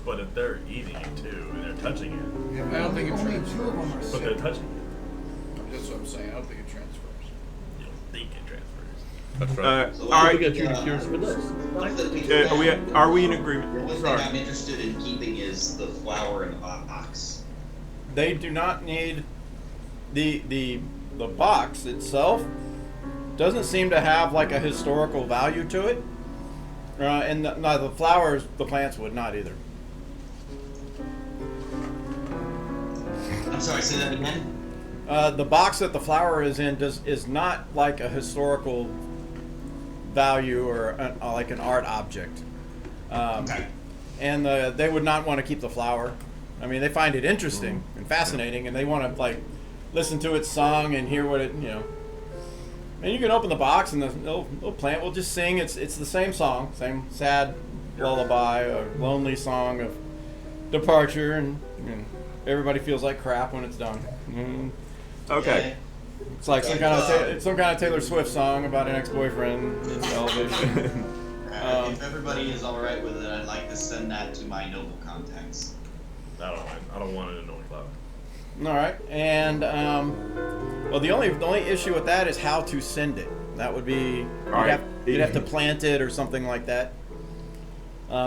But if they're eating it too, and they're touching it, I don't think it Only transfers. 2 of them are but they're sick. touching it, That's what I'm saying. I don't think it transfers. you don't think it transfers. That's right. So All what right. We got you to curious if it does. Stuff that we Are we in The agreement? only thing Sorry. I'm interested in keeping is the flour and box. They do not need the box itself doesn't seem to have like a historical value to it, and the flowers, the plants would not either. I'm sorry, say that again? The box that the flower is in is not like a historical value or like an art object. Okay. And they would not want to keep the flower. I mean, they find it interesting and fascinating, and they want to like listen to its song and hear what it. And you can open the box, and the little plant will just sing. It's the same song, same sad lullaby or lonely song of departure, and everybody feels like crap when it's done. Okay. It's like some kind of Taylor Swift song about an ex-boyfriend in television. If everybody is all right with it, I'd like to send that to my noble contacts. I don't want it in only cloud. All right, and well, the only issue with that is how to send it. That would be you'd have to plant it or something like that.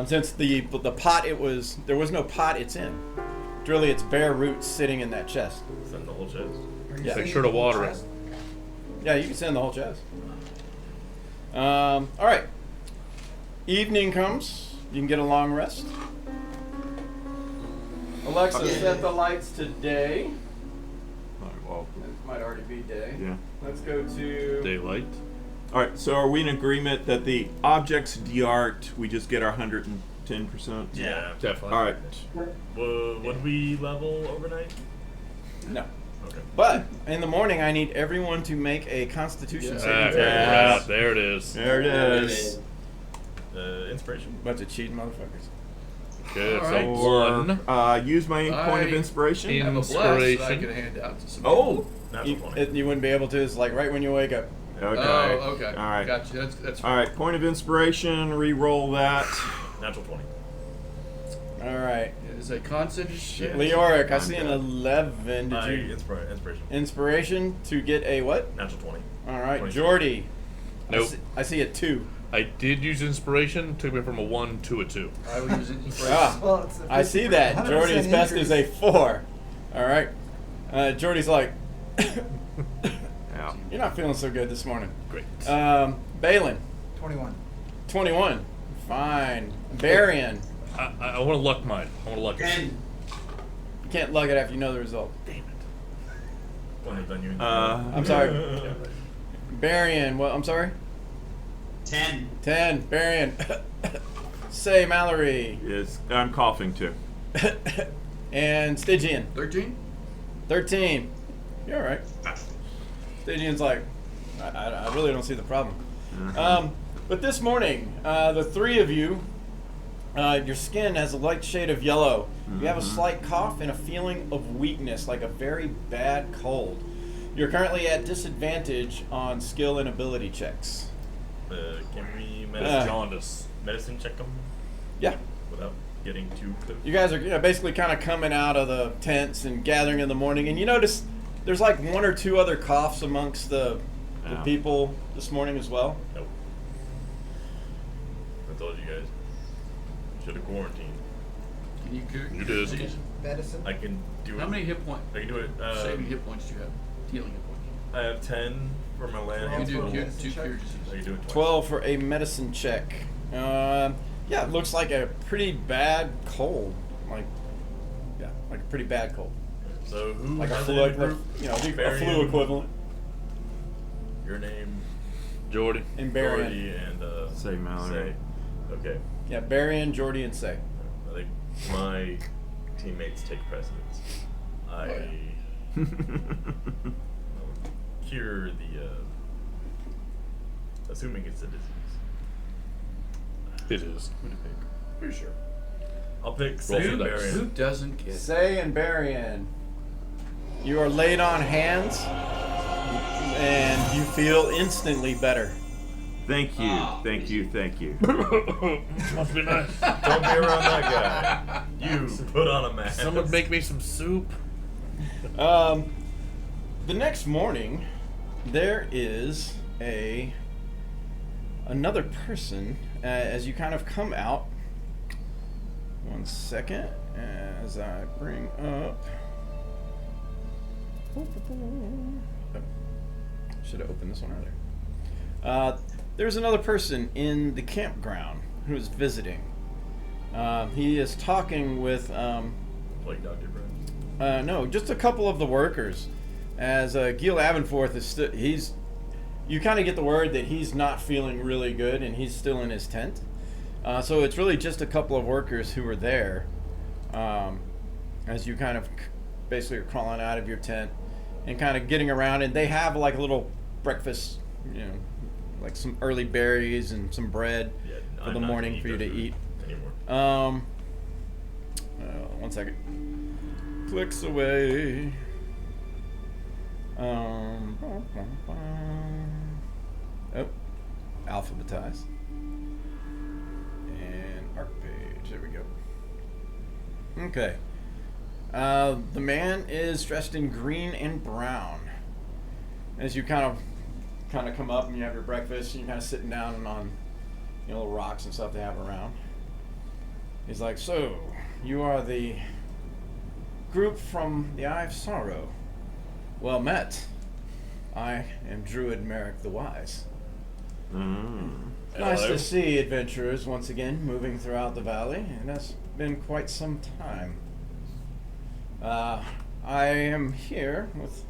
Since the pot there was no pot it's in. Really, it's bare roots sitting in that chest. Send the whole chest. Yeah. Make sure to water it. Yeah, you can send the whole chest. All right. Evening comes. You can get a long rest. Alexa, set the lights to day. Well, It might already be day. yeah. Let's go to Daylight. All right. So are we in agreement that the objects d'art we just get our 110%? Yeah. Definitely. All right. Would we level overnight? No. Okay. But in the morning, I need everyone to make a Constitution saving Ah, throw. crap. There it is. There it is. Inspiration. Bunch of cheating motherfuckers. Okay, All so right. one. Use my point of inspiration. in- I have a bless that I Inspiration. can hand out to some Oh. Natural 20. You wouldn't be able to. It's like right when you wake up. Okay. Oh, okay. All right. Gotcha. That's All right. Point of inspiration. Re-roll that. Natural 20. All right. It is a concentration. Leoric, I see an 11. Did you Inspiration. inspiration to get a what? Natural 20. All right, 26. Jordy. Nope. I see a 2. I did use inspiration. Took me from a 1 to a 2. I will use inspiration. Ah, Well, it's a I see that. 100% Jordy's best is a increase. 4. All right. Jordy's like, Yeah. you're not feeling so good this morning. Great. Balin, 21. 21. Fine. Barian, I want to luck mine. I want to luck it. 10. you can't lug it after you know the result. Damn it. Wouldn't have done you. I'm sorry. Barian, well, I'm sorry? 10. 10. Barian. Say Mallory. Yes. I'm coughing too. And Stygian. 13? 13. You're all right. Stygian's like, I really don't see the problem. But this morning, the three of you, your skin has a light shade of yellow. You have a slight cough and a feeling of weakness, like a very bad cold. You're currently at disadvantage on skill and ability checks. Can we Jaundice. medicine check them Yeah. without getting too close? You guys are basically kind of coming out of the tents and gathering in the morning, and you notice there's like 1 or 2 other coughs amongst the Yeah. people this morning as well. Nope. I told you guys. Should have quarantined. Can you cure You did. disease? Medicine. I can do it. How many hit points? I can do it. Saving hit points do you have? Healing hit points. I have 10 for my land. You do for a cure, medicine 2 check? cure disease. I can do it twice. 12 for a medicine check. Yeah, it looks like a pretty bad cold. Like a pretty bad cold. So who Like a has flu, it in the group? a flu Barian, equivalent. Your name, Jordy. And Barian. Jordy, and Say Mallory. Say. Okay. Yeah, Barian, Jordy, and Say. I think my teammates take precedence. I cure the. Assuming it's a disease. It is. Who to pick? Pretty sure. I'll pick Roll Say the and dice. Who Barian. doesn't get Say and Barian. You are laid on hands, and you feel instantly better. Thank you. Thank you. Thank you. Must be nice. Don't be around that guy. You put on a mask. Someone make me some soup. The next morning, there is another person as you kind of come out. 1 second, as I bring up. Should have opened this one earlier. There's another person in the campground who is visiting. He is talking with. Like Dr. Brown. No, just a couple of the workers. As Gil Abenforth is you kind of get the word that he's not feeling really good and he's still in his tent. So it's really just a couple of workers who are there. As you kind of basically are crawling out of your tent and kind of getting around, and they have like a little breakfast, like some early berries and some bread Yeah, for I'm the not morning gonna for you to their food eat. anymore. 1 second. Clicks away. Oh, alphabetize. And arc page. There we go. Okay. The man is dressed in green and brown. As you kind of come up and you have your breakfast, and you're kind of sitting down on little rocks and stuff they have around. He's like, so, you are the group from the Eye of Sorrow. Well met. I am Druid Merrick the Wise. Nice to see adventurers once again moving throughout the valley. It has been quite some time. I am here with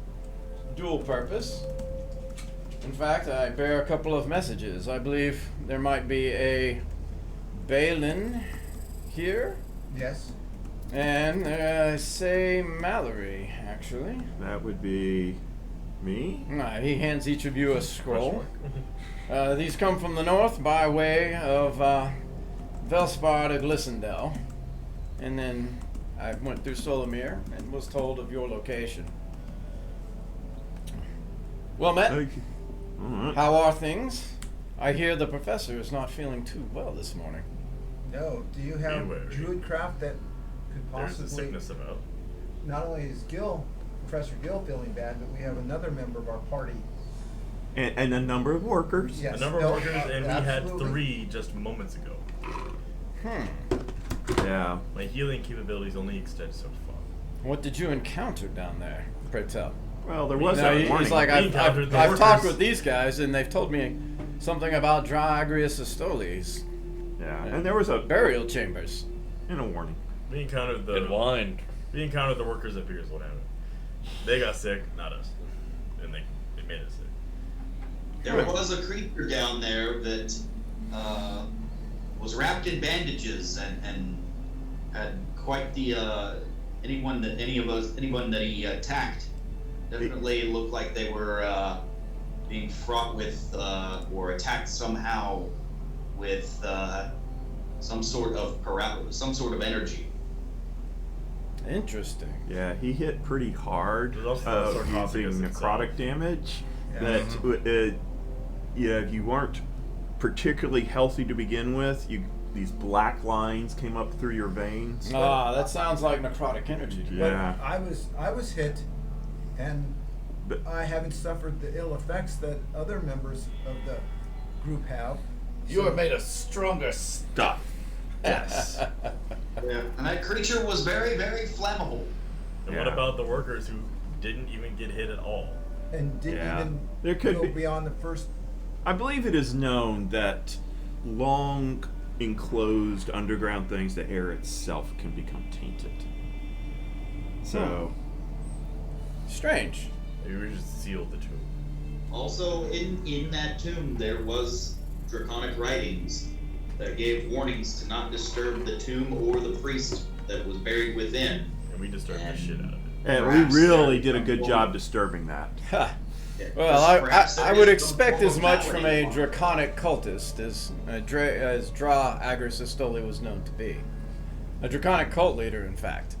dual purpose. In fact, I bear a couple of messages. I believe there might be a Balin here. Yes. And say Mallory, actually. That would be me. He hands each of you a scroll. These come from the north by way of Velspar to Glissendale. And then I went through Solomir and was told of your location. Well met. Okay. All right. How are things? I hear the professor is not feeling too well this morning. No. Do you have druid craft that could There's a possibly? sickness about. Not only is Professor Gill feeling bad, but we have another member of our party. And a number of workers. Yes. A number of workers, and we had absolutely. 3 just moments ago. Yeah. My healing capabilities only extend so far. What did you encounter down there? Pray tell. Well, there was No, that he's warning. like, We I've encountered the talked workers. with these guys, and they've told me something about Dra Agrius Astoles. Yeah, and there was a Burial chambers. and a warning. We encountered And the wine. workers at Pierce. What happened? They got sick, not us, and they made us sick. There was a creature down there that was wrapped in bandages and had quite the anyone that he attacked definitely looked like they were being fraught with or attacked somehow with some sort of energy. Interesting. Yeah, he hit pretty hard There's also the sarcophagus using itself. necrotic damage. Yeah. That you weren't particularly healthy to begin with. These black lines came up through your veins. That sounds like necrotic energy to me. Yeah. I was hit, and But- I haven't suffered the ill effects that other members of the group have. You are made of stronger stuff. Yes. Yeah. And that creature was very, very flammable. And Yeah. what about the workers who didn't even get hit at all? And didn't Yeah. even There could go be- beyond the first. I believe it is known that long enclosed underground things, the air itself can become tainted. So, Strange. Maybe we just sealed the tomb. Also, in that tomb, there was draconic writings that gave warnings to not disturb the tomb or the priest that was buried within. And we disturbed the shit out of it. and we Perhaps really there- did a good job disturbing that. Ha. Yeah, Well, perhaps I there would is some expect form as of much from a malady. draconic cultist as Dra Agrius Astoli was known to be. A draconic cult leader, in fact.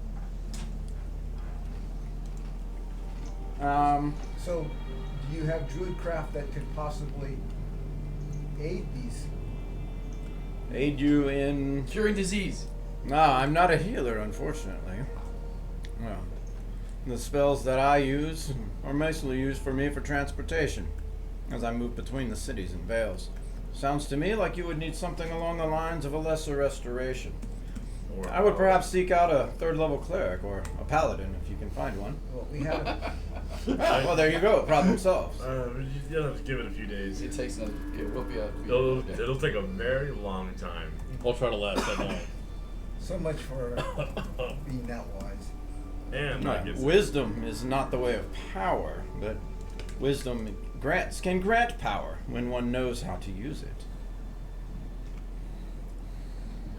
So, do you have druid craft that could possibly aid these? Aid you in... Curing disease. No, I'm not a healer, unfortunately. Well, the spells that I use are mostly used for me for transportation, as I move between the cities and vales. Sounds to me like you would need something along the lines of a lesser restoration. Or I would perhaps seek out a third-level cleric or a paladin if you can find one. Well, we have. Ah, well, there you go. Problem solved. You'll have to give it a few days. It takes another. It will be a. It'll take a very long time. I'll try to last that long. So much for being that wise. And No, I guess wisdom is not the way of power, but wisdom can grant power when one knows how to use it.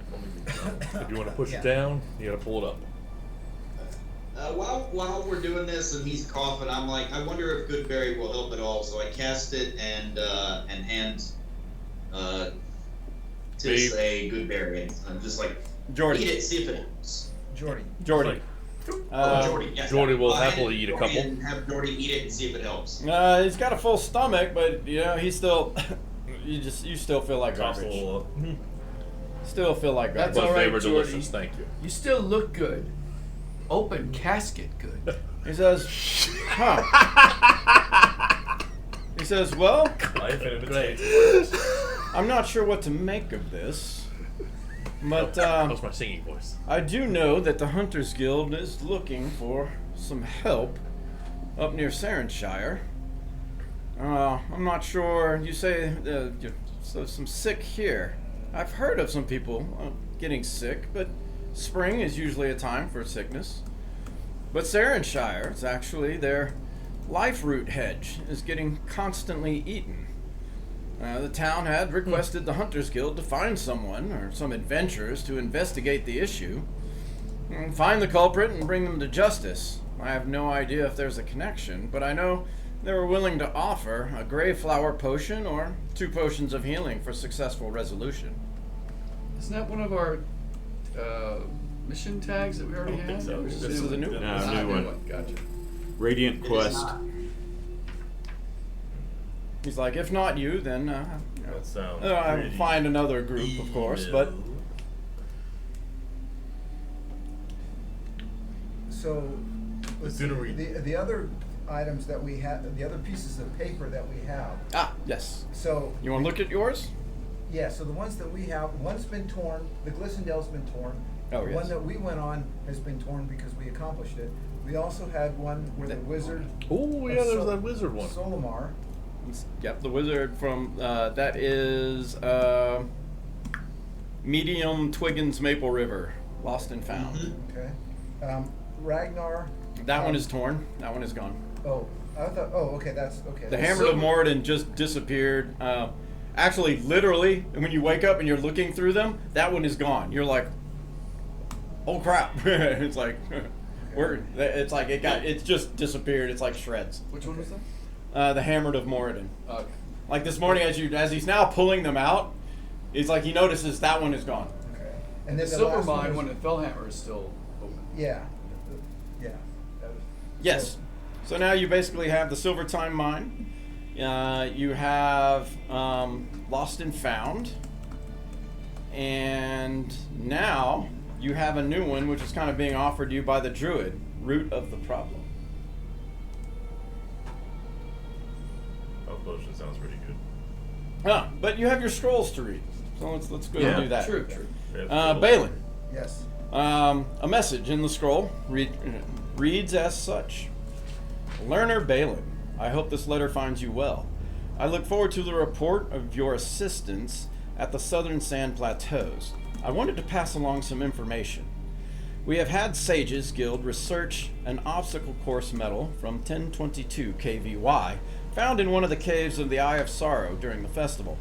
if only we could. If you want to push Yeah. it down, you got to pull it up. While we're doing this and he's coughing, I'm like, I wonder if Goodberry will help at all. So I cast it and hand Tis Babe. a Goodberry. I'm just like, Jordy. eat it, see if it helps. Jordy. Jordy. Jordy, yes. Jordy will Go ahead, happily eat a Jordy, couple. and have Jordy eat it and see if it helps. He's got a full stomach, but he's still. You still feel like Toss a garbage. little. Still feel like garbage. That's all But they right, were Jordy. delicious. Thank you. You still look good. Open casket good. He says, huh. He says, well, Life and imitates. I'm not sure what to make of this, but That was my singing voice. I do know that the Hunters Guild is looking for some help up near Sarenshire. I'm not sure. You say so some sick here. I've heard of some people getting sick, but spring is usually a time for sickness. But Sarenshire is actually their life root hedge is getting constantly eaten. The town had requested the Hunters Guild to find someone or some adventurers to investigate the issue, and find the culprit and bring them to justice. I have no idea if there's a connection, but I know they were willing to offer a gray flower potion or 2 potions of healing for successful resolution. Isn't that one of our mission tags that we already I don't have? think so. Or This is a new one. No, This is new a one. Gotcha. Radiant It is Quest. not. He's like, if not you, then That sounds I'll pretty find another group, of course, but evil. So, let's see, sooner we- the other items that we have, the other pieces of paper that we have. yes. So, You want to look at yours? yeah, so the ones that we have, one's been torn, the Glissondale's been torn. Oh, The yes. one that we went on has been torn because we accomplished it. We also had one where the wizard. Oh yeah, of there's that wizard one. Solomar. Yep, the wizard from that is Medium Twiggins Maple River, Lost and Found. Okay. Ragnar. That one is torn. That one is gone. Oh, I thought. Oh, okay. That's okay. The that's- Hammer of Moradin just disappeared. Actually, literally, when you wake up and you're looking through them, that one is gone. You're like, oh crap! It's like, it's like it's just disappeared. It's like shreds. Which one was that? The Hammered of Moradin. Okay. Like this morning, as he's now pulling them out, it's like he notices that one is gone. Okay. And then The the silver last mine one one at Fellhammer is still open. Yeah. Yeah. That was- Yes. So now you basically have the Silvertime Mine. You have Lost and Found. And now you have a new one, which is kind of being offered you by the Druid, Root of the Problem. Health potion sounds pretty good. But you have your scrolls to read. So let's go Yeah. and do that. True. We have Balin. Yes. A message in the scroll reads as such. Learner Balin, I hope this letter finds you well. I look forward to the report of your assistance at the Southern Sand Plateaus. I wanted to pass along some information. We have had Sages Guild research an obstacle course medal from 1022 KVY found in one of the caves of the Eye of Sorrow during the festival.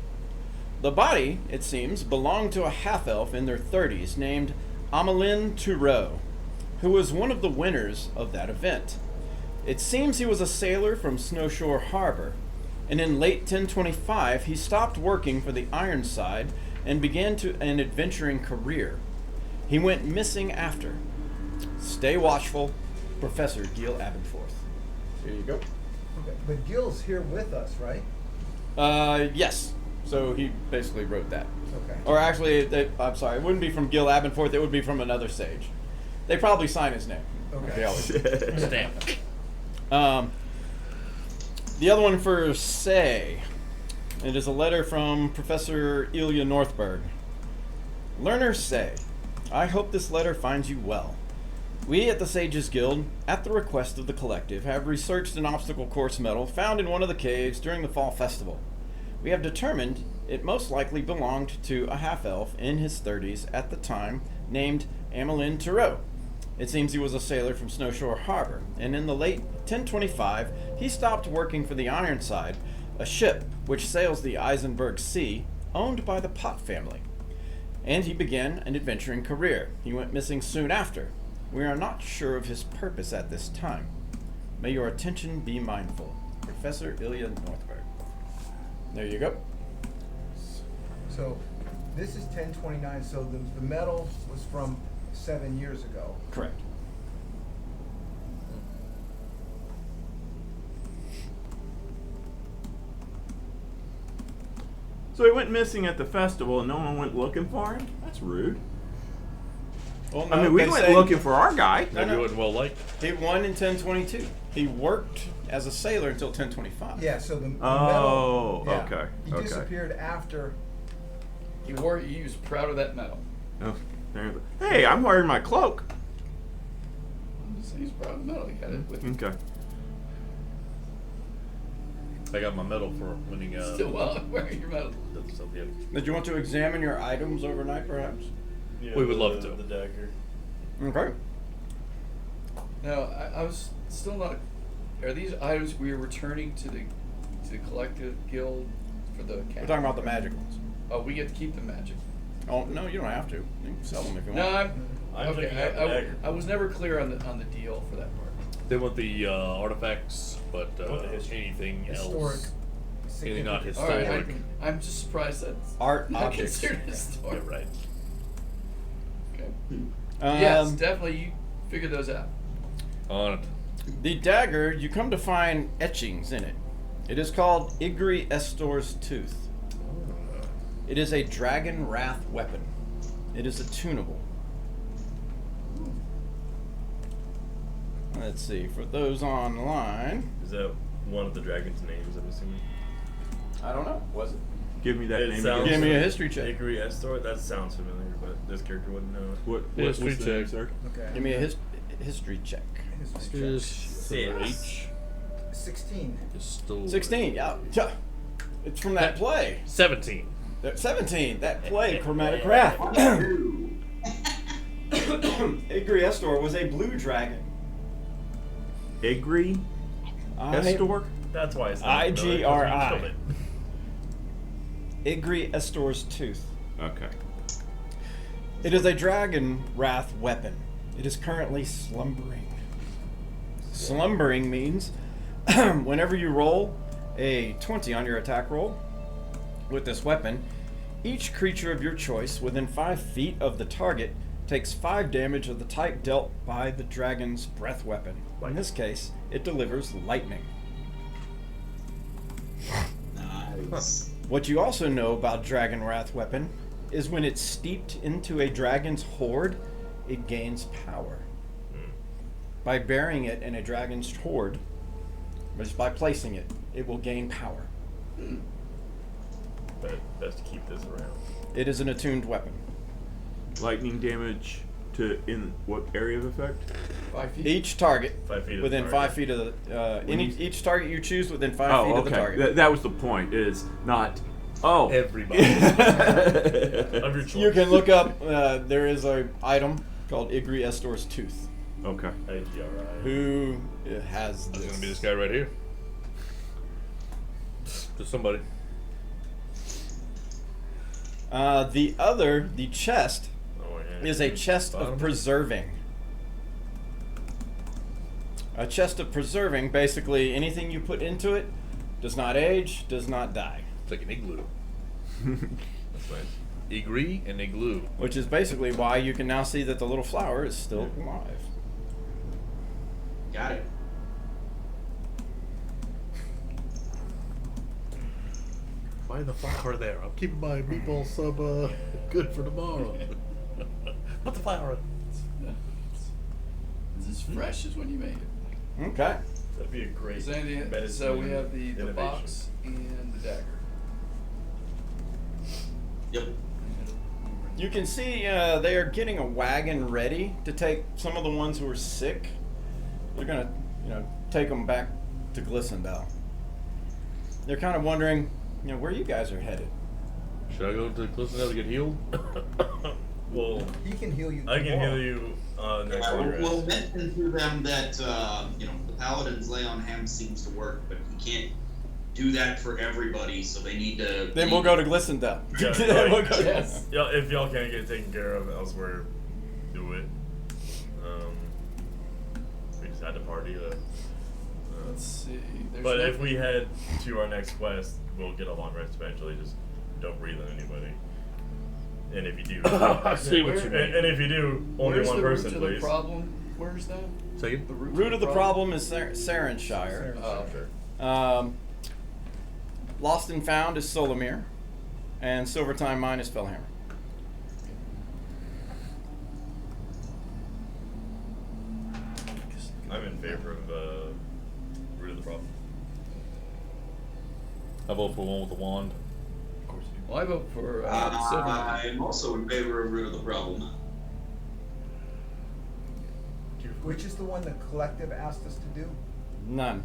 The body, it seems, belonged to a half-elf in their 30s named Amelin Toureau, who was one of the winners of that event. It seems he was a sailor from Snowshore Harbor, and in late 1025 he stopped working for the Ironside and began an adventuring career. He went missing after. Stay watchful, Professor Gil Abendforth. Here you go. Okay. But Gil's here with us, right? Yes. So he basically wrote that. Okay. Or actually, I'm sorry, it wouldn't be from Gil Abendforth, it would be from another sage. They probably sign his name. Okay. They always do. Stamp. The other one for Say. It is a letter from Professor Ilya Northberg. Learner Say, I hope this letter finds you well. We at the Sages Guild, at the request of the collective, have researched an obstacle course medal found in one of the caves during the fall festival. We have determined it most likely belonged to a half-elf in his 30s at the time named Amelin Toureau. It seems he was a sailor from Snowshore Harbor, and in the late 1025 he stopped working for the Ironside, a ship which sails the Eisenberg Sea, owned by the Pot family. And he began an adventuring career. He went missing soon after. We are not sure of his purpose at this time. May your attention be mindful. Professor Ilya Northberg. There you go. So this is 1029. So the medal was from 7 years ago. Correct. So he went missing at the festival and no one went looking for him? That's rude. Well, I mean, we they went say looking for our guy. Maybe it wasn't well liked. He won in 1022. He worked as a sailor until 1025. Yeah, so the Oh, medal. Yeah, okay, He okay. disappeared after. He was proud of that medal. Oh, hey, I'm wearing my cloak. I'm just saying he's proud of the medal. He had it with him. Okay. I got my medal for winning. Still well wearing your medal. So, yeah. Did you want to examine your items overnight, perhaps? Yeah, We would love to. The dagger. Okay. Now, I was still not. Are these items we are returning to the collective guild for the? We're talking about the magic ones. Oh, we get to keep the magic. Oh no, you don't have to. You can sell them if you No, want. I'm okay. taking out the dagger. I was never clear on the deal for that part. They want the artifacts, but What the history? anything Historic. else, anything not significant- All right, historic. I'm just surprised that's Art not objects. considered historic. Yeah, right. Okay. Um, Yes, definitely. You figured those out. On it. The dagger, you come to find etchings in it. It is called Igri Estor's Tooth. It is a dragon wrath weapon. It is attunable. Let's see, for those online, Is that one of the dragon's names, I'm assuming? I don't know, was it? Give me that It name sounds- again. Give me a history check. Igri Estor? That sounds familiar, but this character wouldn't know it. What, Yeah, what's street the name, check. sir? Okay. Give me a history check. History check. H. 16. Historic. 16, yeah. It's from that play. 17. 17, that play, Chromatic Wrath. Igri Estor was a blue dragon. Igri? I- Estor? That's why it's not familiar, 'cause we IGRI. killed it. Igri Estor's Tooth. Okay. It is a dragon wrath weapon. It is currently slumbering. Slumbering means whenever you roll a 20 on your attack roll with this weapon, each creature of your choice within 5 feet of the target takes 5 damage of the type dealt by the dragon's breath weapon. In this case, it delivers lightning. Nice. What you also know about Dragon Wrath weapon is when it's steeped into a dragon's hoard, it gains power. By burying it in a dragon's hoard, just by placing it, it will gain power. But best to keep this around. It is an attuned weapon. Lightning damage to in what area of effect? 5 feet. Each target 5 feet of within the 5 target. feet of the each target you choose within 5 Oh, feet of okay. the target. That was the point. Is not. Oh. Everybody. Of your choice. You can look up. There is a item called Igri Estor's Tooth. Okay. IGRI. Who has It's this? gonna be this guy right here. Just somebody. The chest, Oh, yeah. is a chest Bottom. of preserving. A chest of preserving, basically anything you put into it does not age, does not die. It's like an igloo. That's nice. Igri and igloo. Which is basically why you can now see that the little flower is still alive. Got it. Why the flower there? I'm keeping my meatball sub good for tomorrow. Put the flower in. It's as fresh as when you made it. Okay. That'd be a great Is there any- medicine so we have the innovation. box and the dagger. Yep. You can see they are getting a wagon ready to take some of the ones who are sick. They're gonna, take them back to Glissendale. They're kind of wondering, where you guys are headed. Should I go to Clifton to get healed? Well, He can heal you. I can tomorrow. heal you next Yeah, long we'll rest. mention to them that the paladin's lay on hands seems to work, but he can't do that for everybody, so they need to. Then we'll go to Glissendale. Yeah, Then we'll like, go- Yes. Yeah, if y'all can't get it taken care of elsewhere, do it. We just had to party. Let's see. There's But no- if we head to our next quest, we'll get a long rest eventually. Just don't breathe on anybody. And if you do, I see what you mean. and if you do, only Where's one the person, root to please. the problem? Where's that? Second. The Root of the problem is Sarenshire. Oh, Sure. Lost and Found is Solomir, and Silvertime Mine is Fellhammer. I'm in favor of root of the problem. I vote for one with the wand. Of course you do. well, I vote for Silver. I'm also in favor of root of the problem. Which is the one the collective asked us to do? None.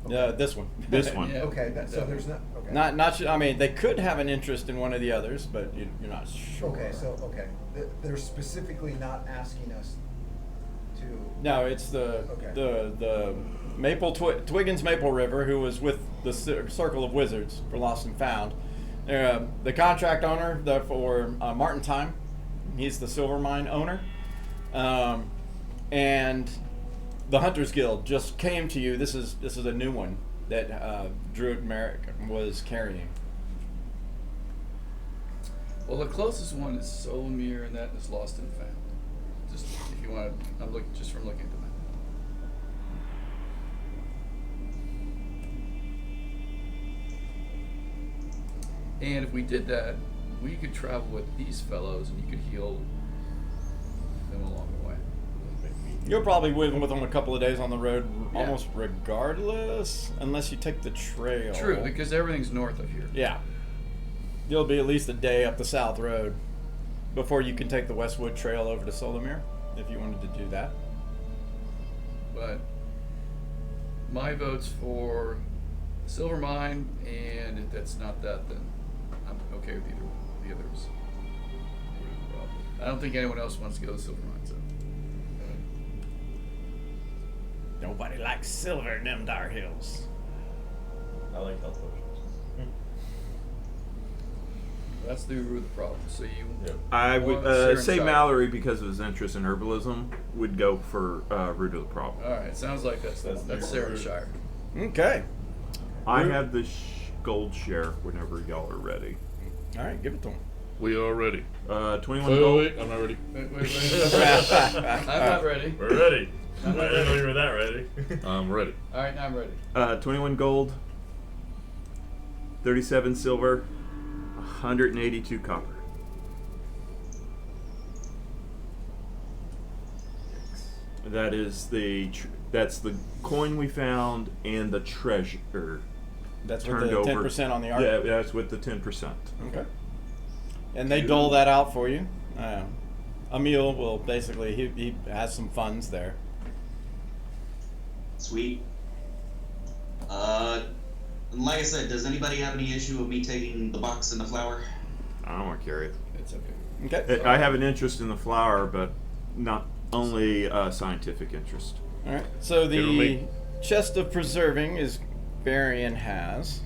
This one. This one. Yeah, Okay, so that there's one. not, okay. Not. I mean, they could have an interest in one of the others, but you're not sure. Okay, so, okay. They're specifically not asking us to, No, it's the Okay. the Twiggins Maple River, who was with the Circle of Wizards for Lost and Found. The contract owner for Martin Time, he's the silver mine owner, and the Hunters Guild just came to you. This is a new one that Druid Merrick was carrying. Well, the closest one is Solomir, and that is Lost and Found. Just if you want, I'm looking just from looking at the map. And if we did that, we could travel with these fellows, and you could heal them along the way. You'll probably with them a couple of days on the road, Yeah. almost regardless, unless you take the trail. True, because everything's north of here. Yeah. You'll be at least a day up the South Road before you can take the Westwood Trail over to Solomir, if you wanted to do that. But my vote's for Silver Mine, and if that's not that, then I'm okay with either the others. I don't think anyone else wants to go to Silver Mine, so. Nobody likes silver in them dar hills. I like health potions. That's the root of the problem. So you. Yeah. I would Sharon say Shire. Mallory, because of his interest in herbalism, would go for root of the problem. All right, sounds like that's Sarah Shire. Okay. I have the gold share whenever y'all are ready. All right, give it to him. We are ready. 21 Wait, gold. wait, I'm not ready. Wait. I'm not ready. We're ready. I didn't know you were that ready. I'm ready. All right, now I'm ready. 21 gold, 37 silver, 182 copper. That is that's the coin we found and the treasure. That's with turned the over. 10% on the art. Yeah, that's with the 10%. Okay. And they dole that out for you. Emil will basically, he has some funds there. Sweet. Like I said, does anybody have any issue with me taking the box and the flower? I don't want to carry it. It's okay. Okay. I have an interest in the flower, but not only scientific interest. All right. So Give it the me. chest of preserving is Barian has.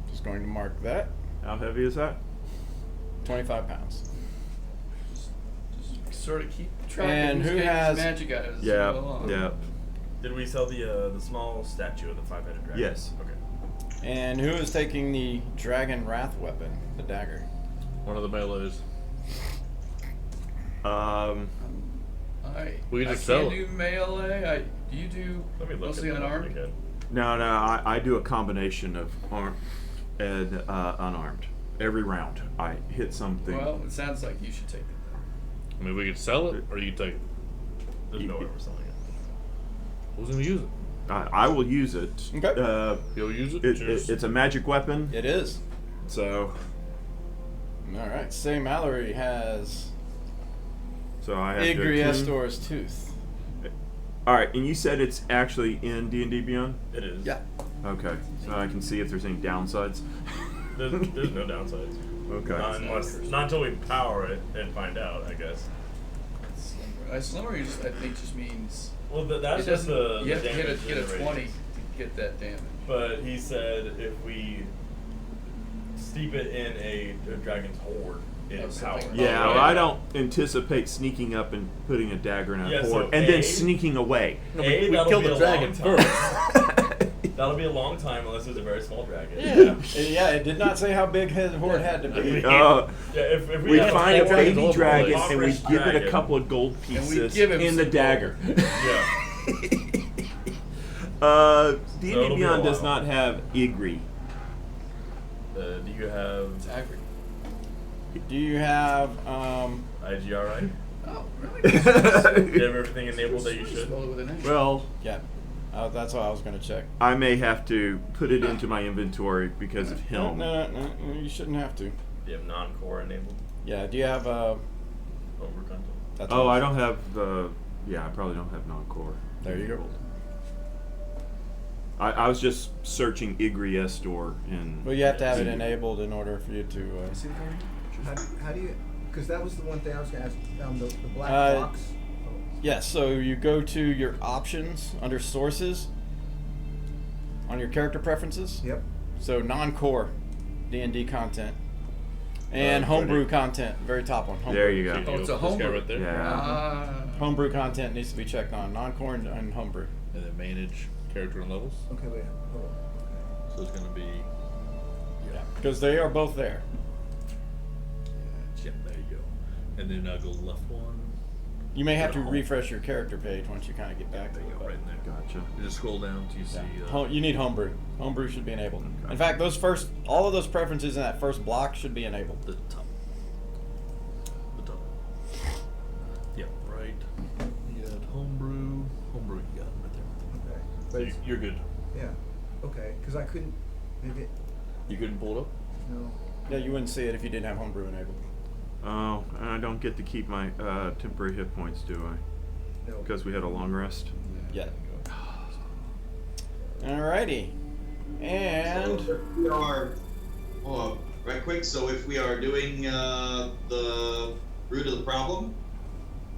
Just going to mark that. How heavy is that? 25 pounds. Just sort of keep track And of who's who getting has- his magic out as we Yeah, go along. yeah. Did we sell the small statue of the 5-headed dragon? Yes. Okay. And who is taking the Dragon Wrath weapon, the dagger? One of the melees. We I just sell can't it. do melee. Do you do Let me look mostly at that unarmed? again. No, I do a combination of armed and unarmed. Every round, I hit something. Well, it sounds like you should take it. I mean, we could sell it, or you can take it. There's no way we're selling it. Who's gonna use it? I will use it. Okay. You'll use it? It's a magic weapon, It is. so All right. Say Mallory has I have to attune. Igriestor's tooth. All right, and you said it's actually in D&D Beyond. It is. Yeah. Okay, so I can see if there's any downsides. There's no downsides. Okay. Not until we power it and find out, I guess. Slimmer, I think just means Well, that's it just doesn't- the you have to damage get a generated. 20 to get that damage. But he said if we steep it in a dragon's hoard, it Oh, powers. something. Yeah, Oh, well, yeah. I don't anticipate sneaking up and putting a dagger in a Yeah, so horde and then A- sneaking away. No, we that'll killed be the a dragon long time. first. That'll be a long time unless it's a very small dragon. Yeah. Yeah, it did not say how big his horde had to be. Yeah, if We have find a dragons all baby over the dragon place. and we Impoverished give it a dragon. couple of gold we pieces give him in the some dagger. Yeah. D&D So it'll be a Beyond does while. not have Igri. Do you have Zachary. Do you have IGRI? Oh, really? Do you have everything enabled that you should? Spell it with an A. Well, yeah? That's what I was gonna check. I may have to put it into my inventory because of No, him. no, you shouldn't have to. Do you have non-core enabled? Yeah. Do you have Over content. That's Oh, what I don't have the. Yeah, I probably don't have non-core. There you go. enabled. I was just searching Igri Estor and. Well, you have to have it enabled in order for you to. See the card? How do you? Because that was the one thing I was gonna ask. The black box. Yes, so you go to your options under sources on your character preferences. Yep. So non-core D&D content and homebrew content, very top one. Homebrew. There you go. So you Oh, it's go a for this guy homebrew. right there. Yeah. Homebrew content needs to be checked on. Non-core and homebrew. And then manage character and levels. Okay, wait. Hold on. So it's gonna be. Yeah, because they are both there. Yeah, there you go. And then go left one. You may have to Home. refresh your character page once you kind of get back to There you it. go, but- right in there. Gotcha. You just scroll down till you see. Yeah. You need homebrew. Homebrew should be enabled. Okay. In fact, all of those preferences in that first block should be enabled. The top. The top. Yep, right. You got homebrew. Homebrew, you got it right there. Okay. So But it's, you're good. yeah. Okay. Because I couldn't. Maybe. You couldn't pull it up? No. Yeah, you wouldn't see it if you didn't have homebrew enabled. Oh, and I don't get to keep my temporary hit points, do I? No. Because we had a long rest. Yeah. Alrighty. And So if we are, right quick. So if we are doing the root of the problem,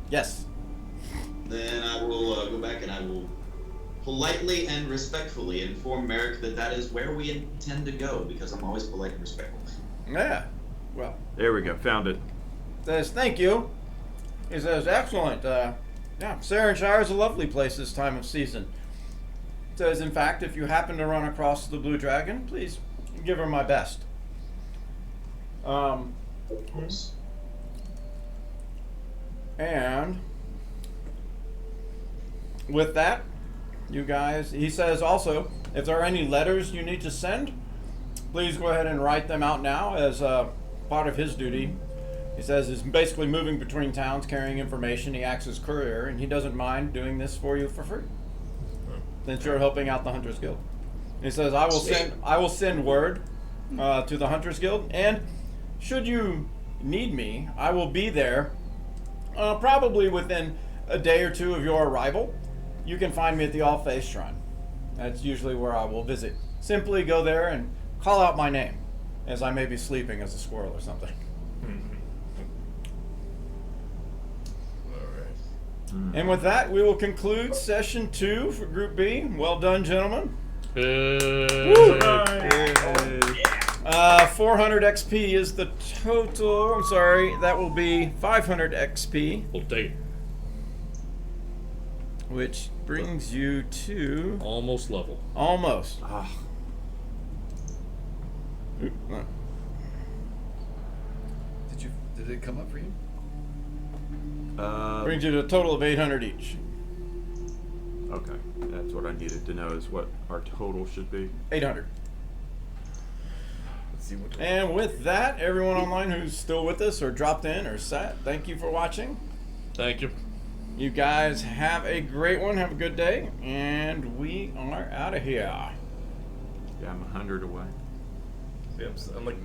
yes. then I will go back and I will politely and respectfully inform Merrick that that is where we intend to go, because I'm always polite and respectful. Yeah. Well, There we go. Found it. says thank you. He says excellent. Yeah, Sarenshire is a lovely place this time of season. Says in fact, if you happen to run across the blue dragon, please give her my best. Of course. And with that, you guys, he says also, if there are any letters you need to send, please go ahead and write them out now as part of his duty. He says he's basically moving between towns carrying information. He acts as courier, and he doesn't mind doing this for you for free, since you're helping out the Hunters Guild. He says, I will send word to the Hunters Guild, and should you need me, I will be there probably within a day or two of your arrival. You can find me at the All Faith Shrine. That's usually where I will visit. Simply go there and call out my name, as I may be sleeping as a squirrel or something. And with that, we will conclude session 2 for Group B. Well done, gentlemen. 400 XP is the total. I'm sorry, that will be 500 XP, We'll take it. which brings you to Almost level. almost. Did it come up for you? Brings you to a total of 800 each. Okay, that's what I needed to know is what our total should be. 800. Let's see what. And with that, everyone online who's still with us or dropped in or sat, thank you for watching. Thank you. You guys have a great one. Have a good day. And we are out of here. Yeah, I'm 100 away. See, I'm like.